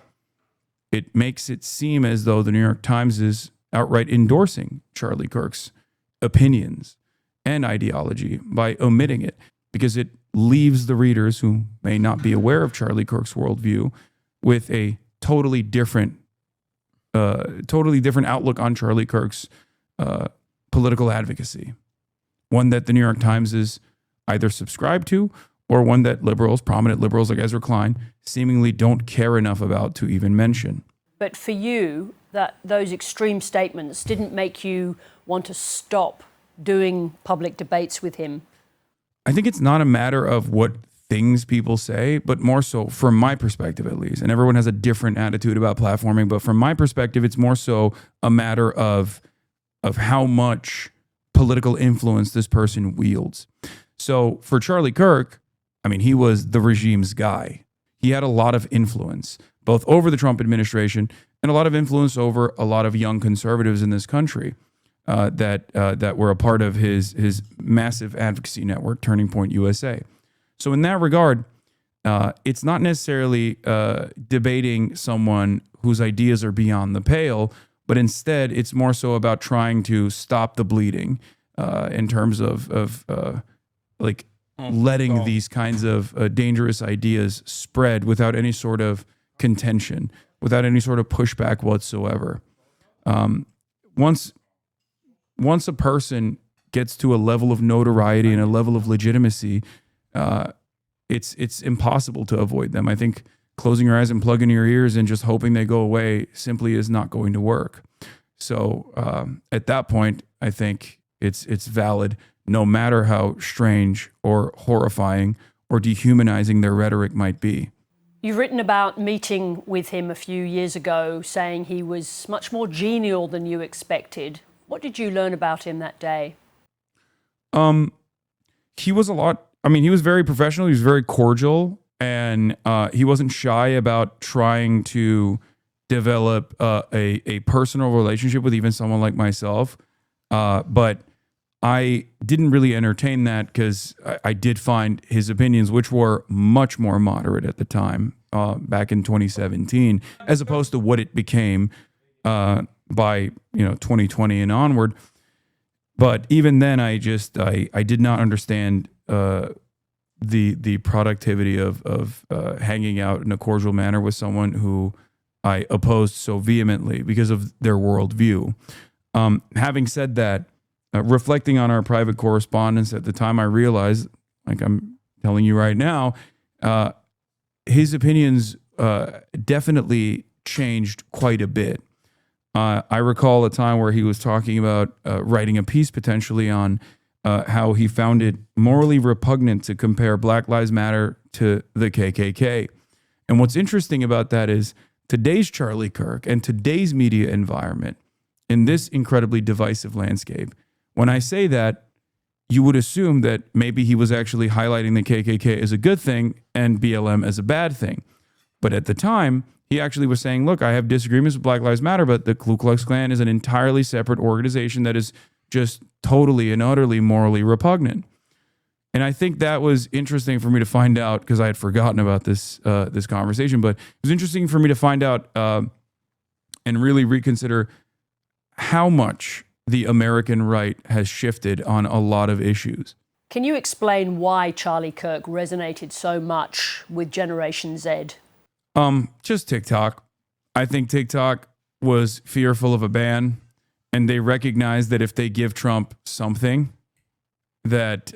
It makes it seem as though the New York Times is outright endorsing Charlie Kirk's opinions and ideology by omitting it, because it leaves the readers who may not be aware of Charlie Kirk's worldview with a totally different outlook on Charlie Kirk's political advocacy. One that the New York Times is either subscribed to, or one that liberals, prominent liberals like Ezra Klein, seemingly don't care enough about to even mention. But for you, those extreme statements didn't make you want to stop doing public debates with him? I think it's not a matter of what things people say, but more so from my perspective, at least. And everyone has a different attitude about platforming, but from my perspective, it's more so a matter of how much political influence this person wields. So for Charlie Kirk, I mean, he was the regime's guy. He had a lot of influence, both over the Trump administration and a lot of influence over a lot of young conservatives in this country that were a part of his massive advocacy network, Turning Point USA. So in that regard, it's not necessarily debating someone whose ideas are beyond the pale, but instead it's more so about trying to stop the bleeding in terms of letting these kinds of dangerous ideas spread without any sort of contention, without any sort of pushback whatsoever. Once a person gets to a level of notoriety and a level of legitimacy, it's impossible to avoid them. I think closing your eyes and plugging your ears and just hoping they go away simply is not going to work. So at that point, I think it's valid, no matter how strange or horrifying or dehumanizing their rhetoric might be. You've written about meeting with him a few years ago, saying he was much more genial than you expected. What did you learn about him that day? He was he was very professional. He was very cordial, and he wasn't shy about trying to develop a personal relationship with even someone like myself. But I didn't really entertain that because I did find his opinions, which were much more moderate at the time, back in 2017, as opposed to what it became by 2020 and onward. But even then, I did not understand the productivity of hanging out in a cordial manner with someone who I opposed so vehemently because of their worldview. Having said that, reflecting on our private correspondence at the time, I realized, like I'm telling you right now, his opinions definitely changed quite a bit. I recall a time where he was talking about writing a piece potentially on how he found it morally repugnant to compare Black Lives Matter to the KKK. And what's interesting about that is today's Charlie Kirk and today's media environment in this incredibly divisive landscape. When I say that, you would assume that maybe he was actually highlighting the KKK as a good thing and BLM as a bad thing. But at the time, he actually was saying, look, I have disagreements with Black Lives Matter, but the Ku Klux Klan is an entirely separate organization that is just totally and utterly morally repugnant. And I think that was interesting for me to find out, because I had forgotten about this conversation, but it was interesting for me to find out and really reconsider how much the American right has shifted on a lot of issues. Can you explain why Charlie Kirk resonated so much with Generation Z? Just TikTok. I think TikTok was fearful of a ban, and they recognized that if they give Trump something, that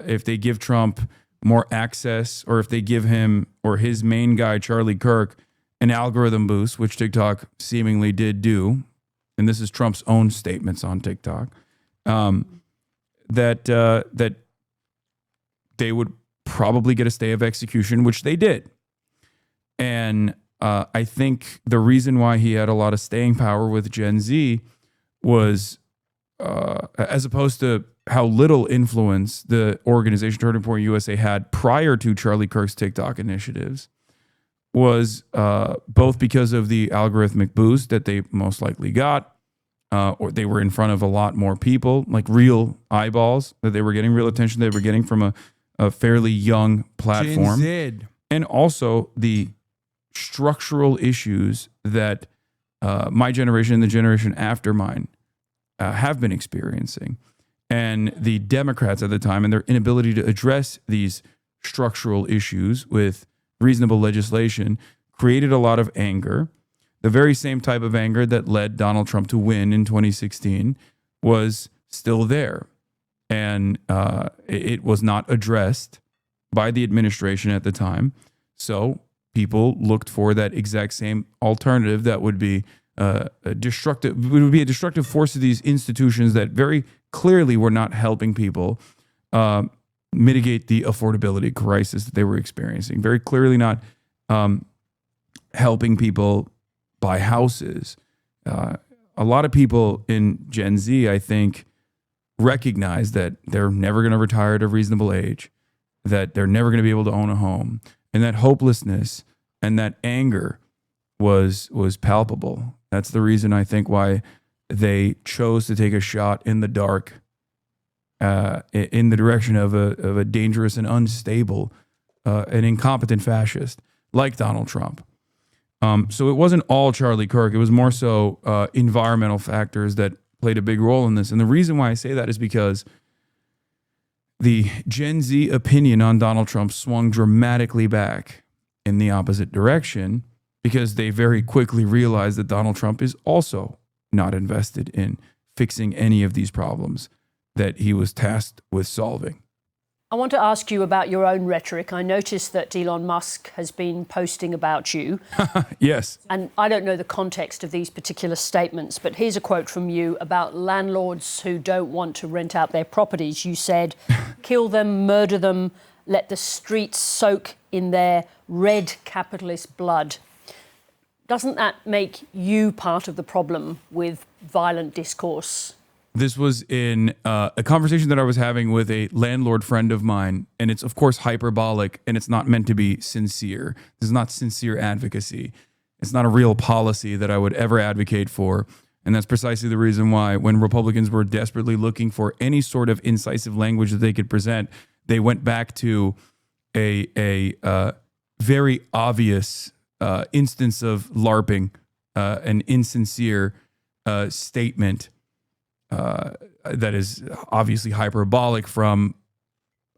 if they give Trump more access, or if they give him or his main guy, Charlie Kirk, an algorithm boost, which TikTok seemingly did do, and this is Trump's own statements on TikTok, that they would probably get a stay of execution, which they did. And I think the reason why he had a lot of staying power with Gen Z was, as opposed to how little influence the organization Turning Point USA had prior to Charlie Kirk's TikTok initiatives, was both because of the algorithmic boost that they most likely got, or they were in front of a lot more people, like real eyeballs that they were getting, real attention they were getting from a fairly young platform. Gen Z. And also the structural issues that my generation and the generation after mine have been experiencing. And the Democrats at the time and their inability to address these structural issues with reasonable legislation created a lot of anger. The very same type of anger that led Donald Trump to win in 2016 was still there. And it was not addressed by the administration at the time. So people looked for that exact same alternative that would be a destructive force to these institutions that very clearly were not helping people mitigate the affordability crisis that they were experiencing. Very clearly not helping people buy houses. A lot of people in Gen Z, I think, recognize that they're never going to retire at a reasonable age, that they're never going to be able to own a home, and that hopelessness and that anger was palpable. That's the reason I think why they chose to take a shot in the dark in the direction of a dangerous and unstable, an incompetent fascist like Donald Trump. So it wasn't all Charlie Kirk. It was more so environmental factors that played a big role in this. And the reason why I say that is because the Gen Z opinion on Donald Trump swung dramatically back in the opposite direction because they very quickly realized that Donald Trump is also not invested in fixing any of these problems that he was tasked with solving. I want to ask you about your own rhetoric. I noticed that Elon Musk has been posting about you. Yes. And I don't know the context of these particular statements, but here's a quote from you about landlords who don't want to rent out their properties. You said, kill them, murder them, let the streets soak in their red capitalist blood. Doesn't that make you part of the problem with violent discourse? This was in a conversation that I was having with a landlord friend of mine, and it's, of course, hyperbolic, and it's not meant to be sincere. This is not sincere advocacy. It's not a real policy that I would ever advocate for, and that's precisely the reason why when Republicans were desperately looking for any sort of incisive language that they could present, they went back to a very obvious instance of LARPing, an insincere statement that is obviously hyperbolic from,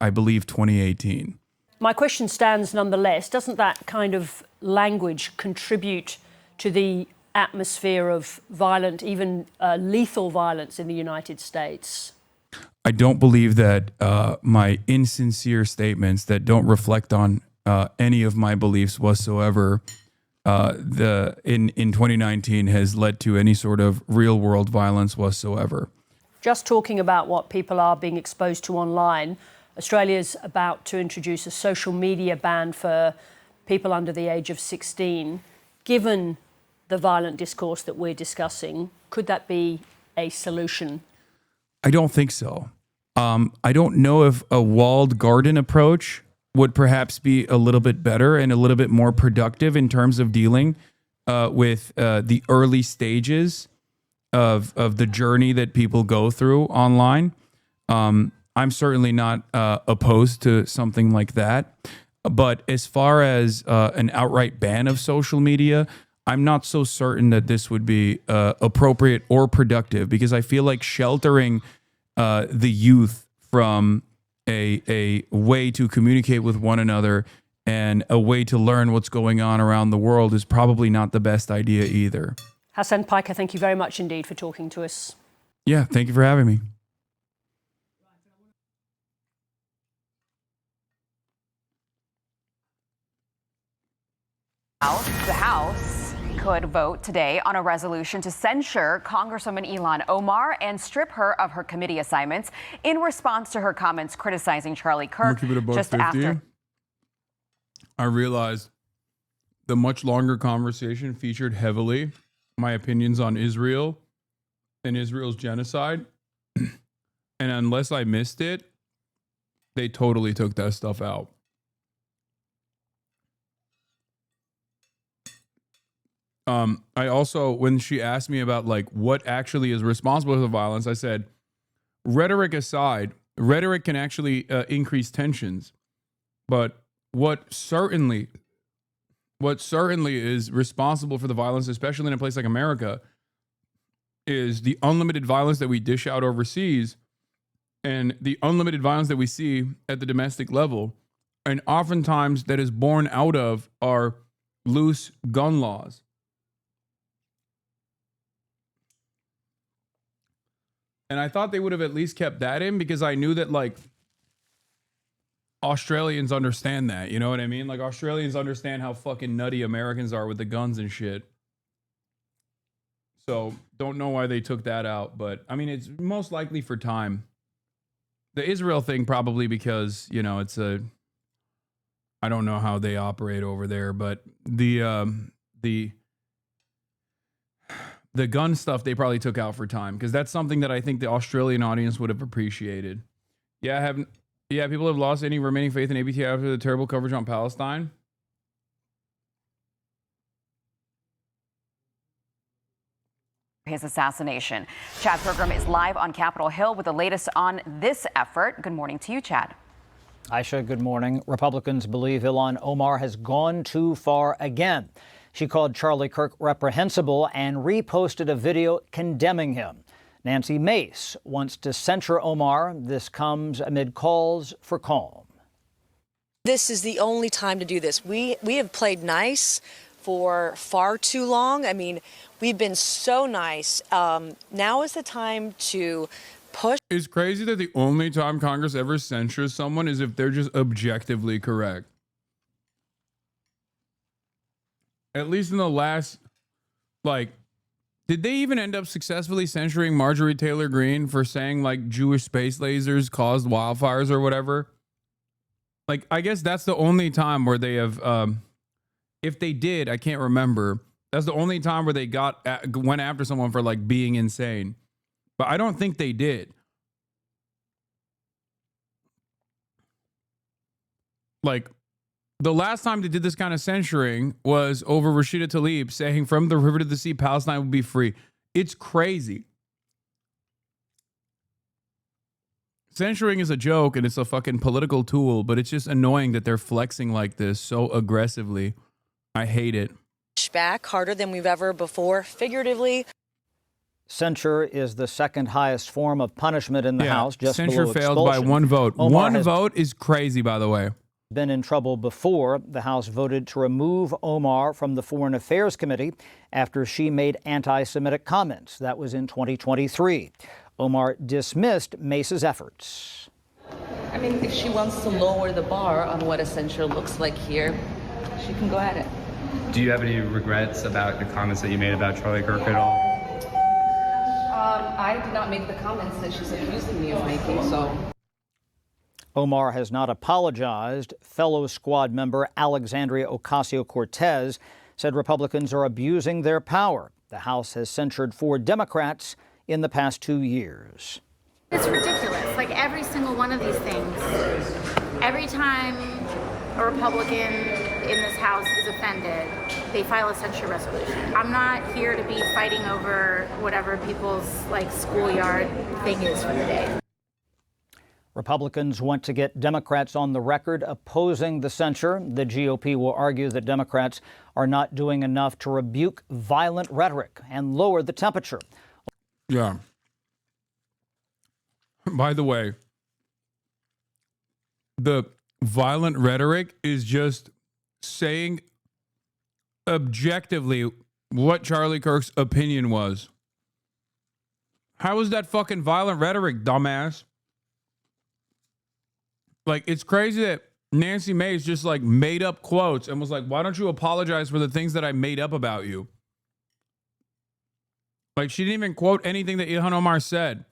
I believe, 2018. My question stands nonetheless. Doesn't that kind of language contribute to the atmosphere of violent, even lethal violence in the United States? I don't believe that my insincere statements that don't reflect on any of my beliefs whatsoever in 2019 has led to any sort of real world violence whatsoever. Just talking about what people are being exposed to online, Australia's about to introduce a social media ban for people under the age of 16. Given the violent discourse that we're discussing, could that be a solution? I don't think so. I don't know if a walled garden approach would perhaps be a little bit better and a little bit more productive in terms of dealing with the early stages of the journey that people go through online. I'm certainly not opposed to something like that. But as far as an outright ban of social media, I'm not so certain that this would be appropriate or productive, because I feel like sheltering the youth from a way to communicate with one another and a way to learn what's going on around the world is probably not the best idea either. Hasan, Piker, thank you very much indeed for talking to us. Yeah, thank you for having me. The House could vote today on a resolution to censure Congresswoman Ilhan Omar and strip her of her committee assignments in response to her comments criticizing Charlie Kirk just after. I realized the much longer conversation featured heavily my opinions on Israel and Israel's genocide. And unless I missed it, they totally took that stuff out. I also, when she asked me about like what actually is responsible for the violence, I said, rhetoric aside, rhetoric can actually increase tensions. But what certainly is responsible for the violence, especially in a place like America, is the unlimited violence that we dish out overseas and the unlimited violence that we see at the domestic level. And oftentimes that is born out of our loose gun laws. And I thought they would have at least kept that in because I knew that like Australians understand that. You know what I mean? Like Australians understand how fucking nutty Americans are with the guns and shit. So don't know why they took that out. But I mean, it's most likely for time. The Israel thing probably because, you know, it's a... I don't know how they operate over there, but the gun stuff they probably took out for time because that's something that I think the Australian audience would have appreciated. People have lost any remaining faith in ABT after the terrible coverage on Palestine. His assassination. Chad Pergram is live on Capitol Hill with the latest on this effort. Good morning to you, Chad. Aisha, good morning. Republicans believe Ilhan Omar has gone too far again. She called Charlie Kirk reprehensible and reposted a video condemning him. Nancy Mace wants to censure Omar. This comes amid calls for calm. This is the only time to do this. We have played nice for far too long. I mean, we've been so nice. Now is the time to push. It's crazy that the only time Congress ever censures someone is if they're just objectively correct. At least in the last, like, did they even end up successfully censuring Marjorie Taylor Greene for saying like Jewish space lasers caused wildfires or whatever? Like, I guess that's the only time where they have, if they did, I can't remember. That's the only time where they went after someone for like being insane. But I don't think they did. Like, the last time they did this kind of censoring was over Rashida Tlaib saying from the river to the sea, Palestine would be free. It's crazy. Censoring is a joke and it's a fucking political tool, but it's just annoying that they're flexing like this so aggressively. I hate it. Back harder than we've ever before, figuratively. Censure is the second highest form of punishment in the House. Just censure below failed by expulsion. one vote. Omar One vote is crazy, by the way. Been in trouble before. The House voted to remove Omar from the Foreign Affairs Committee after she made anti-Semitic comments. That was in 2023. Omar dismissed Mace's efforts. I mean, if she wants to lower the bar on what a censure looks like here, she can go at it. Do you have any regrets about the comments that you made about Charlie Kirk at all? I did not make the comments that she's accusing me of making, so. Omar has not apologized. Fellow squad member Alexandria Ocasio-Cortez said Republicans are abusing their power. The House has censured 4 Democrats in the past 2 years. It's ridiculous. Like every single one of these things, every time a Republican in this House is offended, they file a censure resolution. I'm not here to be fighting over whatever people's like schoolyard thing is for the day. Republicans want to get Democrats on the record opposing the censure. The GOP will argue that Democrats are not doing enough to rebuke violent rhetoric and lower the temperature. Yeah. By the way, the violent rhetoric is just saying objectively what Charlie Kirk's opinion was. How is that fucking violent rhetoric, dumbass? Like, it's crazy that Nancy Mace just like made up quotes and was like, why don't you apologize for the things that I made up about you? Like, she didn't even quote anything that Ilhan Omar said.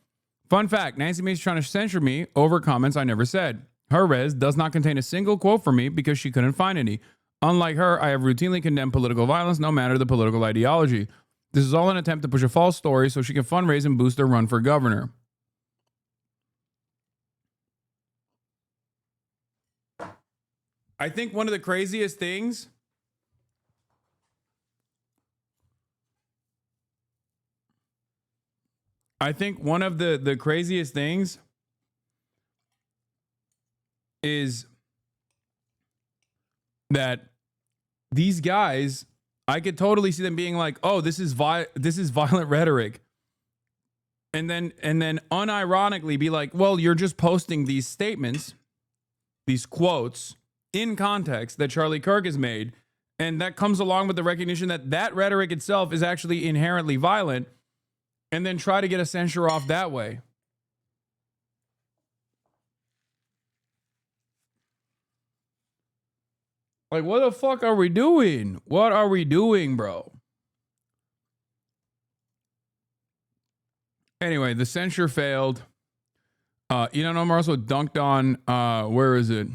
Fun fact, Nancy Mace is trying to censure me over comments I never said. Her res does not contain a single quote from me because she couldn't find any. Unlike her, I have routinely condemned political violence no matter the political ideology. This is all an attempt to push a false story so she can fundraise and boost her run for governor. I think one of the craziest things I think one of the craziest things is that these guys, I could totally see them being like, "Oh, this is violent rhetoric," and then unironically be like, "Well, you're just posting these statements, these quotes in context that Charlie Kirk has made, and that comes along with the recognition that that rhetoric itself is actually inherently violent, and then try to get a censure off that way." Like, what the fuck are we doing? What are we doing, bro? Anyway, the censure failed. Omar also dunked on, where is it?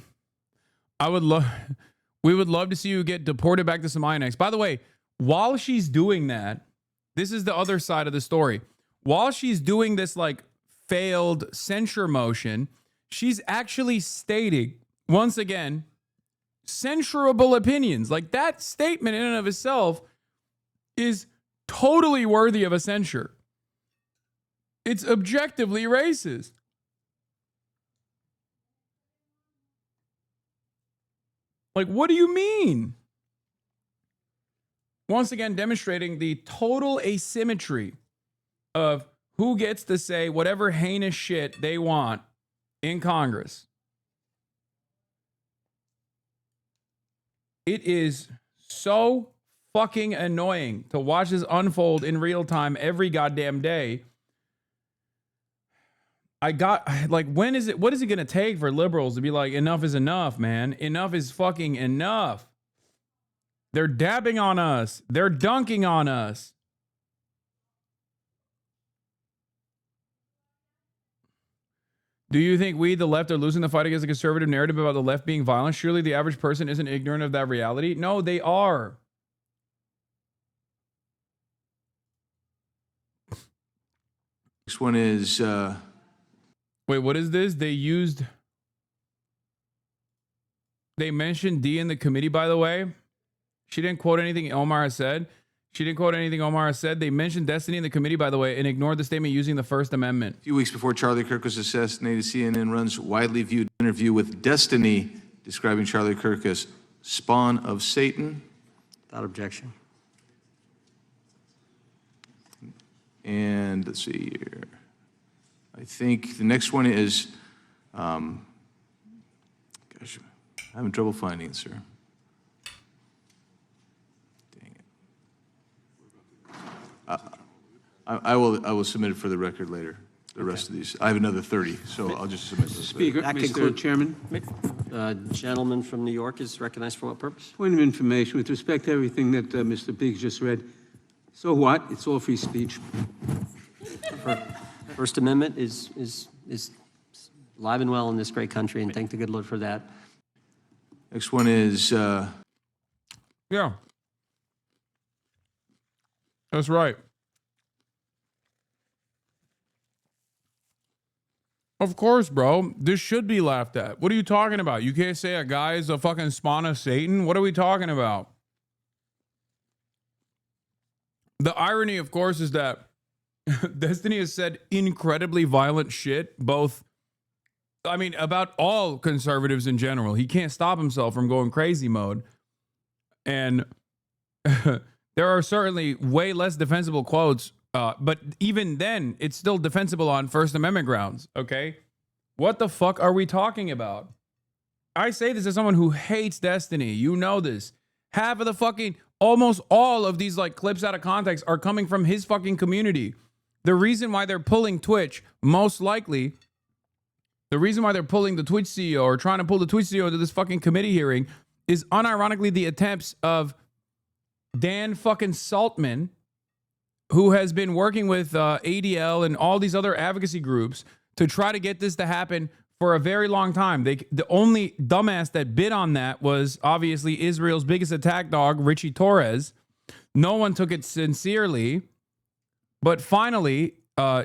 We would love to see you get deported back to Somalia next. By the way, while she's doing that, this is the other side of the story. While she's doing this like failed censure motion, she's actually stating, once again, censurable opinions. Like, that statement in and of itself is totally worthy of a censure. It's objectively racist. Like, what do you mean? Once again, demonstrating the total asymmetry of who gets to say whatever heinous shit they want in Congress. It is so fucking annoying to watch this unfold in real time every goddamn day. When is it, what is it going to take for liberals to be like, enough is enough, man? Enough is fucking enough. They're dabbing on us. They're dunking on us. Do you think we, the left, are losing the fight against the conservative narrative about the left being violent? Surely the average person isn't ignorant of that reality. No, they are. Next one is... Wait, what is this? They mentioned D in the committee, by the way. She didn't quote anything Omar has said. They mentioned Destiny in the committee, by the way, and ignored the statement using the First Amendment. A few weeks before Charlie Kirk was assassinated, CNN runs widely viewed interview with Destiny, describing Charlie Kirk as spawn of Satan. Without objection. And let's see here. I think the next one is, gosh, I'm having trouble finding it, sir. I will submit it for the record later. The rest of these, I have another 30, so I'll just submit those. Speaker, later. that concludes, Chairman. Gentleman from New York is recognized for what purpose? Point of information with respect to everything that Mr. Biggs just read. So what? It's all free speech. First Amendment is alive and well in this great country, and thank the good Lord for that. Next one is. Yeah. That's right. Of course, bro. This should be laughed at. What are you talking about? You can't say a guy is a fucking spawn of Satan? What are we talking about? The irony, of course, is that Destiny has said incredibly violent shit, about all conservatives in general. He can't stop himself from going crazy mode. And there are certainly way less defensible quotes, but even then, it's still defensible on First Amendment grounds, okay? What the fuck are we talking about? I say this as someone who hates Destiny. You know this. Half of the fucking, almost all of these like clips out of context are coming from his fucking community. The reason why they're pulling Twitch, most likely, the reason why they're pulling the Twitch CEO or trying to pull the Twitch CEO to this fucking committee hearing is unironically the attempts of Dan fucking Saltman, who has been working with ADL and all these other advocacy groups to try to get this to happen for a very long time. The only dumbass that bid on that was obviously Israel's biggest attack dog, Richie Torres. No one took it sincerely. But finally,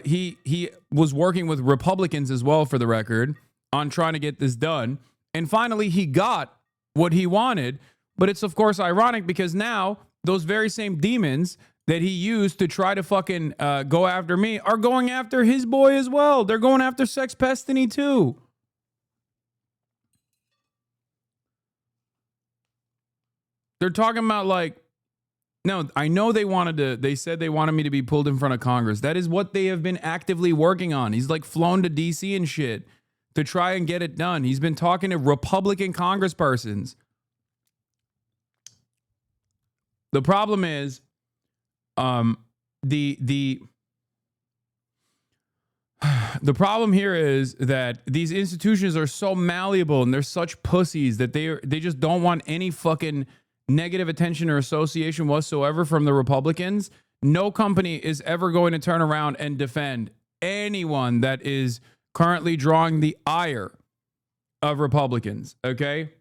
he was working with Republicans as well, for the record, on trying to get this done. And finally, he got what he wanted. But it's, of course, ironic because now those very same demons that he used to try to fucking go after me are going after his boy as well. They're going after Sex Pestiny too. They're talking about like, no, I know they said they wanted me to be pulled in front of Congress. That is what they have been actively working on. He's like flown to DC and shit to try and get it done. He's been talking to Republican congresspersons. The problem is, the problem here is that these institutions are so malleable and they're such pussies that they just don't want any fucking negative attention or association whatsoever from the Republicans. No company is ever going to turn around and defend anyone that is currently drawing the ire of Republicans. Okay,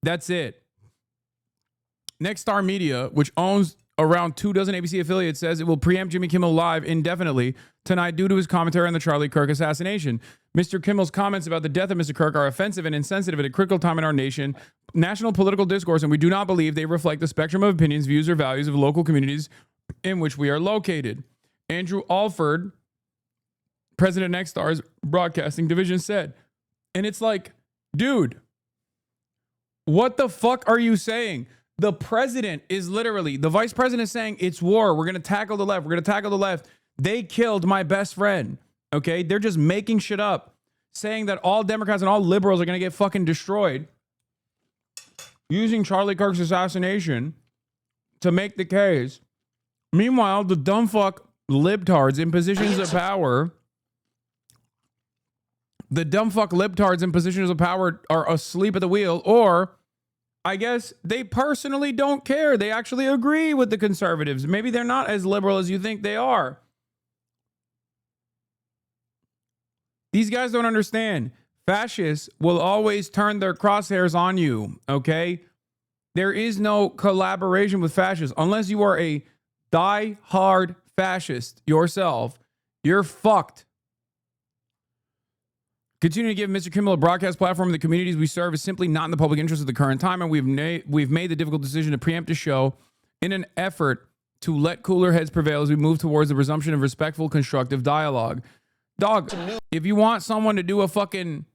that's it. Nexstar Media, which owns around 24 ABC affiliates, says it will preempt Jimmy Kimmel Live indefinitely tonight due to his commentary on the Charlie Kirk assassination. Mr. Kimmel's comments about the death of Mr. Kirk are offensive and insensitive at a critical time in our national political discourse, and we do not believe they reflect the spectrum of opinions, views, or values of local communities in which we are located. Andrew Alford, president of Nexstar's broadcasting division, said. And it's like, dude, what the fuck are you saying? The president is literally, the vice president is saying it's war. We're going to tackle the left. We're going to tackle the left. They killed my best friend. Okay. They're just making shit up, saying that all Democrats and all liberals are going to get fucking destroyed, using Charlie Kirk's assassination to make the case. Meanwhile, the dumb fuck libtards in positions of power, are asleep at the wheel, or I guess they personally don't care. They actually agree with the conservatives. Maybe they're not as liberal as you think they are. These guys don't understand. Fascists will always turn their crosshairs on you, okay? There is no collaboration with fascists. Unless you are a die-hard fascist yourself, you're fucked. Continuing to give Mr. Kimmel a broadcast platform in the communities we serve is simply not in the public interest at the current time, and we've made the difficult decision to preempt the show in an effort to let cooler heads prevail as we move towards the resumption of respectful, constructive dialogue. Dog, if you want someone to do a fucking,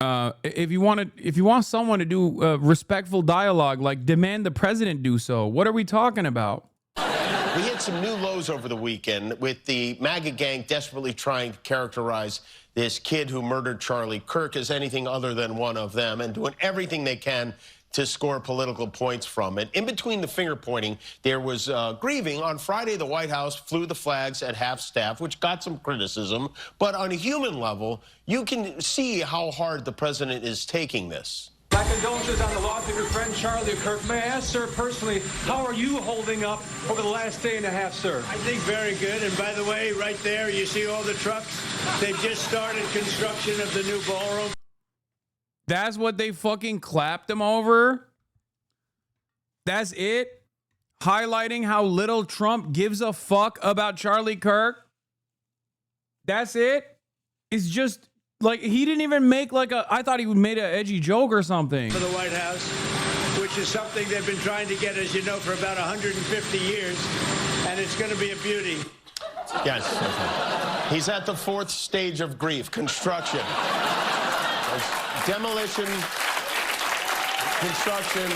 if you want someone to do respectful dialogue, like demand the president do so. What are we talking about? We hit some new lows over the weekend with the MAGA gang desperately trying to characterize this kid who murdered Charlie Kirk as anything other than one of them and doing everything they can to score political points from it. In between the finger pointing, there was grieving. On Friday, the White House flew the flags at half-staff, which got some criticism. But on a human level, you can see how hard the president is taking this. My condolences on the loss of your friend Charlie Kirk. May I ask, sir, personally, how are you holding up over the last day and a half, sir? I think very good. And by the way, right there, you see all the trucks? They've just started construction of the new ballroom. That's what they fucking clapped him over? That's it? Highlighting how little Trump gives a fuck about Charlie Kirk? That's it? It's just... like, he didn't even make like a... I thought he made an edgy joke or something. For the White House, which is something they've been trying to get, as you know, for about 150 years. And it's going to be a beauty. Yes. Okay. He's at the fourth stage of grief, construction. Demolition, construction.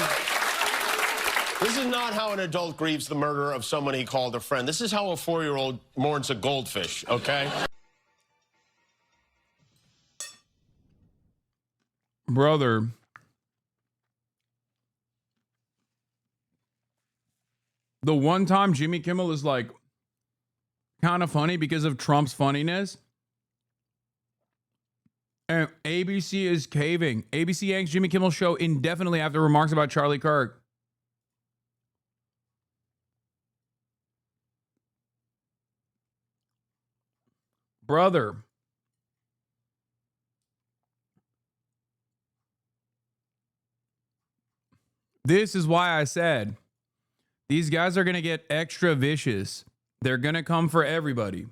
This is not how an adult grieves the murder of someone he called a friend. This is how a 4-year-old mourns a goldfish, okay? Brother, the one time Jimmy Kimmel is like kind of funny because of Trump's funniness, and ABC is caving. ABC yanks Jimmy Kimmel's show indefinitely after remarks about Charlie Kirk. Brother, this is why I said these guys are going to get extra vicious. They're going to come for everybody.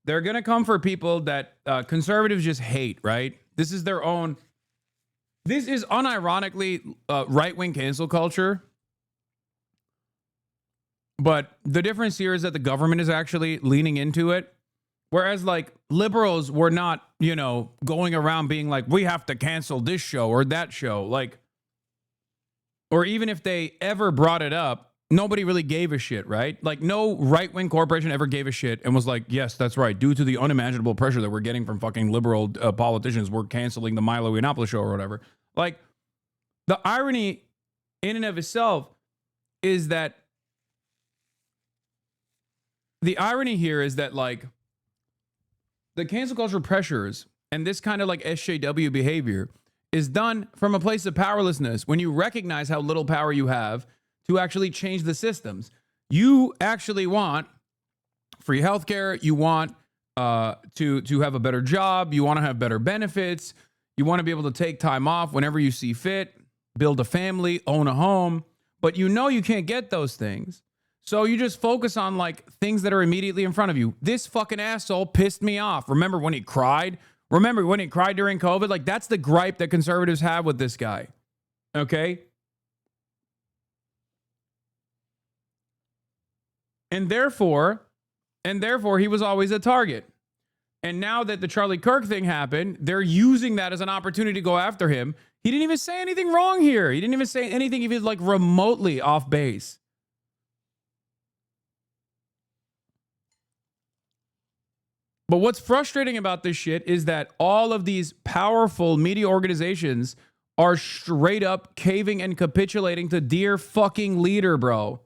They're going to come for people that conservatives just hate, right? This is their own. This is unironically right-wing cancel culture. But the difference here is that the government is actually leaning into it. Whereas like liberals were not, you know, going around being like, we have to cancel this show or that show. Like, or even if they ever brought it up, nobody really gave a shit, right? Like no right-wing corporation ever gave a shit and was like, yes, that's right. Due to the unimaginable pressure that we're getting from fucking liberal politicians, we're canceling the Milo Yiannopoulos show or whatever. Like the irony in and of itself is that the irony here is that like the cancel culture pressures and this kind of like SJW behavior is done from a place of powerlessness when you recognize how little power you have to actually change the systems. You actually want free healthcare. You want to have a better job. You want to have better benefits. You want to be able to take time off whenever you see fit, build a family, own a home. But you know you can't get those things. So you just focus on like things that are immediately in front of you. This fucking asshole pissed me off. Remember when he cried? Remember when he cried during COVID? Like that's the gripe that conservatives have with this guy. Okay? And therefore he was always a target. And now that the Charlie Kirk thing happened, they're using that as an opportunity to go after him. He didn't even say anything wrong here. He didn't even say anything even like remotely off base. But what's frustrating about this shit is that all of these powerful media organizations are straight up caving and capitulating to dear fucking leader, bro.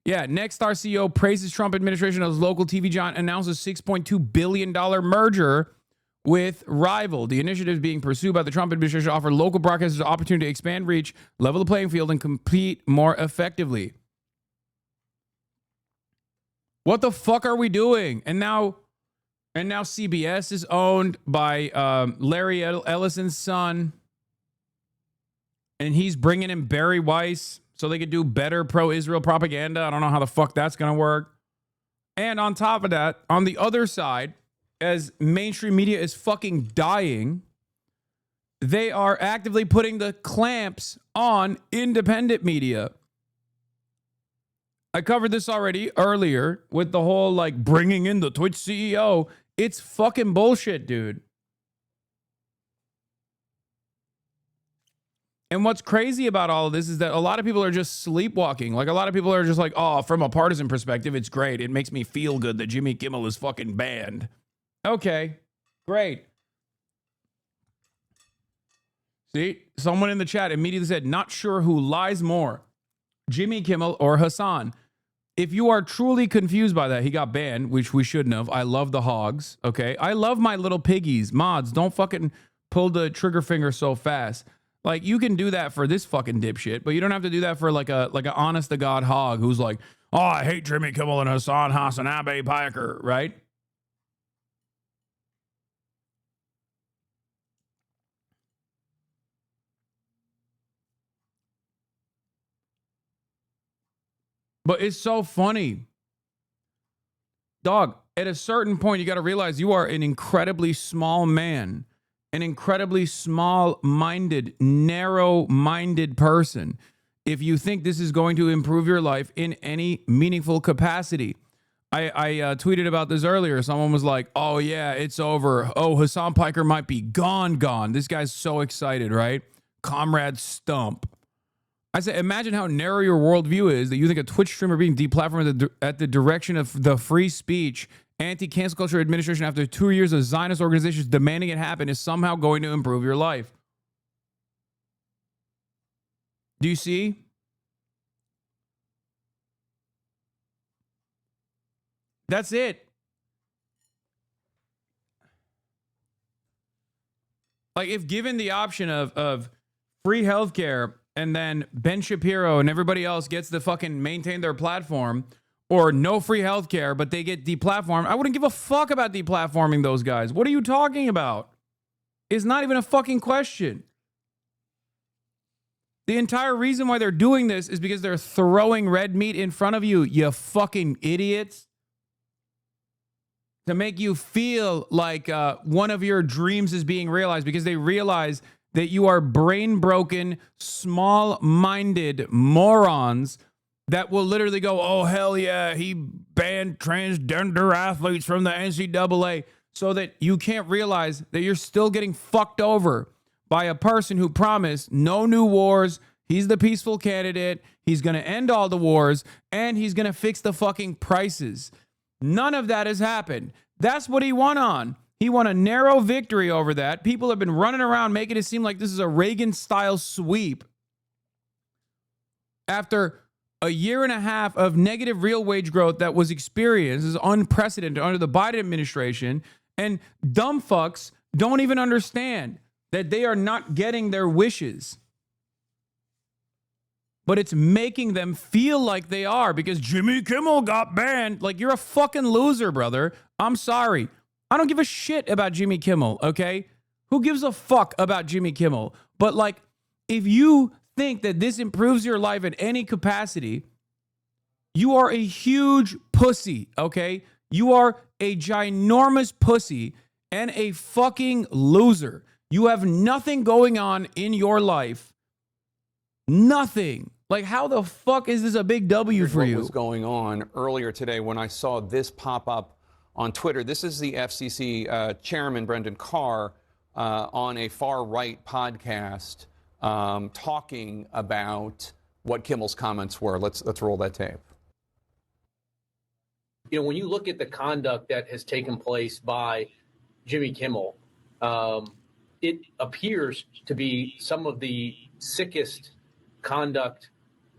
Yeah, Nexstar CEO praises Trump administration as local TV giant announces $6.2 billion merger with rival. The initiatives being pursued by the Trump administration offer local broadcasters the opportunity to expand reach, level the playing field, and compete more effectively. What the fuck are we doing? And now CBS is owned by Larry Ellison's son. And he's bringing in Barry Weiss so they could do better pro-Israel propaganda. I don't know how the fuck that's going to work. And on top of that, on the other side, as mainstream media is fucking dying, they are actively putting the clamps on independent media. I covered this already earlier with the whole like bringing in the Twitch CEO. It's fucking bullshit, dude. And what's crazy about all of this is that a lot of people are just sleepwalking. Like a lot of people are just like, oh, from a partisan perspective, it's great. It makes me feel good that Jimmy Kimmel is fucking banned. Okay, great. See, someone in the chat immediately said, not sure who lies more, Jimmy Kimmel or Hasan. If you are truly confused by that, he got banned, which we shouldn't have. I love the hogs, okay? I love my little piggies. Mods, don't fucking pull the trigger finger so fast. Like, you can do that for this fucking dipshit, but you don't have to do that for like a honest-to-God hog who's like, oh, I hate Jimmy Kimmel and HasanAbi Piker, right? But it's so funny. Dog, at a certain point, you got to realize you are an incredibly small man, an incredibly small-minded, narrow-minded person if you think this is going to improve your life in any meaningful capacity. I tweeted about this earlier. Someone was like, oh, yeah, it's over. Oh, Hasan Piker might be gone. This guy's so excited, right? Comrade Stump. I said, imagine how narrow your worldview is that you think a Twitch streamer being deplatformed at the direction of the free speech, anti-cancel culture administration after 2 years of Zionist organizations demanding it happen is somehow going to improve your life. Do you see? That's it. Like, if given the option of free healthcare and then Ben Shapiro and everybody else gets to fucking maintain their platform, or no free healthcare, but they get deplatformed, I wouldn't give a fuck about deplatforming those guys. What are you talking about? It's not even a fucking question. The entire reason why they're doing this is because they're throwing red meat in front of you, you fucking idiots. To make you feel like one of your dreams is being realized, because they realize that you are brain-broken, small-minded morons that will literally go, oh, hell yeah, he banned transgender athletes from the NCAA, so that you can't realize that you're still getting fucked over by a person who promised no new wars. He's the peaceful candidate. He's going to end all the wars, and he's going to fix the fucking prices. None of that has happened. That's what he won on. He won a narrow victory over that. People have been running around making it seem like this is a Reagan-style sweep. After a year and a half of negative real wage growth that was experienced, is unprecedented under the Biden administration, and dumb fucks don't even understand that they are not getting their wishes. But it's making them feel like they are because Jimmy Kimmel got banned. Like, you're a fucking loser, brother. I'm sorry. I don't give a shit about Jimmy Kimmel, okay? Who gives a fuck about Jimmy Kimmel? But, like, if you think that this improves your life in any capacity, you are a huge pussy, okay? You are a ginormous pussy and a fucking loser. You have nothing going on in your life. Nothing. Like, how the fuck is this a big W for you? What was going on earlier today when I saw this pop up on Twitter? This is the FCC chairman, Brendan Carr, on a far-right podcast talking about what Kimmel's comments were. Let's roll that tape. You know, when you look at the conduct that has taken place by Jimmy Kimmel, it appears to be some of the sickest conduct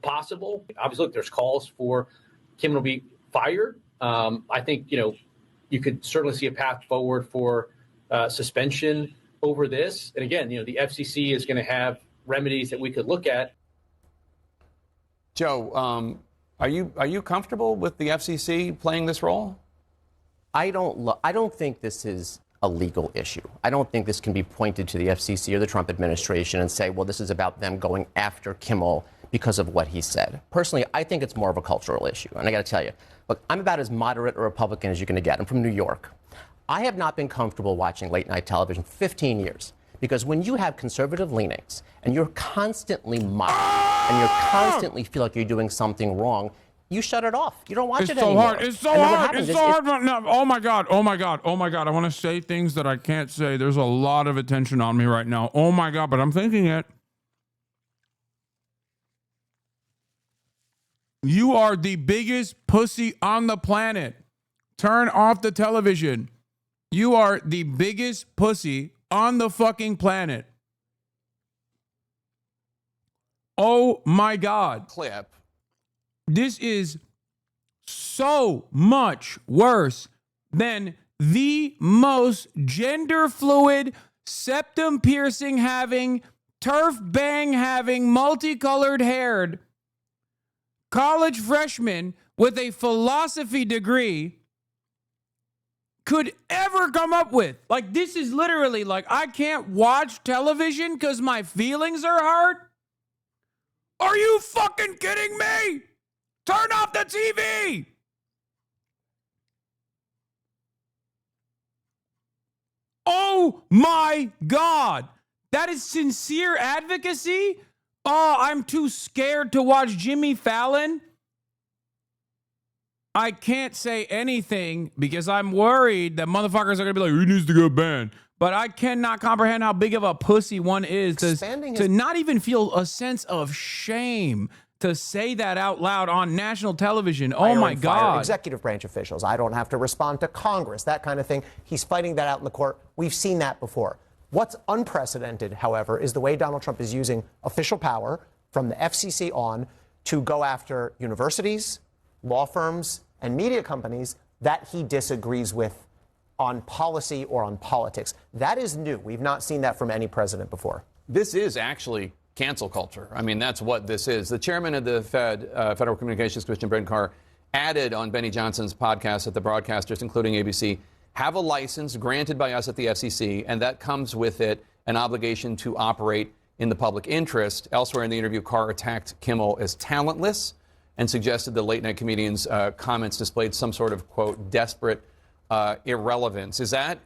possible. Obviously, look, there's calls for Kimmel to be fired. I think, you know, you could certainly see a path forward for suspension over this. And again, you know, the FCC is going to have remedies that we could look at. Joe, are you comfortable with the FCC playing this role? I don't think this is a legal issue. I don't think this can be pointed to the FCC or the Trump administration and say, well, this is about them going after Kimmel because of what he said. Personally, I think it's more of a cultural issue. And I got to tell you, look, I'm about as moderate a Republican as you're going to get. I'm from New York. I have not been comfortable watching late night television for 15 years because when you have conservative leanings and you're constantly mocked and you constantly feel like you're doing something wrong, you shut it off. You don't watch it anymore. It's so hard. It's so hard. No, oh my God. I want to say things that I can't say. There's a lot of attention on me right now. Oh my God, but I'm thinking it. You are the biggest pussy on the planet. Turn off the television. You are the biggest pussy on the fucking planet. Oh my God. Clip. This is so much worse than the most gender fluid, septum piercing having, turf bang having, multicolored haired college freshman with a philosophy degree could ever come up with. Like, this is literally like, I can't watch television because my feelings are hurt. Are you fucking kidding me? Turn off the TV. Oh my God. That is sincere advocacy. Oh, I'm too scared to watch Jimmy Fallon. I can't say anything because I'm worried that motherfuckers are going to be like, he needs to go banned. But I cannot comprehend how big of a pussy one is to not even feel a sense of shame to say that out loud on national television. Oh my God. Executive branch officials. I don't have to respond to Congress, that kind of thing. He's fighting that out in the court. We've seen that before. What's unprecedented, however, is the way Donald Trump is using official power from the FCC on to go after universities, law firms, and media companies that he disagrees with on policy or on politics. That is new. We've not seen that from any president before. This is actually cancel culture. I mean, that's what this is. The chairman of the Federal Communications Commission, Brendan Carr, added on Benny Johnson's podcast that the broadcasters, including ABC, have a license granted by us at the FCC, and that comes with it an obligation to operate in the public interest. Elsewhere in the interview, Carr attacked Kimmel as talentless and suggested the late-night comedian's comments displayed some sort of, quote, desperate irrelevance. Is that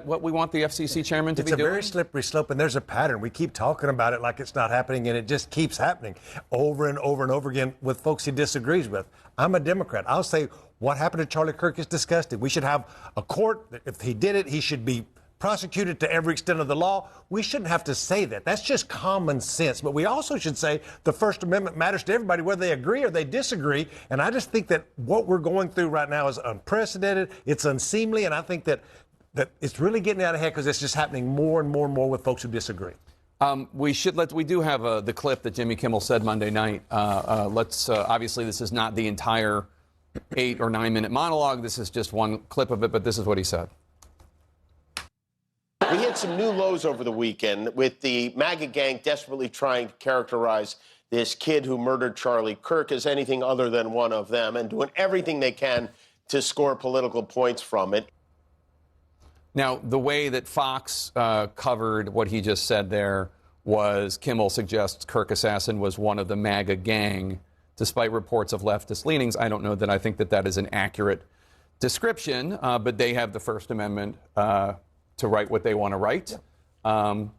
what we want the FCC chairman to be doing? It's a very slippery slope, and there's a pattern. We keep talking about it like it's not happening, and it just keeps happening over and over and over again with folks he disagrees with. I'm a Democrat. I'll say what happened to Charlie Kirk is disgusting. We should have a court. If he did it, he should be prosecuted to every extent of the law. We shouldn't have to say that. That's just common sense. But we also should say the First Amendment matters to everybody, whether they agree or they disagree. And I just think that what we're going through right now is unprecedented. It's unseemly. And I think that it's really getting out of hand because it's just happening more and more and more with folks who disagree. We do have the clip that Jimmy Kimmel said Monday night. Obviously, this is not the entire 8 or 9 minute monologue. This is just one clip of it, but this is what he said. We hit some new lows over the weekend with the MAGA gang desperately trying to characterize this kid who murdered Charlie Kirk as anything other than one of them and doing everything they can to score political points from it. Now, the way that Fox covered what he just said there was Kimmel suggests Kirk assassin was one of the MAGA gang, despite reports of leftist leanings. I don't know that I think that is an accurate description, but they have the First Amendment to write what they want to write. The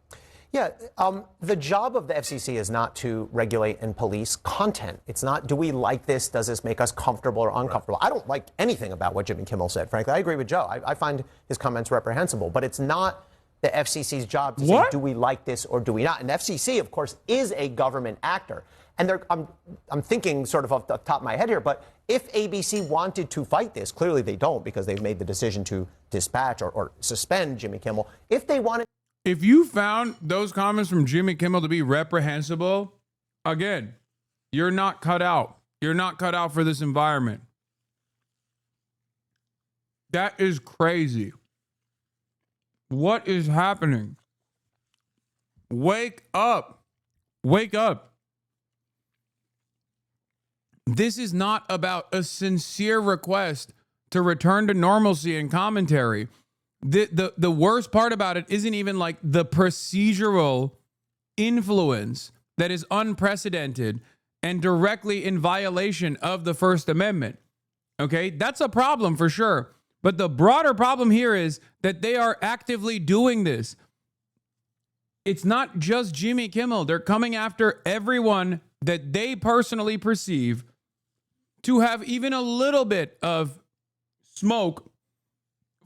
job of the FCC is not to regulate and police content. It's not, do we like this? Does this make us comfortable or uncomfortable? Right. I don't like anything about what Jimmy Kimmel said, frankly. I agree with Joe. I find his comments reprehensible, but it's not the FCC's job to say, do we like this or do we not? And the FCC, of course, is a government actor. And I'm thinking sort of off the top of my head here, but if ABC wanted to fight this, clearly they don't because they've made the decision to dispatch or suspend Jimmy Kimmel. If they wanted... If you found those comments from Jimmy Kimmel to be reprehensible, again, you're not cut out. You're not cut out for this environment. That is crazy. What is happening? Wake up. Wake up. This is not about a sincere request to return to normalcy and commentary. The worst part about it isn't even like the procedural influence that is unprecedented and directly in violation of the First Amendment. Okay, that's a problem for sure. But the broader problem here is that they are actively doing this. It's not just Jimmy Kimmel. They're coming after everyone that they personally perceive to have even a little bit of smoke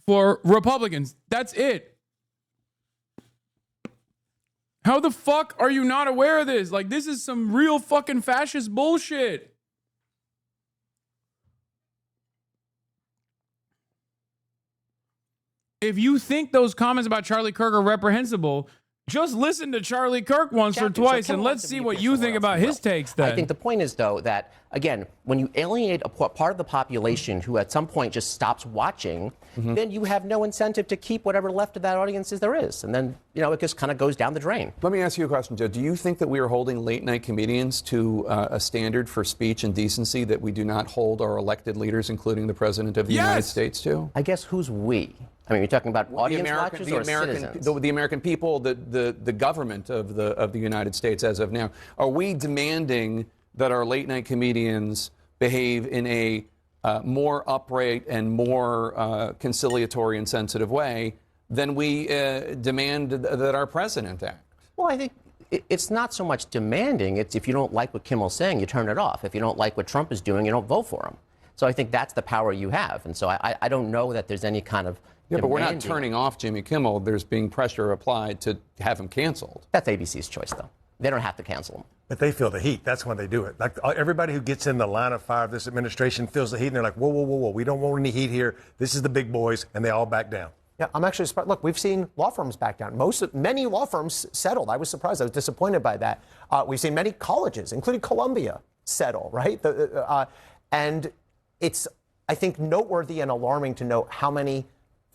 for Republicans. That's it. How the fuck are you not aware of this? Like, this is some real fucking fascist bullshit. If you think those comments about Charlie Kirk are reprehensible, just listen to Charlie Kirk once or twice and let's see what you think about his takes then. I think the point is, though, that, again, when you alienate a part of the population who at some point just stops watching, then you have no incentive to keep whatever left of that audience there is. And then, it just kind of goes down the drain. Let me ask you a question, Joe. Do you think that we are holding late-night comedians to a standard for speech and decency that we do not hold our elected leaders, including the President of the United States, to? I guess who's we? I mean, you're talking about audience watchers or citizens? The American people, the government of the United States as of now. Are we demanding that our late-night comedians behave in a more upright and more conciliatory and sensitive way than we demand that our president act? Well, I think it's not so much demanding. It's if you don't like what Kimmel's saying, you turn it off. If you don't like what Trump is doing, you don't vote for him. So I think that's the power you have. And so I don't know that there's any kind of but we're not turning off Jimmy Kimmel. There's being pressure applied to have him canceled. That's ABC's choice, though. They don't have to cancel him. But they feel the heat. That's when they do it. Like everybody who gets in the line of fire of this administration feels the heat, and they're like, whoa, whoa, whoa, whoa. We don't want any heat here. This is the big boys, and they all back down. Yeah, I'm actually surprised. Look, we've seen law firms back down. Many law firms settled. I was surprised. I was disappointed by that. We've seen many colleges, including Columbia, settle, right? And it's, I think, noteworthy and alarming to note how many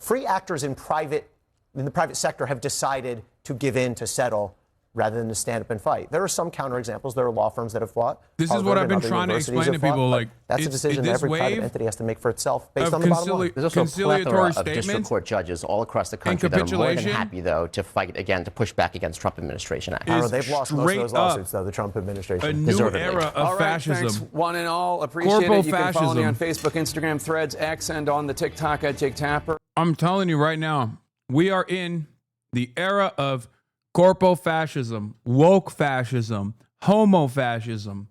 free actors in the private sector have decided to give in, to settle. rather than to stand up and fight. There are some counterexamples. There are law firms that have fought. This is what I've been trying to explain to people. Like, that's a decision that every private entity has to make for itself based on the bottom line. There's also a plethora of district court judges all across the country that are more than happy, though, to fight again, to push back against Trump administration action. They've lost most of those lawsuits, though, the Trump administration. A new era of all right, fascism. Thanks, one and all. Appreciate Corporal it. You can follow me on fascism. Facebook, Instagram, Threads, X, and on the TikTok at Jake Tapper. I'm telling you right now, we are in the era of corpo fascism, woke fascism, homo fascism.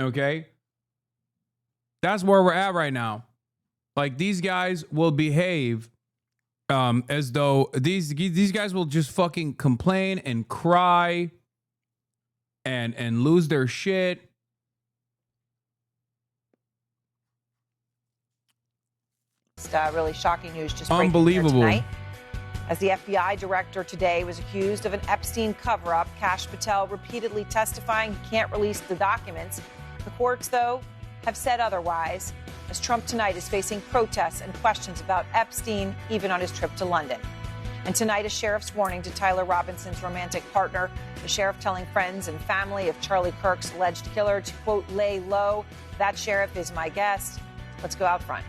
Okay? That's where we're at right now. Like, these guys will behave as though these guys will just fucking complain and cry and lose their shit. Really shocking news just breaking Unbelievable. here tonight. As the FBI director today was accused of an Epstein cover-up, Kash Patel repeatedly testifying he can't release the documents. The courts, though, have said otherwise, as Trump tonight is facing protests and questions about Epstein, even on his trip to London. And tonight, a sheriff's warning to Tyler Robinson's romantic partner, the sheriff telling friends and family of Charlie Kirk's alleged killer to, quote, lay low. That sheriff is my guest. Let's go out front.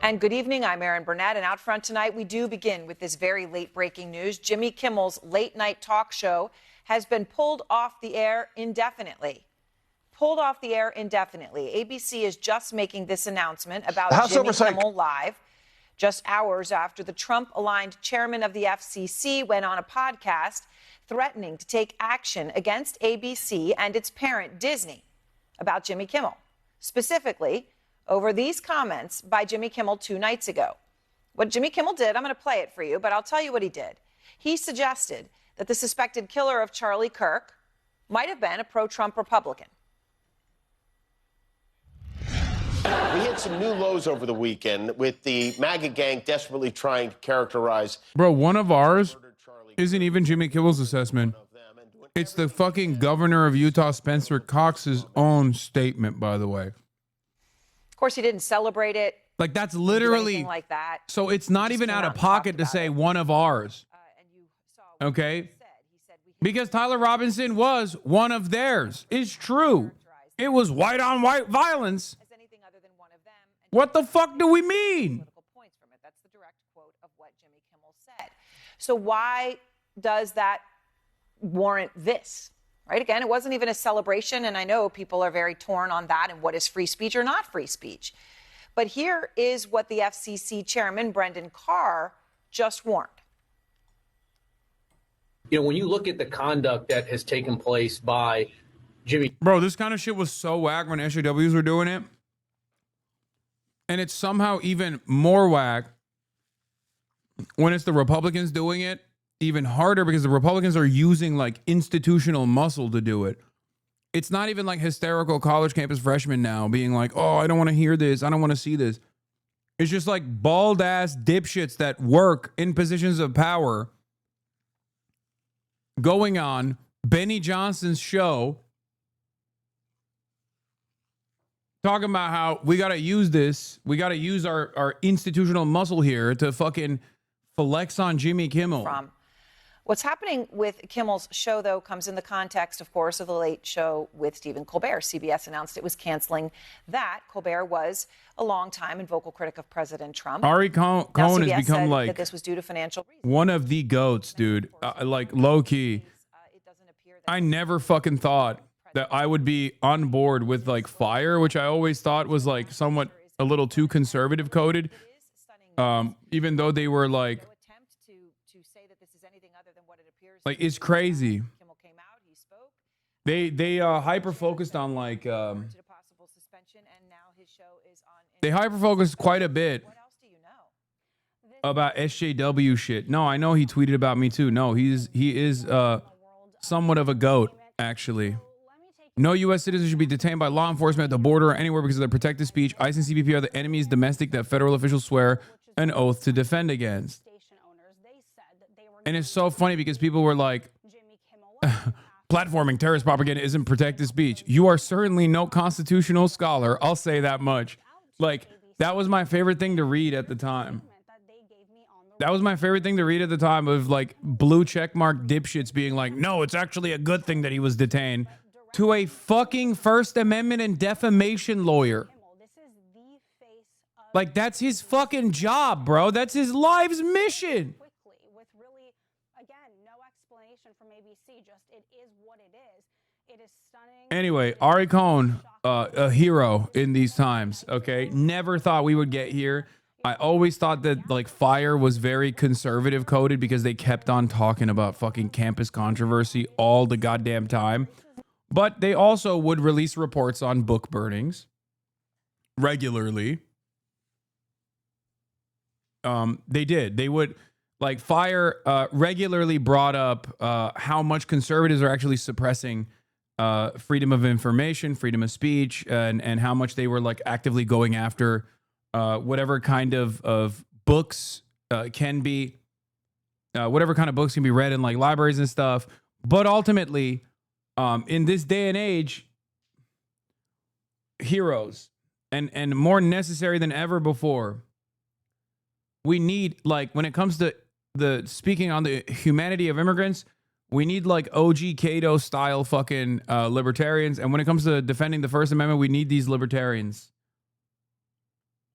And good evening, I'm Erin Burnett, and out front tonight we do begin with this very late-breaking news. Jimmy Kimmel's late-night talk show has been pulled off the air indefinitely. Pulled off the air indefinitely. ABC is just making this announcement about Jimmy Oversight. Kimmel Live, just hours after the Trump-aligned chairman of the FCC went on a podcast threatening to take action against ABC and its parent, Disney, about Jimmy Kimmel. Specifically, over these comments by Jimmy Kimmel 2 nights ago. What Jimmy Kimmel did, I'm going to play it for you, but I'll tell you what he did. He suggested that the suspected killer of Charlie Kirk might have been a pro-Trump Republican. We hit some new lows over the weekend with the MAGA gang desperately trying to characterize. Bro, one of ours isn't even Jimmy Kimmel's assessment. It's the fucking governor of Utah, Spencer Cox's own statement, by the way. Of course, he didn't celebrate it. Like, that's didn't do literally anything like that. So it's not He just even came out out of and pocket to talked say about one of ours. Okay? Because Tyler Robinson was one of theirs. It's true. It was white on white violence. What the fuck do we mean? That's the direct quote of what Jimmy Kimmel said. So why does that warrant this? Right? Again, it wasn't even a celebration, and I know people are very torn on that and what is free speech or not free speech. But here is what the FCC chairman, Brendan Carr, just warned. You know, when you look at the conduct that has taken place by Jimmy. Bro, this kind of shit was so whack when SJWs were doing it. And it's somehow even more whack when it's the Republicans doing it. Even harder because the Republicans are using like institutional muscle to do it. It's not even like hysterical college campus freshmen now being like, oh, I don't want to hear this. I don't want to see this. It's just like bald ass dipshits that work in positions of power going on Benny Johnson's show talking about how we got to use this. We got to use our institutional muscle here to fucking flex on Jimmy Kimmel. What's happening with Kimmel's show, though, comes in the context, of course, of the Late Show with Stephen Colbert. CBS announced it was canceling that. Colbert was a longtime and vocal critic of President Trump. Ari Cohen has become like that this was due to financial reasons. One of the goats, dude. Like low key. I never fucking thought that I would be on board with like Fire, which I always thought was like somewhat a little too conservative coded. Even though they were like it's crazy. They hyper focused on like they hyper focused quite a bit about SJW shit. No, I know he tweeted about me too. No, he is somewhat of a goat actually. No U.S. citizen should be detained by law enforcement at the border or anywhere because of their protected speech. ICE and CBP are the enemies domestic that federal officials swear an oath to defend against. And it's so funny because people were like, platforming terrorist propaganda isn't protected speech. You are certainly no constitutional scholar. I'll say that much. Like, that was my favorite thing to read at the time. That was my favorite thing to read at the time, of like blue checkmark dipshits being like, no, it's actually a good thing that he was detained, to a fucking First Amendment and defamation lawyer. Like, that's his fucking job, bro. That's his life's mission. With really, again, no explanation from ABC, just it is what it is. It is stunning. Anyway, Ari Cohn, a hero in these times, okay? Never thought we would get here. I always thought that, like, Fire was very conservative coded because they kept on talking about fucking campus controversy all the goddamn time. But they also would release reports on book burnings regularly. They did. They would, like, Fire regularly brought up how much conservatives are actually suppressing freedom of information, freedom of speech, and how much they were, like, actively going after whatever kind of books can be, whatever kind of books can be read in, like, libraries and stuff. But ultimately, in this day and age, heroes and more necessary than ever before. We need, like, when it comes to the speaking on the humanity of immigrants, we need, like, OG Cato style fucking libertarians. And when it comes to defending the First Amendment, we need these libertarians.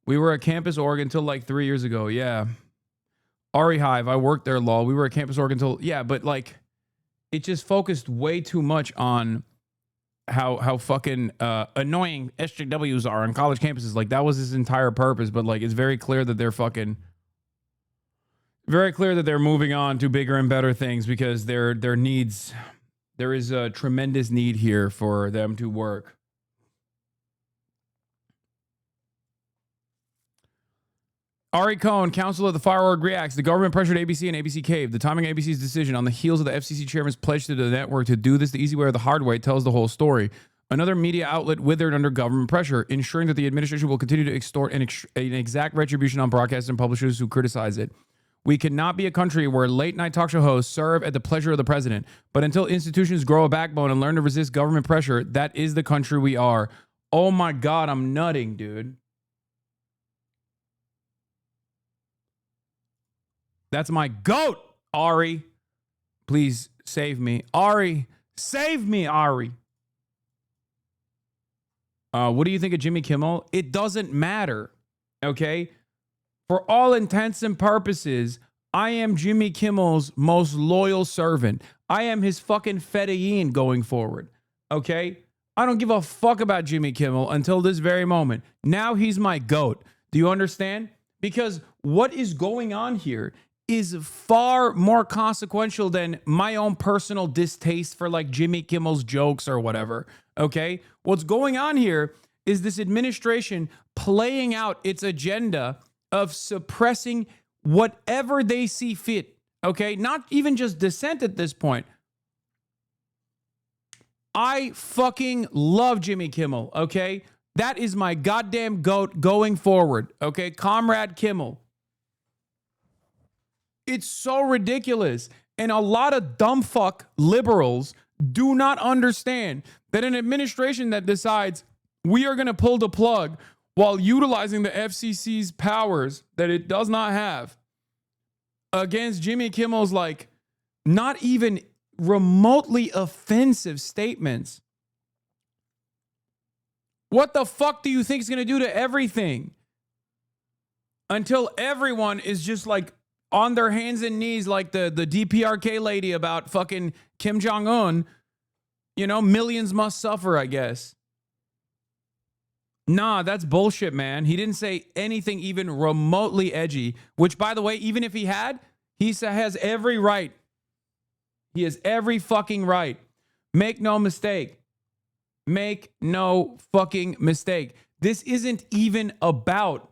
We were at Campus Org until like 3 years ago. Yeah. Ari Hive, I worked there, lol. We were at Campus Org until, yeah, but like, it just focused way too much on how fucking annoying SJWs are on college campuses. Like, that was his entire purpose. But like, it's very clear that they're moving on to bigger and better things because their needs, there is a tremendous need here for them to work. Ari Cohn, counsel of the Fire Org, reacts. The government pressured ABC and ABC caved. The timing of ABC's decision on the heels of the FCC chairman's pledge to the network to do this the easy way or the hard way tells the whole story. Another media outlet withered under government pressure, ensuring that the administration will continue to extort an exact retribution on broadcasters and publishers who criticize it. We cannot be a country where late-night talk show hosts serve at the pleasure of the president. But until institutions grow a backbone and learn to resist government pressure, that is the country we are. Oh my God, I'm nutting, dude. That's my GOAT, Ari. Please save me. Ari, save me, Ari. What do you think of Jimmy Kimmel? It doesn't matter, okay? For all intents and purposes, I am Jimmy Kimmel's most loyal servant. I am his fucking Fedayeen going forward, okay? I don't give a fuck about Jimmy Kimmel until this very moment. Now he's my GOAT. Do you understand? Because what is going on here is far more consequential than my own personal distaste for like Jimmy Kimmel's jokes or whatever, okay? What's going on here is this administration playing out its agenda of suppressing whatever they see fit, okay? Not even just dissent at this point. I fucking love Jimmy Kimmel, okay? That is my goddamn GOAT going forward, okay? Comrade Kimmel. It's so ridiculous. And a lot of dumb fuck liberals do not understand that an administration that decides we are going to pull the plug while utilizing the FCC's powers that it does not have against Jimmy Kimmel's, like, not even remotely offensive statements. What the fuck do you think it's going to do to everything? Until everyone is just like on their hands and knees like the DPRK lady about fucking Kim Jong-un. You know, millions must suffer, I guess. Nah, that's bullshit, man. He didn't say anything even remotely edgy, which, by the way, even if he had, he has every right. He has every fucking right. Make no mistake. Make no fucking mistake. This isn't even about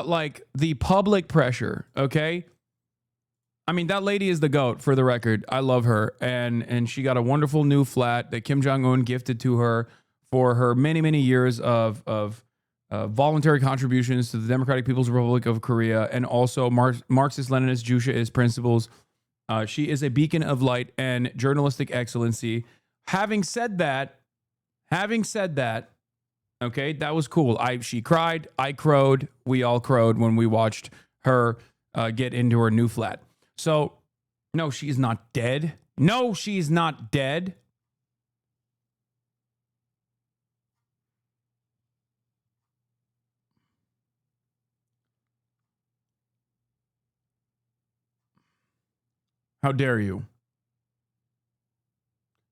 like the public pressure, okay? I mean, that lady is the GOAT, for the record. I love her. And she got a wonderful new flat that Kim Jong-un gifted to her for her many, many years of voluntary contributions to the Democratic People's Republic of Korea and also Marxist-Leninist Judaist principles. She is a beacon of light and journalistic excellency. Having said that, okay, that was cool. She cried, I crowed, we all crowed when we watched her get into her new flat. So, no, she's not dead. No, she's not dead. How dare you?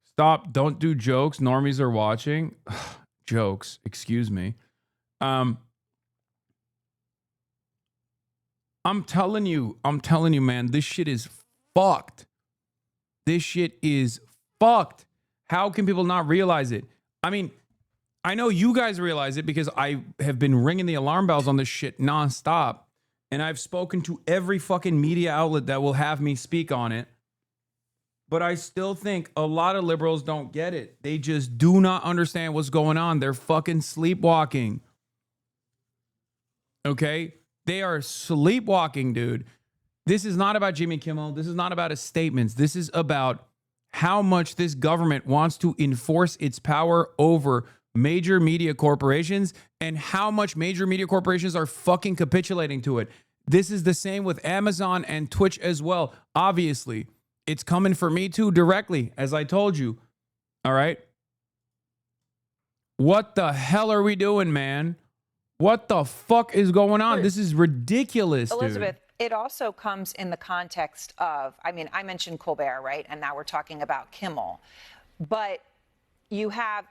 Stop. Don't do jokes. Normies are watching. Jokes. Excuse me. I'm telling you, man, this shit is fucked. This shit is fucked. How can people not realize it? I mean, I know you guys realize it because I have been ringing the alarm bells on this shit nonstop. And I've spoken to every fucking media outlet that will have me speak on it. But I still think a lot of liberals don't get it. They just do not understand what's going on. They're fucking sleepwalking. Okay? They are sleepwalking, dude. This is not about Jimmy Kimmel. This is not about his statements. This is about how much this government wants to enforce its power over major media corporations and how much major media corporations are fucking capitulating to it. This is the same with Amazon and Twitch as well. Obviously, it's coming for me too directly, as I told you. All right? What the hell are we doing, man? What the fuck is going on? This is ridiculous, Elizabeth, dude. it also comes in the context of, I mean, I mentioned Colbert, right? And now we're talking about Kimmel. But you have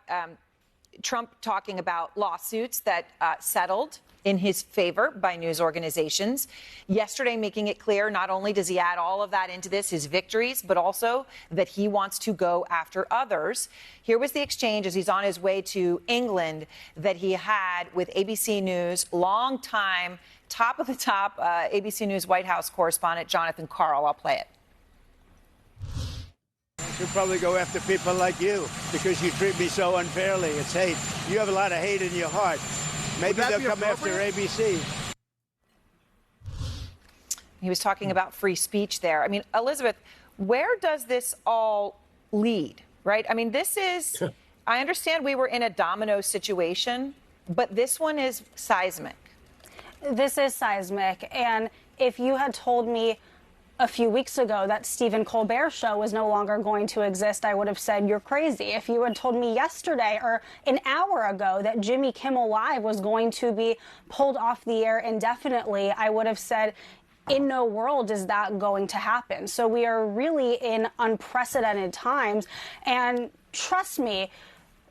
Trump talking about lawsuits that settled in his favor by news organizations. Yesterday, making it clear not only does he add all of that into this, his victories, but also that he wants to go after others. Here was the exchange as he's on his way to England that he had with ABC News, longtime, top of the top ABC News White House correspondent Jonathan Karl. I'll play it. She'll probably go after people like you because you treat me so unfairly. It's hate. You have a lot of hate in your heart. Maybe they'll come after ABC. He was talking about free speech there. I mean, Elizabeth, where does this all lead, right? I mean, this is, I understand we were in a domino situation, but this one is seismic. This is seismic. And if you had told me a few weeks ago that Stephen Colbert's show was no longer going to exist, I would have said you're crazy. If you had told me yesterday or an hour ago that Jimmy Kimmel Live was going to be pulled off the air indefinitely, I would have said in no world is that going to happen. So we are really in unprecedented times. And trust me,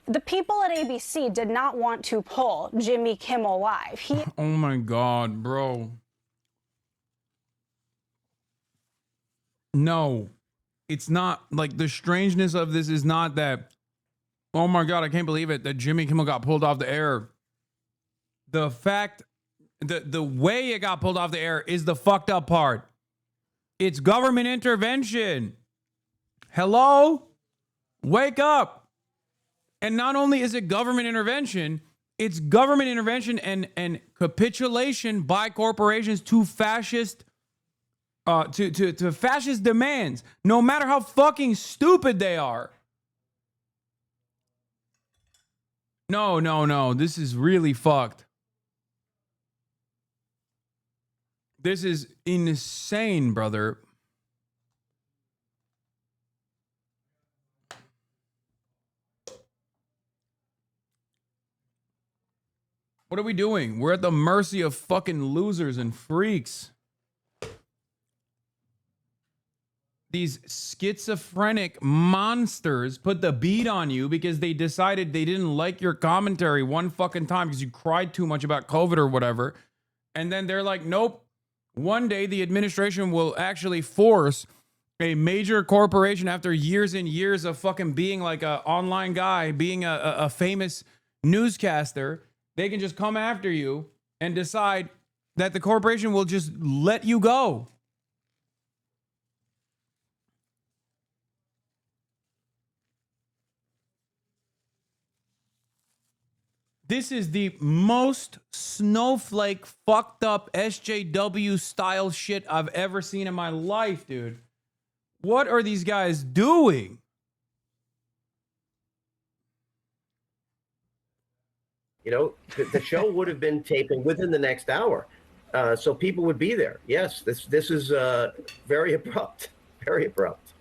the people at ABC did not want to pull Jimmy Kimmel Live. Oh my God, bro. No, it's not. Like, the strangeness of this is not that, oh my God, I can't believe it, that Jimmy Kimmel got pulled off the air. The fact, the way it got pulled off the air is the fucked up part. It's government intervention. Hello? Wake up. And not only is it government intervention, it's government intervention and capitulation by corporations to fascist to fascist demands, no matter how fucking stupid they are. No. This is really fucked. This is insane, brother. What are we doing? We're at the mercy of fucking losers and freaks. These schizophrenic monsters put the beat on you because they decided they didn't like your commentary one fucking time because you cried too much about COVID or whatever. And then they're like, nope, one day the administration will actually force a major corporation, after years and years of fucking being like an online guy, being a famous newscaster, they can just come after you and decide that the corporation will just let you go. This is the most snowflake, fucked up SJW style shit I've ever seen in my life, dude. What are these guys doing? You know, the show would have been taping within the next hour. so people would be there. Yes, this is very abrupt, very abrupt.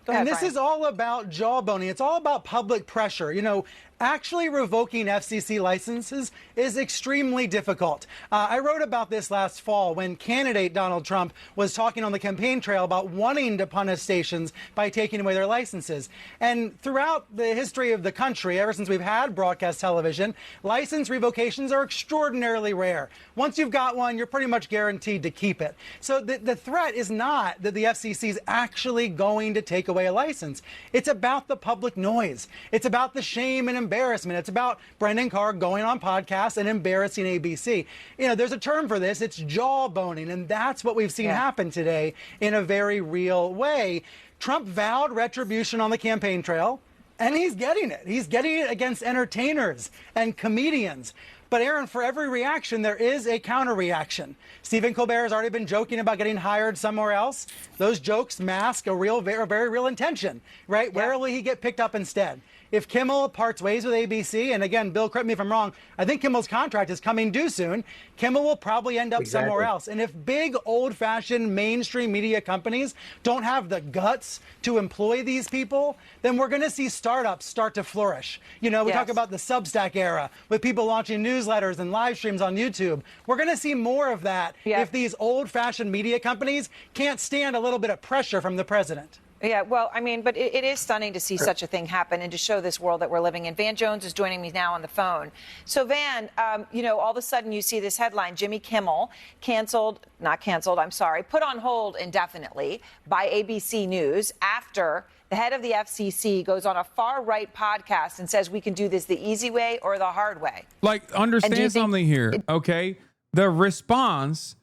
And this is all about jawboning. It's all about public pressure. You know, actually revoking FCC licenses is extremely difficult. I wrote about this last fall when candidate Donald Trump was talking on the campaign trail about wanting to punish stations by taking away their licenses. And throughout the history of the country, ever since we've had broadcast television, license revocations are extraordinarily rare. Once you've got one, you're pretty much guaranteed to keep it. So the threat is not that the FCC is actually going to take away a license. It's about the public noise. It's about the shame and embarrassment. It's about Brendan Carr going on podcasts and embarrassing ABC. You know, there's a term for this. It's jawboning, and that's what we've seen happen today in a very real way. Trump vowed retribution on the campaign trail, and he's getting it. He's getting it against entertainers and comedians. But Aaron, for every reaction, there is a counter-reaction. Stephen Colbert has already been joking about getting hired somewhere else. Those jokes mask a very real intention, right? Yeah. Where will he get picked up instead? If Kimmel parts ways with ABC, and again, Bill, correct me if I'm wrong, I think Kimmel's contract is coming due soon. Kimmel will probably end up somewhere else. And if big, old-fashioned mainstream media companies don't have the guts to employ these people, then we're going to see startups start to flourish. You know, we talk about the Substack era with people launching newsletters and live streams on YouTube. We're going to see more of that if these old-fashioned media companies can't stand a little bit of pressure from the president. Yeah, well, I mean, but it is stunning to see such a thing happen and to show this world that we're living in. Van Jones is joining me now on the phone. So, Van, you know, all of a sudden you see this headline, Jimmy Kimmel put on hold indefinitely by ABC News after the head of the FCC goes on a far-right podcast and says we can do this the easy way or the hard way. Like, understand something here, okay? The response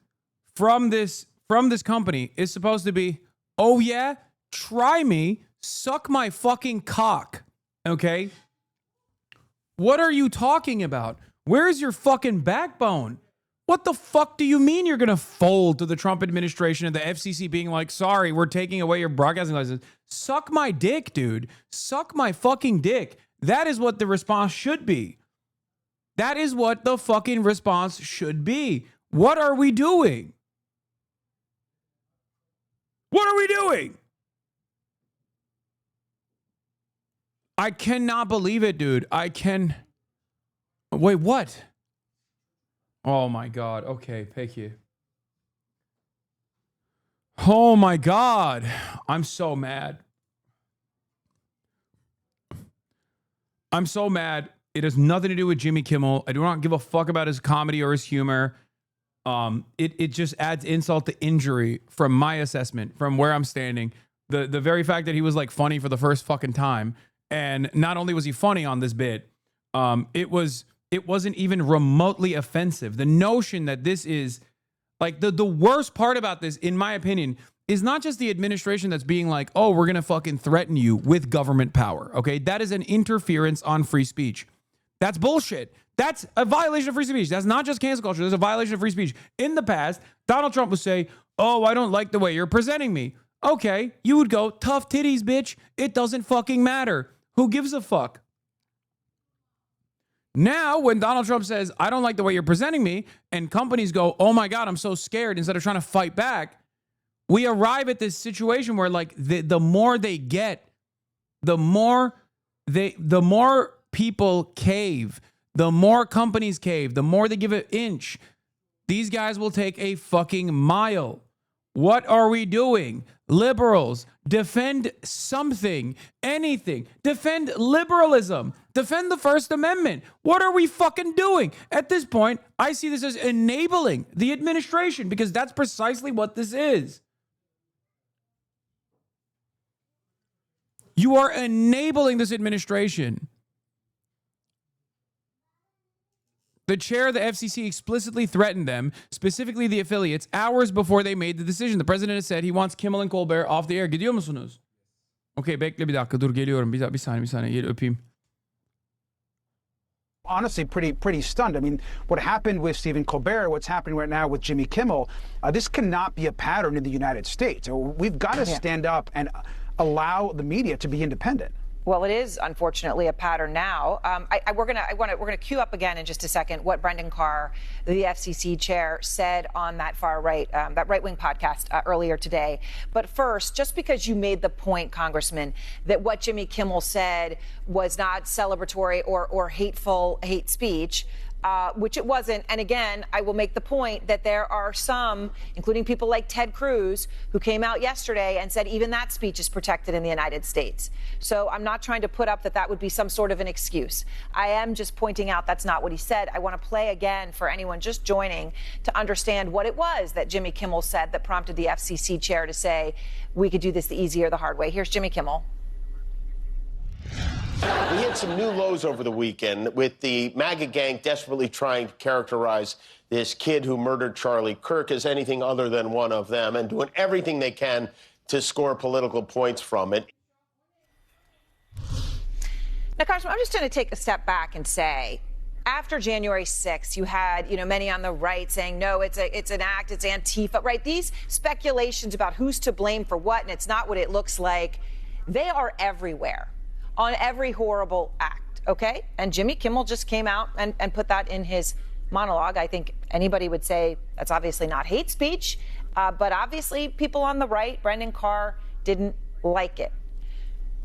from this company is supposed to be, oh, yeah? Try me, suck my fucking cock, okay? What are you talking about? Where's your fucking backbone? What the fuck do you mean you're going to fold to the Trump administration and the FCC being like, sorry, we're taking away your broadcasting license? Suck my dick, dude. Suck my fucking dick. That is what the response should be. That is what the fucking response should be. What are we doing? What are we doing? I cannot believe it, dude. Wait, what? Oh my God. Okay, thank you. Oh my God. I'm so mad. I'm so mad. It has nothing to do with Jimmy Kimmel. I do not give a fuck about his comedy or his humor. It just adds insult to injury from my assessment, from where I'm standing. The very fact that he was like funny for the first fucking time. And not only was he funny on this bit, it wasn't even remotely offensive. The notion that this is like the worst part about this, in my opinion, is not just the administration that's being like, oh, we're going to fucking threaten you with government power. Okay. That is an interference on free speech. That's bullshit. That's a violation of free speech. That's not just cancel culture. There's a violation of free speech. In the past, Donald Trump would say, oh, I don't like the way you're presenting me. Okay. You would go, tough titties, bitch. It doesn't fucking matter. Who gives a fuck? Now, when Donald Trump says, I don't like the way you're presenting me, and companies go, oh my God, I'm so scared, instead of trying to fight back, we arrive at this situation where like the more they get, the more people cave, the more companies cave, the more they give an inch, these guys will take a fucking mile. What are we doing? Liberals, defend something, anything. Defend liberalism. Defend the First Amendment. What are we fucking doing? At this point, I see this as enabling the administration because that's precisely what this is. You are enabling this administration. The chair of the FCC explicitly threatened them, specifically the affiliates, hours before they made the decision. The president has said he wants Kimmel and Colbert off the air. Gidiyor musunuz? Okay, bekle bir dakika. Dur geliyorum. Bir saniye. Gel öpeyim. Honestly, pretty stunned. I mean, what happened with Stephen Colbert, what's happening right now with Jimmy Kimmel, this cannot be a pattern in the United States. We've got to stand up and allow the media to be independent. Well, it is unfortunately a pattern now. We're gonna queue up again in just a second what Brendan Carr, the FCC chair, said on that that right-wing podcast earlier today. But first, just because you made the point, Congressman, that what Jimmy Kimmel said was not celebratory or hate speech. Which it wasn't. And again, I will make the point that there are some, including people like Ted Cruz, who came out yesterday and said even that speech is protected in the United States. So I'm not trying to put up that would be some sort of an excuse. I am just pointing out that's not what he said. I want to play again for anyone just joining to understand what it was that Jimmy Kimmel said that prompted the FCC chair to say we could do this the easy or the hard way. Here's Jimmy Kimmel. We hit some new lows over the weekend with the MAGA gang desperately trying to characterize this kid who murdered Charlie Kirk as anything other than one of them and doing everything they can to score political points from it. Now, Congressman, I'm just going to take a step back and say, after January 6th, you had, many on the right saying, no, it's an act, it's Antifa, right? These speculations about who's to blame for what and it's not what it looks like, they are everywhere. On every horrible act, okay? And Jimmy Kimmel just came out and put that in his monologue. I think anybody would say that's obviously not hate speech, but obviously people on the right, Brendan Carr, didn't like it.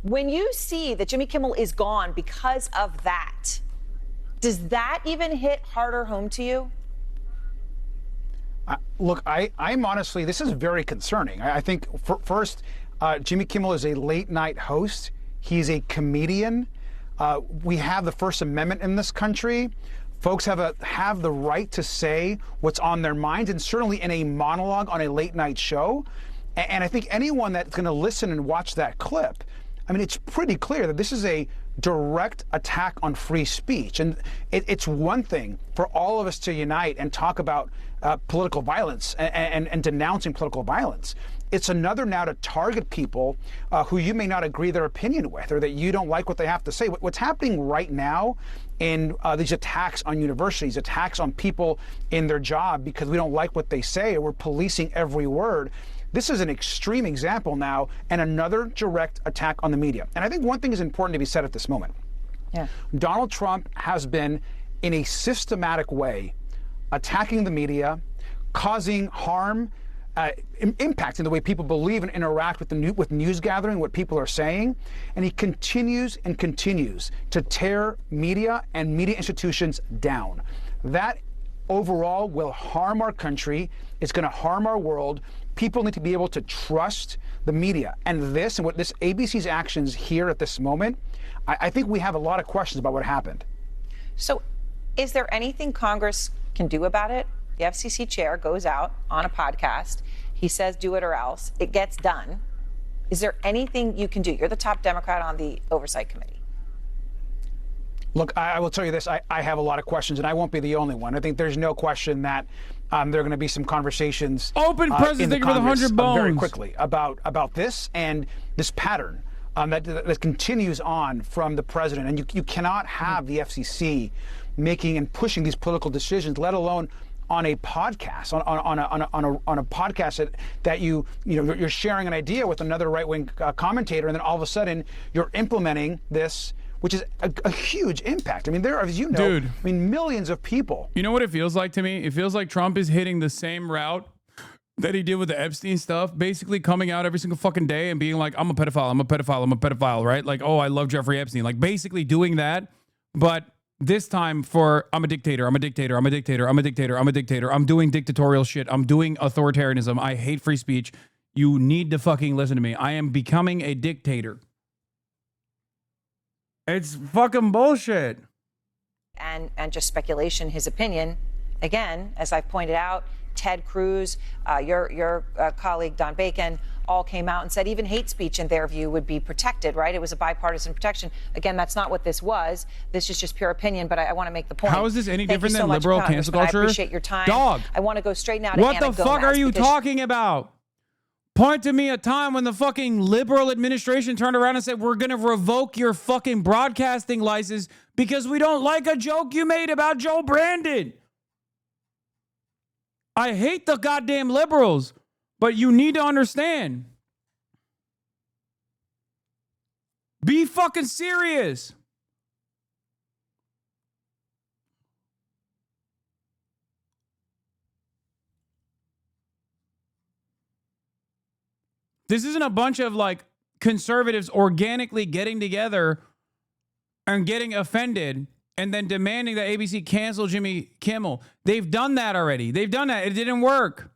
When you see that Jimmy Kimmel is gone because of that, does that even hit harder home to you? Look, I'm honestly, this is very concerning. I think, first, Jimmy Kimmel is a late night host. He's a comedian. We have the First Amendment in this country. Folks have the right to say what's on their minds, and certainly in a monologue on a late night show. And I think anyone that's going to listen and watch that clip, I mean, it's pretty clear that this is a direct attack on free speech. And it's one thing for all of us to unite and talk about political violence and denouncing political violence. It's another now to target people who you may not agree their opinion with or that you don't like what they have to say. What's happening right now in these attacks on universities, attacks on people in their job because we don't like what they say or we're policing every word. This is an extreme example now and another direct attack on the media. And I think one thing is important to be said at this moment. Yeah. Donald Trump has been, in a systematic way, attacking the media, causing harm, impacting the way people believe and interact with news gathering, what people are saying. And he continues and continues to tear media and media institutions down. That overall will harm our country. It's going to harm our world. People need to be able to trust the media. And what this ABC's actions here at this moment, I think we have a lot of questions about what happened. So is there anything Congress can do about it? The FCC chair goes out on a podcast. He says, do it or else. It gets done. Is there anything you can do? You're the top Democrat on the Oversight Committee. Look, I will tell you this. I have a lot of questions, and I won't be the only one. I think there's no question that there are going to be some conversations Open President in the with 100 bones. Very quickly about this and this pattern that continues on from the president. And you cannot have the FCC making and pushing these political decisions, let alone on a podcast, on a podcast that you're sharing an idea with another right-wing commentator, and then all of a sudden you're implementing this, which is a huge impact. I mean, there are, as you know, Dude, I mean, millions of people. You know what it feels like to me? It feels like Trump is hitting the same route that he did with the Epstein stuff, basically coming out every single fucking day and being like, I'm a pedophile, I'm a pedophile, I'm a pedophile, right? Like, oh, I love Jeffrey Epstein. Like, basically doing that, but this time for I'm a dictator, I'm a dictator, I'm a dictator, I'm a dictator, I'm a dictator. I'm doing dictatorial shit. I'm doing authoritarianism. I hate free speech. You need to fucking listen to me. I am becoming a dictator. It's fucking bullshit. And just speculation, his opinion. Again, as I've pointed out, Ted Cruz, your colleague Don Bacon, all came out and said even hate speech in their view would be protected, right? It was a bipartisan protection. Again, that's not what this was. This is just pure opinion, but I want to make the point. How is this any Thank different you so than much, liberal cancel culture? I appreciate your time. Dog. I want to go straight now to What Anna the fuck Gomez are you because talking about? Point to me a time when the fucking liberal administration turned around and said, we're going to revoke your fucking broadcasting license because we don't like a joke you made about Joe Brandon. I hate the goddamn liberals, but you need to understand. Be fucking serious. This isn't a bunch of like conservatives organically getting together and getting offended and then demanding that ABC cancel Jimmy Kimmel. They've done that already. They've done that. It didn't work.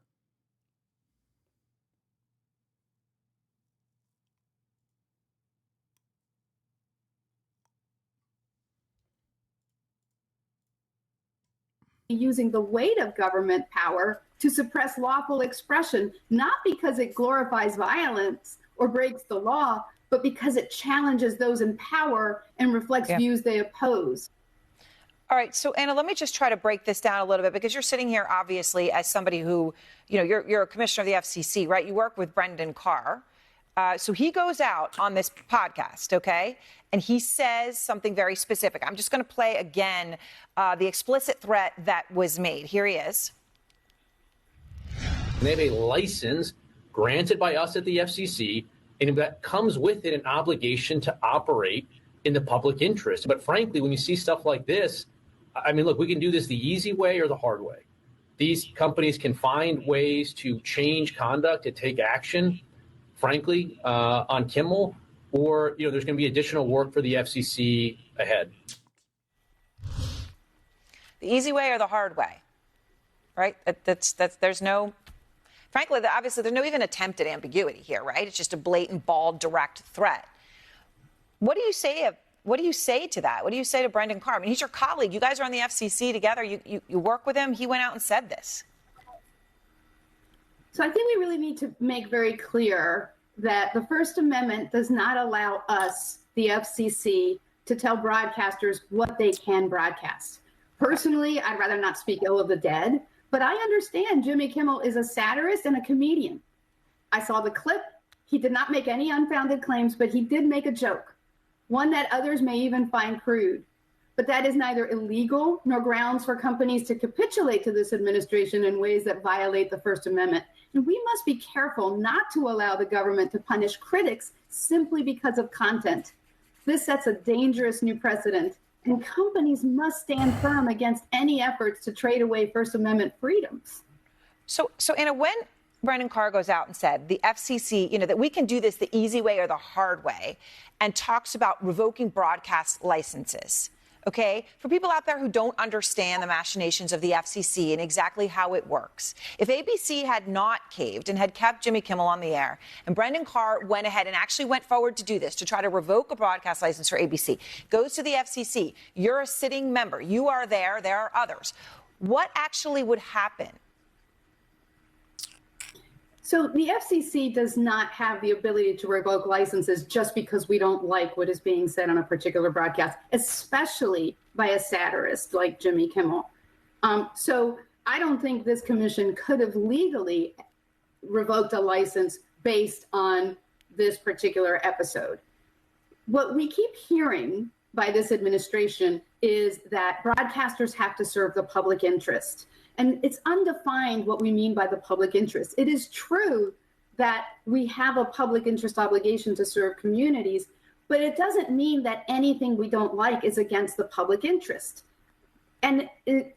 Using the weight of government power to suppress lawful expression, not because it glorifies violence or breaks the law, but because it challenges those in power and reflects views they oppose. All right, so Anna, let me just try to break this down a little bit, because you're sitting here obviously as somebody who, you know, you're a commissioner of the FCC, right? You work with Brendan Carr. So he goes out on this podcast, okay? And he says something very specific. I'm just going to play again the explicit threat that was made. Here he is. They have a license granted by us at the FCC, and that comes with it an obligation to operate in the public interest. But frankly, when you see stuff like this, I mean, look, we can do this the easy way or the hard way. These companies can find ways to change conduct, to take action, frankly, on Kimmel, or, you know, there's going to be additional work for the FCC ahead. The easy way or the hard way, right? There's no, frankly, obviously there's no even attempt at ambiguity here, right? It's just a blatant, bald, direct threat. What do you say to that? What do you say to Brendan Carr? I mean, he's your colleague. You guys are on the FCC together. You work with him. He went out and said this. So I think we really need to make very clear that the First Amendment does not allow us, the FCC, to tell broadcasters what they can broadcast. Personally, I'd rather not speak ill of the dead, but I understand Jimmy Kimmel is a satirist and a comedian. I saw the clip. He did not make any unfounded claims, but he did make a joke, one that others may even find crude. But that is neither illegal nor grounds for companies to capitulate to this administration in ways that violate the First Amendment. And we must be careful not to allow the government to punish critics simply because of content. This sets a dangerous new precedent, and companies must stand firm against any efforts to trade away First Amendment freedoms. So Anna, when Brendan Carr goes out and said the FCC, you know, that we can do this the easy way or the hard way, and talks about revoking broadcast licenses, okay, for people out there who don't understand the machinations of the FCC and exactly how it works, if ABC had not caved and had kept Jimmy Kimmel on the air, and Brendan Carr went ahead and actually went forward to do this, to try to revoke a broadcast license for ABC, goes to the FCC, you're a sitting member, you are there are others, what actually would happen? So the FCC does not have the ability to revoke licenses just because we don't like what is being said on a particular broadcast, especially by a satirist like Jimmy Kimmel. So I don't think this commission could have legally revoked a license based on this particular episode. What we keep hearing by this administration is that broadcasters have to serve the public interest. And it's undefined what we mean by the public interest. It is true that we have a public interest obligation to serve communities, but it doesn't mean that anything we don't like is against the public interest. And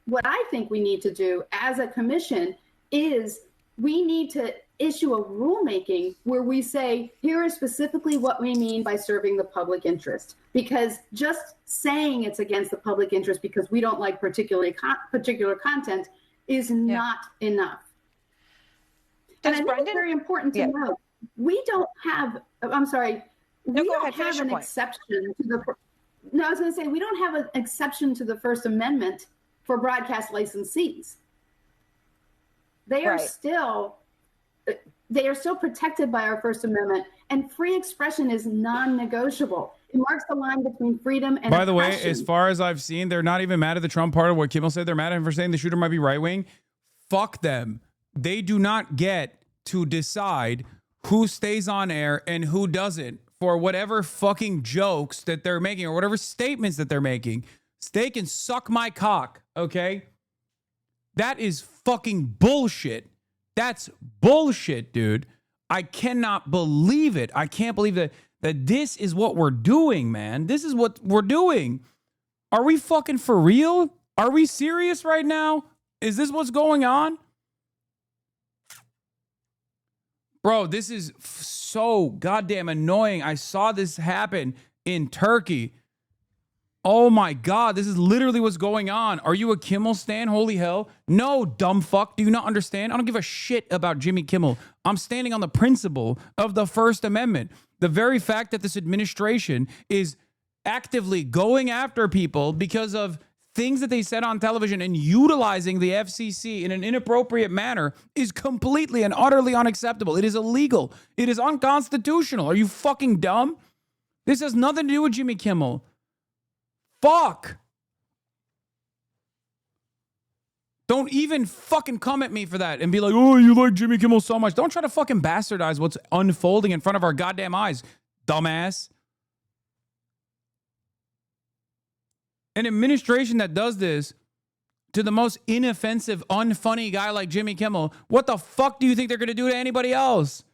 what I think we need to do as a commission is we need to issue a rulemaking where we say, here is specifically what we mean by serving the public interest. Because just saying it's against the public interest because we don't like particular content is not enough. And I think it's very important to know, we don't have, I'm sorry, we don't have an exception to the, I was going to say, we don't have an exception to the First Amendment for broadcast licensees. They are still protected by our First Amendment, and free expression is non-negotiable. It marks the line between freedom and By the way, oppression. as far as I've seen, they're not even mad at the Trump part of what Kimmel said. They're mad at him for saying the shooter might be right-wing. Fuck them. They do not get to decide who stays on air and who doesn't for whatever fucking jokes that they're making or whatever statements that they're making. They can suck my cock, okay? That is fucking bullshit. That's bullshit, dude. I cannot believe it. I can't believe that that this is what we're doing, man. This is what we're doing. Are we fucking for real? Are we serious right now? Is this what's going on? Bro, this is so goddamn annoying. I saw this happen in Turkey. Oh my God, this is literally what's going on. Are you a Kimmel stan? Holy hell. No, dumb fuck. Do you not understand? I don't give a shit about Jimmy Kimmel. I'm standing on the principle of the First Amendment. The very fact that this administration is actively going after people because of things that they said on television and utilizing the FCC in an inappropriate manner is completely and utterly unacceptable. It is illegal. It is unconstitutional. Are you fucking dumb? This has nothing to do with Jimmy Kimmel. Fuck. Don't even fucking come at me for that and be like, oh, you like Jimmy Kimmel so much. Don't try to fucking bastardize what's unfolding in front of our goddamn eyes, dumbass. An administration that does this to the most inoffensive, unfunny guy like Jimmy Kimmel, what the fuck do you think they're going to do to anybody else?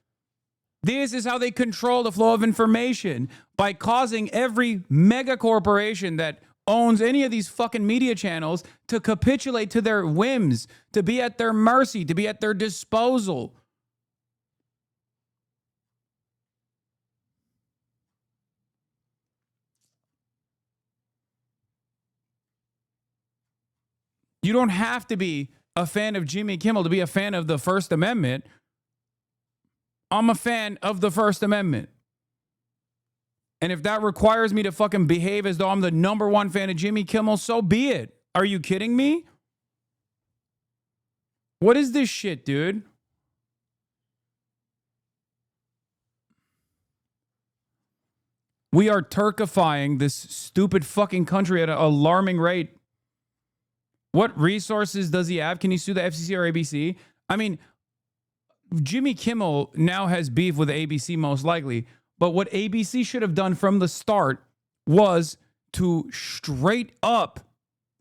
This is how they control the flow of information, by causing every mega corporation that owns any of these fucking media channels to capitulate to their whims, to be at their mercy, to be at their disposal. You don't have to be a fan of Jimmy Kimmel to be a fan of the First Amendment. I'm a fan of the First Amendment. And if that requires me to fucking behave as though I'm the #1 fan of Jimmy Kimmel, so be it. Are you kidding me? What is this shit, dude? We are Turkifying this stupid fucking country at an alarming rate. What resources does he have? Can he sue the FCC or ABC? I mean, Jimmy Kimmel now has beef with ABC most likely, but what ABC should have done from the start was to straight up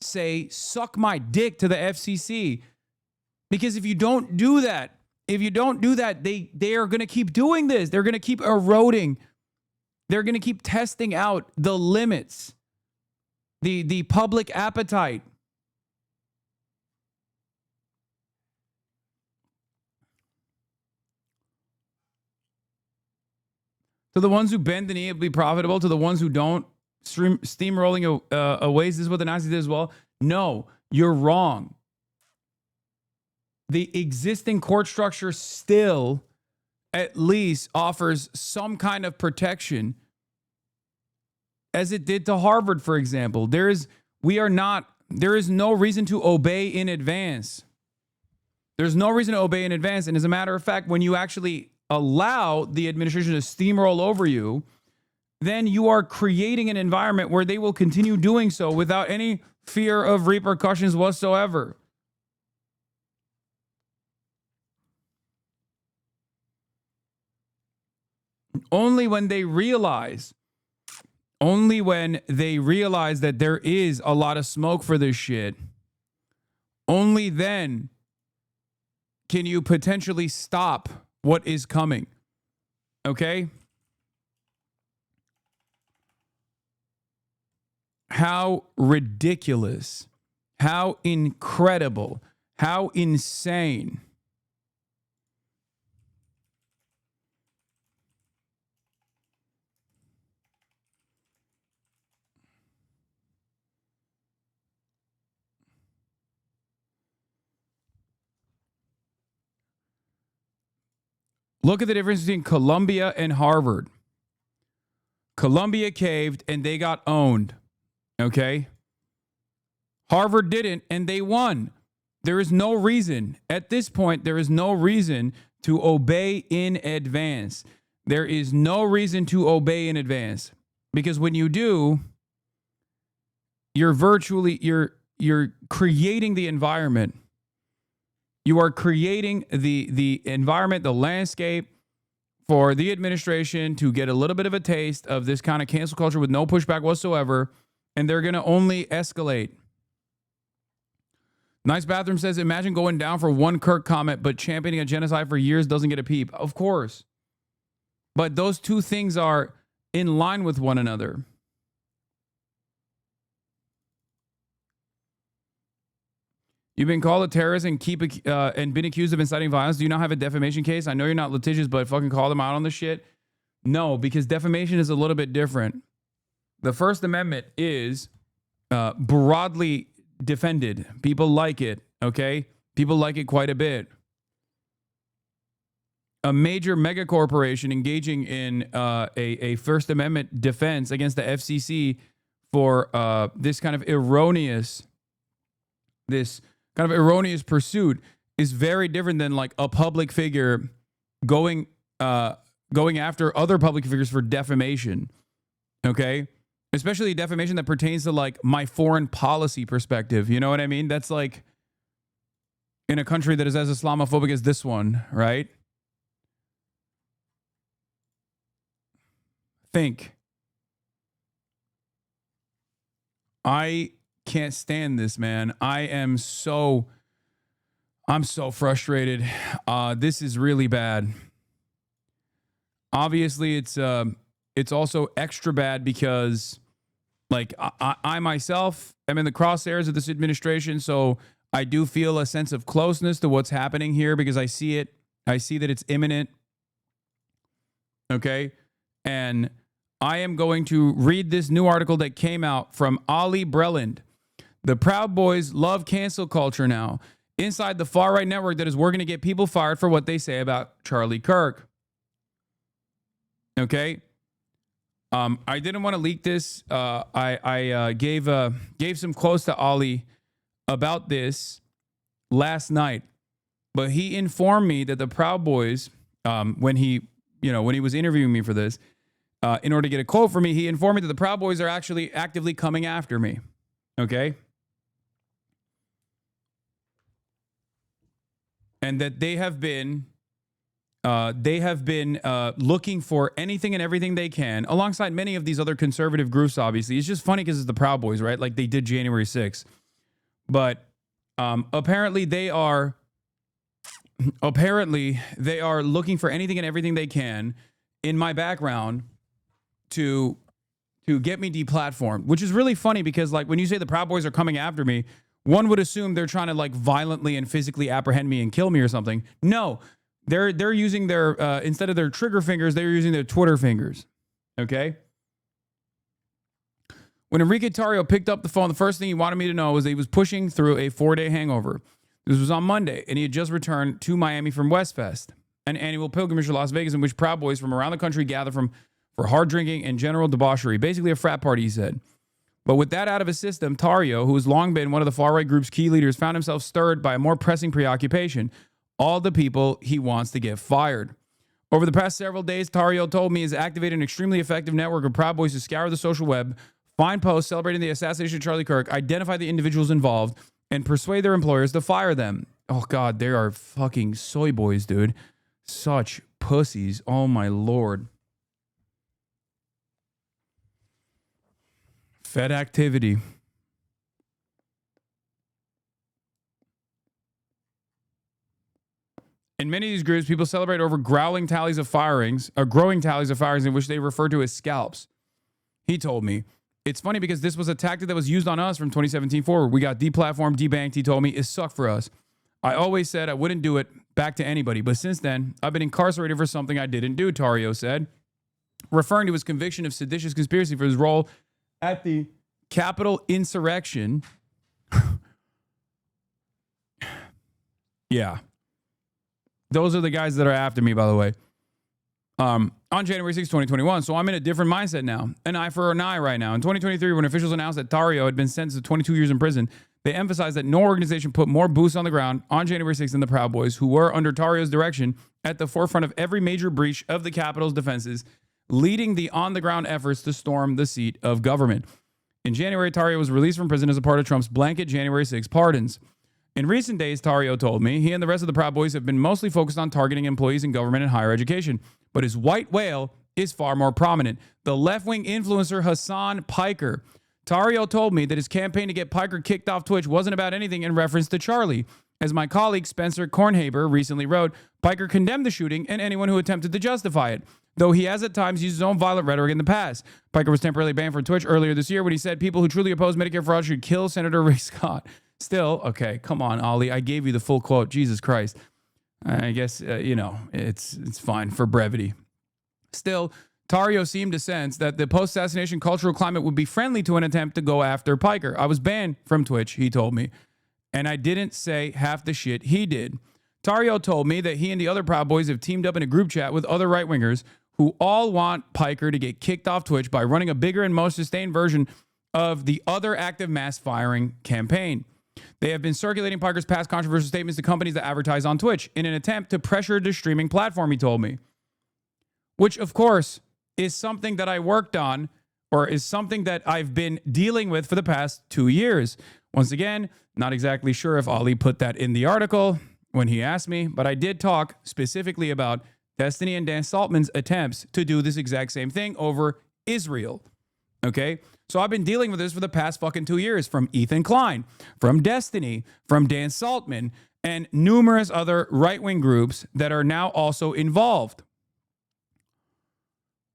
say, suck my dick to the FCC. Because if you don't do that, they are going to keep doing this. They're going to keep eroding. They're going to keep testing out the limits, the public appetite. To the ones who bend the knee, it'll be profitable. To the ones who don't, steamrolling away. Is this what the Nazis did as well? No, you're wrong. The existing court structure still at least offers some kind of protection, as it did to Harvard, for example. There is no reason to obey in advance. There's no reason to obey in advance. And as a matter of fact, when you actually allow the administration to steamroll over you, then you are creating an environment where they will continue doing so without any fear of repercussions whatsoever. Only when they realize that there is a lot of smoke for this shit, only then can you potentially stop what is coming. Okay? How ridiculous, how incredible, how insane. Look at the difference between Columbia and Harvard. Columbia caved and they got owned. Okay? Harvard didn't and they won. There is no reason, at this point, there is no reason to obey in advance. There is no reason to obey in advance. Because when you do, you're creating the environment. You are creating the environment, the landscape for the administration to get a little bit of a taste of this kind of cancel culture with no pushback whatsoever, and they're going to only escalate. Nice Bathroom says, imagine going down for one KIRK comment, but championing a genocide for years doesn't get a peep. Of course. But those two things are in line with one another. You've been called a terrorist and and been accused of inciting violence. Do you not have a defamation case? I know you're not litigious, but fucking call them out on the shit. No, because defamation is a little bit different. The First Amendment is broadly defended. People like it, okay? People like it quite a bit. A major mega corporation engaging in a First Amendment defense against the FCC for this kind of erroneous pursuit is very different than like a public figure going after other public figures for defamation. Okay? Especially defamation that pertains to like my foreign policy perspective. You know what I mean? That's like in a country that is as Islamophobic as this one, right? Think. I can't stand this, man. I'm so frustrated. This is really bad. Obviously, it's also extra bad because, like, I myself am in the crosshairs of this administration, so I do feel a sense of closeness to what's happening here because I see it. I see that it's imminent. Okay? And I am going to read this new article that came out from Ali Breland. The Proud Boys love cancel culture now. Inside the far-right network that is working to get people fired for what they say about Charlie Kirk. Okay? I didn't want to leak this. I gave some quotes to Ali about this last night. But he informed me that the Proud Boys, when he was interviewing me for this, in order to get a quote from me, he informed me that the Proud Boys are actually actively coming after me. Okay? And that they have been looking for anything and everything they can, alongside many of these other conservative groups, obviously. It's just funny because it's the Proud Boys, right? Like they did January 6th. But apparently they are looking for anything and everything they can in my background to get me deplatformed, which is really funny because, like, when you say the Proud Boys are coming after me, one would assume they're trying to, like, violently and physically apprehend me and kill me or something. No, they're using their instead of their trigger fingers, they're using their Twitter fingers. Okay. When Enrique Tarrio picked up the phone, the first thing he wanted me to know was that he was pushing through a 4-day hangover. This was on Monday, and he had just returned to Miami from Westfest, an annual pilgrimage to Las Vegas in which Proud Boys from around the country gather for hard drinking and general debauchery. Basically a frat party, he said. But with that out of his system, Tarrio, who has long been one of the far-right group's key leaders, found himself stirred by a more pressing preoccupation: all the people he wants to get fired. Over the past several days, Tarrio told me, has activated an extremely effective network of Proud Boys to scour the social web, find posts celebrating the assassination of Charlie Kirk, identify the individuals involved, and persuade their employers to fire them. Oh, God, they are fucking soy boys, dude. Such pussies. Oh, my Lord. Fed activity. In many of these groups, people celebrate over growing tallies of firings in which they refer to as scalps. He told me. It's funny because this was a tactic that was used on us from 2017 forward. We got deplatformed, debanked. He told me it sucked for us. I always said I wouldn't do it back to anybody, but since then, I've been incarcerated for something I didn't do, Tarrio said, referring to his conviction of seditious conspiracy for his role at the Capitol insurrection. Yeah. Those are the guys that are after me, by the way. On January 6, 2021. So I'm in a different mindset now. An eye for an eye right now. In 2023, when officials announced that Tarrio had been sentenced to 22 years in prison, they emphasized that no organization put more boots on the ground on January 6th than the Proud Boys, who were, under Tarrio's direction, at the forefront of every major breach of the Capitol's defenses, leading the on-the-ground efforts to storm the seat of government. In January, Tarrio was released from prison as a part of Trump's blanket January 6 pardons. In recent days, Tarrio told me, he and the rest of the Proud Boys have been mostly focused on targeting employees in government and higher education. But his white whale is far more prominent. The left-wing influencer Hasan Piker. Tarrio told me that his campaign to get Piker kicked off Twitch wasn't about anything in reference to Charlie. As my colleague Spencer Kornhaber recently wrote, Piker condemned the shooting and anyone who attempted to justify it. though he has at times used his own violent rhetoric in the past. Piker was temporarily banned from Twitch earlier this year when he said people who truly oppose Medicare fraud should kill Senator Rick Scott. Still, okay, come on, Ollie. I gave you the full quote. Jesus Christ. I guess, it's fine for brevity. Still, Tario seemed to sense that the post-assassination cultural climate would be friendly to an attempt to go after Piker. I was banned from Twitch, he told me, and I didn't say half the shit he did. Tario told me that he and the other Proud Boys have teamed up in a group chat with other right-wingers who all want Piker to get kicked off Twitch by running a bigger and most sustained version of the other active mass firing campaign. They have been circulating Piker's past controversial statements to companies that advertise on Twitch in an attempt to pressure the streaming platform, he told me. Which, of course, is something that I worked on, or is something that I've been dealing with for the past 2 years. Once again, not exactly sure if Ali put that in the article when he asked me, but I did talk specifically about Destiny and Dan Saltman's attempts to do this exact same thing over Israel. Okay? So I've been dealing with this for the past fucking 2 years, from Ethan Klein, from Destiny, from Dan Saltman, and numerous other right-wing groups that are now also involved.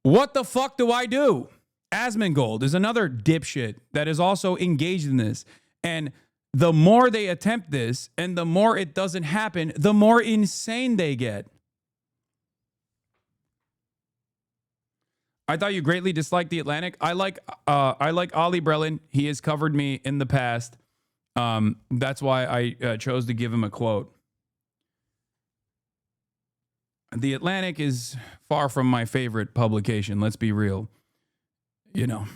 What the fuck do I do? Asmongold is another dipshit that is also engaged in this. And the more they attempt this and the more it doesn't happen, the more insane they get. I thought you greatly disliked The Atlantic. I like Ollie Brelin. He has covered me in the past. That's why I chose to give him a quote. The Atlantic is far from my favorite publication. Let's be real. Yeah,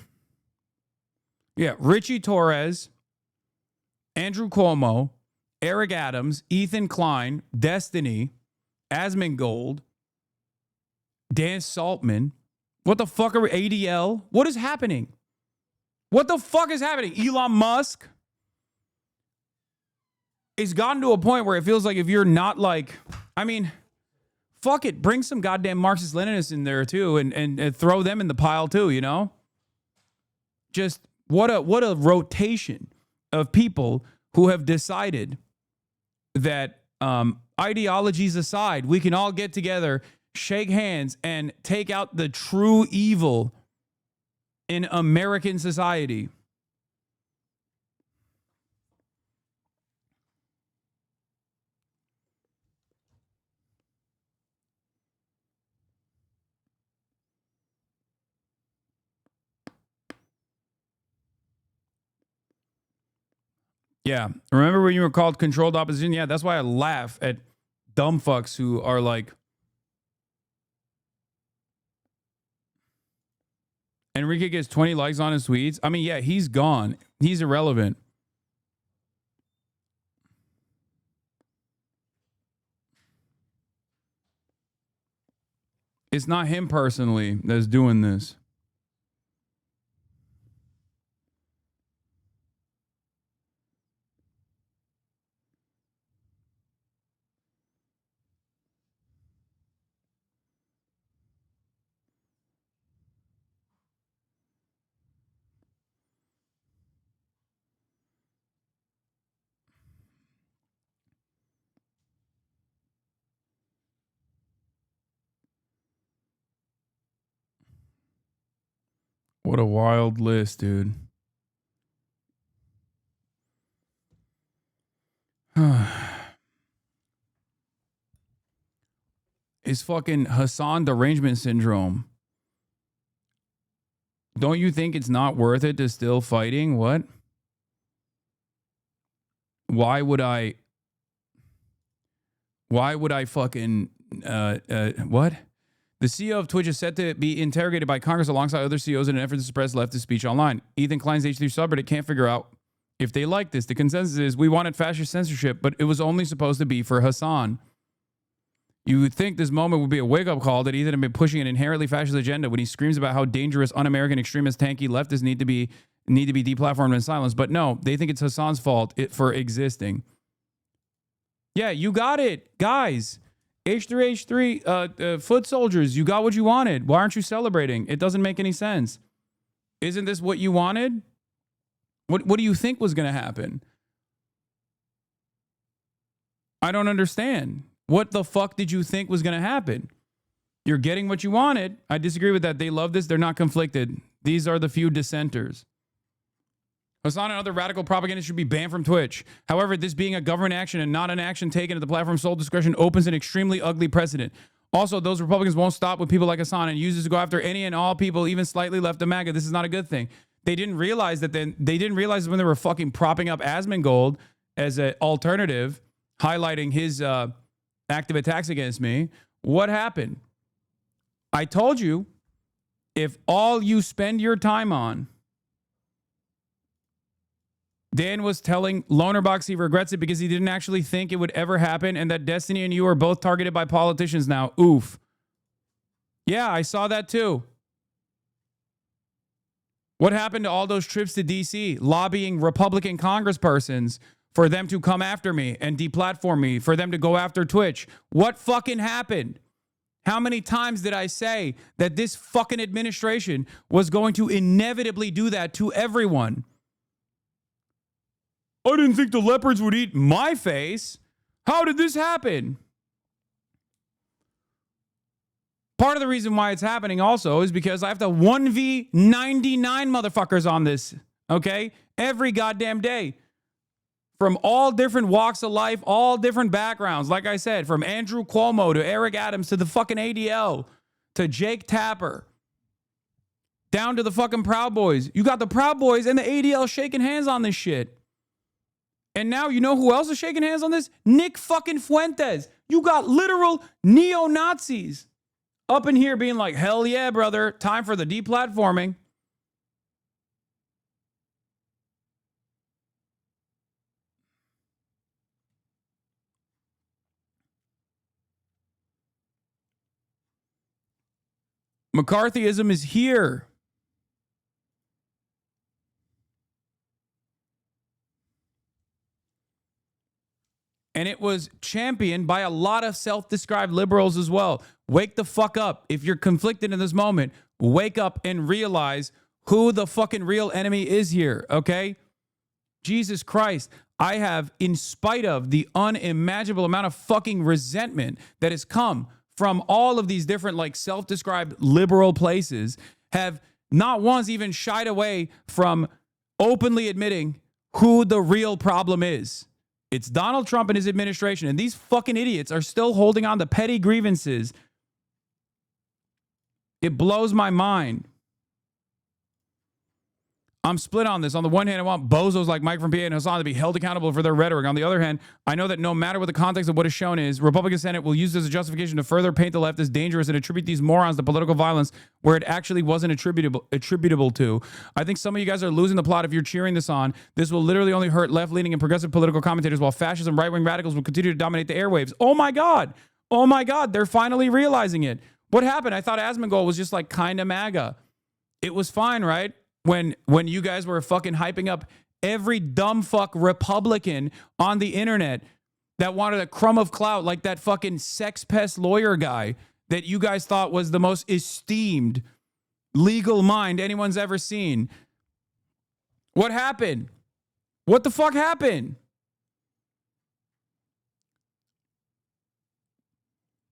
Richie Torres, Andrew Cuomo, Eric Adams, Ethan Klein, Destiny, Asmongold, Dan Saltman. What the fuck are ADL? What is happening? What the fuck is happening? Elon Musk. It's gotten to a point where it feels like if you're not fuck it, bring some goddamn Marxist-Leninists in there too and throw them in the pile too, Just what a rotation of people who have decided that ideologies aside, we can all get together, shake hands, and take out the true evil in American society. Yeah. Remember when you were called controlled opposition? Yeah, that's why I laugh at dumb fucks who are like, Enrique gets 20 likes on his tweets. I mean, yeah, he's gone. He's irrelevant. It's not him personally that's doing this. What a wild list, dude. It's fucking Hasan derangement syndrome. Don't you think it's not worth it to still fighting? What? Why would I fucking what? The CEO of Twitch is set to be interrogated by Congress alongside other CEOs in an effort to suppress leftist speech online. Ethan Klein's H3 subreddit can't figure out if they like this. The consensus is we wanted fascist censorship, but it was only supposed to be for Hasan. You would think this moment would be a wake-up call that Ethan had been pushing an inherently fascist agenda when he screams about how dangerous, un-American, extremist, tanky leftists need to be deplatformed and silenced. But no, they think it's Hasan's fault for existing. Yeah, you got it, guys. H3, foot soldiers, you got what you wanted. Why aren't you celebrating? It doesn't make any sense. Isn't this what you wanted? What do you think was going to happen? I don't understand. What the fuck did you think was going to happen? You're getting what you wanted. I disagree with that. They love this. They're not conflicted. These are the few dissenters. Hasan and other radical propaganda should be banned from Twitch. However, this being a government action and not an action taken at the platform's sole discretion opens an extremely ugly precedent. Also, those Republicans won't stop with people like Hasan and use this to go after any and all people, even slightly left of MAGA. This is not a good thing. They didn't realize that then they didn't realize when they were fucking propping up Asmongold as an alternative, highlighting his active attacks against me. What happened? I told you, if all you spend your time on, Dan was telling Lonerbox he regrets it because he didn't actually think it would ever happen and that Destiny and you are both targeted by politicians now. Oof. Yeah, I saw that too. What happened to all those trips to D.C., lobbying Republican congresspersons for them to come after me and deplatform me, for them to go after Twitch? What fucking happened? How many times did I say that this fucking administration was going to inevitably do that to everyone? I didn't think the leopards would eat my face. How did this happen? Part of the reason why it's happening also is because I have to 1v99 motherfuckers on this, okay? Every goddamn day. From all different walks of life, all different backgrounds. Like I said, from Andrew Cuomo to Eric Adams to the fucking ADL to Jake Tapper. Down to the fucking Proud Boys. You got the Proud Boys and the ADL shaking hands on this shit. And now you know who else is shaking hands on this? Nick fucking Fuentes. You got literal neo-Nazis up in here being like, hell yeah, brother. Time for the deplatforming. McCarthyism is here. And it was championed by a lot of self-described liberals as well. Wake the fuck up. If you're conflicted in this moment, wake up and realize who the fucking real enemy is here, okay? Jesus Christ. I have, in spite of the unimaginable amount of fucking resentment that has come from all of these different like self-described liberal places, have not once even shied away from openly admitting who the real problem is. It's Donald Trump and his administration, and these fucking idiots are still holding on to petty grievances. It blows my mind. I'm split on this. On the one hand, I want bozos like Mike from PA and Hasan to be held accountable for their rhetoric. On the other hand, I know that no matter what the context of what is shown is, Republican Senate will use this as a justification to further paint the left as dangerous and attribute these morons to political violence where it actually wasn't attributable to. I think some of you guys are losing the plot if you're cheering this on. This will literally only hurt left-leaning and progressive political commentators while fascists and right-wing radicals will continue to dominate the airwaves. Oh my God. Oh my God. They're finally realizing it. What happened? I thought Asmongold was just like kind of MAGA. It was fine, right? When you guys were fucking hyping up every dumb fuck Republican on the internet that wanted a crumb of clout like that fucking sex pest lawyer guy that you guys thought was the most esteemed legal mind anyone's ever seen. What happened? What the fuck happened?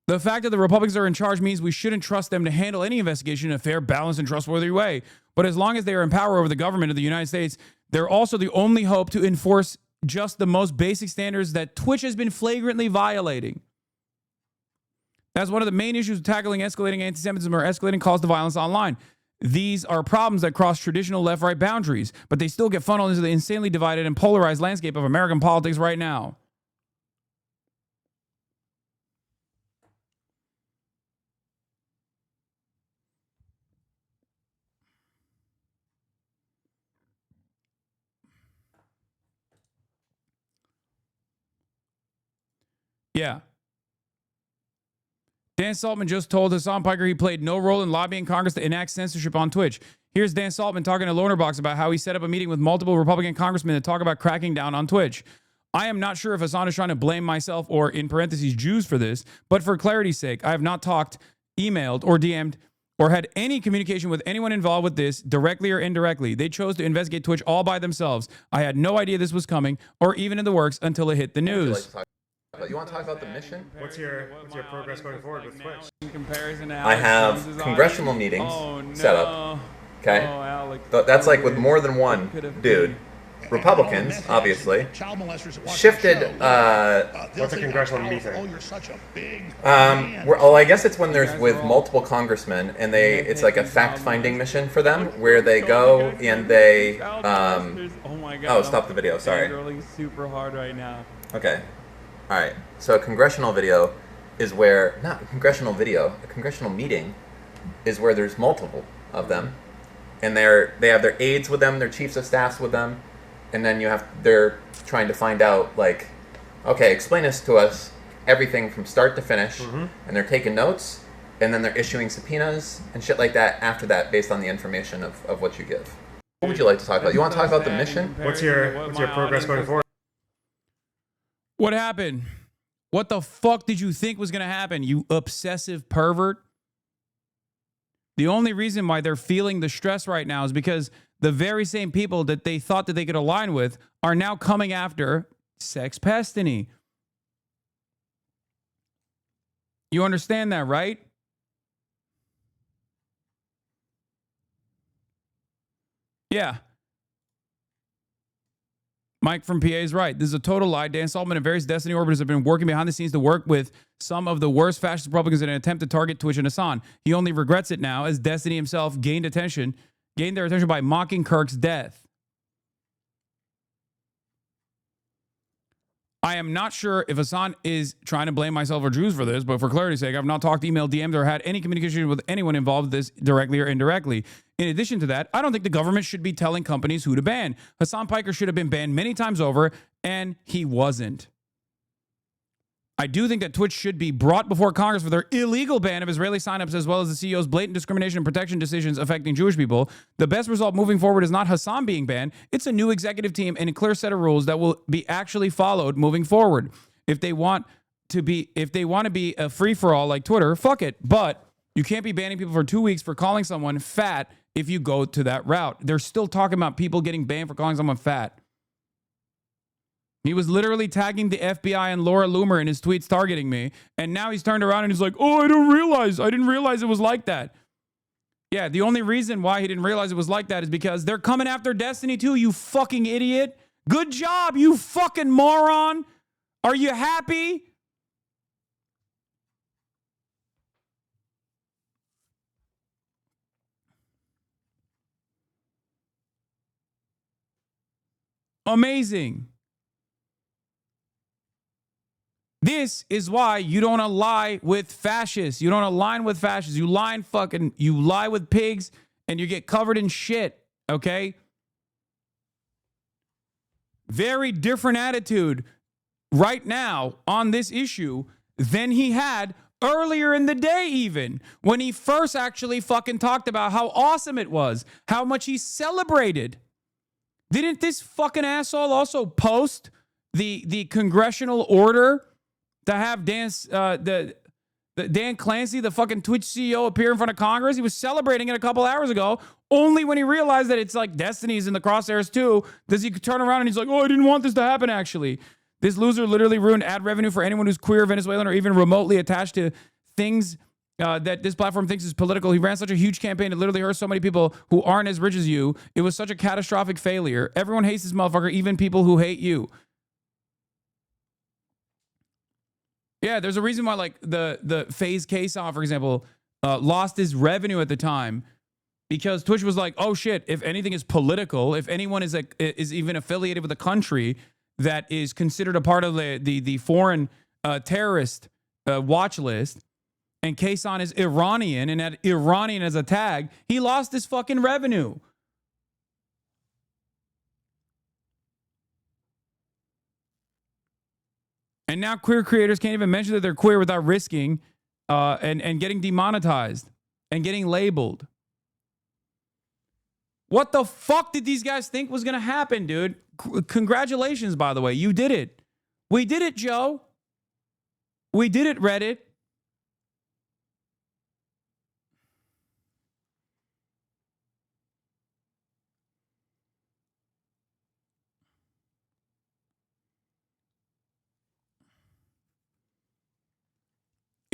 The fact that the Republicans are in charge means we shouldn't trust them to handle any investigation in a fair, balanced, and trustworthy way. But as long as they are in power over the government of the United States, they're also the only hope to enforce just the most basic standards that Twitch has been flagrantly violating. That's one of the main issues with tackling escalating anti-Semitism or escalating calls to violence online. These are problems that cross traditional left-right boundaries, but they still get funneled into the insanely divided and polarized landscape of American politics right now. Yeah. Dan Saltman just told Hasan Piker he played no role in lobbying Congress to enact censorship on Twitch. Here's Dan Saltman talking to Lonerbox about how he set up a meeting with multiple Republican congressmen to talk about cracking down on Twitch. I am not sure if Hasan is trying to blame myself or, in parentheses, Jews for this, but for clarity's sake, I have not talked, emailed, or DM'd, or had any communication with anyone involved with this, directly or indirectly. They chose to investigate Twitch all by themselves. I had no idea this was coming or even in the works until it hit the news. You want to talk about the mission? What's your progress going forward with Twitch? In comparison to I have James's congressional audience. meetings Oh, no. set up. Okay? Oh, Alex. That's like with more than one dude. Republicans, obviously, shifted. What's a congressional meeting? Well, I guess it's when there's with multiple congressmen, and it's like a fact-finding mission for them, where they go and they. Oh, stop the video. Sorry. Rolling super hard right now. Okay. All right. So a congressional video is where not a congressional video. A congressional meeting is where there's multiple of them, and they have their aides with them, their chiefs of staffs with them. And then they're trying to find out, like, okay, explain this to us, everything from start to finish. And they're taking notes, and then they're issuing subpoenas and shit like that after that based on the information of what you give. What would you like to talk about? You want to talk about the mission? What's your progress going forward? What happened? What the fuck did you think was going to happen, you obsessive pervert? The only reason why they're feeling the stress right now is because the very same people that they thought that they could align with are now coming after Sex Pestany. You understand that, right? Yeah. Mike from PA is right. This is a total lie. Dan Saltman and various Destiny orbiters have been working behind the scenes to work with some of the worst fascist Republicans in an attempt to target Twitch and Hasan. He only regrets it now as Destiny himself gained their attention by mocking Kirk's death. I am not sure if Hasan is trying to blame myself or Drews for this, but for clarity's sake, I've not talked, emailed, DM'd, or had any communication with anyone involved in this directly or indirectly. In addition to that, I don't think the government should be telling companies who to ban. Hasan Piker should have been banned many times over, and he wasn't. I do think that Twitch should be brought before Congress for their illegal ban of Israeli signups, as well as the CEO's blatant discrimination and protection decisions affecting Jewish people. The best result moving forward is not Hasan being banned. It's a new executive team and a clear set of rules that will be actually followed moving forward. If they want to be a free-for-all like Twitter, fuck it. But you can't be banning people for 2 weeks for calling someone fat if you go to that route. They're still talking about people getting banned for calling someone fat. He was literally tagging the FBI and Laura Loomer in his tweets targeting me. And now he's turned around and he's like, oh, I didn't realize it was like that. Yeah, the only reason why he didn't realize it was like that is because they're coming after Destiny too, you fucking idiot. Good job, you fucking moron. Are you happy? Amazing. This is why you don't ally with fascists. You don't align with fascists. You lie with pigs and you get covered in shit, okay? Very different attitude right now on this issue than he had earlier in the day, even when he first actually fucking talked about how awesome it was, how much he celebrated. Didn't this fucking asshole also post the congressional order to have Dan Clancy, the fucking Twitch CEO, appear in front of Congress? He was celebrating it a couple hours ago. Only when he realized that it's like Destiny's in the crosshairs too, does he turn around and he's like, oh, I didn't want this to happen, actually. This loser literally ruined ad revenue for anyone who's queer, Venezuelan, or even remotely attached to things that this platform thinks is political. He ran such a huge campaign. It literally hurt so many people who aren't as rich as you. It was such a catastrophic failure. Everyone hates this motherfucker, even people who hate you. Yeah, there's a reason why, like, the FaZe K-Song, for example, lost his revenue at the time because Twitch was like, oh shit, if anything is political, if anyone is even affiliated with a country that is considered a part of the foreign terrorist watch list, and K-Song is Iranian and had Iranian as a tag, he lost his fucking revenue. And now queer creators can't even mention that they're queer without risking and getting demonetized and getting labeled. What the fuck did these guys think was going to happen, dude? Congratulations, by the way. You did it. We did it, Joe. We did it, Reddit.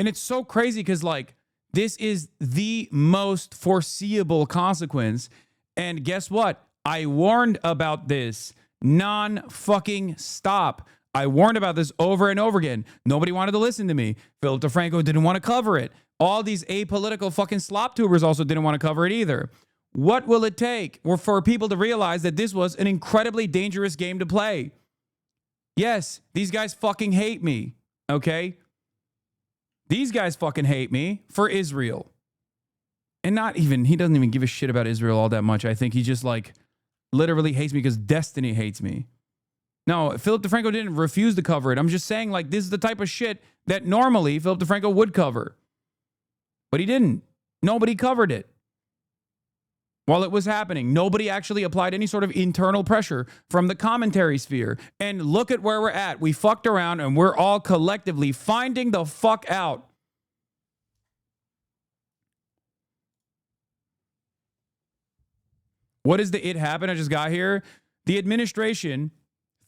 And it's so crazy because, like, this is the most foreseeable consequence. And guess what? I warned about this non-fucking stop. I warned about this over and over again. Nobody wanted to listen to me. Philip DeFranco didn't want to cover it. All these apolitical fucking slop tubers also didn't want to cover it either. What will it take for people to realize that this was an incredibly dangerous game to play? Yes, these guys fucking hate me, okay? These guys fucking hate me for Israel. And not even, he doesn't even give a shit about Israel all that much. I think he just like literally hates me because Destiny hates me. No, Philip DeFranco didn't refuse to cover it. I'm just saying, like, this is the type of shit that normally Philip DeFranco would cover. But he didn't. Nobody covered it. While it was happening, nobody actually applied any sort of internal pressure from the commentary sphere. And look at where we're at. We fucked around and we're all collectively finding the fuck out. What is the it happened? I just got here. The administration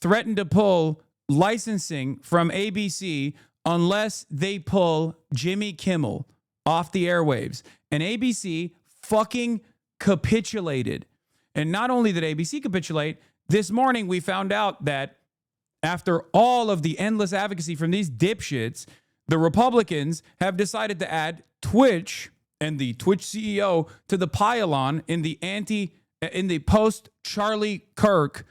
threatened to pull licensing from ABC unless they pull Jimmy Kimmel off the airwaves. And ABC fucking capitulated. And not only did ABC capitulate, this morning we found out that after all of the endless advocacy from these dipshits, the Republicans have decided to add Twitch and the Twitch CEO to the pile-on in the post-Charlie Kirk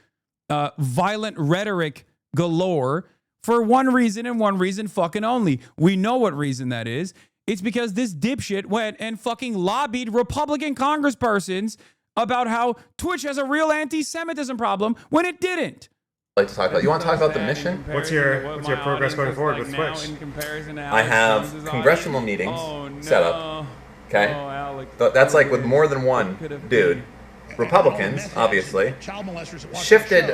violent rhetoric galore for one reason and one reason fucking only. We know what reason that is. It's because this dipshit went and fucking lobbied Republican congresspersons about how Twitch has a real anti-Semitism problem when it didn't. Like to talk about. You want to talk about the mission? What's your progress going forward with Twitch? I have congressional meetings set up. Okay, that's like with more than one dude. Republicans, obviously, shifted.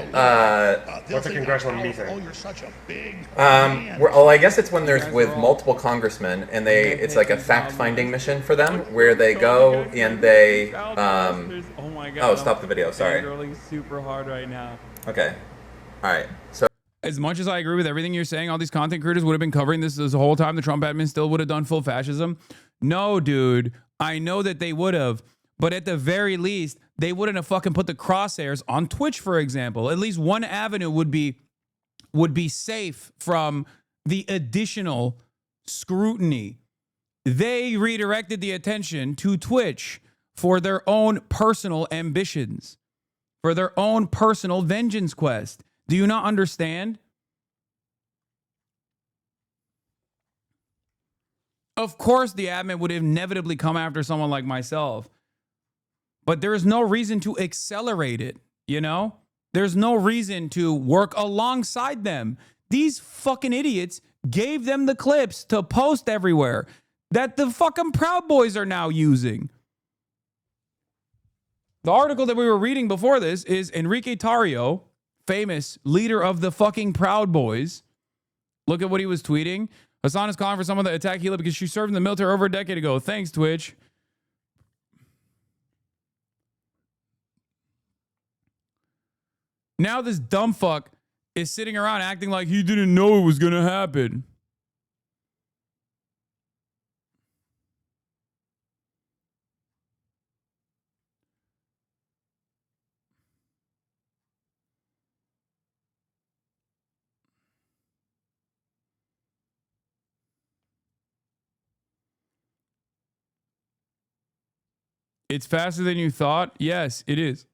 What's a congressional meeting? Well, I guess it's when there's with multiple congressmen, and it's like a fact-finding mission for them, where they go and they. Oh, stop the video. Sorry. Rolling super hard right now. Okay. All right. So. As much as I agree with everything you're saying, all these content creators would have been covering this the whole time. The Trump admin still would have done full fascism. No, dude. I know that they would have. But at the very least, they wouldn't have fucking put the crosshairs on Twitch, for example. At least one avenue would be safe from the additional scrutiny. They redirected the attention to Twitch for their own personal ambitions, for their own personal vengeance quest. Do you not understand? Of course, the admin would inevitably come after someone like myself. But there is no reason to accelerate it, you know? There's no reason to work alongside them. These fucking idiots gave them the clips to post everywhere that the fucking Proud Boys are now using. The article that we were reading before this is Enrique Tarrio, famous leader of the fucking Proud Boys. Look at what he was tweeting. Hasan is calling for someone to attack Hila because she served in the military over a decade ago. Thanks, Twitch. Now this dumb fuck is sitting around acting like he didn't know it was going to happen. It's faster than you thought? Yes, it is.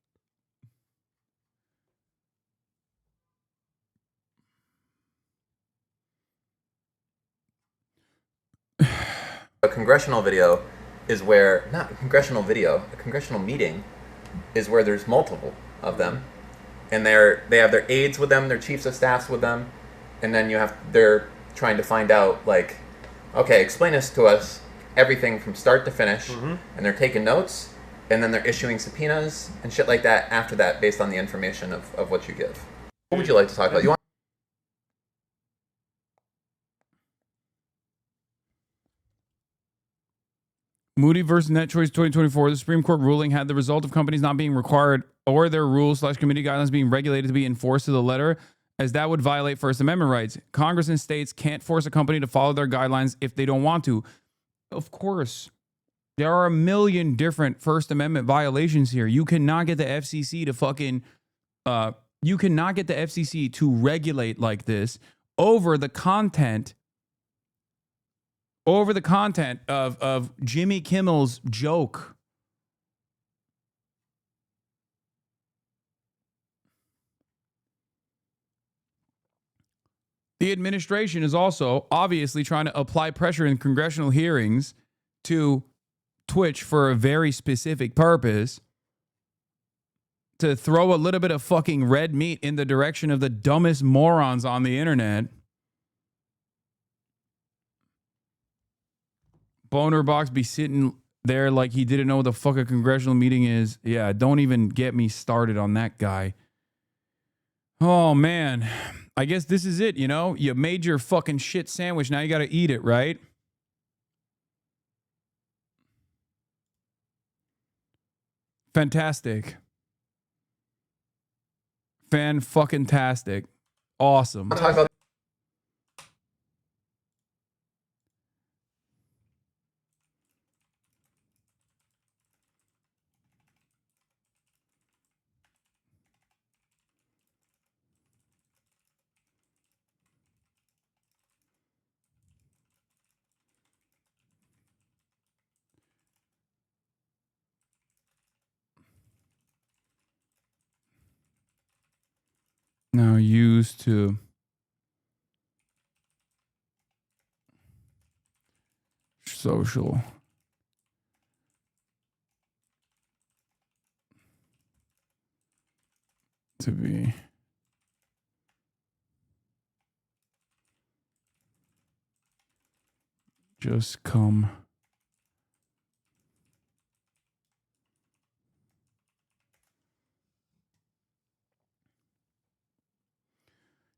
A congressional video is where, not a congressional video, a congressional meeting is where there's multiple of them. And they have their aides with them, their chiefs of staffs with them, and then they're trying to find out, like, okay, explain this to us, everything from start to finish, and they're taking notes, and then they're issuing subpoenas and shit like that after that based on the information of what you give. What would you like to talk about? You want Moody versus Net Choice 2024. The Supreme Court ruling had the result of companies not being required or their rules/committee guidelines being regulated to be enforced to the letter. as that would violate First Amendment rights. Congress and states can't force a company to follow their guidelines if they don't want to. Of course, there are a million different First Amendment violations here. You cannot get the FCC to fucking, you cannot get the FCC to regulate like this over the content of Jimmy Kimmel's joke. The administration is also obviously trying to apply pressure in congressional hearings to Twitch for a very specific purpose, to throw a little bit of fucking red meat in the direction of the dumbest morons on the internet. Boner Box be sitting there like he didn't know what the fuck a congressional meeting is. Yeah, don't even get me started on that guy. Oh, man. I guess this is it, you know? You made your fucking shit sandwich. Now you got to eat it, right? Fantastic. Fan-fucking-tastic. Awesome. Now used to social to be just come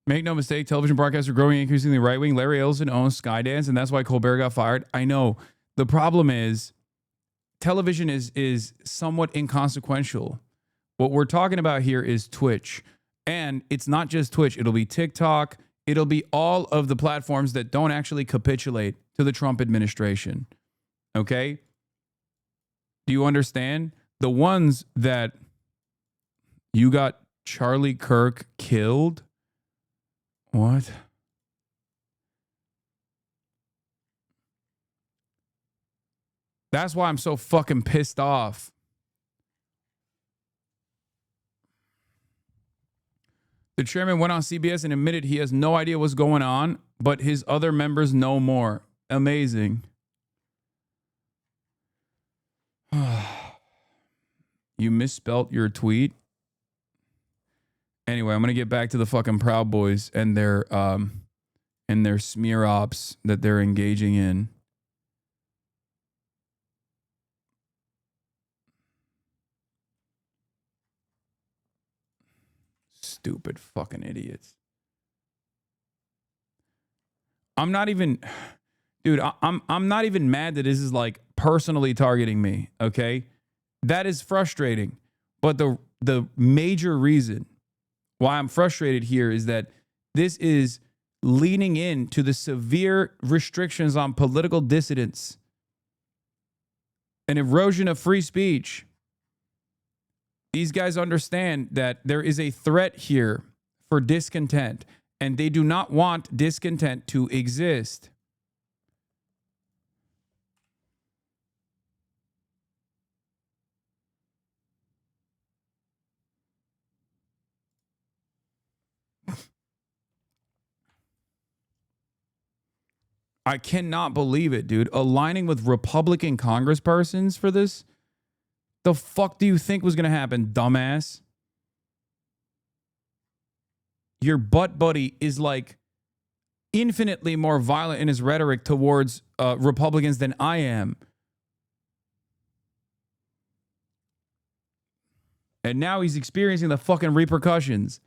Make no mistake, television broadcasts are growing increasingly right-wing. Larry Ellison owns Skydance, and that's why Colbert got fired. I know. The problem is television is somewhat inconsequential. What we're talking about here is Twitch. And it's not just Twitch. It'll be TikTok. It'll be all of the platforms that don't actually capitulate to the Trump administration. Okay? Do you understand? The ones that you got Charlie Kirk killed. What? That's why I'm so fucking pissed off. The chairman went on CBS and admitted he has no idea what's going on, but his other members know more. Amazing. You misspelt your tweet. Anyway, I'm going to get back to the fucking Proud Boys and their smear ops that they're engaging in. Stupid fucking idiots. I'm not even, dude, I'm not even mad that this is like personally targeting me, okay? That is frustrating. But the major reason why I'm frustrated here is that this is leaning into the severe restrictions on political dissidents, an erosion of free speech. These guys understand that there is a threat here for discontent, and they do not want discontent to exist. I cannot believe it, dude. Aligning with Republican congresspersons for this? The fuck do you think was going to happen, dumbass? Your butt buddy is like infinitely more violent in his rhetoric towards Republicans than I am. And now he's experiencing the fucking repercussions.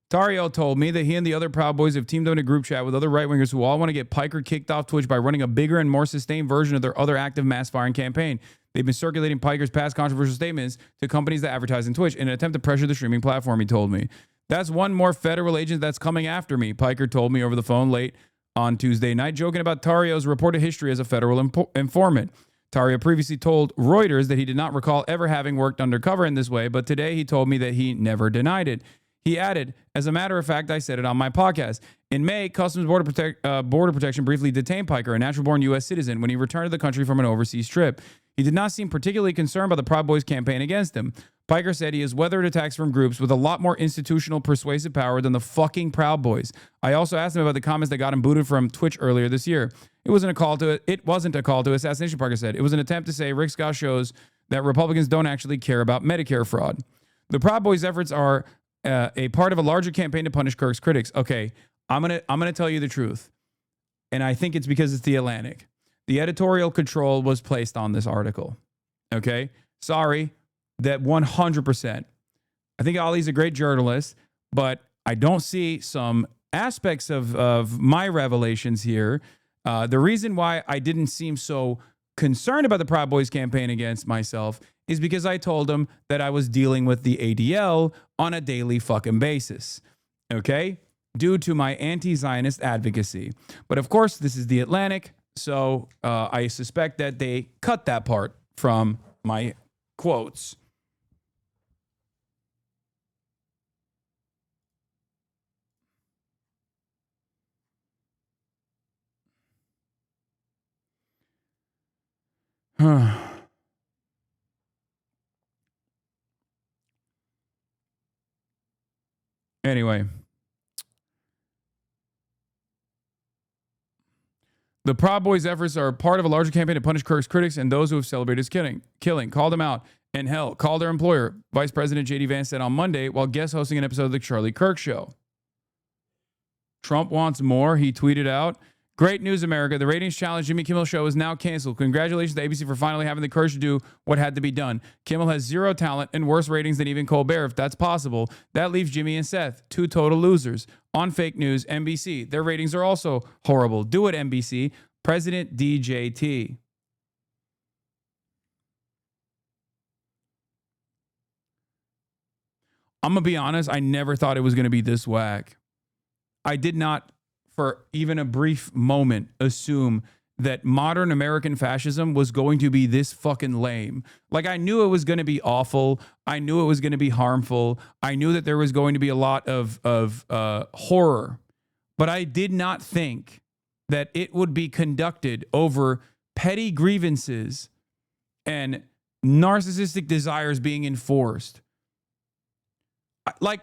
Tario told me that he and the other Proud Boys have teamed up in a group chat with other right-wingers who all want to get Piker kicked off Twitch by running a bigger and more sustained version of their other active mass firing campaign. They've been circulating Piker's past controversial statements to companies that advertise in Twitch in an attempt to pressure the streaming platform, he told me. That's one more federal agent that's coming after me, Piker told me over the phone late on Tuesday night, joking about Tarrio's reported history as a federal informant. Tarrio previously told Reuters that he did not recall ever having worked undercover in this way, but today he told me that he never denied it. He added, as a matter of fact, I said it on my podcast. In May, Customs Border Protection briefly detained Piker, a natural-born U.S. citizen, when he returned to the country from an overseas trip. He did not seem particularly concerned about the Proud Boys campaign against him. Piker said he has weathered attacks from groups with a lot more institutional persuasive power than the fucking Proud Boys. I also asked him about the comments that got him booted from Twitch earlier this year. It wasn't a call to assassination, Piker said. It was an attempt to say Rick Scott shows that Republicans don't actually care about Medicare fraud. The Proud Boys' efforts are a part of a larger campaign to punish Kirk's critics. Okay, I'm gonna tell you the truth, and I think it's because it's The Atlantic. The editorial control was placed on this article. Okay, sorry, that 100%. I think Ali's a great journalist, but I don't see some aspects of my revelations here. The reason why I didn't seem so concerned about the Proud Boys campaign against myself is because I told him that I was dealing with the ADL on a daily fucking basis, okay? Due to my anti-Zionist advocacy. But of course, this is The Atlantic, so I suspect that they cut that part from my quotes. Anyway, the Proud Boys' efforts are part of a larger campaign to punish Kirk's critics and those who have celebrated his killing, called him out, and hell, called their employer, Vice President J.D. Vance said on Monday while guest hosting an episode of the Charlie Kirk Show. Trump wants more, he tweeted out. Great news, America. The ratings challenge Jimmy Kimmel Show is now canceled. Congratulations to ABC for finally having the courage to do what had to be done. Kimmel has zero talent and worse ratings than even Colbert, if that's possible. That leaves Jimmy and Seth, two total losers. On fake news, NBC. Their ratings are also horrible. Do it, NBC. President DJT. I'm going to be honest, I never thought it was going to be this whack. I did not, for even a brief moment, assume that modern American fascism was going to be this fucking lame. Like, I knew it was going to be awful. I knew it was going to be harmful. I knew that there was going to be a lot of horror. But I did not think that it would be conducted over petty grievances and narcissistic desires being enforced. Like,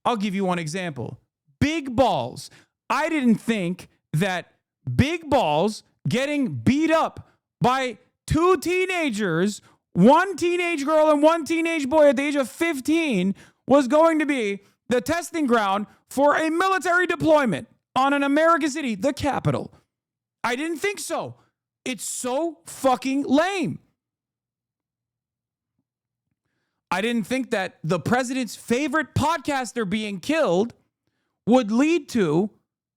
I'll give you one example. Big balls. I didn't think that big balls getting beat up by two teenagers, one teenage girl and one teenage boy at the age of 15, was going to be the testing ground for a military deployment on an American city, the Capitol. I didn't think so. It's so fucking lame. I didn't think that the president's favorite podcaster being killed would lead to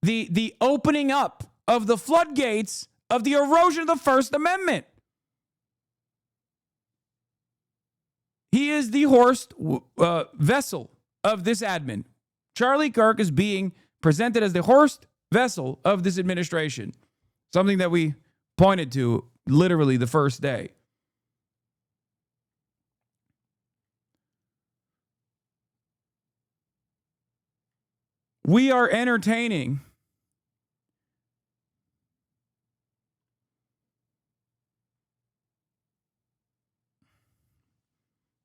the opening up of the floodgates of the erosion of the First Amendment. He is the Horst vessel of this admin. Charlie Kirk is being presented as the Horst vessel of this administration. Something that we pointed to literally the first day. We are entertaining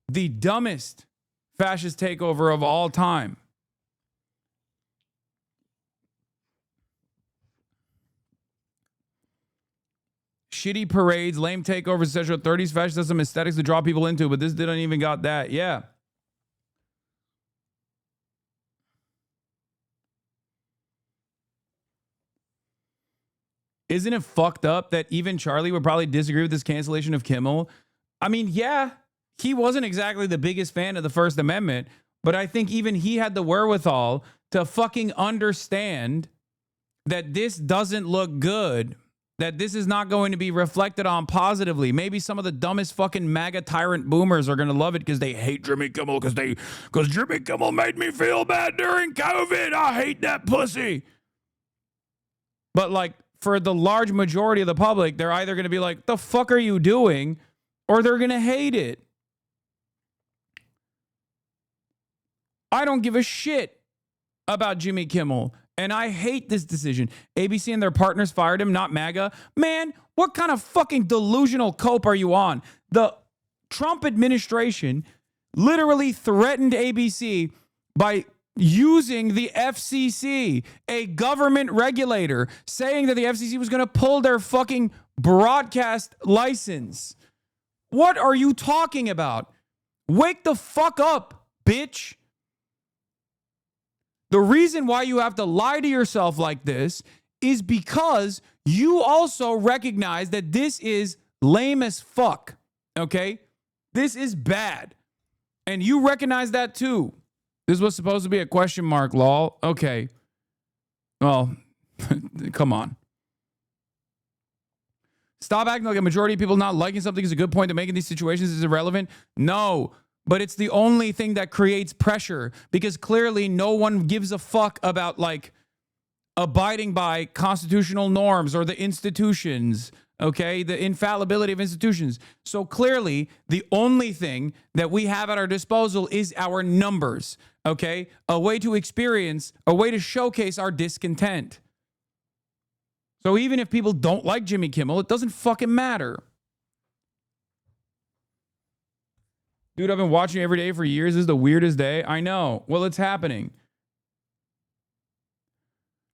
the dumbest fascist takeover of all time. Shitty parades, lame takeovers, etc. 30s fascism aesthetics to draw people into, but this didn't even got that. Yeah. Isn't it fucked up that even Charlie would probably disagree with this cancellation of Kimmel? I mean, yeah, he wasn't exactly the biggest fan of the First Amendment, but I think even he had the wherewithal to fucking understand that this doesn't look good that this is not going to be reflected on positively. Maybe some of the dumbest fucking MAGA tyrant boomers are going to love it because they hate Jimmy Kimmel because Jimmy Kimmel made me feel bad during COVID. I hate that pussy. But like for the large majority of the public, they're either going to be like, the fuck are you doing? Or they're going to hate it. I don't give a shit about Jimmy Kimmel. And I hate this decision. ABC and their partners fired him, not MAGA. Man, what kind of fucking delusional cope are you on? The Trump administration literally threatened ABC by using the FCC, a government regulator, saying that the FCC was going to pull their fucking broadcast license. What are you talking about? Wake the fuck up, bitch. The reason why you have to lie to yourself like this is because you also recognize that this is lame as fuck, okay? This is bad. And you recognize that too. This was supposed to be a question mark, lol. Okay. Well, come on. Stop acting like a majority of people not liking something is a good point, that making these situations is irrelevant. No. But it's the only thing that creates pressure because clearly no one gives a fuck about like abiding by constitutional norms or the institutions, okay? The infallibility of institutions. So clearly the only thing that we have at our disposal is our numbers, okay? A way to experience, a way to showcase our discontent. So even if people don't like Jimmy Kimmel, it doesn't fucking matter. Dude, I've been watching every day for years. This is the weirdest day. I know. Well, it's happening.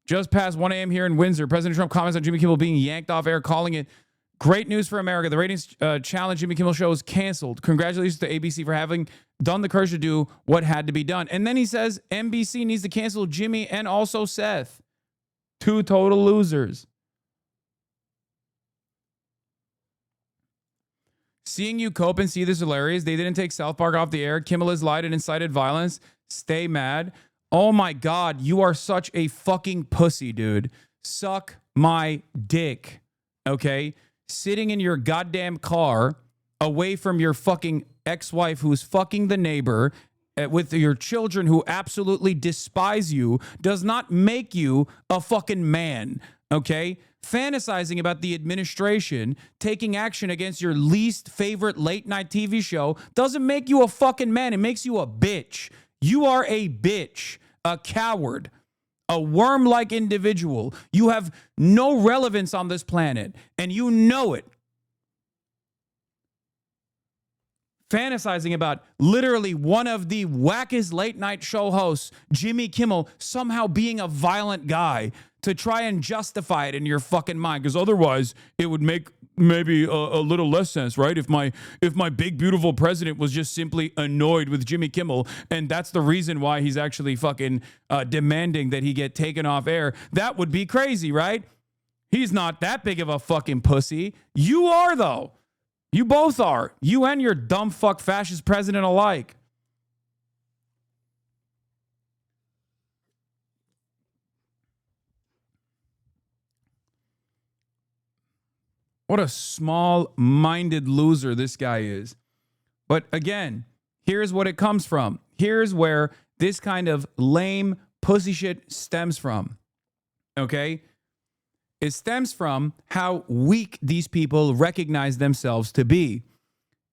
Just past 1 a.m. here in Windsor, President Trump comments on Jimmy Kimmel being yanked off air, calling it great news for America. The ratings challenge Jimmy Kimmel show is canceled. Congratulations to ABC for having done the courage to do what had to be done. And then he says NBC needs to cancel Jimmy and also Seth. Two total losers. Seeing you cope and see this hilarious. They didn't take South Park off the air. Kimmel has lied and incited violence. Stay mad. Oh my God, you are such a fucking pussy, dude. Suck my dick, okay? Sitting in your goddamn car away from your fucking ex-wife who's fucking the neighbor with your children who absolutely despise you does not make you a fucking man, okay? Fantasizing about the administration taking action against your least favorite late night TV show doesn't make you a fucking man. It makes you a bitch. You are a bitch, a coward, a worm-like individual. You have no relevance on this planet, and you know it. Fantasizing about literally one of the wackest late night show hosts, Jimmy Kimmel, somehow being a violent guy to try and justify it in your fucking mind, because otherwise it would make maybe a little less sense, right? If my big beautiful president was just simply annoyed with Jimmy Kimmel, and that's the reason why he's actually fucking demanding that he get taken off air, that would be crazy, right? He's not that big of a fucking pussy. You are, though. You both are. You and your dumb fuck fascist president alike. What a small-minded loser this guy is. But again, here's what it comes from. Here's where this kind of lame pussy shit stems from. Okay? It stems from how weak these people recognize themselves to be.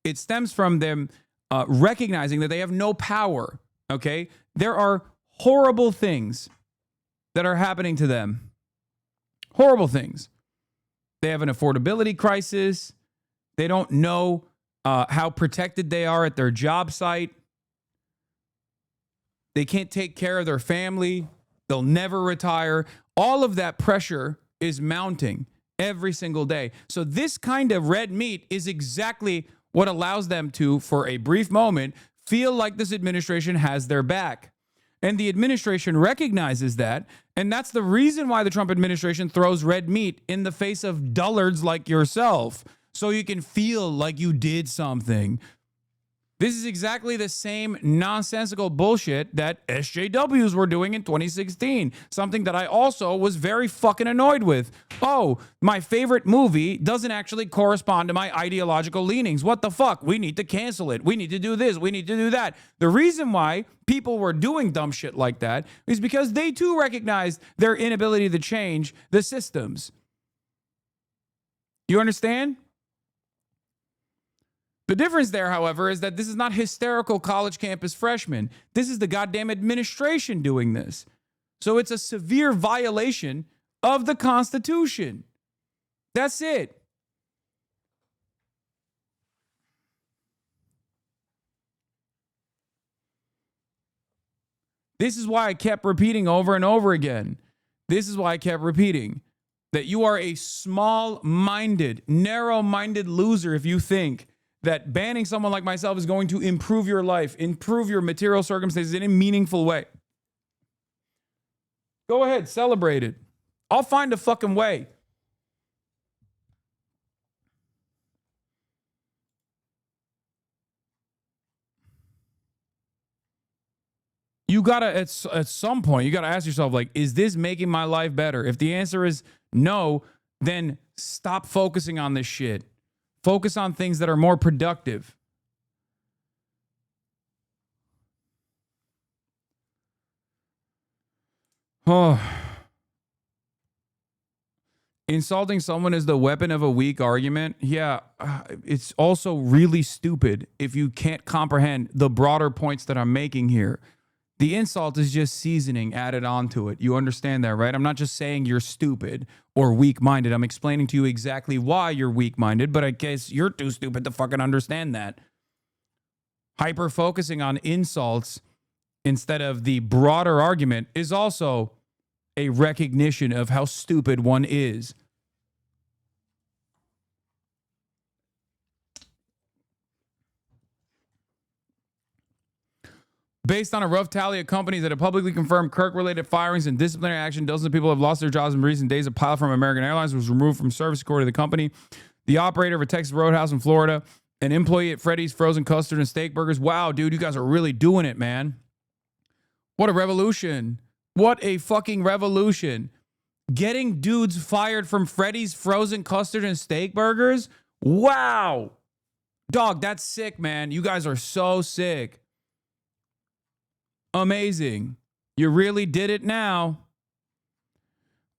It stems from them recognizing that they have no power. Okay? There are horrible things that are happening to them. Horrible things. They have an affordability crisis. They don't know how protected they are at their job site. They can't take care of their family. They'll never retire. All of that pressure is mounting every single day. So this kind of red meat is exactly what allows them to, for a brief moment, feel like this administration has their back. And the administration recognizes that. And that's the reason why the Trump administration throws red meat in the face of dullards like yourself, so you can feel like you did something. This is exactly the same nonsensical bullshit that SJWs were doing in 2016. Something that I also was very fucking annoyed with. Oh, my favorite movie doesn't actually correspond to my ideological leanings. What the fuck? We need to cancel it. We need to do this. We need to do that. The reason why people were doing dumb shit like that is because they too recognized their inability to change the systems. You understand? The difference there, however, is that this is not hysterical college campus freshmen. This is the goddamn administration doing this. So it's a severe violation of the Constitution. That's it. This is why I kept repeating over and over again. This is why I kept repeating that you are a small-minded, narrow-minded loser if you think that banning someone like myself is going to improve your life, improve your material circumstances in a meaningful way. Go ahead, celebrate it. I'll find a fucking way. You gotta, at some point, you gotta ask yourself, like, is this making my life better? If the answer is no, then stop focusing on this shit. Focus on things that are more productive. Oh. Insulting someone is the weapon of a weak argument. Yeah, it's also really stupid if you can't comprehend the broader points that I'm making here. The insult is just seasoning added onto it. You understand that, right? I'm not just saying you're stupid or weak-minded. I'm explaining to you exactly why you're weak-minded, but I guess you're too stupid to fucking understand that. Hyper-focusing on insults instead of the broader argument is also a recognition of how stupid one is. Based on a rough tally of companies that have publicly confirmed Kirk-related firings and disciplinary action, dozens of people have lost their jobs in recent days. A pilot from American Airlines was removed from service, according to the company. The operator of a Texas Roadhouse in Florida, an employee at Freddy's Frozen Custard and Steak Burgers. Wow, dude, you guys are really doing it, man. What a revolution. What a fucking revolution. Getting dudes fired from Freddy's Frozen Custard and Steak Burgers? Wow. Dog, that's sick, man. You guys are so sick. Amazing. You really did it now.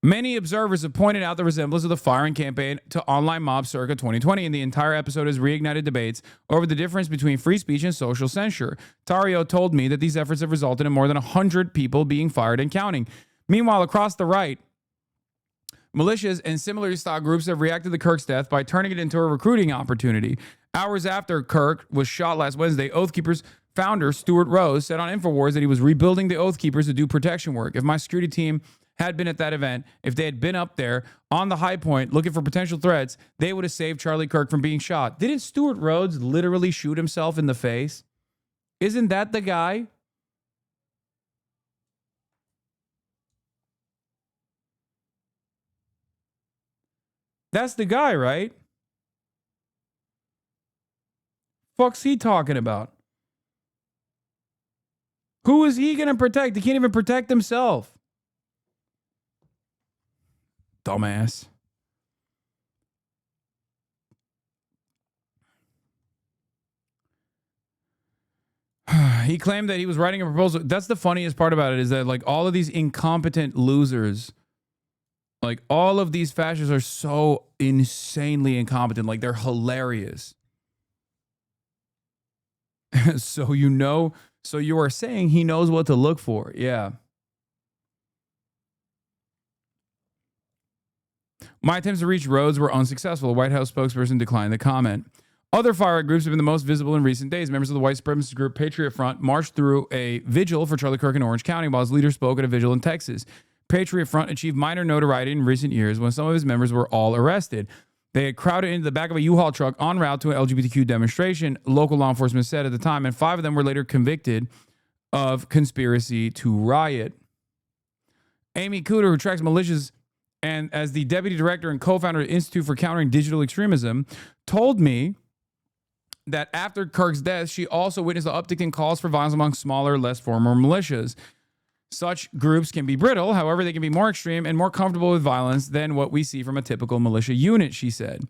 Many observers have pointed out the resemblance of the firing campaign to online mob circa 2020, and the entire episode has reignited debates over the difference between free speech and social censure. Tario told me that these efforts have resulted in more than 100 people being fired and counting. Meanwhile, across the right, militias and similarly styled groups have reacted to Kirk's death by turning it into a recruiting opportunity. Hours after Kirk was shot last Wednesday, Oath Keepers founder Stuart Rose said on InfoWars that he was rebuilding the Oath Keepers to do protection work. If my security team had been at that event, if they had been up there on the high point looking for potential threats, they would have saved Charlie Kirk from being shot. Didn't Stuart Rhodes literally shoot himself in the face? Isn't that the guy? That's the guy, right? Fuck's he talking about? Who is he going to protect? He can't even protect himself. Dumbass. He claimed that he was writing a proposal. That's the funniest part about it, is that like all of these incompetent losers, like all of these fascists are so insanely incompetent. Like they're hilarious. So you are saying he knows what to look for. Yeah. My attempts to reach Rhodes were unsuccessful. A White House spokesperson declined the comment. Other far-right groups have been the most visible in recent days. Members of the white supremacist group Patriot Front marched through a vigil for Charlie Kirk in Orange County, while his leader spoke at a vigil in Texas. Patriot Front achieved minor notoriety in recent years when some of his members were all arrested. They had crowded into the back of a U-Haul truck en route to an LGBTQ demonstration, local law enforcement said at the time, and 5 of them were later convicted of conspiracy to riot. Amy Cooter, who tracks militias and as the deputy director and co-founder of the Institute for Countering Digital Extremism, told me that after Kirk's death, she also witnessed the uptick in calls for violence among smaller, less formal militias. Such groups can be brittle. However, they can be more extreme and more comfortable with violence than what we see from a typical militia unit, she said.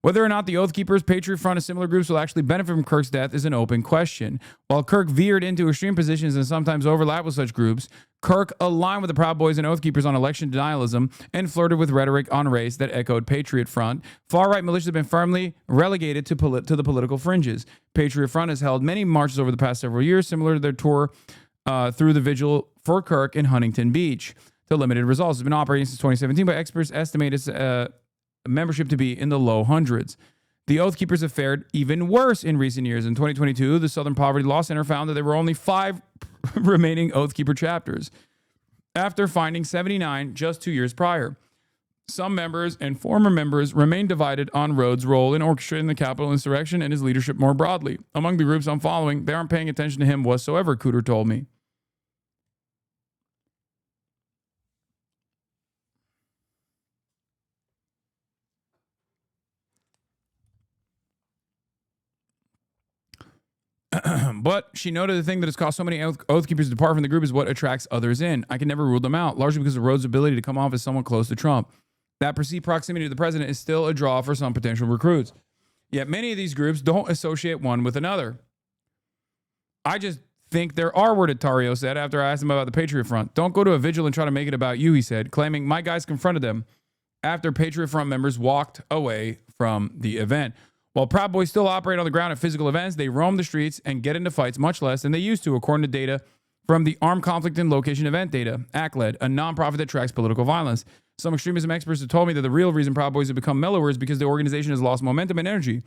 Whether or not the Oath Keepers, Patriot Front, and similar groups will actually benefit from Kirk's death is an open question. While Kirk veered into extreme positions and sometimes overlapped with such groups, Kirk aligned with the Proud Boys and Oath Keepers on election denialism and flirted with rhetoric on race that echoed Patriot Front. Far-right militias have been firmly relegated to the political fringes. Patriot Front has held many marches over the past several years, similar to their tour through the vigil for Kirk in Huntington Beach. To limited results. It's been operating since 2017, but experts estimate its membership to be in the low hundreds. The Oath Keepers have fared even worse in recent years. In 2022, the Southern Poverty Law Center found that there were only 5 remaining Oath Keeper chapters, after finding 79 just 2 years prior. Some members and former members remain divided on Rhodes' role in orchestrating the Capitol insurrection and his leadership more broadly. Among the groups I'm following, they aren't paying attention to him whatsoever, Cooter told me. But she noted the thing that has caused so many Oath Keepers to depart from the group is what attracts others in. I can never rule them out, largely because of Rhodes' ability to come off as someone close to Trump. That perceived proximity to the president is still a draw for some potential recruits. Yet many of these groups don't associate one with another. I just think they're R-worded, Tario said after I asked him about the Patriot Front. Don't go to a vigil and try to make it about you, he said, claiming my guys confronted them after Patriot Front members walked away from the event. While Proud Boys still operate on the ground at physical events, they roam the streets and get into fights much less than they used to, according to data from the Armed Conflict and Location Event Data, ACLED, a nonprofit that tracks political violence. Some extremism experts have told me that the real reason Proud Boys have become mellower is because the organization has lost momentum and energy.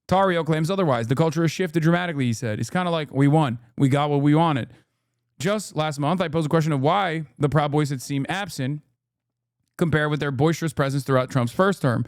Tario claims otherwise. The culture has shifted dramatically, he said. It's kind of like, we won. We got what we wanted. Just last month, I posed a question of why the Proud Boys had seemed absent compared with their boisterous presence throughout Trump's first term.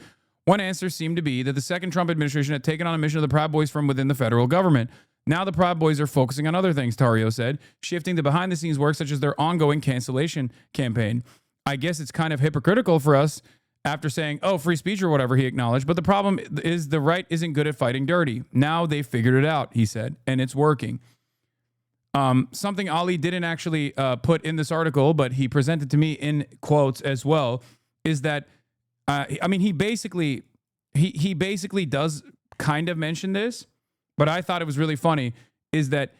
One answer seemed to be that the second Trump administration had taken on a mission of the Proud Boys from within the federal government. Now the Proud Boys are focusing on other things, Tario said, shifting to behind-the-scenes work such as their ongoing cancellation campaign. I guess it's kind of hypocritical for us after saying, oh, free speech or whatever, he acknowledged. But the problem is the right isn't good at fighting dirty. Now they've figured it out, he said, and it's working. Something Ali didn't actually put in this article, but he presented to me in quotes as well, is that he basically does kind of mention this, but I thought it was really funny, is that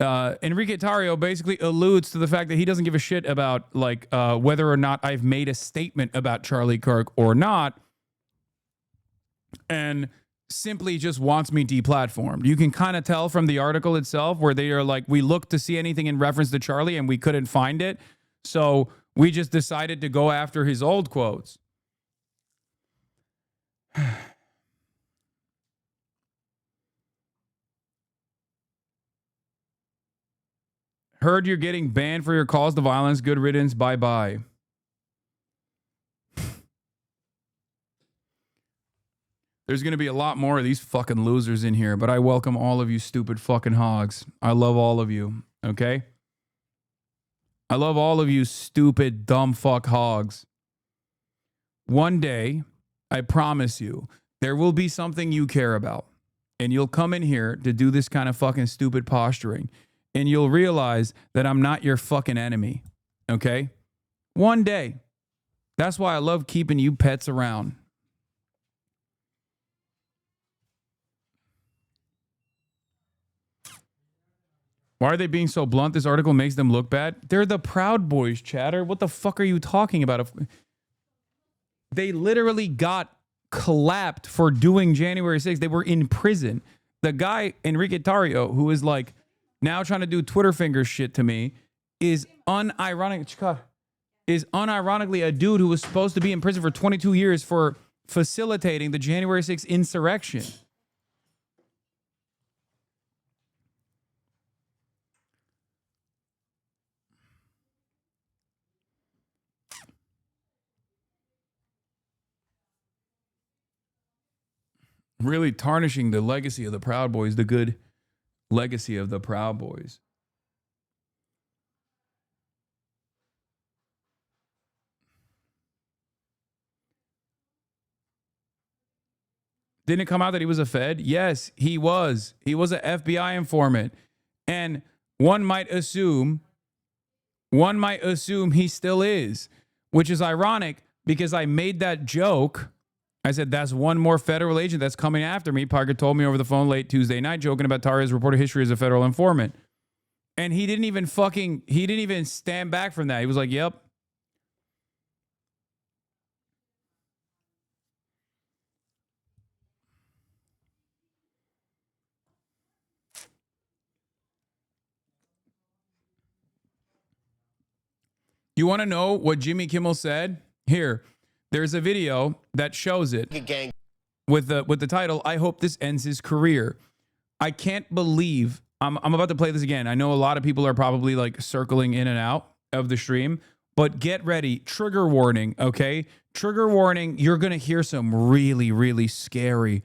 Enrique Tarrio basically alludes to the fact that he doesn't give a shit about whether or not I've made a statement about Charlie Kirk or not, and simply just wants me deplatformed. You can kind of tell from the article itself where they are like, we looked to see anything in reference to Charlie and we couldn't find it, so we just decided to go after his old quotes. Heard you're getting banned for your calls to violence. Good riddance. Bye-bye. There's going to be a lot more of these fucking losers in here, but I welcome all of you stupid fucking hogs. I love all of you, okay? I love all of you stupid, dumb fuck hogs. One day, I promise you, there will be something you care about. And you'll come in here to do this kind of fucking stupid posturing. And you'll realize that I'm not your fucking enemy. Okay? One day. That's why I love keeping you pets around. Why are they being so blunt? This article makes them look bad. They're the Proud Boys, chatter. What the fuck are you talking about? They literally got clapped for doing January 6th. They were in prison. The guy, Enrique Tarrio, who is like now trying to do Twitter finger shit to me, is unironically a dude who was supposed to be in prison for 22 years for facilitating the January 6th insurrection. Really tarnishing the legacy of the Proud Boys, the good legacy of the Proud Boys. Didn't it come out that he was a Fed? Yes, he was. He was an FBI informant. And one might assume he still is, which is ironic because I made that joke. I said, that's one more federal agent that's coming after me. Piker told me over the phone late Tuesday night, joking about Taria's reported history as a federal informant. And he didn't even stand back from that. He was like, yep. You want to know what Jimmy Kimmel said? Here, there's a video that shows it with the title, I hope this ends his career. I can't believe I'm about to play this again. I know a lot of people are probably like circling in and out of the stream, but get ready. Trigger warning, okay? Trigger warning. You're going to hear some really, really scary,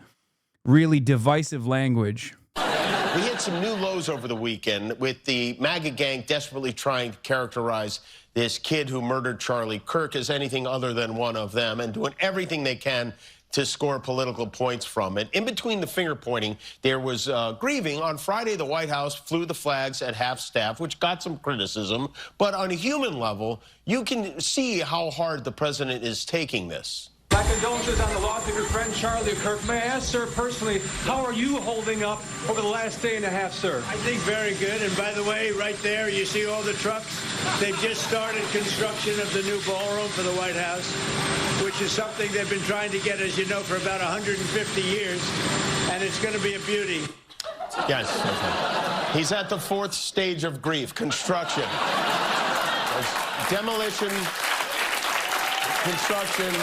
really divisive language. We hit some new lows over the weekend with the MAGA gang desperately trying to characterize this kid who murdered Charlie Kirk as anything other than one of them and doing everything they can to score political points from it. In between the finger pointing, there was grieving. On Friday, the White House flew the flags at half staff, which got some criticism. But on a human level, you can see how hard the president is taking this. My condolences on the loss of your friend Charlie Kirk. May I ask, sir, personally, how are you holding up over the last day and a half, sir? I think very good. And by the way, right there, you see all the trucks? They've just started construction of the new ballroom for the White House, which is something they've been trying to get, as you know, for about 150 years. And it's going to be a beauty. Yes. He's at the fourth stage of grief, construction. There's demolition, construction.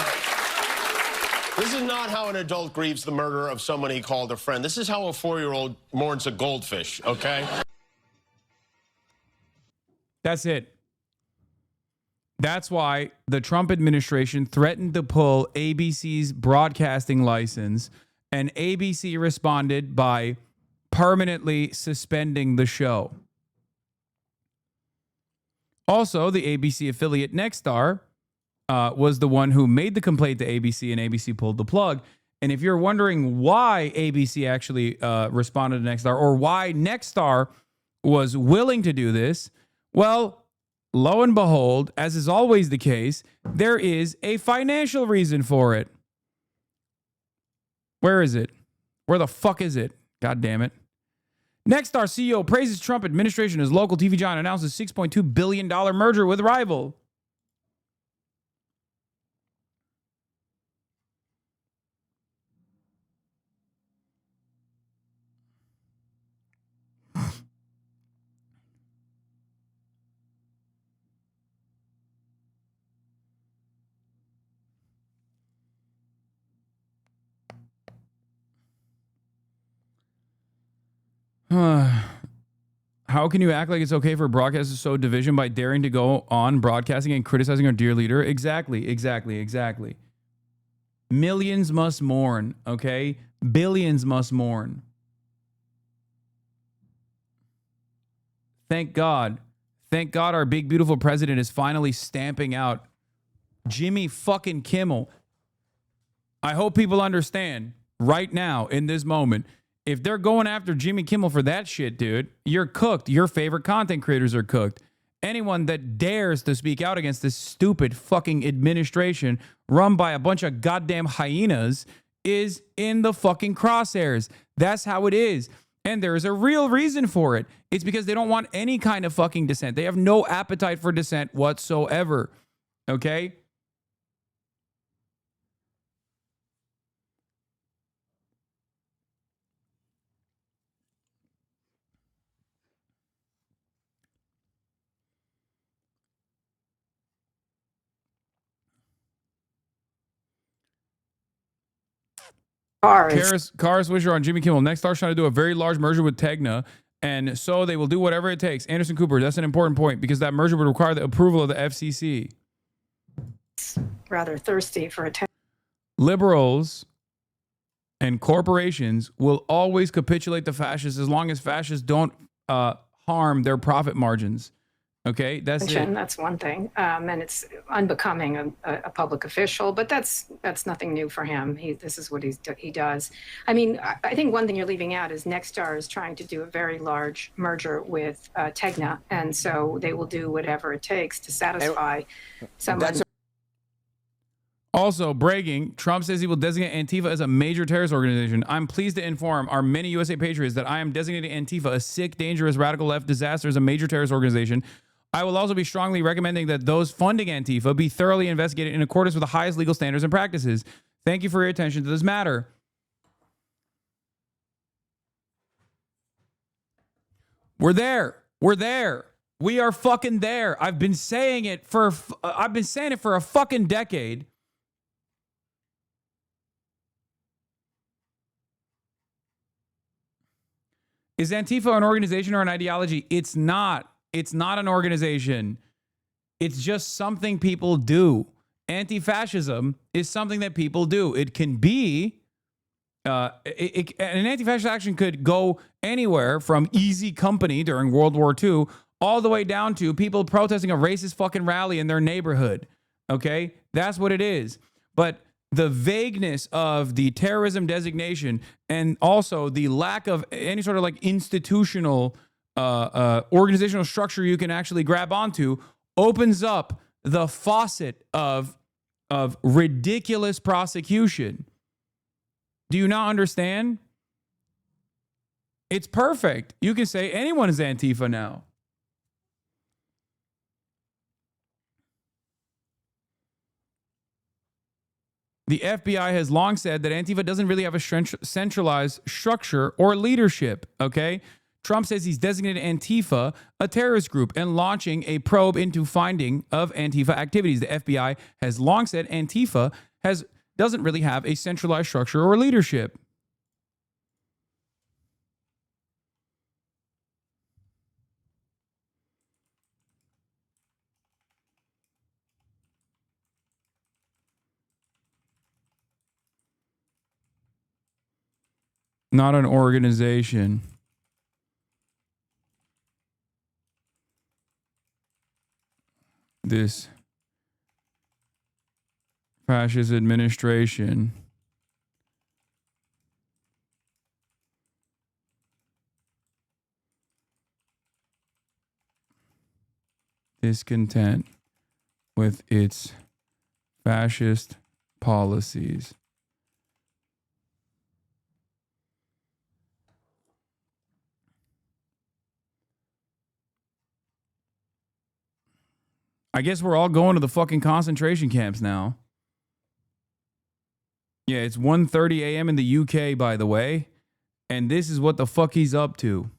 This is not how an adult grieves the murder of someone he called a friend. This is how a 4-year-old mourns a goldfish, okay? That's it. That's why the Trump administration threatened to pull ABC's broadcasting license, and ABC responded by permanently suspending the show. Also, the ABC affiliate Nexstar was the one who made the complaint to ABC, and ABC pulled the plug. And if you're wondering why ABC actually responded to Nexstar, or why Nexstar was willing to do this, well, lo and behold, as is always the case, there is a financial reason for it. Where is it? Where the fuck is it? God damn it. Nexstar CEO praises Trump administration as local TV giant announces $6.2 billion merger with rival. How can you act like it's okay for broadcasters to sow division by daring to go on broadcasting and criticizing our dear leader? Exactly. Millions must mourn, okay? Billions must mourn. Thank God. Thank God our big, beautiful president is finally stamping out Jimmy fucking Kimmel. I hope people understand right now in this moment, if they're going after Jimmy Kimmel for that shit, dude, you're cooked. Your favorite content creators are cooked. Anyone that dares to speak out against this stupid fucking administration run by a bunch of goddamn hyenas is in the fucking crosshairs. That's how it is. And there is a real reason for it. It's because they don't want any kind of fucking dissent. They have no appetite for dissent whatsoever. Okay? Karis Wisher on Jimmy Kimmel. Nexstar trying to do a very large merger with Tegna, and so they will do whatever it takes. Anderson Cooper, that's an important point because that merger would require the approval of the FCC. Rather thirsty for attention. Liberals and corporations will always capitulate to fascists as long as fascists don't harm their profit margins. Okay, that's it. That's one thing, and it's unbecoming a public official. But that's nothing new for him. This is what he does. I mean, I think one thing you're leaving out is Nexstar is trying to do a very large merger with Tegna, and so they will do whatever it takes to satisfy someone. Also, bragging, Trump says he will designate Antifa as a major terrorist organization. I'm pleased to inform our many USA patriots that I am designating Antifa a sick, dangerous, radical left disaster as a major terrorist organization. I will also be strongly recommending that those funding Antifa be thoroughly investigated in accordance with the highest legal standards and practices. Thank you for your attention to this matter. We're there. We're there. We are fucking there. I've been saying it for a fucking decade. Is Antifa an organization or an ideology? It's not. It's not an organization. It's just something people do. Anti-fascism is something that people do. It can be, an anti-fascist action could go anywhere from Easy Company during World War II all the way down to people protesting a racist fucking rally in their neighborhood. Okay? That's what it is. But the vagueness of the terrorism designation and also the lack of any sort of like institutional organizational structure you can actually grab onto opens up the faucet of ridiculous prosecution. Do you not understand? It's perfect. You can say anyone is Antifa now. The FBI has long said that Antifa doesn't really have a centralized structure or leadership, okay? Trump says he's designated Antifa a terrorist group and launching a probe into finding of Antifa activities. The FBI has long said Antifa doesn't really have a centralized structure or leadership. Not an organization. This fascist administration discontent with its fascist policies. I guess we're all going to the fucking concentration camps now. Yeah, it's 1:30 a.m. in the UK, by the way. And this is what the fuck he's up to.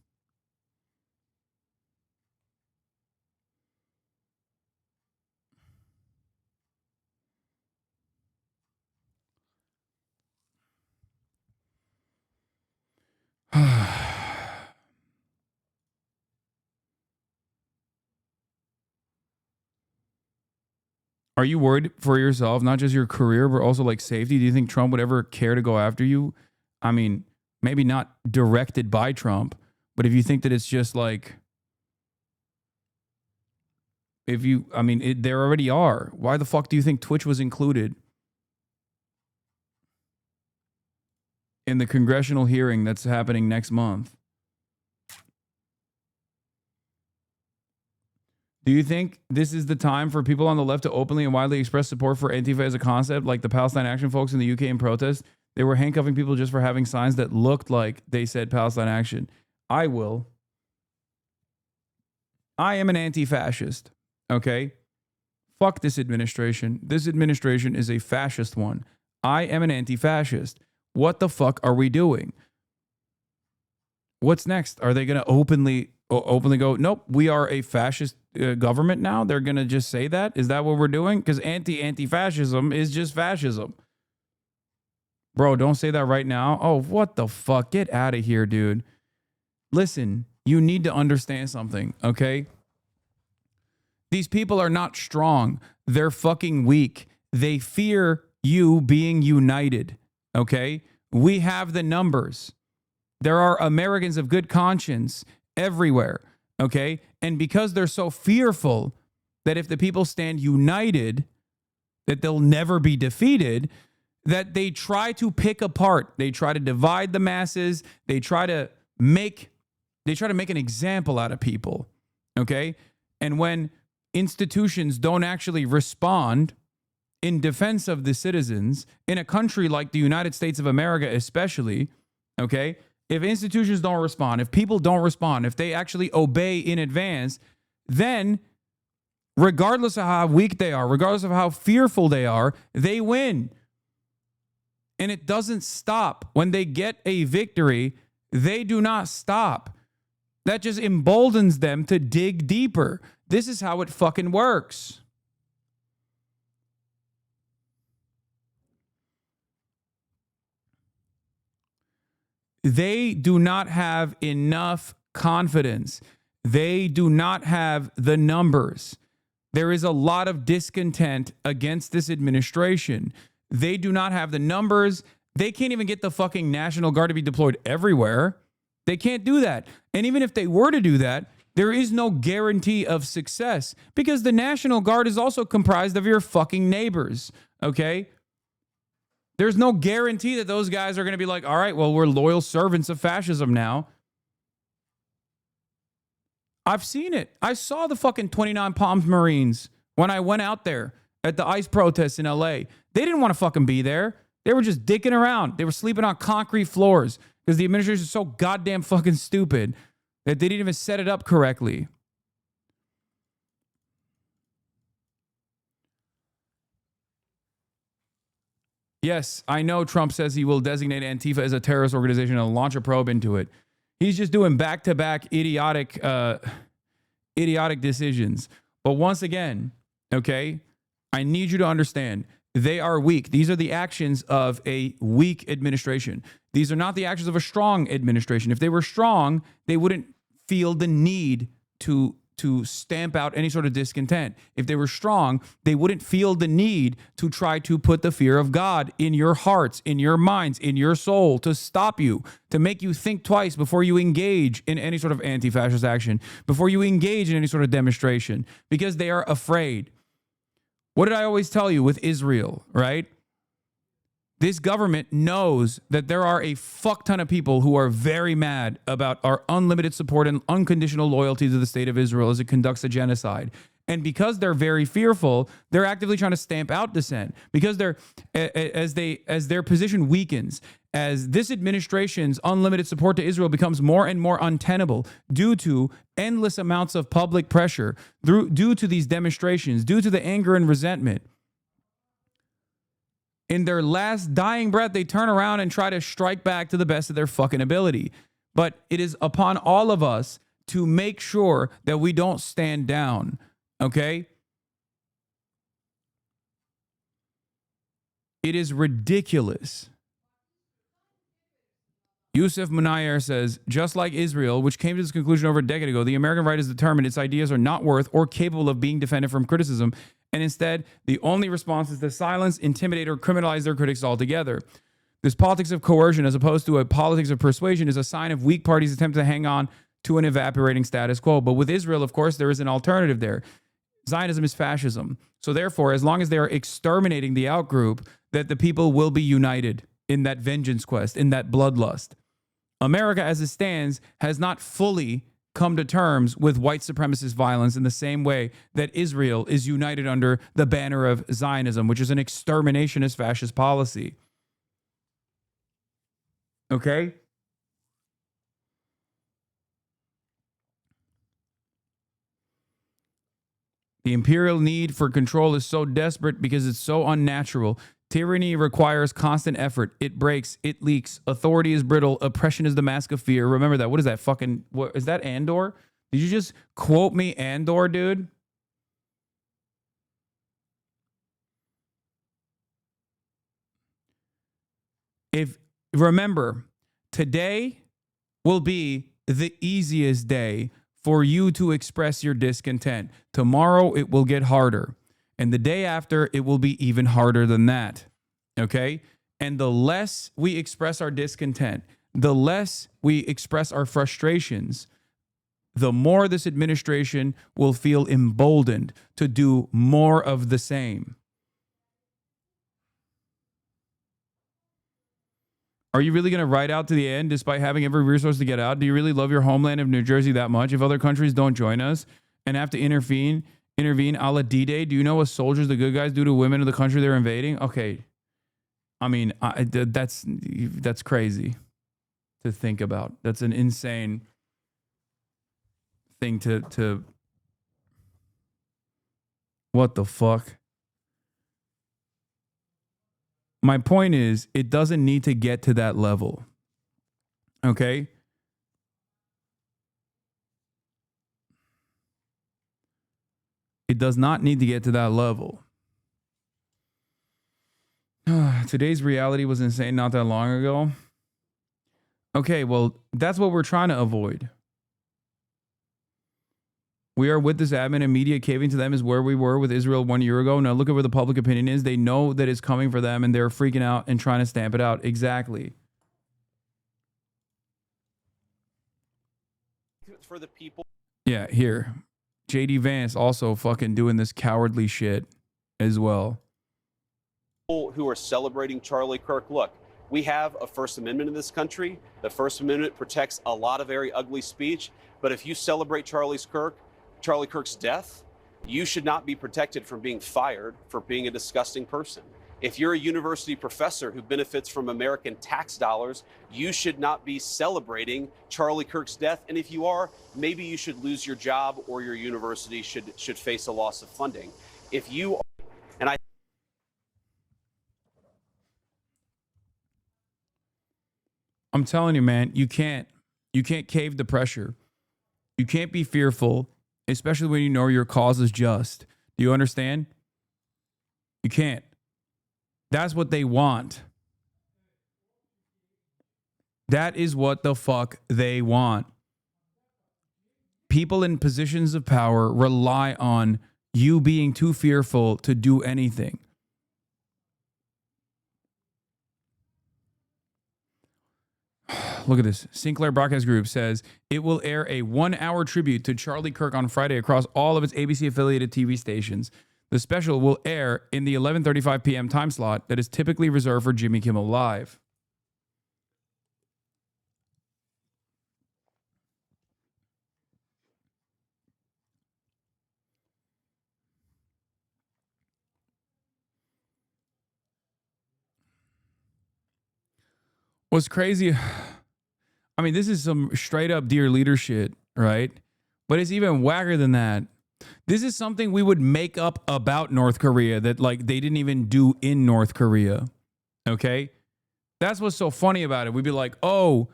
Are you worried for yourself, not just your career, but also like safety? Do you think Trump would ever care to go after you? I mean, maybe not directed by Trump, but if you think that it's just like, there already are. Why the fuck do you think Twitch was included in the congressional hearing that's happening next month? Do you think this is the time for people on the left to openly and widely express support for Antifa as a concept, like the Palestine Action folks in the UK in protest? They were handcuffing people just for having signs that looked like they said Palestine Action. I will. I am an anti-fascist, okay? Fuck this administration. This administration is a fascist one. I am an anti-fascist. What the fuck are we doing? What's next? Are they going to openly go, nope, we are a fascist government now? They're going to just say that? Is that what we're doing? Because anti-fascism is just fascism. Bro, don't say that right now. Oh, what the fuck? Get out of here, dude. Listen, you need to understand something, okay? These people are not strong. They're fucking weak. They fear you being united, okay? We have the numbers. There are Americans of good conscience everywhere, okay? And because they're so fearful that if the people stand united, that they'll never be defeated, that they try to pick apart. They try to divide the masses. They try to make an example out of people, okay? And when institutions don't actually respond in defense of the citizens, in a country like the United States of America especially, okay, if institutions don't respond, if people don't respond, if they actually obey in advance, then regardless of how weak they are, regardless of how fearful they are, they win. And it doesn't stop. When they get a victory, they do not stop. That just emboldens them to dig deeper. This is how it fucking works. They do not have enough confidence. They do not have the numbers. There is a lot of discontent against this administration. They do not have the numbers. They can't even get the fucking National Guard to be deployed everywhere. They can't do that. And even if they were to do that, there is no guarantee of success because the National Guard is also comprised of your fucking neighbors, okay? There's no guarantee that those guys are going to be like, all right, well, we're loyal servants of fascism now. I've seen it. I saw the fucking 29 Palms Marines when I went out there at the ICE protests in LA. They didn't want to fucking be there. They were just dicking around. They were sleeping on concrete floors because the administration is so goddamn fucking stupid that they didn't even set it up correctly. Yes, I know Trump says he will designate Antifa as a terrorist organization and launch a probe into it. He's just doing back-to-back idiotic decisions. But once again, okay, I need you to understand, they are weak. These are the actions of a weak administration. These are not the actions of a strong administration. If they were strong, they wouldn't feel the need to stamp out any sort of discontent. If they were strong, they wouldn't feel the need to try to put the fear of God in your hearts, in your minds, in your soul, to stop you, to make you think twice before you engage in any sort of anti-fascist action, before you engage in any sort of demonstration, because they are afraid. What did I always tell you with Israel, right? This government knows that there are a fuck ton of people who are very mad about our unlimited support and unconditional loyalty to the state of Israel as it conducts a genocide. And because they're very fearful, they're actively trying to stamp out dissent. Because as their position weakens, as this administration's unlimited support to Israel becomes more and more untenable due to endless amounts of public pressure, due to these demonstrations, due to the anger and resentment, in their last dying breath, they turn around and try to strike back to the best of their fucking ability. But it is upon all of us to make sure that we don't stand down, okay? It is ridiculous. Yusuf Munayyer says, just like Israel, which came to this conclusion over a decade ago, the American right is determined its ideas are not worth or capable of being defended from criticism. And instead, the only response is to silence, intimidate, or criminalize their critics altogether. This politics of coercion, as opposed to a politics of persuasion, is a sign of weak parties' attempt to hang on to an evaporating status quo. But with Israel, of course, there is an alternative there. Zionism is fascism. So therefore, as long as they are exterminating the outgroup, that the people will be united in that vengeance quest, in that bloodlust. America, as it stands, has not fully come to terms with white supremacist violence in the same way that Israel is united under the banner of Zionism, which is an exterminationist fascist policy. Okay? The imperial need for control is so desperate because it's so unnatural. Tyranny requires constant effort. It breaks. It leaks. Authority is brittle. Oppression is the mask of fear. Remember that. What is that fucking... What, is that Andor? Did you just quote me Andor, dude? Remember, today will be the easiest day for you to express your discontent. Tomorrow, it will get harder. And the day after, it will be even harder than that. Okay? And the less we express our discontent, the less we express our frustrations, the more this administration will feel emboldened to do more of the same. Are you really going to ride out to the end despite having every resource to get out? Do you really love your homeland of New Jersey that much? If other countries don't join us and have to intervene a la D-Day, do you know what soldiers, the good guys, do to women of the country they're invading? Okay. I mean, that's crazy to think about. That's an insane thing to what the fuck? My point is, it doesn't need to get to that level. Okay? It does not need to get to that level. Today's reality was insane not that long ago. Okay, well, that's what we're trying to avoid. We are with this admin and media caving to them is where we were with Israel 1 year ago. Now look at where the public opinion is. They know that it's coming for them and they're freaking out and trying to stamp it out. Exactly. For the people. Yeah, here. JD Vance also fucking doing this cowardly shit as well. Who are celebrating Charlie Kirk. Look, we have a First Amendment in this country. The First Amendment protects a lot of very ugly speech. But if you celebrate Charlie Kirk's death, you should not be protected from being fired for being a disgusting person. If you're a university professor who benefits from American tax dollars, you should not be celebrating Charlie Kirk's death. And if you are, maybe you should lose your job or your university should face a loss of funding. If you are, and I'm telling you, man, you can't cave the pressure. You can't be fearful, especially when you know your cause is just. Do you understand? You can't. That's what they want. That is what the fuck they want. People in positions of power rely on you being too fearful to do anything. Look at this. Sinclair Broadcast Group says it will air a 1-hour tribute to Charlie Kirk on Friday across all of its ABC affiliated TV stations. The special will air in the 11:35 p.m. time slot that is typically reserved for Jimmy Kimmel Live. What's crazy, I mean, this is some straight up dear leader shit, right? But it's even wackier than that. This is something we would make up about North Korea that like they didn't even do in North Korea. Okay? That's what's so funny about it. We'd be like, oh,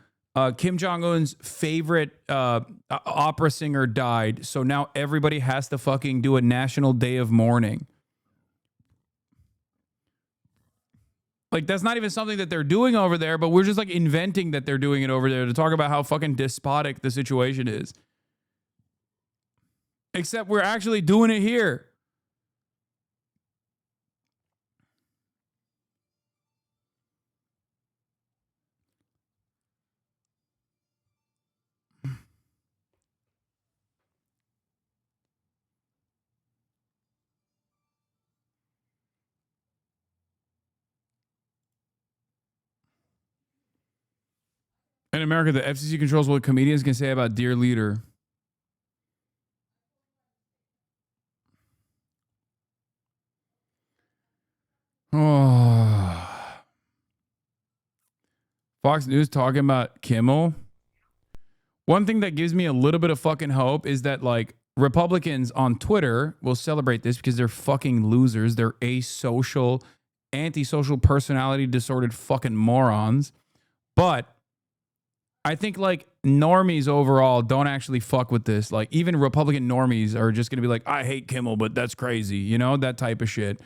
Kim Jong-un's favorite opera singer died, so now everybody has to fucking do a national day of mourning. Like, that's not even something that they're doing over there, but we're just like inventing that they're doing it over there to talk about how fucking despotic the situation is. Except we're actually doing it here. In America, the FCC controls what comedians can say about dear leader. Oh. Fox News talking about Kimmel. One thing that gives me a little bit of fucking hope is that like Republicans on Twitter will celebrate this because they're fucking losers. They're asocial, antisocial, personality disordered fucking morons. But I think like normies overall don't actually fuck with this. Like even Republican normies are just going to be like, I hate Kimmel, but that's crazy. You know, that type of shit.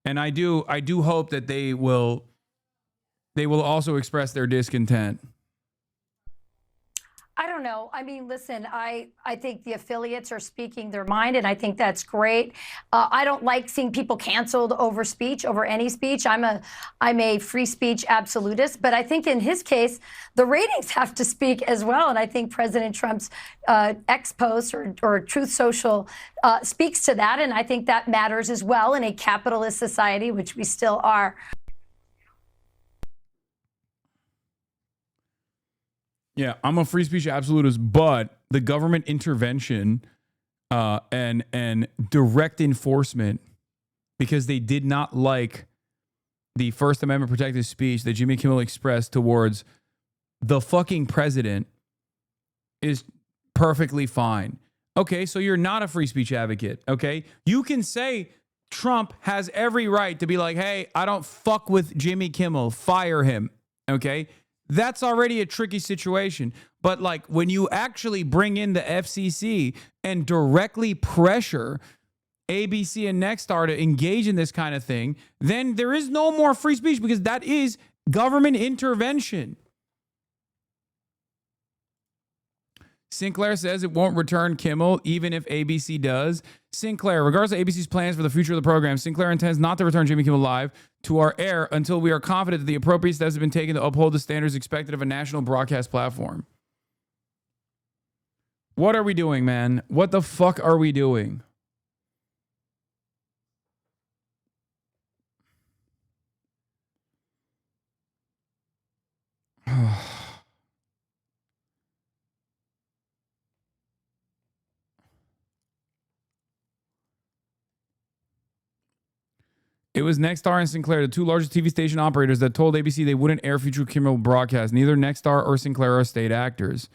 And I do hope that they will also express their discontent. I don't know. I mean, listen, I think the affiliates are speaking their mind, and I think that's great. I don't like seeing people canceled over speech, over any speech. I'm a free speech absolutist, but I think in his case, the ratings have to speak as well. And I think President Trump's X post or Truth Social speaks to that, and I think that matters as well in a capitalist society, which we still are. Yeah, I'm a free speech absolutist, but the government intervention and direct enforcement, because they did not like the First Amendment protected speech that Jimmy Kimmel expressed towards the fucking president, is perfectly fine. Okay, so you're not a free speech advocate, okay? You can say Trump has every right to be like, hey, I don't fuck with Jimmy Kimmel, fire him, okay? That's already a tricky situation. But like when you actually bring in the FCC and directly pressure ABC and Nexstar to engage in this kind of thing, then there is no more free speech, because that is government intervention. Sinclair says it won't return Kimmel even if ABC does. Sinclair, regardless of ABC's plans for the future of the program, Sinclair intends not to return Jimmy Kimmel Live to our air until we are confident that the appropriate steps have been taken to uphold the standards expected of a national broadcast platform. What are we doing, man? What the fuck are we doing? It was Nexstar and Sinclair, the two largest TV station operators, that told ABC they wouldn't air future Kimmel broadcasts. Neither Nexstar or Sinclair are state actors.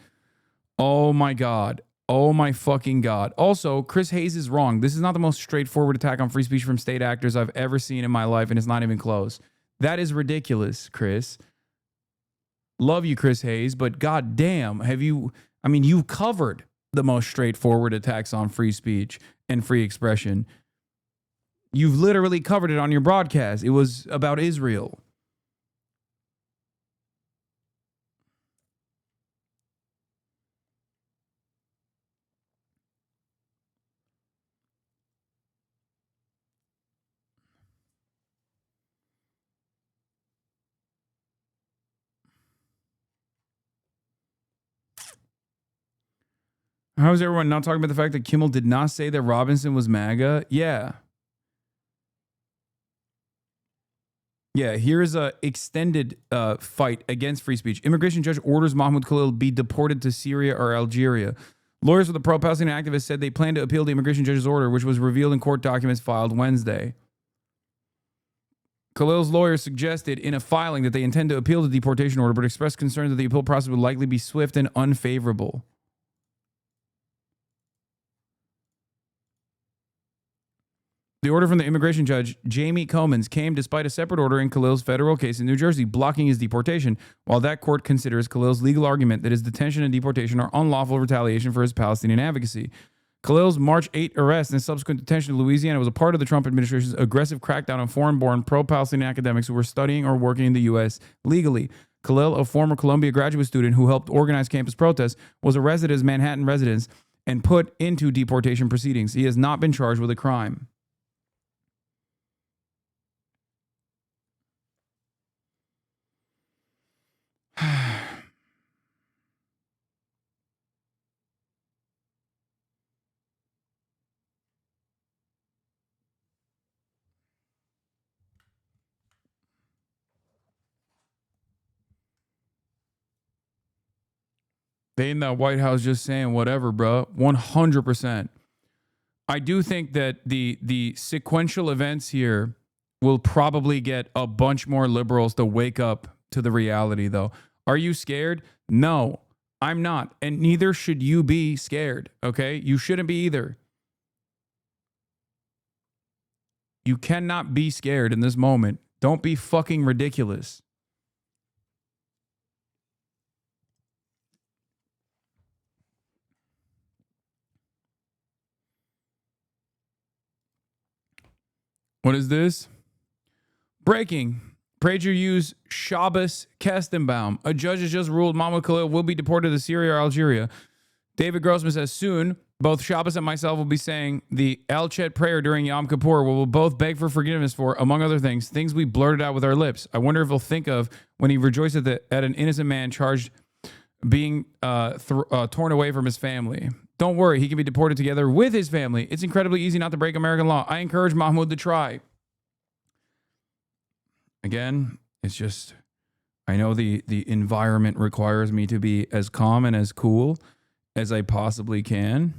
Oh my God. Oh my fucking God. Also, Chris Hayes is wrong. This is not the most straightforward attack on free speech from state actors I've ever seen in my life, and it's not even close. That is ridiculous, Chris. Love you, Chris Hayes, but God damn, you've covered the most straightforward attacks on free speech and free expression. You've literally covered it on your broadcast. It was about Israel. How is everyone not talking about the fact that Kimmel did not say that Robinson was MAGA? Yeah. Yeah, here's a extended fight against free speech. Immigration judge orders Mahmoud Khalil be deported to Syria or Algeria. Lawyers for the pro-Palestinian activists said they plan to appeal the immigration judge's order, which was revealed in court documents filed Wednesday. Khalil's lawyers suggested in a filing that they intend to appeal the deportation order, but expressed concern that the appeal process would likely be swift and unfavorable. The order from the immigration judge, Jamie Comins, came despite a separate order in Khalil's federal case in New Jersey blocking his deportation, while that court considers Khalil's legal argument that his detention and deportation are unlawful retaliation for his Palestinian advocacy. Khalil's March 8 arrest and subsequent detention in Louisiana was a part of the Trump administration's aggressive crackdown on foreign-born pro-Palestinian academics who were studying or working in the U.S. legally. Khalil, a former Columbia graduate student who helped organize campus protests, was arrested at his Manhattan residence and put into deportation proceedings. He has not been charged with a crime. They in the White House just saying whatever, bro. 100%. I do think that the sequential events here will probably get a bunch more liberals to wake up to the reality, though. Are you scared? No, I'm not. And neither should you be scared, okay? You shouldn't be either. You cannot be scared in this moment. Don't be fucking ridiculous. What is this? Breaking. Prager used Shabbos Kestenbaum. A judge has just ruled Mahmoud Khalil will be deported to Syria or Algeria. David Grossman says soon, both Shabbos and myself will be saying the El Chet prayer during Yom Kippur, where we'll both beg for forgiveness for, among other things we blurted out with our lips. I wonder if he'll think of when he rejoiced at an innocent man charged being torn away from his family. Don't worry, he can be deported together with his family. It's incredibly easy not to break American law. I encourage Mahmoud to try. Again, it's just, I know the environment requires me to be as calm and as cool as I possibly can.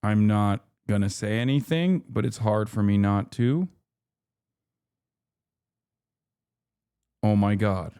I'm not going to say anything, but it's hard for me not to. Oh my God.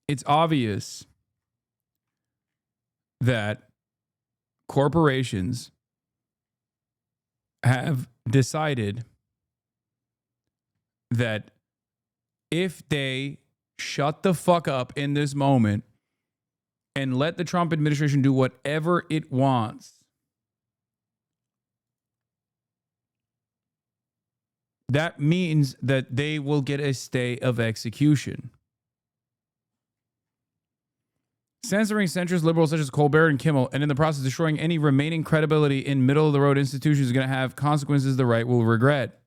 It's obvious that corporations have decided that if they shut the fuck up in this moment and let the Trump administration do whatever it wants, that means that they will get a stay of execution. Censoring centrist liberals such as Colbert and Kimmel, and in the process destroying any remaining credibility in middle-of-the-road institutions, is going to have consequences the right will regret.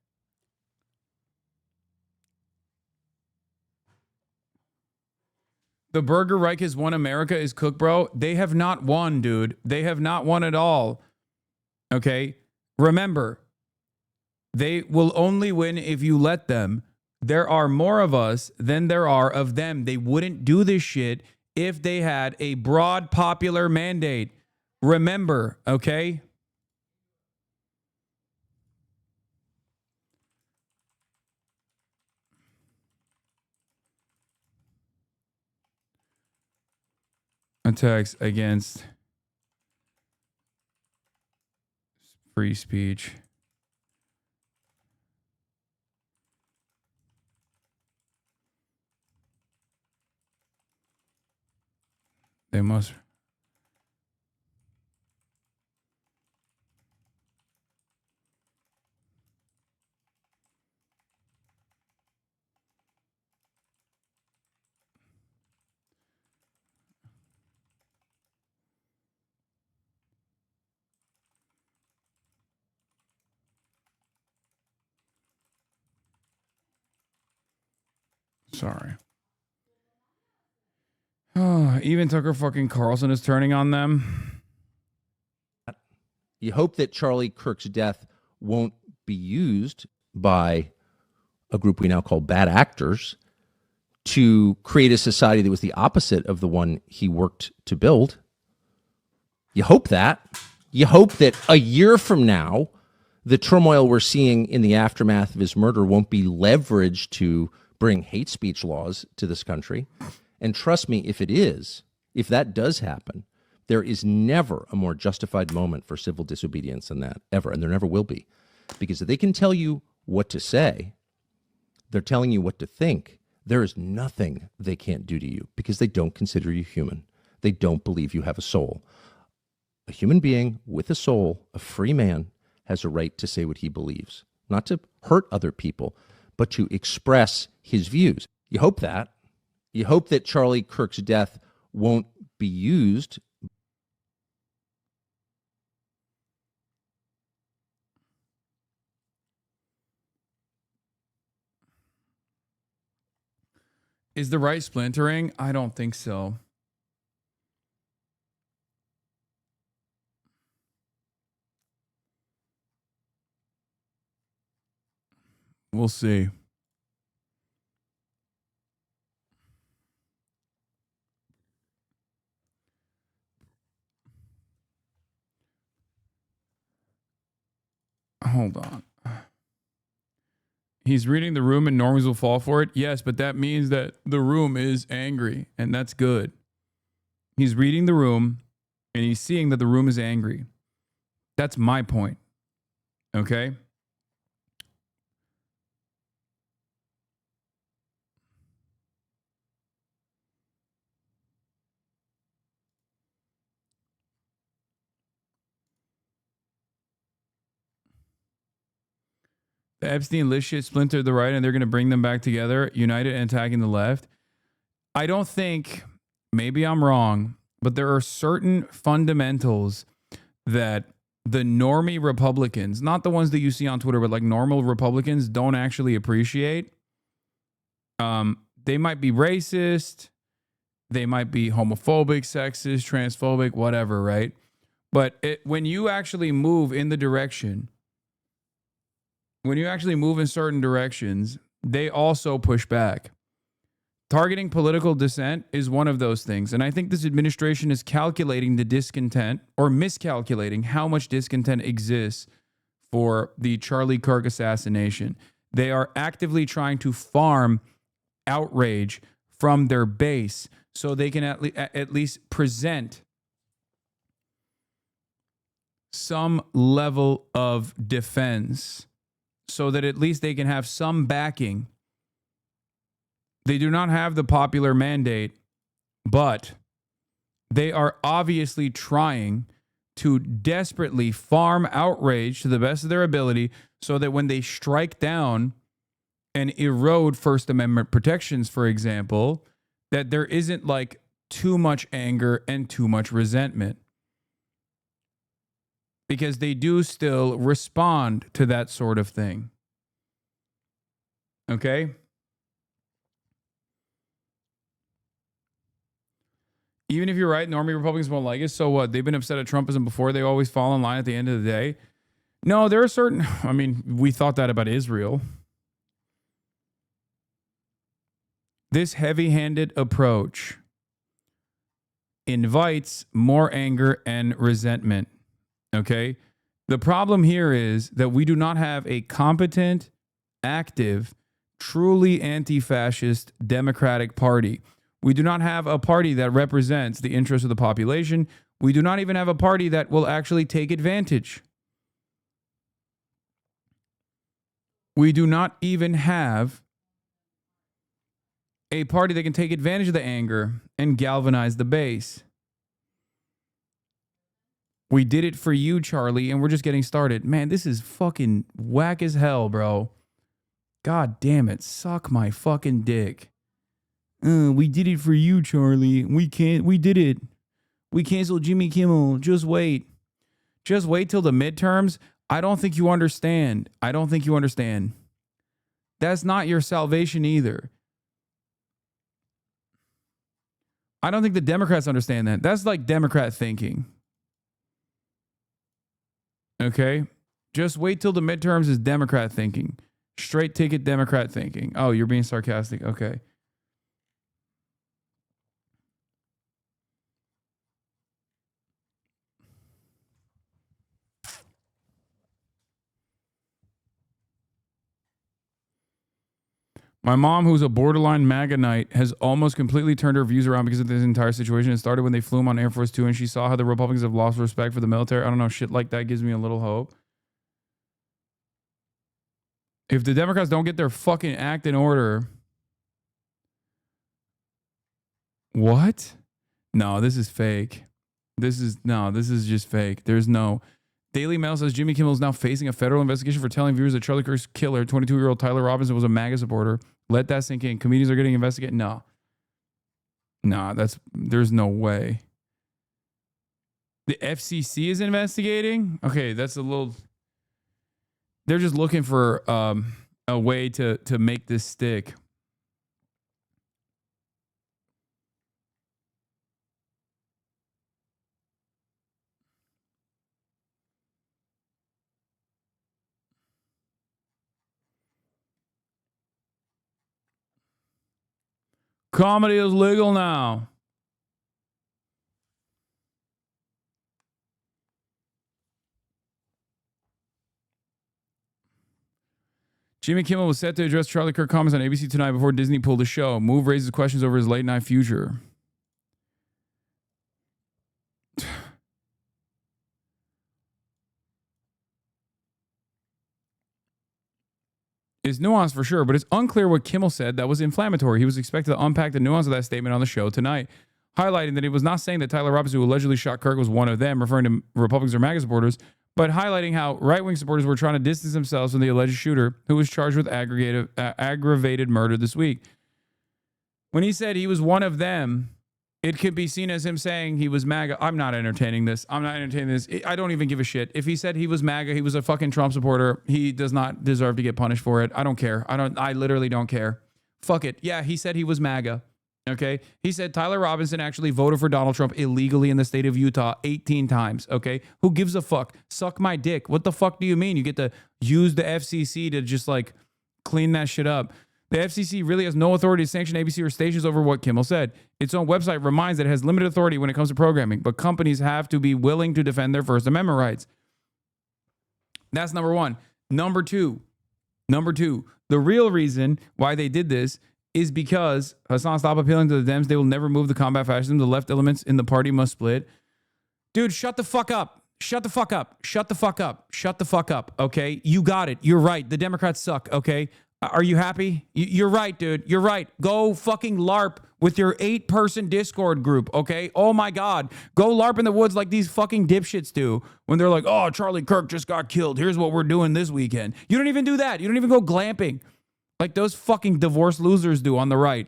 The Burger Reich has won. America is cooked, bro. They have not won, dude. They have not won at all. Okay? Remember, they will only win if you let them. There are more of us than there are of them. They wouldn't do this shit if they had a broad popular mandate. Remember, okay? Attacks against free speech. They must. Sorry. Oh, even Tucker fucking Carlson is turning on them. You hope that Charlie Kirk's death won't be used by a group we now call bad actors to create a society that was the opposite of the one he worked to build. You hope that. You hope that a year from now, the turmoil we're seeing in the aftermath of his murder won't be leveraged to bring hate speech laws to this country. And trust me, if it is, if that does happen, there is never a more justified moment for civil disobedience than that, ever. And there never will be. Because if they can tell you what to say, they're telling you what to think. There is nothing they can't do to you because they don't consider you human. They don't believe you have a soul. A human being with a soul, a free man, has a right to say what he believes. Not to hurt other people, but to express his views. You hope that. You hope that Charlie Kirk's death won't be used. Is the right splintering? I don't think so. We'll see. hold on. He's reading the room and normies will fall for it. Yes, but that means that the room is angry, and that's good. He's reading the room and he's seeing that the room is angry. That's my point. Okay? The Epstein list shit splintered the right and they're going to bring them back together, united and attacking the left. I don't think, maybe I'm wrong, but there are certain fundamentals that the normie Republicans, not the ones that you see on Twitter, but like normal Republicans don't actually appreciate. They might be racist. They might be homophobic, sexist, transphobic, whatever, right? But when you actually move in the direction, when you actually move in certain directions, they also push back. Targeting political dissent is one of those things. And I think this administration is calculating the discontent or miscalculating how much discontent exists for the Charlie Kirk assassination. They are actively trying to farm outrage from their base so they can at least present some level of defense so that at least they can have some backing. They do not have the popular mandate, but they are obviously trying to desperately farm outrage to the best of their ability so that when they strike down and erode First Amendment protections, for example, that there isn't like too much anger and too much resentment. Because they do still respond to that sort of thing. Okay? Even if you're right, normally Republicans won't like it. So what? They've been upset at Trumpism before. They always fall in line at the end of the day. No, there are certain... I mean, we thought that about Israel. This heavy-handed approach invites more anger and resentment. Okay? The problem here is that we do not have a competent, active, truly anti-fascist Democratic Party. We do not have a party that represents the interests of the population. We do not even have a party that will actually take advantage. We do not even have a party that can take advantage of the anger and galvanize the base. We did it for you, Charlie, and we're just getting started. Man, this is fucking whack as hell, bro. God damn it. Suck my fucking dick. We did it for you, Charlie. We did it. We canceled Jimmy Kimmel. Just wait. Just wait till the midterms. I don't think you understand. I don't think you understand. That's not your salvation either. I don't think the Democrats understand that. That's like Democrat thinking. Okay? Just wait till the midterms is Democrat thinking. Straight ticket Democrat thinking. Oh, you're being sarcastic. Okay. My mom, who's a borderline MAGA Knight, has almost completely turned her views around because of this entire situation. It started when they flew him on Air Force 2 and she saw how the Republicans have lost respect for the military. I don't know, shit like that gives me a little hope. If the Democrats don't get their fucking act in order... What? No, this is fake. This is just fake. There's no... Daily Mail says Jimmy Kimmel is now facing a federal investigation for telling viewers that Charlie Kirk's killer, 22-year-old Tyler Robinson, was a MAGA supporter. Let that sink in. Comedians are getting investigated. No. There's no way. The FCC is investigating? Okay, that's a little... They're just looking for a way to make this stick. Comedy is legal now. Jimmy Kimmel was set to address Charlie Kirk comments on ABC tonight before Disney pulled the show. Move raises questions over his late night future. It's nuanced for sure, but it's unclear what Kimmel said that was inflammatory. He was expected to unpack the nuance of that statement on the show tonight, highlighting that he was not saying that Tyler Robinson, who allegedly shot Kirk, was one of them, referring to Republicans or MAGA supporters, but highlighting how right-wing supporters were trying to distance themselves from the alleged shooter who was charged with aggravated murder this week. When he said he was one of them, it could be seen as him saying he was MAGA. I'm not entertaining this. I'm not entertaining this. I don't even give a shit. If he said he was MAGA, he was a fucking Trump supporter, he does not deserve to get punished for it. I don't care. I literally don't care. Fuck it. Yeah, he said he was MAGA. Okay? He said Tyler Robinson actually voted for Donald Trump illegally in the state of Utah 18 times. Okay? Who gives a fuck? Suck my dick. What the fuck do you mean? You get to use the FCC to just like clean that shit up. The FCC really has no authority to sanction ABC or stations over what Kimmel said. Its own website reminds that it has limited authority when it comes to programming, but companies have to be willing to defend their First Amendment rights. That's number one. Number two, the real reason why they did this is because Hasan, stop appealing to the Dems. They will never move to combat fascism. The left elements in the party must split. Dude, shut the fuck up. Shut the fuck up. Shut the fuck up. Shut the fuck up. Okay? You got it. You're right. The Democrats suck. Okay? Are you happy? You're right, dude. You're right. Go fucking LARP with your 8-person Discord group, okay? Oh my God. Go LARP in the woods like these fucking dipshits do when they're like, oh, Charlie Kirk just got killed. Here's what we're doing this weekend. You don't even do that. You don't even go glamping like those fucking divorce losers do on the right.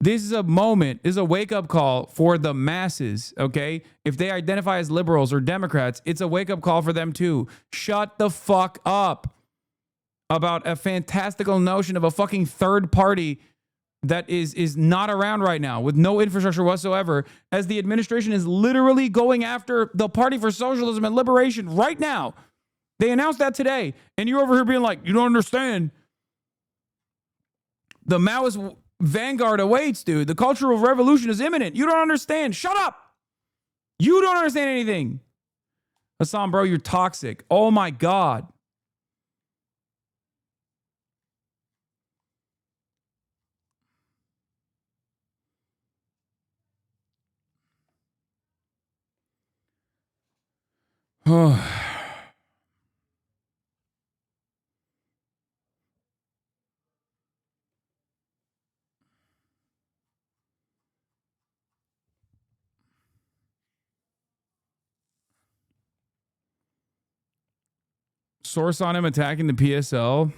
This is a moment, this is a wake-up call for the masses, okay? If they identify as liberals or Democrats, it's a wake-up call for them too. Shut the fuck up about a fantastical notion of a fucking third party that is not around right now with no infrastructure whatsoever, as the administration is literally going after the Party for Socialism and Liberation right now. They announced that today, and you're over here being like, you don't understand. The Maoist vanguard awaits, dude. The Cultural Revolution is imminent. You don't understand. Shut up. You don't understand anything. Hasan, bro, you're toxic. Oh my God. Source on him attacking the PSL.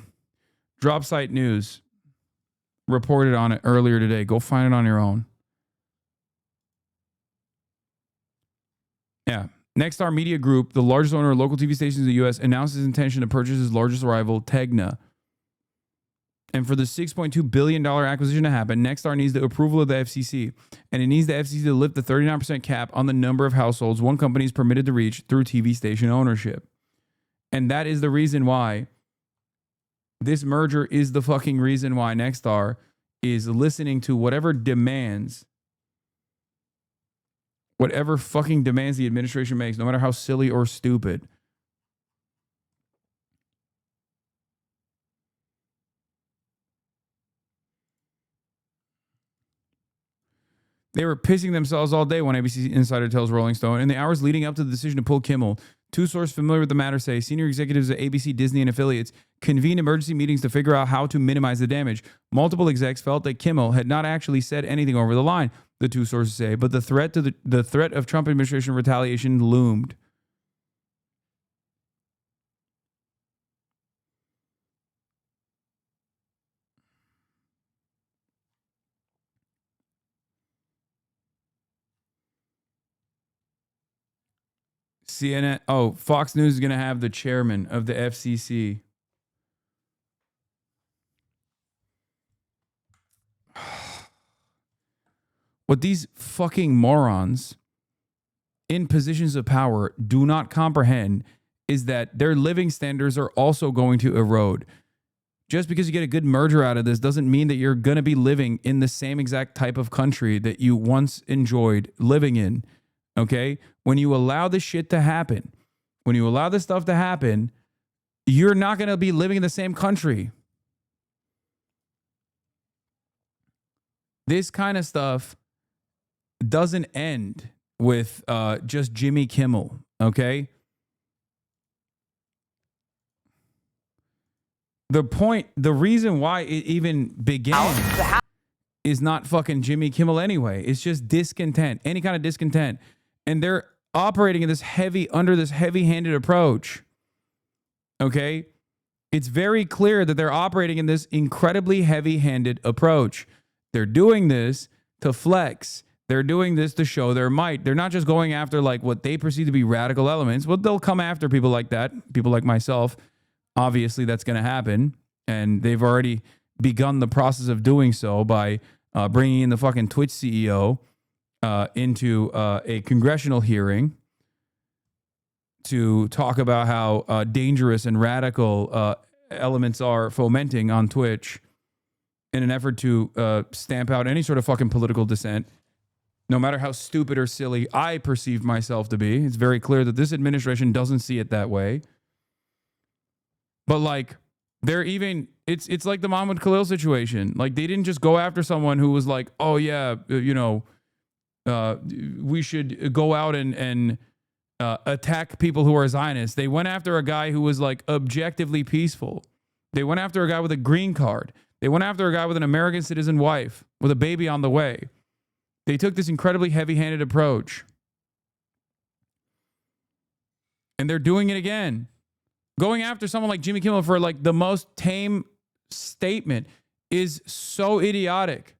Drop Site News reported on it earlier today. Go find it on your own. Yeah. Nexstar Media Group, the largest owner of local TV stations in the U.S., announced its intention to purchase its largest rival, Tegna. And for the $6.2 billion acquisition to happen, Nexstar needs the approval of the FCC. And it needs the FCC to lift the 39% cap on the number of households one company is permitted to reach through TV station ownership. And that is the reason why this merger is the fucking reason why Nexstar is listening to whatever fucking demands the administration makes, no matter how silly or stupid. They were pissing themselves all day when ABC Insider tells Rolling Stone. In the hours leading up to the decision to pull Kimmel, two sources familiar with the matter say senior executives at ABC, Disney, and affiliates convened emergency meetings to figure out how to minimize the damage. Multiple execs felt that Kimmel had not actually said anything over the line, the two sources say, but the threat of Trump administration retaliation loomed. CNN. Oh, Fox News is going to have the chairman of the FCC. What these fucking morons in positions of power do not comprehend is that their living standards are also going to erode. Just because you get a good merger out of this doesn't mean that you're going to be living in the same exact type of country that you once enjoyed living in. Okay? When you allow this shit to happen, when you allow this stuff to happen, you're not going to be living in the same country. This kind of stuff doesn't end with just Jimmy Kimmel, okay? The reason why it even began is not fucking Jimmy Kimmel anyway. It's just discontent, any kind of discontent. And they're operating in under this heavy-handed approach, okay? It's very clear that they're operating in this incredibly heavy-handed approach. They're doing this to flex. They're doing this to show their might. They're not just going after like what they perceive to be radical elements. Well, they'll come after people like that, people like myself. Obviously, that's going to happen. And they've already begun the process of doing so by bringing in the fucking Twitch CEO into a congressional hearing to talk about how dangerous and radical elements are fomenting on Twitch in an effort to stamp out any sort of fucking political dissent, no matter how stupid or silly I perceive myself to be. It's very clear that this administration doesn't see it that way. But like, they're even, it's like the Mahmoud Khalil situation. Like, they didn't just go after someone who was like, oh yeah, you know, we should go out and attack people who are Zionists. They went after a guy who was like objectively peaceful. They went after a guy with a green card. They went after a guy with an American citizen wife with a baby on the way. They took this incredibly heavy-handed approach. And they're doing it again. Going after someone like Jimmy Kimmel for like the most tame statement is so idiotic.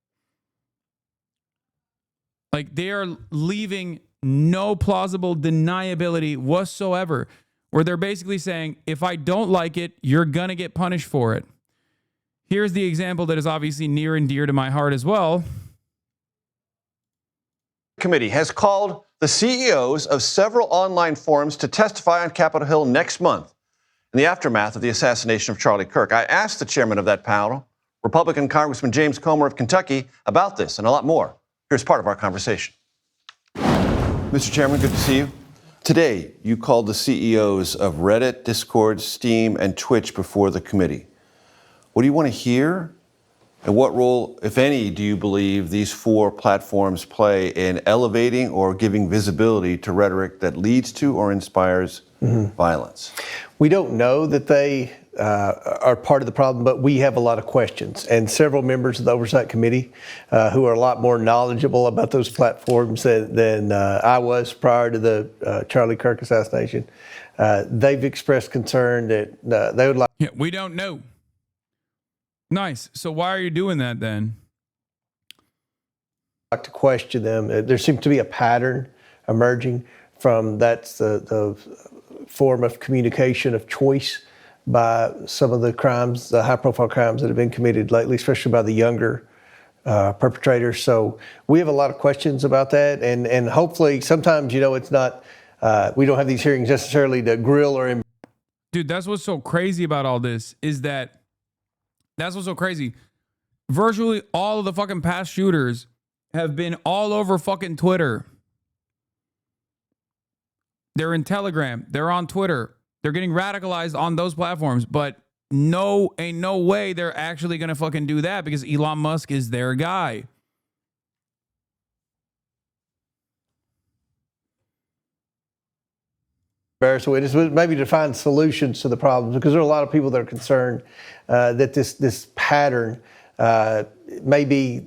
Like, they are leaving no plausible deniability whatsoever, where they're basically saying, if I don't like it, you're going to get punished for it. Here's the example that is obviously near and dear to my heart as well. Committee has called the CEOs of several online forums to testify on Capitol Hill next month in the aftermath of the assassination of Charlie Kirk. I asked the chairman of that panel, Republican Congressman James Comer of Kentucky, about this and a lot more. Here's part of our conversation. Mr. Chairman, good to see you. Today, you called the CEOs of Reddit, Discord, Steam, and Twitch before the committee. What do you want to hear? And what role, if any, do you believe these four platforms play in elevating or giving visibility to rhetoric that leads to or inspires violence? We don't know that they are part of the problem, but we have a lot of questions. And several members of the Oversight Committee who are a lot more knowledgeable about those platforms than I was prior to the Charlie Kirk assassination, they've expressed concern that they would like... Yeah, we don't know. Nice. So why are you doing that then? Like to question them. There seems to be a pattern emerging from that's the form of communication of choice by some of the crimes, the high-profile crimes that have been committed lately, especially by the younger perpetrators. So we have a lot of questions about that, and hopefully sometimes, you know, it's not, we don't have these hearings necessarily to grill or... Dude, that's what's so crazy about all this is that that's what's so crazy. Virtually all of the fucking past shooters have been all over fucking Twitter. They're in Telegram. They're on Twitter. They're getting radicalized on those platforms. But ain't no way they're actually going to fucking do that because Elon Musk is their guy. So it is maybe to find solutions to the problems, because there are a lot of people that are concerned that this pattern may be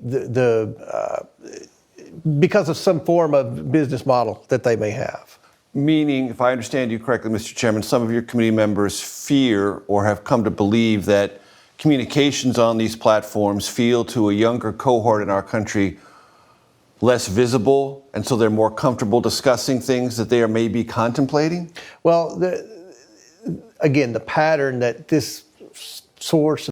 because of some form of business model that they may have. Meaning, if I understand you correctly, Mr. Chairman, some of your committee members fear or have come to believe that communications on these platforms feel to a younger cohort in our country less visible, and so they're more comfortable discussing things that they are maybe contemplating? Well, again, the pattern that this source...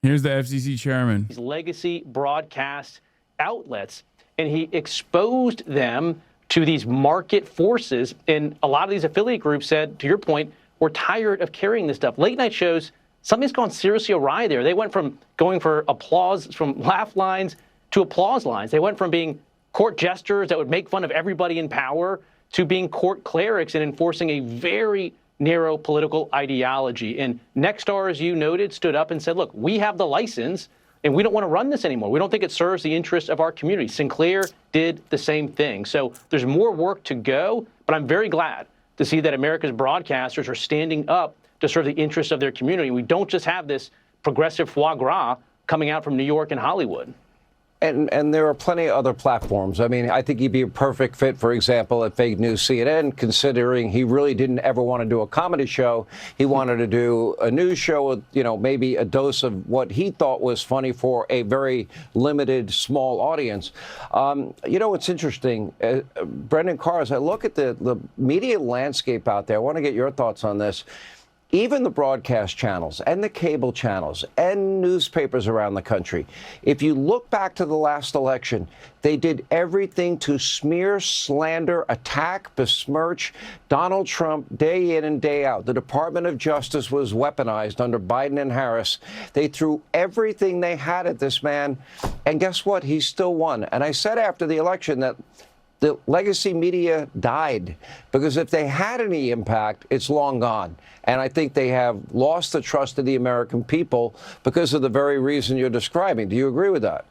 Here's the FCC chairman. These legacy broadcast outlets, and he exposed them to these market forces. And a lot of these affiliate groups said, to your point, we're tired of carrying this stuff. Late night shows, something's gone seriously awry there. They went from going for applause, from laugh lines to applause lines. They went from being court jesters that would make fun of everybody in power to being court clerics and enforcing a very narrow political ideology. And Nexstar, as you noted, stood up and said, look, we have the license and we don't want to run this anymore. We don't think it serves the interest of our community. Sinclair did the same thing. So there's more work to go, but I'm very glad to see that America's broadcasters are standing up to serve the interests of their community. We don't just have this progressive foie gras coming out from New York and Hollywood. And there are plenty of other platforms. I mean, I think he'd be a perfect fit, for example, at Fake News CNN, considering he really didn't ever want to do a comedy show. He wanted to do a news show with, you know, maybe a dose of what he thought was funny for a very limited, small audience. You know, it's interesting, Brendan Carr, as I look at the media landscape out there, I want to get your thoughts on this. Even the broadcast channels and the cable channels and newspapers around the country, if you look back to the last election, they did everything to smear, slander, attack, besmirch Donald Trump day in and day out. The Department of Justice was weaponized under Biden and Harris. They threw everything they had at this man. And guess what? He still won. And I said after the election that the legacy media died, because if they had any impact, it's long gone. And I think they have lost the trust of the American people because of the very reason you're describing. Do you agree with that?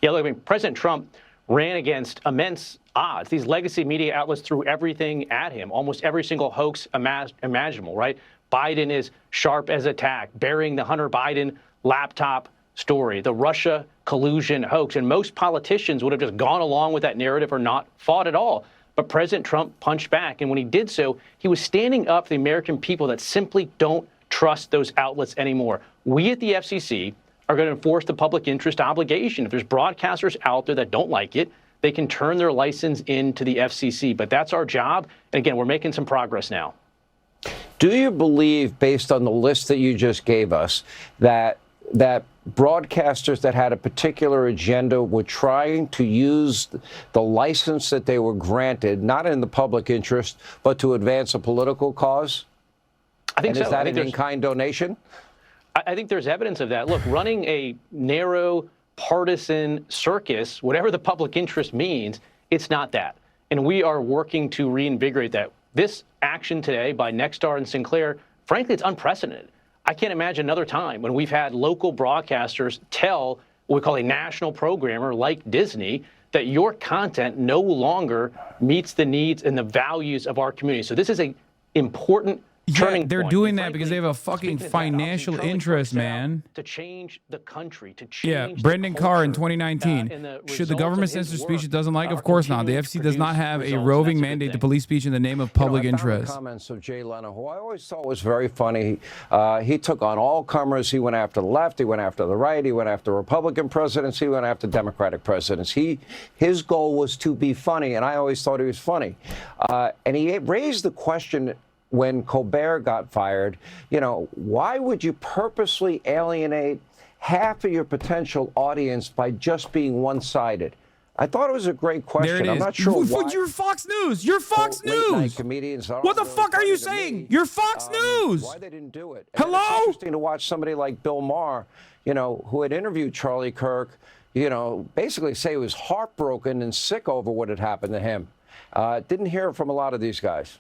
Yeah, look, I mean, President Trump ran against immense odds. These legacy media outlets threw everything at him, almost every single hoax imaginable, right? Biden is sharp as a tack, burying the Hunter Biden laptop story, the Russia collusion hoax. And most politicians would have just gone along with that narrative or not fought at all. But President Trump punched back. And when he did so, he was standing up for the American people that simply don't trust those outlets anymore. We at the FCC are going to enforce the public interest obligation. If there's broadcasters out there that don't like it, they can turn their license into the FCC. But that's our job. And again, we're making some progress now. Do you believe, based on the list that you just gave us, that broadcasters that had a particular agenda were trying to use the license that they were granted, not in the public interest, but to advance a political cause? I think and so. Is that an in-kind donation? I think there's evidence of that. Look, running a narrow partisan circus, whatever the public interest means, it's not that. And we are working to reinvigorate that. This action today by Nexstar and Sinclair, frankly, it's unprecedented. I can't imagine another time when we've had local broadcasters tell what we call a national programmer like Disney that your content no longer meets the needs and the values of our community. So this is an important turning point. They're doing that because they have a fucking financial interest, man. To change the country, to change Brendan Carr in 2019. Should the government censor speech it doesn't like? Of course not. The FCC does not have a roving mandate to police speech in the name of public interest. Comments of Jay Leno, who I always thought was very funny. He took on all comers. He went after the left. He went after the right. He went after Republican presidents. He went after Democratic presidents. His goal was to be funny, and I always thought he was funny. And he raised the question when Colbert got fired, you know, why would you purposely alienate half of your potential audience by just being one-sided? I thought it was a great question. There it is. I'm not sure why. You're Fox News. You're Fox News. Comedians what the fuck are you saying? You're Fox News. Why they didn't do it. Hello? It's interesting to watch somebody like Bill Maher, you know, who had interviewed Charlie Kirk, you know, basically say he was heartbroken and sick over what had happened to him. Didn't hear from a lot of these guys.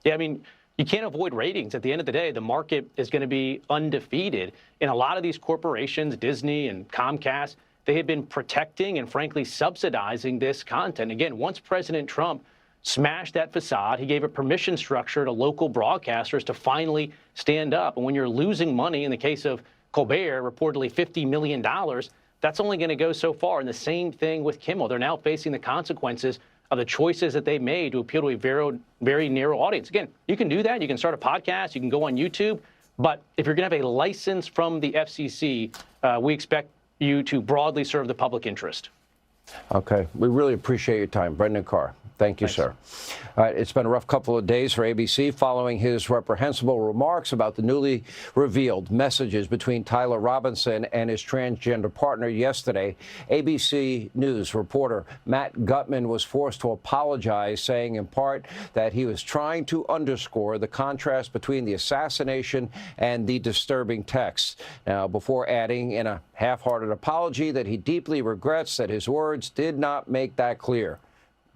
Yeah, I mean, you can't avoid ratings. At the end of the day, the market is going to be undefeated. And a lot of these corporations, Disney and Comcast, they had been protecting and, frankly, subsidizing this content. Again, once President Trump smashed that facade, he gave a permission structure to local broadcasters to finally stand up. And when you're losing money, in the case of Colbert, reportedly $50 million, that's only going to go so far. And the same thing with Kimmel. They're now facing the consequences of the choices that they made to appeal to a very, very narrow audience. Again, you can do that. You can start a podcast. You can go on YouTube. But if you're going to have a license from the FCC, we expect you to broadly serve the public interest. Okay. We really appreciate your time. Brendan Carr. Thank you, sir. All right, it's been a rough couple of days for ABC following his reprehensible remarks about the newly revealed messages between Tyler Robinson and his transgender partner yesterday. ABC News reporter Matt Gutman was forced to apologize, saying in part that he was trying to underscore the contrast between the assassination and the disturbing texts. Now, before adding in a half-hearted apology that he deeply regrets that his words did not make that clear.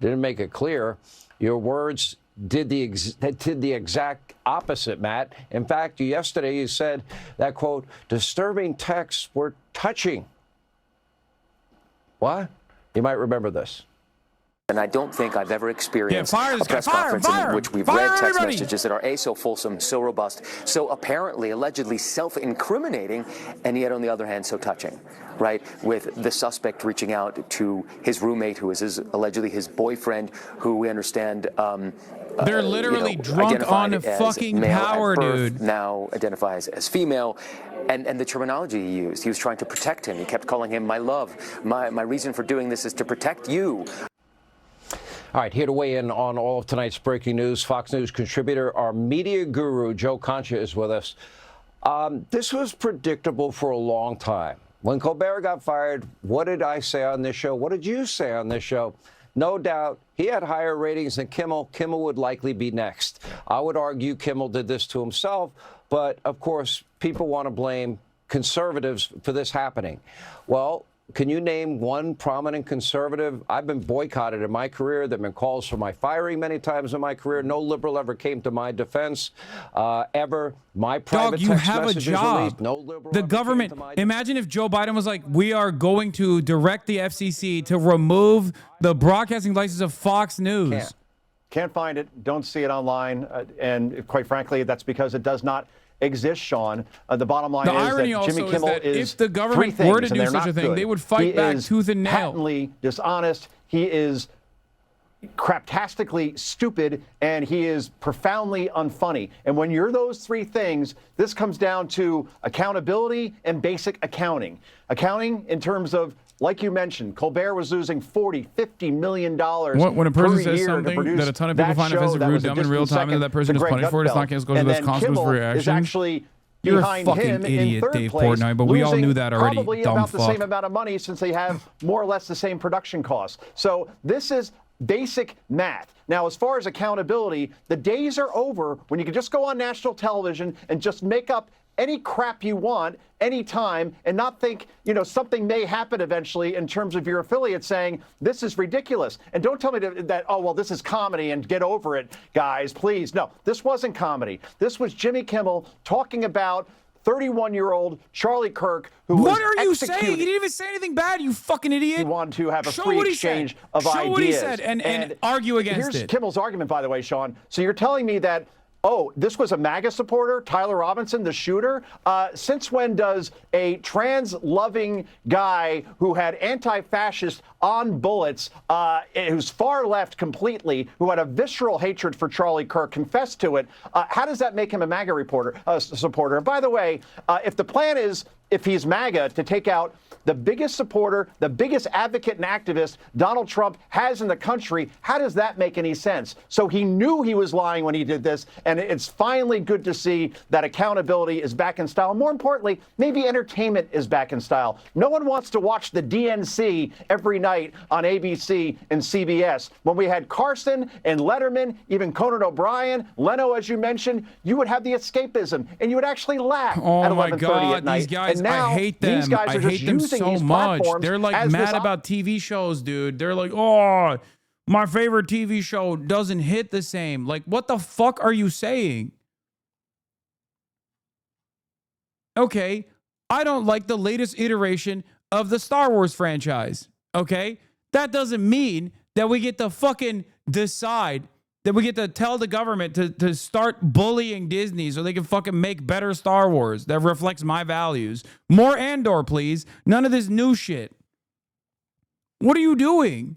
didn't make it clear. Your words did the exact opposite, Matt. In fact, yesterday you said that, quote, disturbing texts were touching. What? You might remember this. And I don't think I've ever experienced a press conference in which we've read text messages that are so fulsome, so robust, so apparently, allegedly self-incriminating, and yet on the other hand, so touching, right? With the suspect reaching out to his roommate, who is allegedly his boyfriend, who we understand they're literally drunk on fucking power, dude. Now identifies as female. And the terminology he used, he was trying to protect him. He kept calling him my love. My reason for doing this is to protect you. All right, here to weigh in on all of tonight's breaking news, Fox News contributor, our media guru, Joe Concha, is with us. This was predictable for a long time. When Colbert got fired, what did I say on this show? What did you say on this show? No doubt he had higher ratings than Kimmel. Kimmel would likely be next. I would argue Kimmel did this to himself, but of course, people want to blame conservatives for this happening. Well, can you name one prominent conservative? I've been boycotted in my career. There have been calls for my firing many times in my career. No liberal ever came to my defense, ever. My private you text have a messages job. released. No liberal the ever government. came to my Imagine if Joe Biden was like, we are going to direct the FCC to remove the broadcasting license of Fox News. Can't find it. Don't see it online. And quite frankly, that's because it does not exist, Sean. The bottom line the is irony that also Jimmy Kimmel is that if the government were to do such a thing, they would fight back tooth and nail. He is patently dishonest. He is craptastically stupid, and he is profoundly unfunny. And when you're those three things, this comes down to accountability and basic accounting. Accounting in terms of, like you mentioned, Colbert was losing $40, $50 million when a person per says year something to produce that a ton of people find offensive, rude, dumb in real time, and that person is punished for it, it's not going to go to those consequences for your actions. Actually You're a behind fucking him in idiot, third Dave place, Portnoy, but we all losing knew that already, probably dumb about the fuck. same amount of money since they have more or less the same production costs. So this is basic math. Now, as far as accountability, the days are over when you can just go on national television and just make up any crap you want anytime and not think, something may happen eventually in terms of your affiliate saying, this is ridiculous. And don't tell me that, oh, well, this is comedy and get over it, guys, please. No, this wasn't comedy. This was Jimmy Kimmel talking about 31-year-old Charlie Kirk, who was What are you executed. saying? He didn't even say anything bad, you fucking idiot. He wanted to have a Show free what he exchange said. of Show ideas. what he said and argue against here's it. Kimmel's argument, by the way, Sean. So you're telling me that, oh, this was a MAGA supporter, Tyler Robinson, the shooter? Since when does a trans-loving guy who had anti-fascist on bullets, who's far left completely, who had a visceral hatred for Charlie Kirk, confess to it, how does that make him a MAGA supporter? And by the way, if the plan is, if he's MAGA, to take out the biggest supporter, the biggest advocate and activist Donald Trump has in the country, how does that make any sense? So he knew he was lying when he did this, and it's finally good to see that accountability is back in style. More importantly, maybe entertainment is back in style. No one wants to watch the DNC every night on ABC and CBS. When we had Carson and Letterman, even Conan O'Brien, Leno, as you mentioned, you would have the escapism, and you would actually laugh at 11:30 at night. These guys, and now, I hate them. These guys are I just hate them using so these much. platforms They're like as mad this about TV shows, dude. They're like, oh, my favorite TV show doesn't hit the same. Like, what the fuck are you saying? Okay, I don't like the latest iteration of the Star Wars franchise. Okay, that doesn't mean that we get to fucking decide, that we get to tell the government to start bullying Disney so they can fucking make better Star Wars that reflects my values. More Andor, please. None of this new shit. What are you doing?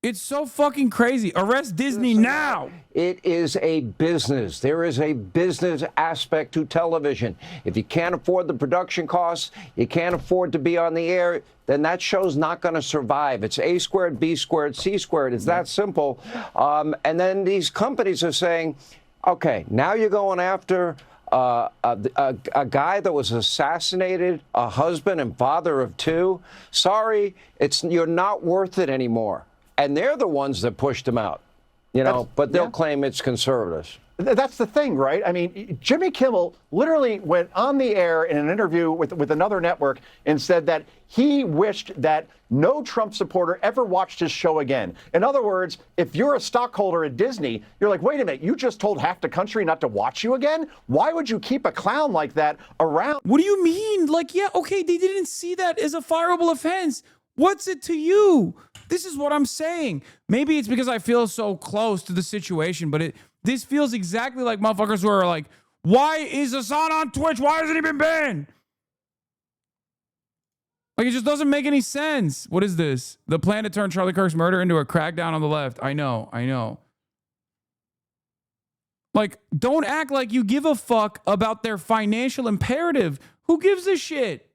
It's so fucking crazy. Arrest Disney now. It is a business. There is a business aspect to television. If you can't afford the production costs, you can't afford to be on the air, then that show's not going to survive. It's A squared, B squared, C squared. It's that simple. And then these companies are saying, okay, now you're going after a guy that was assassinated, a husband and father of two. Sorry, you're not worth it anymore. And they're the ones that pushed him out. You know, but they'll claim it's conservatives. That's the thing, right? I mean, Jimmy Kimmel literally went on the air in an interview with another network and said that he wished that no Trump supporter ever watched his show again. In other words, if you're a stockholder at Disney, you're like, wait a minute, you just told half the country not to watch you again? Why would you keep a clown like that around? What do you mean? Like, yeah, okay, they didn't see that as a fireable offense. What's it to you? This is what I'm saying. Maybe it's because I feel so close to the situation, but this feels exactly like motherfuckers who are like, why is Hasan on Twitch? Why hasn't he been banned? Like, it just doesn't make any sense. What is this? The plan to turn Charlie Kirk's murder into a crackdown on the left. I know. Like, don't act like you give a fuck about their financial imperative. Who gives a shit?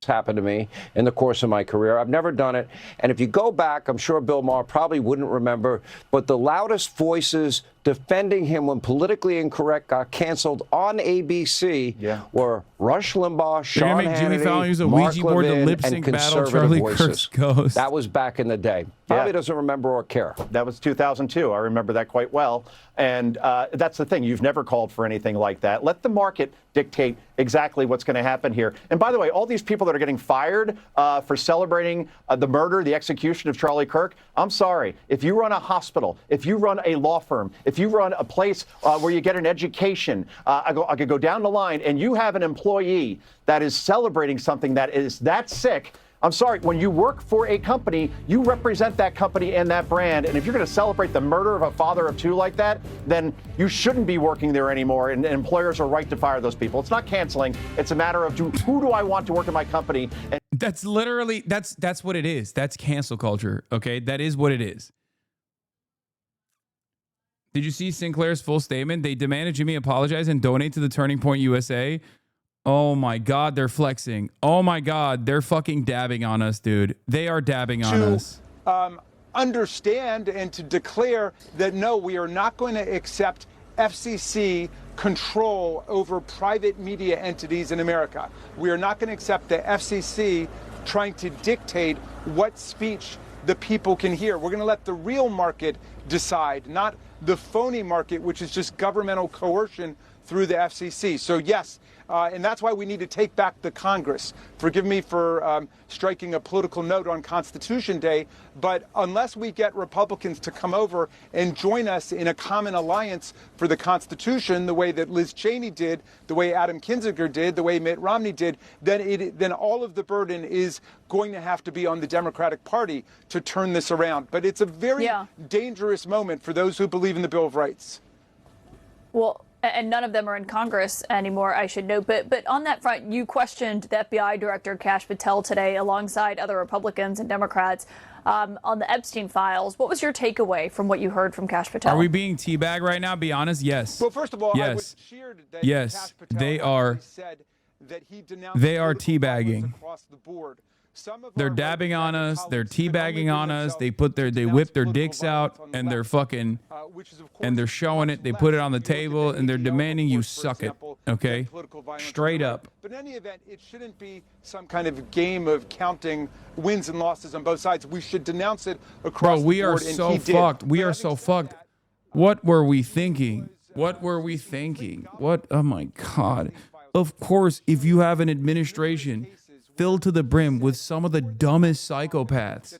Happened to me in the course of my career. I've never done it. And if you go back, I'm sure Bill Maher probably wouldn't remember, but the loudest voices defending him when politically incorrect got canceled on ABC were Rush Limbaugh, Sean Hannity, Mark Levin, and conservative voices. That was back in the day. Probably doesn't remember or care. That was 2002. I remember that quite well. And that's the thing. You've never called for anything like that. Let the market dictate exactly what's going to happen here. And by the way, all these people that are getting fired for celebrating the murder, the execution of Charlie Kirk, I'm sorry. If you run a hospital, if you run a law firm, if you run a place where you get an education, I could go down the line, and you have an employee that is celebrating something that is that sick. I'm sorry, when you work for a company, you represent that company and that brand. And if you're going to celebrate the murder of a father of two like that, then you shouldn't be working there anymore. And employers are right to fire those people. It's not canceling. It's a matter of who do I want to work in my company? And that's literally, that's what it is. That's cancel culture. Okay. That is what it is. Did you see Sinclair's full statement? They demanded Jimmy apologize and donate to the Turning Point USA. Oh my God, they're flexing. Oh my God, they're fucking dabbing on us, dude. They are dabbing on us. Understand and to declare that no, we are not going to accept FCC control over private media entities in America. We are not going to accept the FCC trying to dictate what speech the people can hear. We're going to let the real market decide, not the phony market, which is just governmental coercion through the FCC. So yes, and that's why we need to take back the Congress. Forgive me for striking a political note on Constitution Day, but unless we get Republicans to come over and join us in a common alliance for the Constitution, the way that Liz Cheney did, the way Adam Kinzinger did, the way Mitt Romney did, then all of the burden is going to have to be on the Democratic Party to turn this around. But it's a very dangerous moment for those who believe in the Bill of Rights. Well, and none of them are in Congress anymore, I should note. But on that front, you questioned the FBI Director Kash Patel today alongside other Republicans and Democrats on the Epstein files. What was your takeaway from what you heard from Kash Patel? Are we being teabagged right now? Be honest. Yes. Well, first of all, yes. I was cheered that yes. Kash Patel they are. said that he denounced they are teabagging. across the board. They're dabbing on us. They're teabagging on us. They whip their dicks out and they're fucking, and they're showing it. They put it on the table and they're demanding you suck it. Okay, straight up. But in any event, it shouldn't be some kind of game of counting wins and losses on both sides. We should denounce it across the board. Bro, we are so fucked. We are so fucked. What were we thinking? What were we thinking? What? Oh my God. Of course, if you have an administration filled to the brim with some of the dumbest psychopaths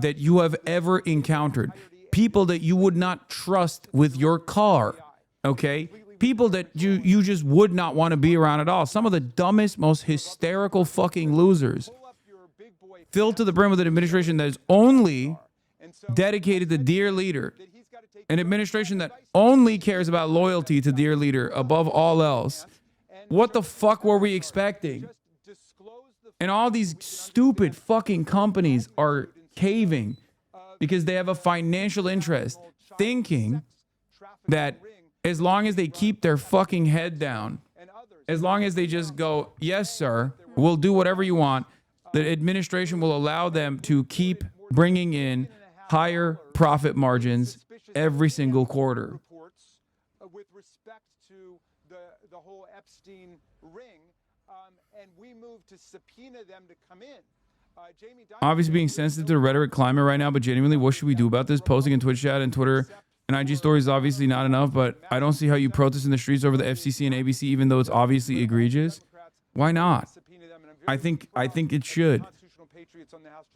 that you have ever encountered. People that you would not trust with your car, okay? People that you just would not want to be around at all. Some of the dumbest, most hysterical fucking losers. Filled to the brim with an administration that is only dedicated to dear leader. An administration that only cares about loyalty to dear leader above all else. What the fuck were we expecting? And all these stupid fucking companies are caving because they have a financial interest, thinking that as long as they keep their fucking head down, as long as they just go, yes, sir, we'll do whatever you want, the administration will allow them to keep bringing in higher profit margins every single quarter. With respect to the whole Epstein ring, and we moved to subpoena them to come in. Obviously being sensitive to the rhetoric climate right now, but genuinely, what should we do about this? Posting in Twitch chat and Twitter and IG stories is obviously not enough, but I don't see how you protest in the streets over the FCC and ABC, even though it's obviously egregious. Why not? I think it should.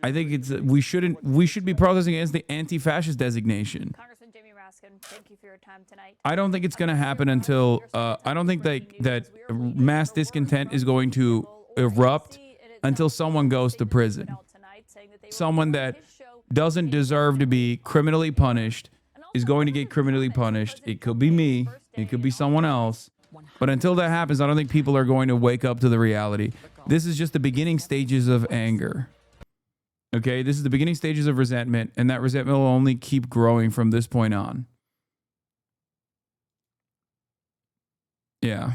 I think we should be protesting against the anti-fascist designation. Congressman Jamie Raskin, thank you for your time tonight. I don't think it's going to happen until I don't think that mass discontent is going to erupt until someone goes to prison. Someone that doesn't deserve to be criminally punished is going to get criminally punished. It could be me. It could be someone else. But until that happens, I don't think people are going to wake up to the reality. This is just the beginning stages of anger. Okay, this is the beginning stages of resentment, and that resentment will only keep growing from this point on. Yeah.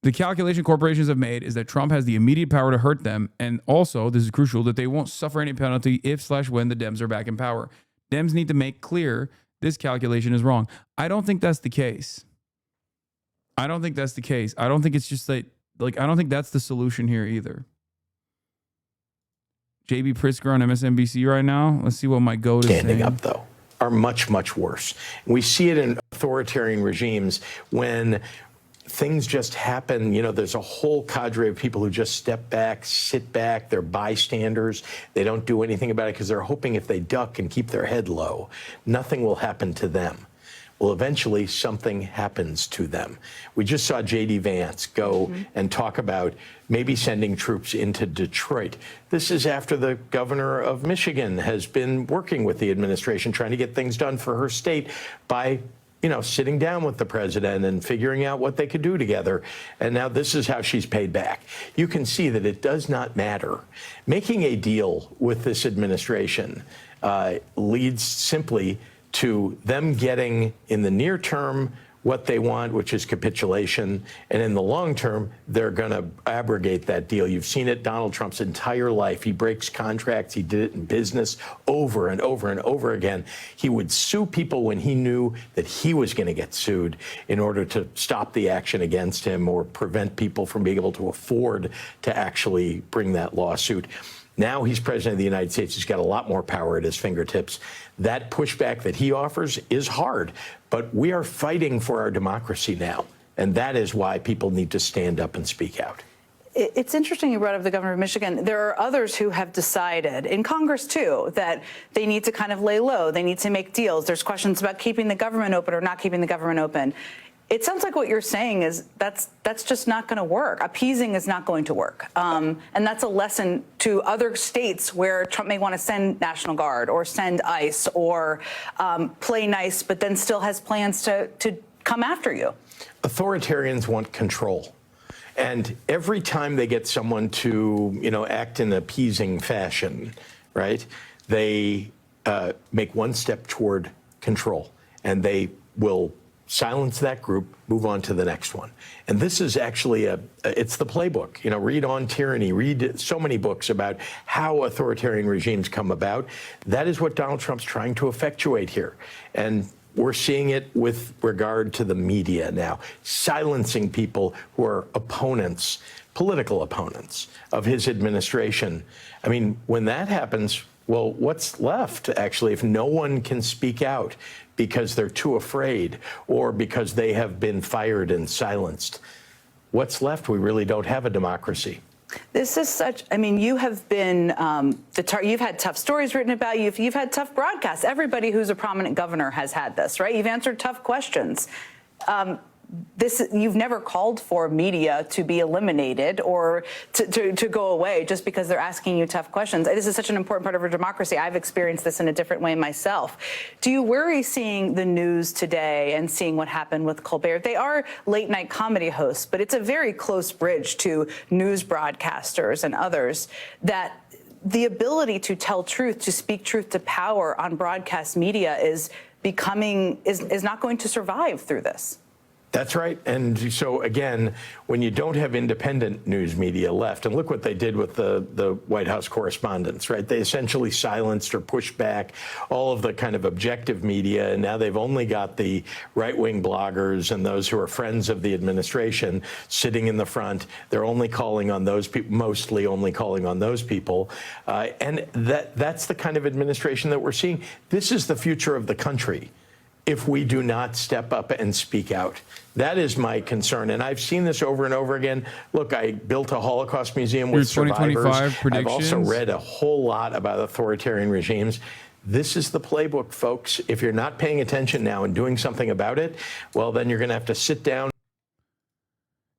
The calculation corporations have made is that Trump has the immediate power to hurt them, and also, this is crucial, that they won't suffer any penalty if/when the Dems are back in power. Dems need to make clear this calculation is wrong. I don't think that's the case. I don't think that's the case. I don't think it's just like I don't think that's the solution here either. JB Pritzker on MSNBC right now. Let's see what my goat is standing saying. up, though, are much, much worse. We see it in authoritarian regimes when things just happen. You know, there's a whole cadre of people who just step back, sit back. They're bystanders. They don't do anything about it because they're hoping if they duck and keep their head low, nothing will happen to them. Well, eventually something happens to them. We just saw J.D. Vance go and talk about maybe sending troops into Detroit. This is after the governor of Michigan has been working with the administration, trying to get things done for her state by, you know, sitting down with the president and figuring out what they could do together. And now this is how she's paid back. You can see that it does not matter. Making a deal with this administration leads simply to them getting, in the near term, what they want, which is capitulation. And in the long term, they're going to abrogate that deal. You've seen it Donald Trump's entire life. He breaks contracts. He did it in business over and over and over again. He would sue people when he knew that he was going to get sued in order to stop the action against him or prevent people from being able to afford to actually bring that lawsuit. Now he's president of the United States. He's got a lot more power at his fingertips. That pushback that he offers is hard, but we are fighting for our democracy now. And that is why people need to stand up and speak out. It's interesting you brought up the governor of Michigan. There are others who have decided, in Congress too, that they need to kind of lay low. They need to make deals. There's questions about keeping the government open or not keeping the government open. It sounds like what you're saying is that's just not going to work. Appeasing is not going to work. And that's a lesson to other states where Trump may want to send National Guard or send ICE or play nice, but then still has plans to come after you. Authoritarians want control. And every time they get someone to, you know, act in appeasing fashion, right, they make one step toward control, and they will silence that group, move on to the next one. And this is actually it's the playbook. You know, read On Tyranny, read so many books about how authoritarian regimes come about. That is what Donald Trump's trying to effectuate here. And we're seeing it with regard to the media now, silencing people who are opponents, political opponents of his administration. I mean, when that happens, well, what's left, actually, if no one can speak out because they're too afraid or because they have been fired and silenced? What's left? We really don't have a democracy. This is such, I mean, you have been, you've had tough stories written about you. You've had tough broadcasts. Everybody who's a prominent governor has had this, right? You've answered tough questions. You've never called for media to be eliminated or to go away just because they're asking you tough questions. This is such an important part of our democracy. I've experienced this in a different way myself. Do you worry seeing the news today and seeing what happened with Colbert? They are late night comedy hosts, but it's a very close bridge to news broadcasters and others that the ability to tell truth, to speak truth to power on broadcast media is not going to survive through this. That's right. And so, again, when you don't have independent news media left, and look what they did with the White House correspondents, right? They essentially silenced or pushed back all of the kind of objective media, and now they've only got the right-wing bloggers and those who are friends of the administration sitting in the front. They're only calling on those people, mostly only calling on those people. And that's the kind of administration that we're seeing. This is the future of the country if we do not step up and speak out. That is my concern. And I've seen this over and over again. Look, I built a Holocaust museum with survivors. I've also read a whole lot about authoritarian regimes. This is the playbook, folks. If you're not paying attention now and doing something about it, well, then you're going to have to sit down.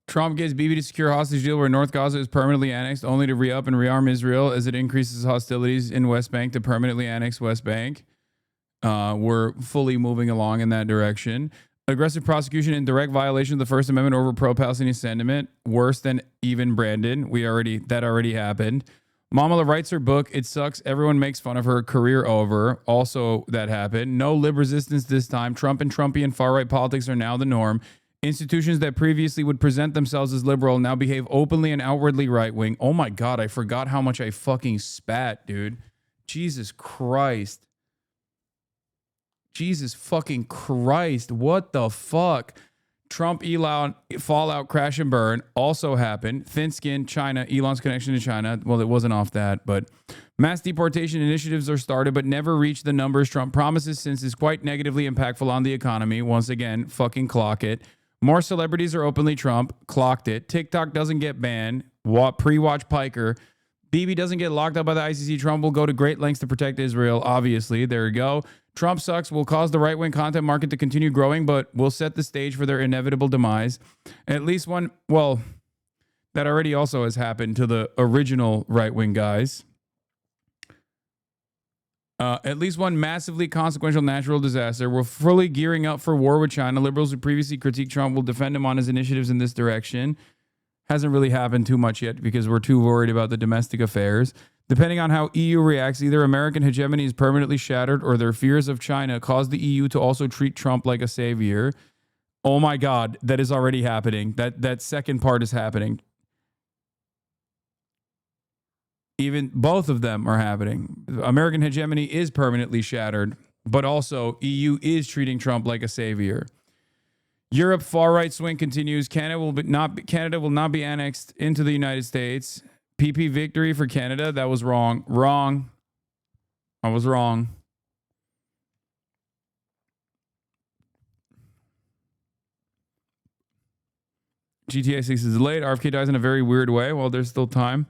Trump gets Bibi to secure hostage deal where North Gaza is permanently annexed, only to re-up and rearm Israel as it increases hostilities in West Bank to permanently annex West Bank. We're fully moving along in that direction. Aggressive prosecution in direct violation of the First Amendment over pro-Palestinian sentiment, worse than even Brandon. That already happened. Mamala writes her book. It sucks. Everyone makes fun of her. Career over. Also, that happened. No lib resistance this time. Trump and Trumpian far-right politics are now the norm. Institutions that previously would present themselves as liberal now behave openly and outwardly right-wing. Oh my God, I forgot how much I fucking spat, dude. Jesus Christ. Jesus fucking Christ. What the fuck? Trump, Elon, fallout, crash and burn also happened. Thin skin, China, Elon's connection to China. Well, it wasn't off that, but mass deportation initiatives are started, but never reach the numbers Trump promises since is quite negatively impactful on the economy. Once again, fucking clock it. More celebrities are openly Trump. Clocked it. TikTok doesn't get banned. Pre-watch Piker. Bibi doesn't get locked up by the ICC. Trump will go to great lengths to protect Israel. Obviously, there you go. Trump sucks will cause the right-wing content market to continue growing, but will set the stage for their inevitable demise. At least one, well, that already also has happened to the original right-wing guys. At least one massively consequential natural disaster. We're fully gearing up for war with China. Liberals who previously critiqued Trump will defend him on his initiatives in this direction. Hasn't really happened too much yet because we're too worried about the domestic affairs. Depending on how EU reacts, either American hegemony is permanently shattered or their fears of China cause the EU to also treat Trump like a savior. Oh my God, that is already happening. That second part is happening. Even both of them are happening. American hegemony is permanently shattered, but also EU is treating Trump like a savior. Europe far-right swing continues. Canada will not be annexed into the United States. PP victory for Canada. That was wrong. Wrong. I was wrong. GTA 6 is delayed. RFK dies in a very weird way. Well, there's still time.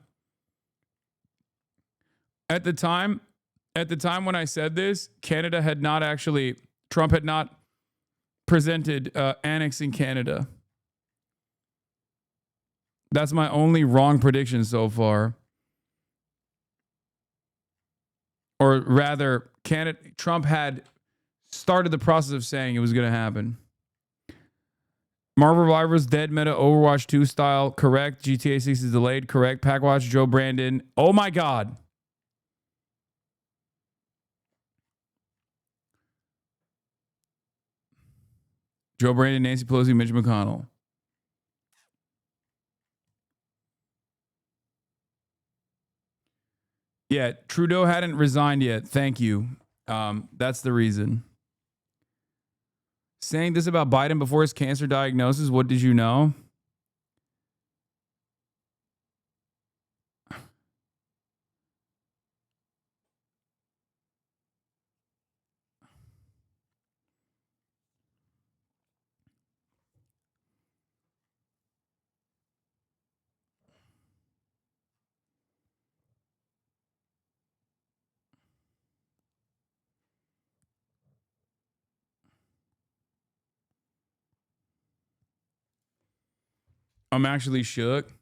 At the time when I said this, Trump had not presented annexing Canada. That's my only wrong prediction so far. Or rather, Trump had started the process of saying it was going to happen. Marvel Rivals, Dead Meta, Overwatch 2 style, correct. GTA 6 is delayed, correct. Packwatch, Joe Brandon. Oh my God. Joe Brandon, Nancy Pelosi, Mitch McConnell. Yeah, Trudeau hadn't resigned yet. Thank you. That's the reason. Saying this about Biden before his cancer diagnosis, what did you know? I'm actually shook.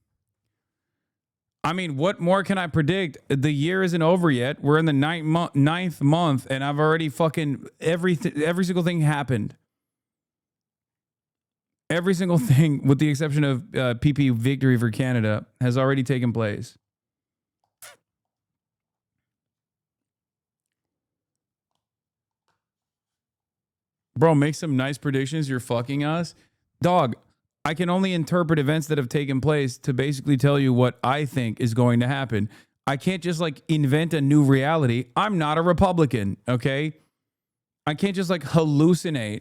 I mean, what more can I predict? The year isn't over yet. We're in the ninth month, and I've already fucking every single thing happened. Every single thing, with the exception of PP victory for Canada, has already taken place. Bro, make some nice predictions. You're fucking us. Dog, I can only interpret events that have taken place to basically tell you what I think is going to happen. I can't just like invent a new reality. I'm not a Republican, okay? I can't just like hallucinate.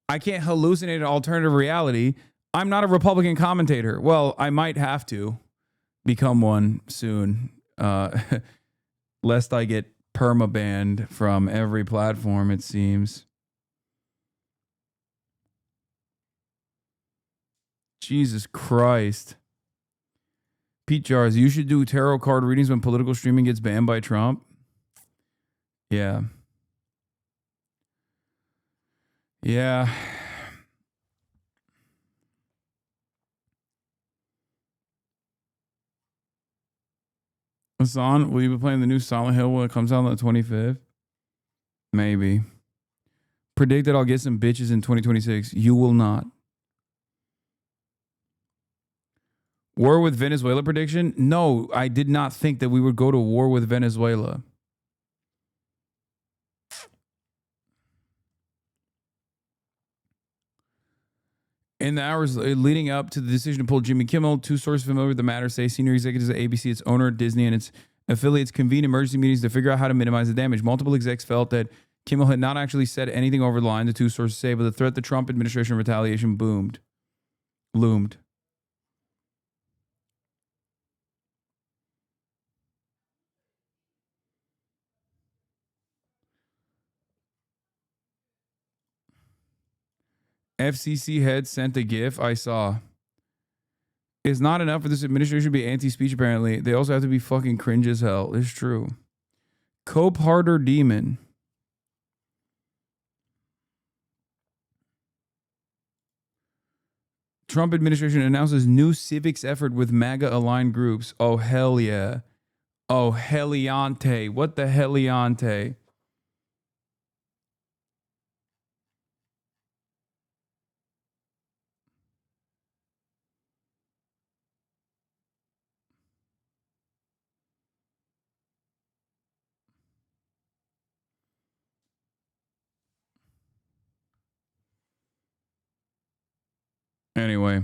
I can't hallucinate an alternative reality. I'm not a Republican commentator. Well, I might have to become one soon, lest I get perma-banned from every platform, it seems. Jesus Christ. Pete Jars, you should do tarot card readings when political streaming gets banned by Trump. Yeah. Yeah. Hasan, will you be playing the new Silent Hill when it comes out on the 25th? Maybe. Predict that I'll get some bitches in 2026. You will not. War with Venezuela prediction? No, I did not think that we would go to war with Venezuela. In the hours leading up to the decision to pull Jimmy Kimmel, two sources familiar with the matter say senior executives at ABC, its owner, Disney, and its affiliates convened emergency meetings to figure out how to minimize the damage. Multiple execs felt that Kimmel had not actually said anything over the line, the two sources say, but the threat the Trump administration retaliation loomed. FCC head sent a GIF I saw. It's not enough for this administration to be anti-speech, apparently. They also have to be fucking cringe as hell. It's true. Cope harder demon. Trump administration announces new civics effort with MAGA-aligned groups. Oh, hell yeah. Oh, heliante. What the heliante? Anyway.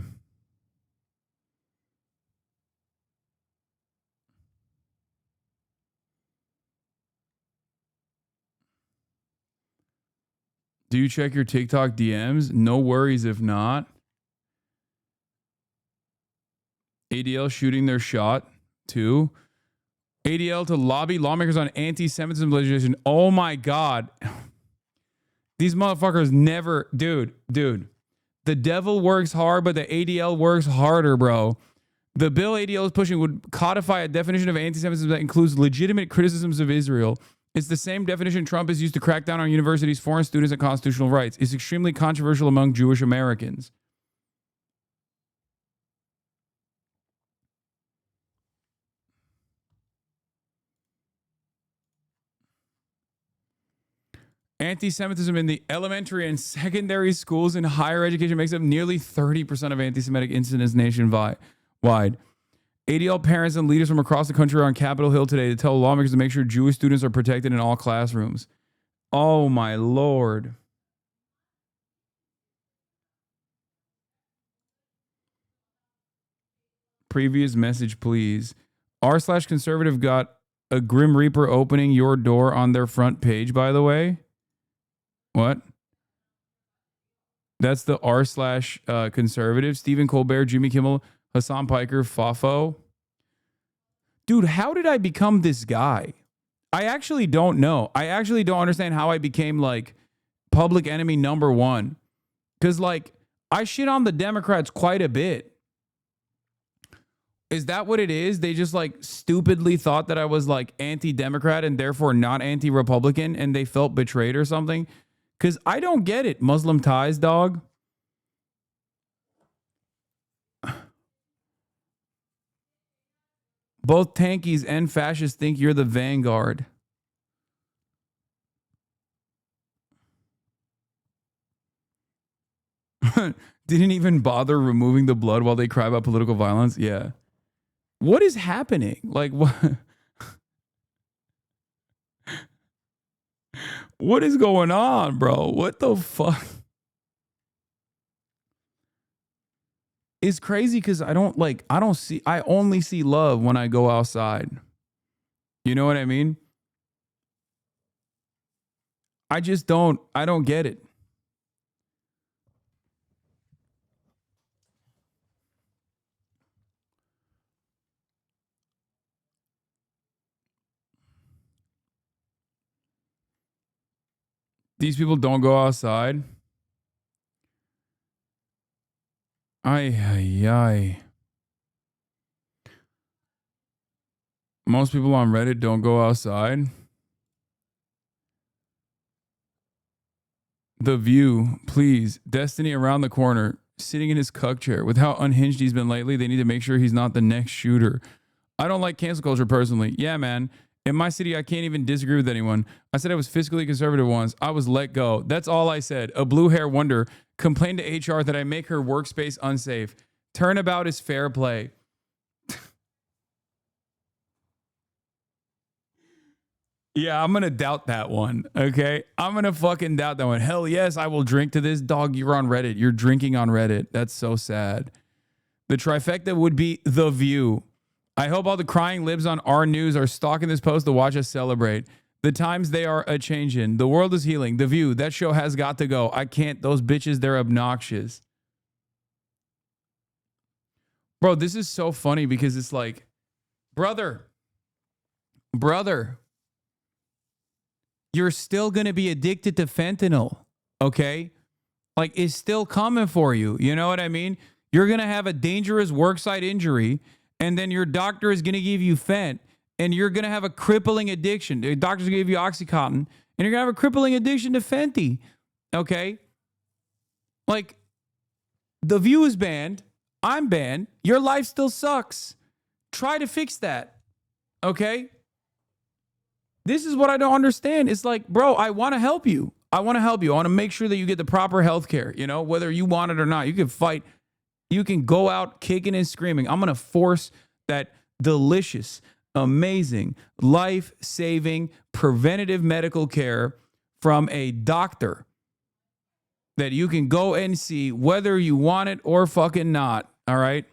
Do you check your TikTok DMs? No worries if not. ADL shooting their shot too. ADL to lobby lawmakers on anti-Semitism legislation. Oh my God. These motherfuckers never, dude. The devil works hard, but the ADL works harder, bro. The bill ADL is pushing would codify a definition of anti-Semitism that includes legitimate criticisms of Israel. It's the same definition Trump has used to crack down on universities, foreign students, and constitutional rights. It's extremely controversial among Jewish Americans. Anti-Semitism in the elementary and secondary schools and higher education makes up nearly 30% of anti-Semitic incidents nationwide. ADL parents and leaders from across the country are on Capitol Hill today to tell lawmakers to make sure Jewish students are protected in all classrooms. Oh my Lord. Previous message, please. r/conservative got a Grim Reaper opening your door on their front page, by the way. What? That's the r/conservative. Stephen Colbert, Jimmy Kimmel, Hasan, Piker, Fafo. Dude, how did I become this guy? I actually don't know. I actually don't understand how I became like public enemy number one. Because like I shit on the Democrats quite a bit. Is that what it is? They just like stupidly thought that I was like anti-Democrat and therefore not anti-Republican and they felt betrayed or something? Because I don't get it. Muslim ties, dog. Both tankies and fascists think you're the vanguard. Didn't even bother removing the blood while they cry about political violence. Yeah. What is happening? Like, what? What is going on, bro? What the fuck? it's crazy because I only see love when I go outside. You know what I mean? I don't get it. These people don't go outside. Ay. Most people on Reddit don't go outside. The View, please. Destiny around the corner, sitting in his cuck chair. With how unhinged he's been lately, they need to make sure he's not the next shooter. I don't like cancel culture personally. Yeah, man. In my city, I can't even disagree with anyone. I said I was fiscally conservative once. I was let go. That's all I said. A blue hair wonder complained to HR that I make her workspace unsafe. Turnabout is fair play. Yeah, I'm going to doubt that one, okay? I'm going to fucking doubt that one. Hell yes, I will drink to this. Dog, you're on Reddit. You're drinking on Reddit. That's so sad. The trifecta would be The View. I hope all the crying libs on our news are stalking this post to watch us celebrate. The times they are a-changin'. The world is healing. The View. That show has got to go. I can't. Those bitches, they're obnoxious. Bro, this is so funny because it's like, brother, you're still going to be addicted to fentanyl, okay? Like, it's still coming for you. You know what I mean? You're going to have a dangerous worksite injury, and then your doctor is going to give you fent, and you're going to have a crippling addiction. The doctor's going to give you Oxycontin, and you're going to have a crippling addiction to Fenty, okay? Like, The View is banned. I'm banned. Your life still sucks. Try to fix that, okay? This is what I don't understand. It's like, bro, I want to help you. I want to make sure that you get the proper health care, you know, whether you want it or not. You can fight. You can go out kicking and screaming. I'm going to force that delicious, amazing, life-saving, preventative medical care from a doctor that you can go and see whether you want it or fucking not. All right?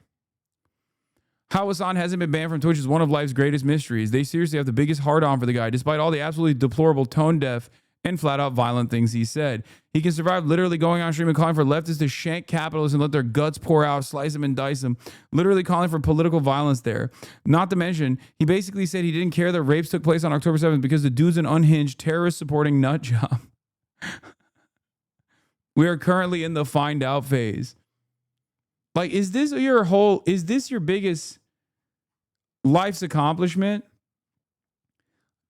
How Hasan hasn't been banned from Twitch is one of life's greatest mysteries. They seriously have the biggest hard-on for the guy, despite all the absolutely deplorable, tone-deaf, and flat-out violent things he said. He can survive literally going on stream and calling for leftists to shank capitalists and let their guts pour out, slice them and dice them, literally calling for political violence there. Not to mention, he basically said he didn't care that rapes took place on October 7th because the dude's an unhinged, terrorist-supporting nut job. We are currently in the find out phase. Like, is this your biggest life's accomplishment?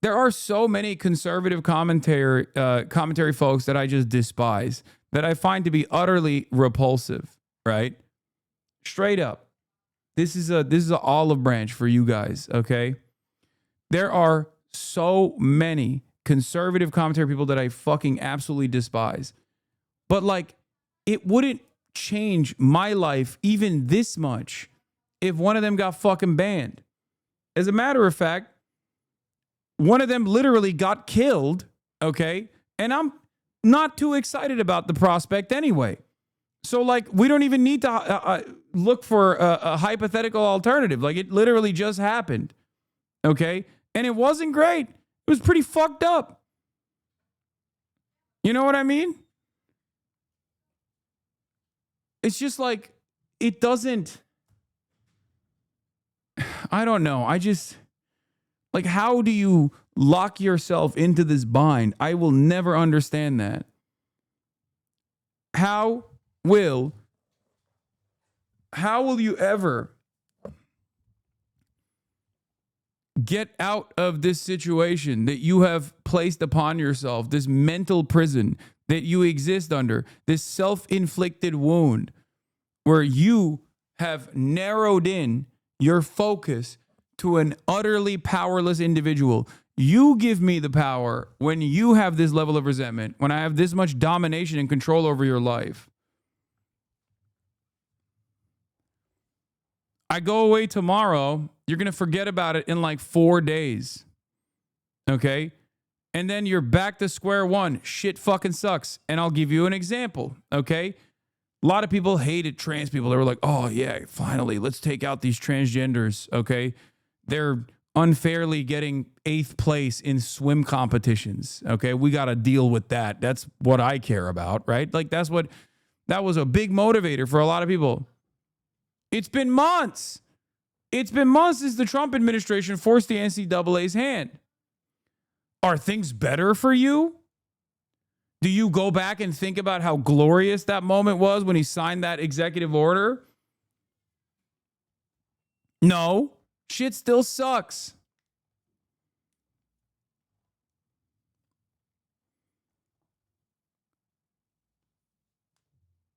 There are so many conservative commentary folks that I just despise, that I find to be utterly repulsive, right? Straight up. This is an olive branch for you guys, okay? There are so many conservative commentary people that I fucking absolutely despise. But like, it wouldn't change my life even this much if one of them got fucking banned. As a matter of fact, one of them literally got killed, okay? And I'm not too excited about the prospect anyway. So, like, we don't even need to look for a hypothetical alternative. Like, it literally just happened, okay? And it wasn't great. It was pretty fucked up. You know what I mean? It's just like, it doesn't... I don't know. I just, like, how do you lock yourself into this bind? I will never understand that. How will you ever get out of this situation that you have placed upon yourself, this mental prison that you exist under, this self-inflicted wound where you have narrowed in your focus to an utterly powerless individual? You give me the power when you have this level of resentment, when I have this much domination and control over your life. I go away tomorrow, you're going to forget about it in like 4 days. Okay? And then you're back to square one. Shit fucking sucks. And I'll give you an example. Okay? A lot of people hated trans people. They were like, oh, yeah, finally, let's take out these transgenders, okay? They're unfairly getting 8th place in swim competitions, okay? We got to deal with that. That's what I care about, right? Like, that was a big motivator for a lot of people. It's been months. It's been months since the Trump administration forced the NCAA's hand. Are things better for you? Do you go back and think about how glorious that moment was when he signed that executive order? No. Shit still sucks.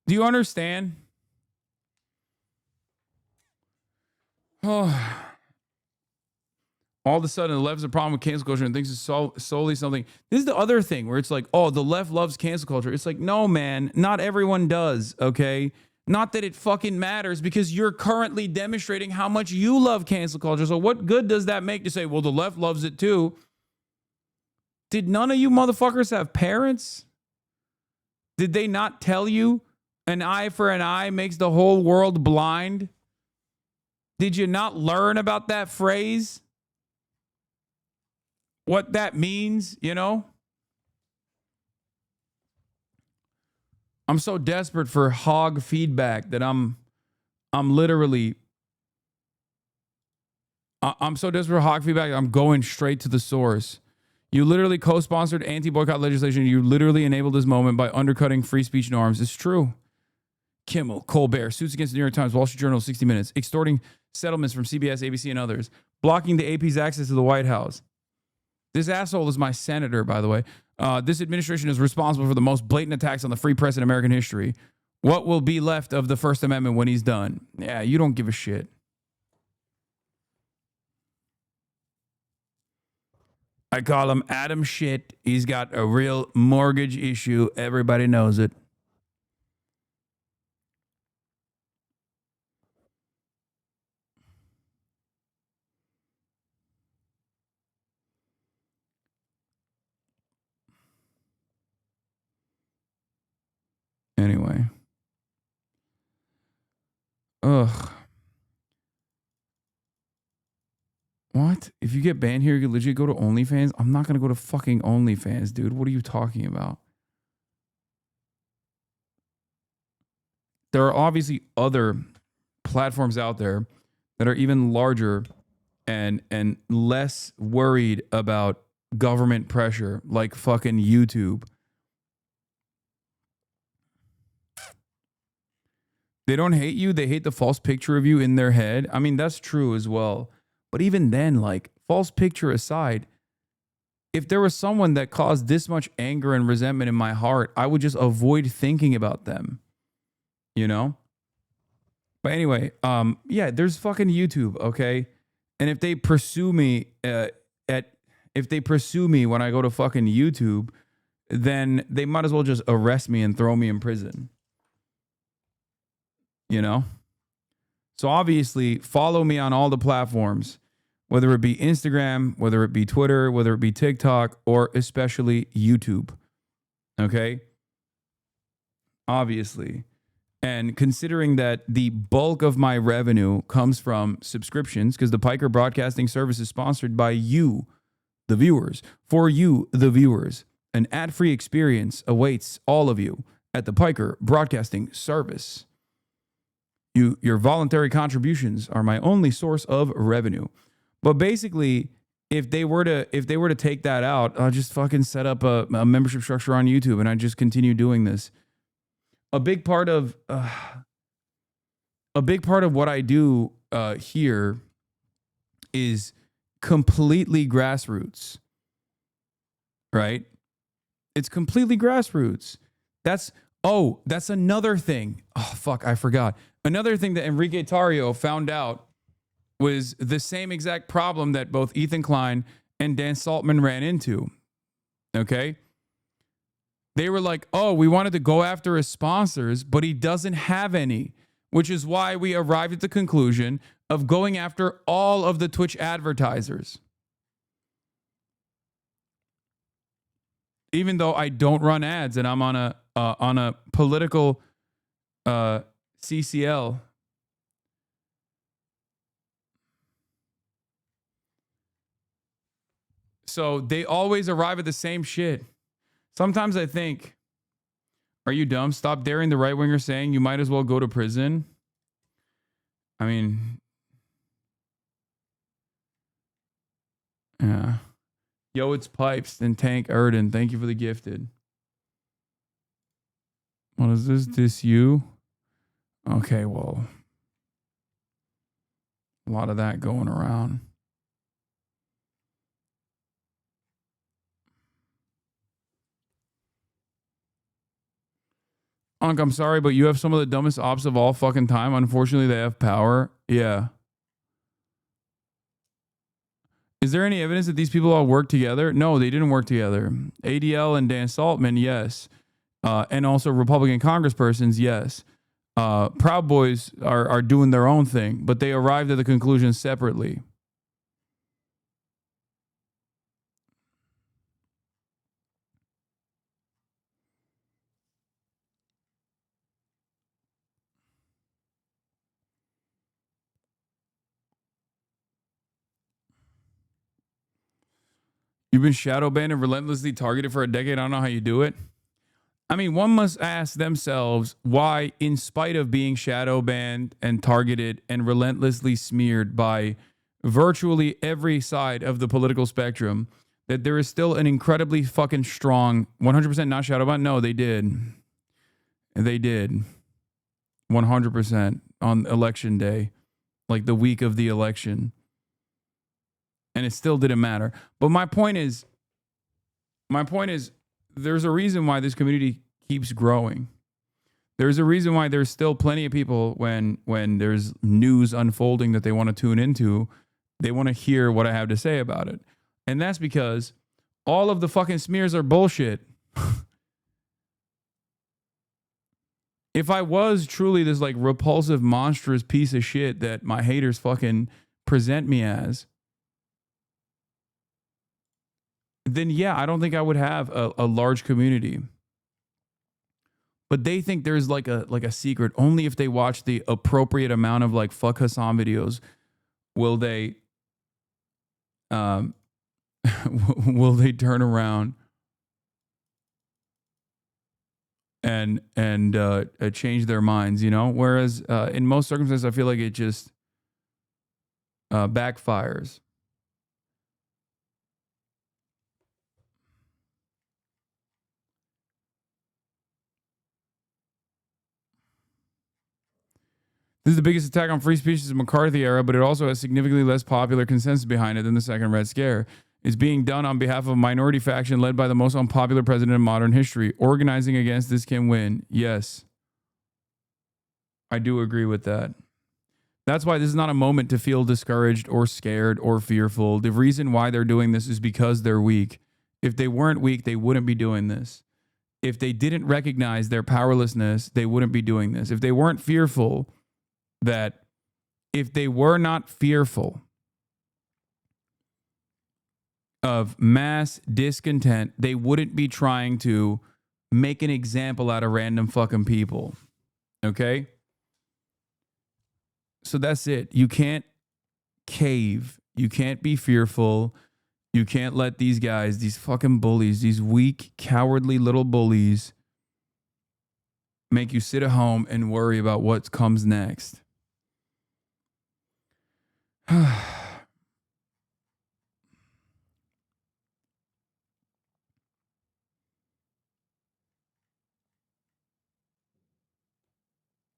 Do you understand? Oh. All of a sudden, the left has a problem with cancel culture and thinks it's solely something. This is the other thing where it's like, oh, the left loves cancel culture. It's like, no, man, not everyone does, okay? Not that it fucking matters, because you're currently demonstrating how much you love cancel culture. So what good does that make to say, well, the left loves it too? Did none of you motherfuckers have parents? Did they not tell you an eye for an eye makes the whole world blind? Did you not learn about that phrase? What that means, you know? I'm so desperate for hog feedback that I'm literally so desperate for hog feedback, I'm going straight to the source. You literally co-sponsored anti-boycott legislation. You literally enabled this moment by undercutting free speech norms. It's true. Kimmel, Colbert, suits against the New York Times, Wall Street Journal, 60 Minutes, extorting settlements from CBS, ABC, and others, blocking the AP's access to the White House. This asshole is my senator, by the way. This administration is responsible for the most blatant attacks on the free press in American history. What will be left of the First Amendment when he's done? Yeah, you don't give a shit. I call him Adam Shit. He's got a real mortgage issue. Everybody knows it. Anyway. Ugh. What? If you get banned here, you could legit go to OnlyFans? I'm not going to go to fucking OnlyFans, dude. What are you talking about? There are obviously other platforms out there that are even larger and less worried about government pressure, like fucking YouTube. They don't hate you. They hate the false picture of you in their head. I mean, that's true as well. But even then, like, false picture aside, if there was someone that caused this much anger and resentment in my heart, I would just avoid thinking about them, you know? But anyway, yeah, there's fucking YouTube, okay? And if they pursue me if they pursue me when I go to fucking YouTube, then they might as well just arrest me and throw me in prison. You know? So obviously, follow me on all the platforms, whether it be Instagram, whether it be Twitter, whether it be TikTok, or especially YouTube. Okay? Obviously. And considering that the bulk of my revenue comes from subscriptions, because the Piker Broadcasting service is sponsored by you, the viewers. For you, the viewers. An ad-free experience awaits all of you at the Piker Broadcasting service. Your voluntary contributions are my only source of revenue. But basically, if they were to take that out, I'll just fucking set up a membership structure on YouTube, and I just continue doing this. A big part of what I do here is completely grassroots, right? It's completely grassroots. That's another thing. Oh, fuck, I forgot. Another thing that Enrique Tarrio found out was the same exact problem that both Ethan Klein and Dan Saltman ran into. Okay? They were like, oh, we wanted to go after his sponsors, but he doesn't have any, which is why we arrived at the conclusion of going after all of the Twitch advertisers. Even though I don't run ads and I'm on a political CCL. So they always arrive at the same shit. Sometimes I think, are you dumb? Stop daring the right winger saying you might as well go to prison. I mean, yeah. Yo, it's Pipes and Tank Erden. Thank you for the gifted. What is this? This you? Okay, well, a lot of that going around. Unc, I'm sorry, but you have some of the dumbest ops of all fucking time. Unfortunately, they have power. Yeah. Is there any evidence that these people all work together? No, they didn't work together. ADL and Dan Saltman, yes. And also Republican congresspersons, yes. Proud Boys are doing their own thing, but they arrived at the conclusion separately. You've been shadow banned and relentlessly targeted for a decade. I don't know how you do it. I mean, one must ask themselves why, in spite of being shadow banned and targeted and relentlessly smeared by virtually every side of the political spectrum, that there is still an incredibly fucking strong 100% not shadow banned. No, they did. They did. 100% on election day, like the week of the election. And it still didn't matter. But my point is, there's a reason why this community keeps growing. There's a reason why there's still plenty of people when there's news unfolding that they want to tune into, they want to hear what I have to say about it. And that's because all of the fucking smears are bullshit. If I was truly this like repulsive, monstrous piece of shit that my haters fucking present me as, then yeah, I don't think I would have a large community. But they think there's like a secret. Only if they watch the appropriate amount of like fuck Hasan videos will they will they turn around and change their minds, you know? Whereas in most circumstances, I feel like it just backfires. This is the biggest attack on free speech since the McCarthy era, but it also has significantly less popular consensus behind it than the second Red Scare. It's being done on behalf of a minority faction led by the most unpopular president in modern history. Organizing against this can win. Yes. I do agree with that. That's why this is not a moment to feel discouraged or scared or fearful. The reason why they're doing this is because they're weak. If they weren't weak, they wouldn't be doing this. If they didn't recognize their powerlessness, they wouldn't be doing this. If they weren't fearful, if they were not fearful of mass discontent, they wouldn't be trying to make an example out of random fucking people. Okay? So that's it. You can't cave. You can't be fearful. You can't let these guys, these fucking bullies, these weak, cowardly little bullies, make you sit at home and worry about what comes next.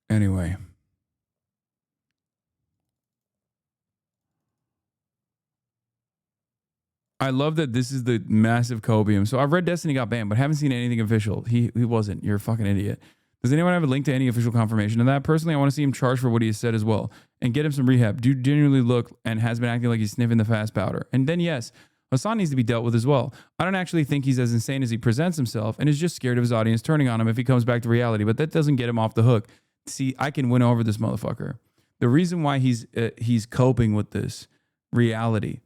Anyway. I love that this is the massive cobium. So I've read Destiny got banned, but haven't seen anything official. He wasn't. You're a fucking idiot. Does anyone have a link to any official confirmation of that? Personally, I want to see him charged for what he has said as well and get him some rehab. Dude genuinely look and has been acting like he's sniffing the fast powder. And then, yes, Hasan needs to be dealt with as well. I don't actually think he's as insane as he presents himself and is just scared of his audience turning on him if he comes back to reality. But that doesn't get him off the hook. See, I can win over this motherfucker. The reason why he's coping with this reality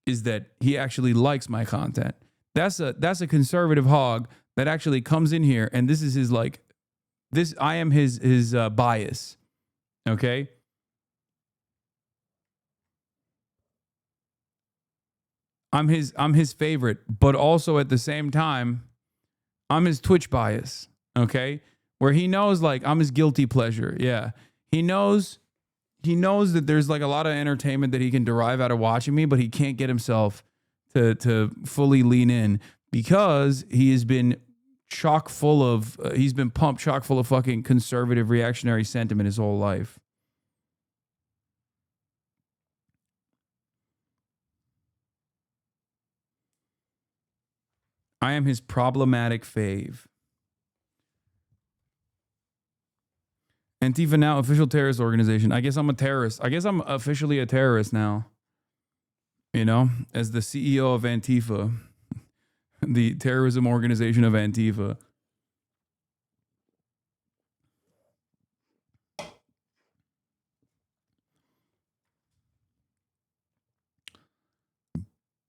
is that he actually likes my content. That's a conservative hog that actually comes in here and this is his like I am his bias. Okay? I'm his favorite, but also at the same time, I'm his Twitch bias. Okay? Where he knows, like, I'm his guilty pleasure. Yeah. He knows that there's like a lot of entertainment that he can derive out of watching me, but he can't get himself to fully lean in because he has been he's been pumped chock full of fucking conservative reactionary sentiment his whole life. I am his problematic fave. Antifa now official terrorist organization. I guess I'm a terrorist. I guess I'm officially a terrorist now. You know, as the CEO of Antifa, the terrorism organization of Antifa.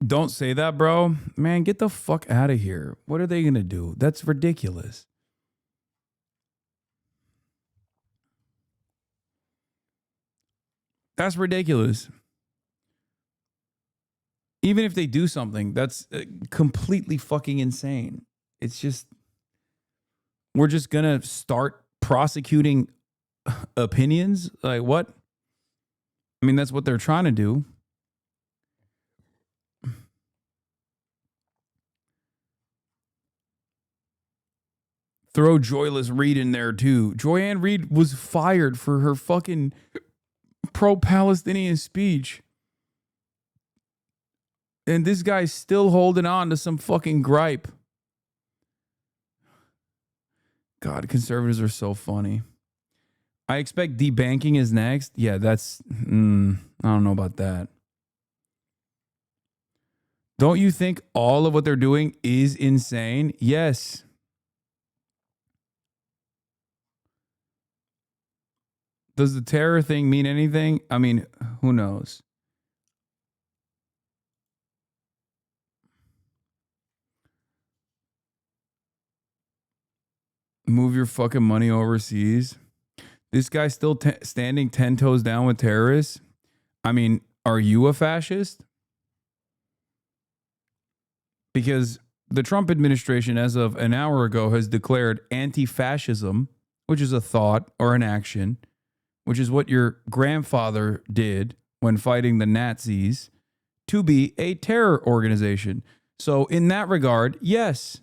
Don't say that, bro. Man, get the fuck out of here. What are they going to do? That's ridiculous. That's ridiculous. Even if they do something, that's completely fucking insane. It's just, we're just going to start prosecuting opinions? Like what? I mean, that's what they're trying to do. Throw Joyless Reed in there too. Joyanne Reed was fired for her fucking pro-Palestinian speech. And this guy's still holding on to some fucking gripe. God, conservatives are so funny. I expect debanking is next. Yeah, that's... I don't know about that. Don't you think all of what they're doing is insane? Yes. Does the terror thing mean anything? I mean, who knows? Move your fucking money overseas. This guy's still standing 10 toes down with terrorists. I mean, are you a fascist? Because the Trump administration, as of an hour ago, has declared anti-fascism, which is a thought or an action, which is what your grandfather did when fighting the Nazis, to be a terror organization. So in that regard, yes.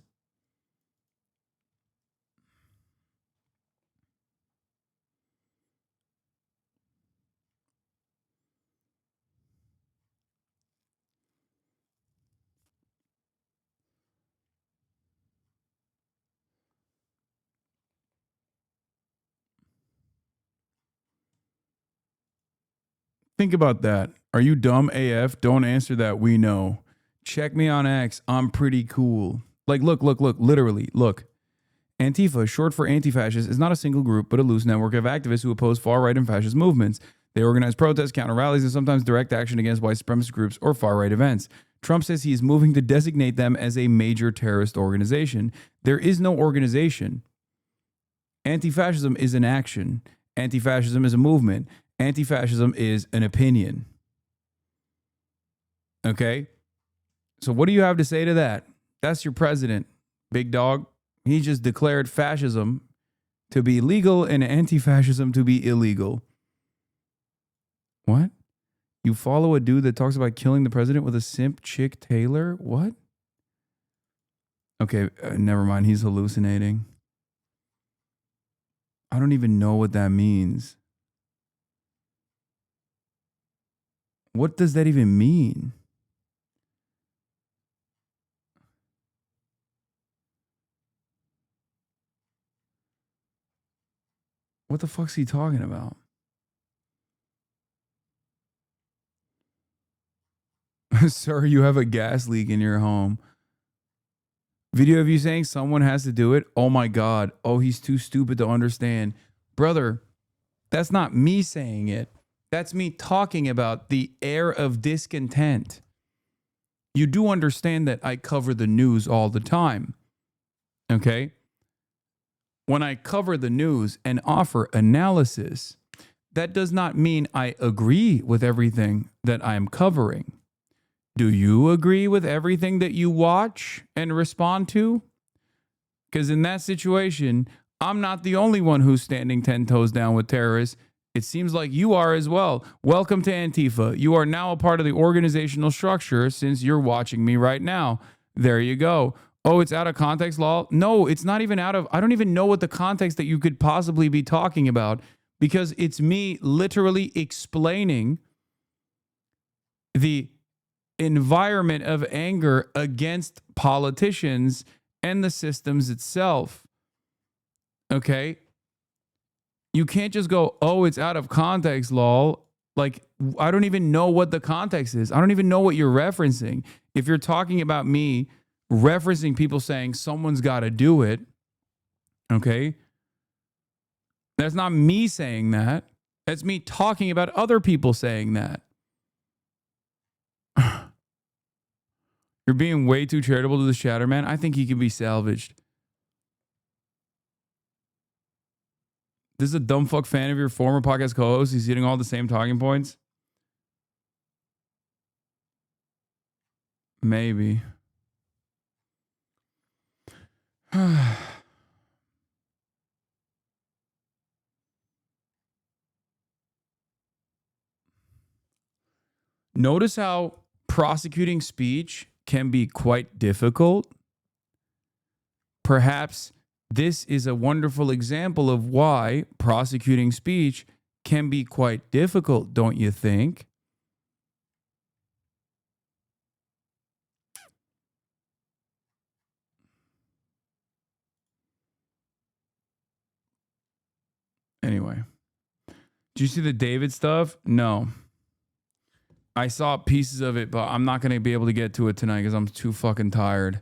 Think about that. Are you dumb AF? Don't answer that. We know. Check me on X. I'm pretty cool. Like, look, literally, look. Antifa, short for anti-fascist, is not a single group, but a loose network of activists who oppose far-right and fascist movements. They organize protests, counter rallies, and sometimes direct action against white supremacist groups or far-right events. Trump says he is moving to designate them as a major terrorist organization. There is no organization. Anti-fascism is an action. Anti-fascism is a movement. Anti-fascism is an opinion. Okay? So what do you have to say to that? That's your president, big dog. He just declared fascism to be legal and anti-fascism to be illegal. What? You follow a dude that talks about killing the president with a simp chick Taylor? What? Okay, never mind. He's hallucinating. I don't even know what that means. What does that even mean? What the fuck's he talking about? Sir, you have a gas leak in your home. Video of you saying someone has to do it? Oh my God. Oh, he's too stupid to understand. Brother, that's not me saying it. That's me talking about the air of discontent. You do understand that I cover the news all the time. Okay? when I cover the news and offer analysis, that does not mean I agree with everything that I am covering. Do you agree with everything that you watch and respond to? Because in that situation, I'm not the only one who's standing 10 toes down with terrorists. It seems like you are as well. Welcome to Antifa. You are now a part of the organizational structure since you're watching me right now. There you go. Oh, it's out of context, law? No, it's not even out of, I don't even know what the context that you could possibly be talking about, because it's me literally explaining the environment of anger against politicians and the systems itself. Okay? You can't just go, oh, it's out of context, lol. Like, I don't even know what the context is. I don't even know what you're referencing. If you're talking about me referencing people saying someone's got to do it, okay? That's not me saying that. That's me talking about other people saying that. You're being way too charitable to the Shatterman. I think he can be salvaged. This is a dumb fuck fan of your former podcast co-host. He's hitting all the same talking points. Maybe. Notice how prosecuting speech can be quite difficult. Perhaps this is a wonderful example of why prosecuting speech can be quite difficult, don't you think? Anyway, did you see the David stuff? No. I saw pieces of it, but I'm not going to be able to get to it tonight because I'm too fucking tired.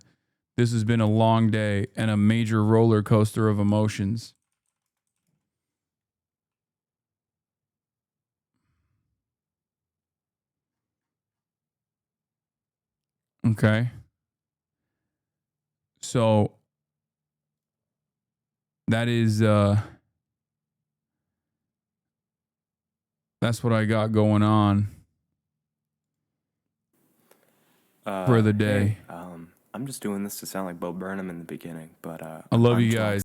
This has been a long day and a major roller coaster of emotions. Okay. So that is that's what I got going on for the day. Hey, I'm just doing this to sound like Bo Burnham in the beginning, but I love you guys.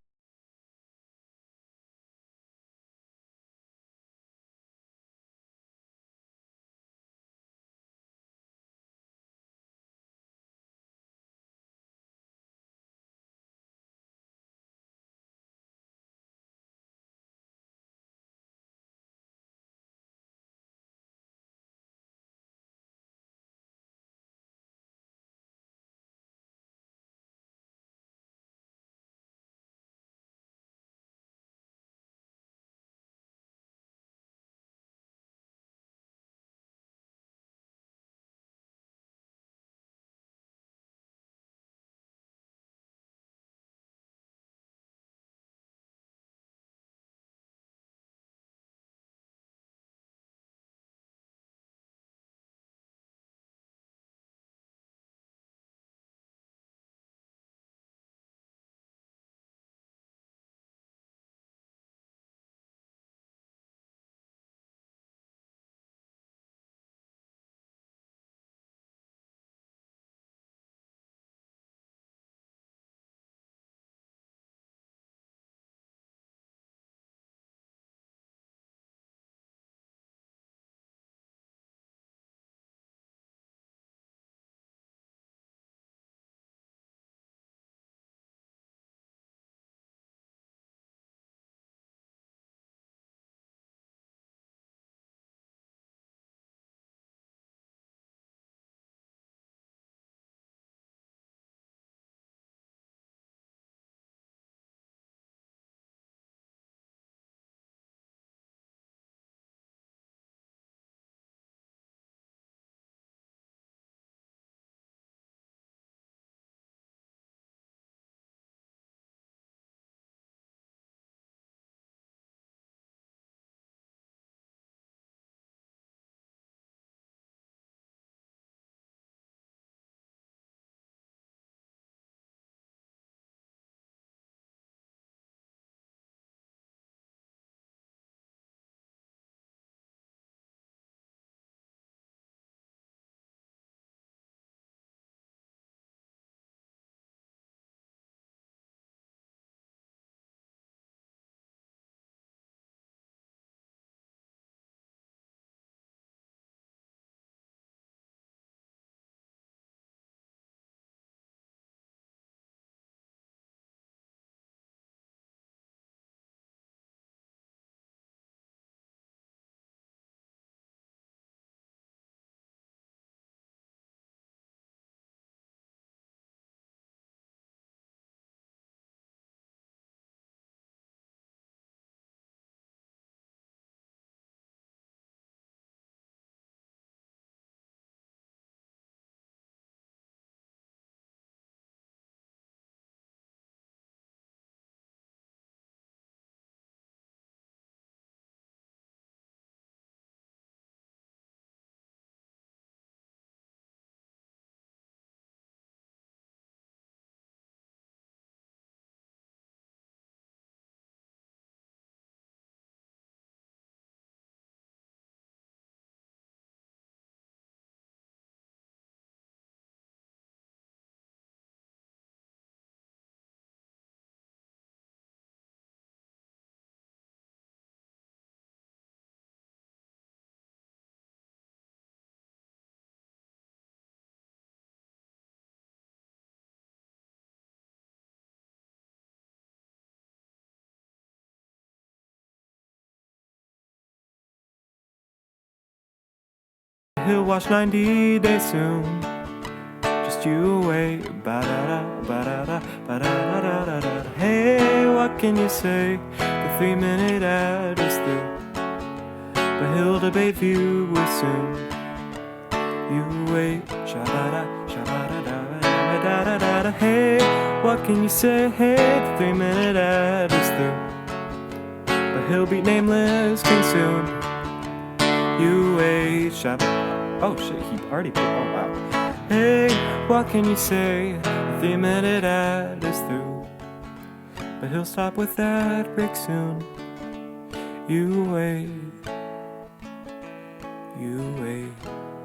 he'll watch 90 Days soon. Just you wait. Ba-da-da, ba-da-da, ba-da-da-da-da-da. Hey, what can you say? The 3-minute ad is through, but he'll debate view with soon. You wait. Sha-ba-da, sha-ba-da-da-ba-da-da-da-da. Hey, what can you say? Hey, the 3-minute ad is through, but he'll be nameless king soon. You wait. Oh shit, he already put. Oh wow. Hey, what can you say? The 3-minute ad is through, but he'll stop with that break soon. You wait. You wait.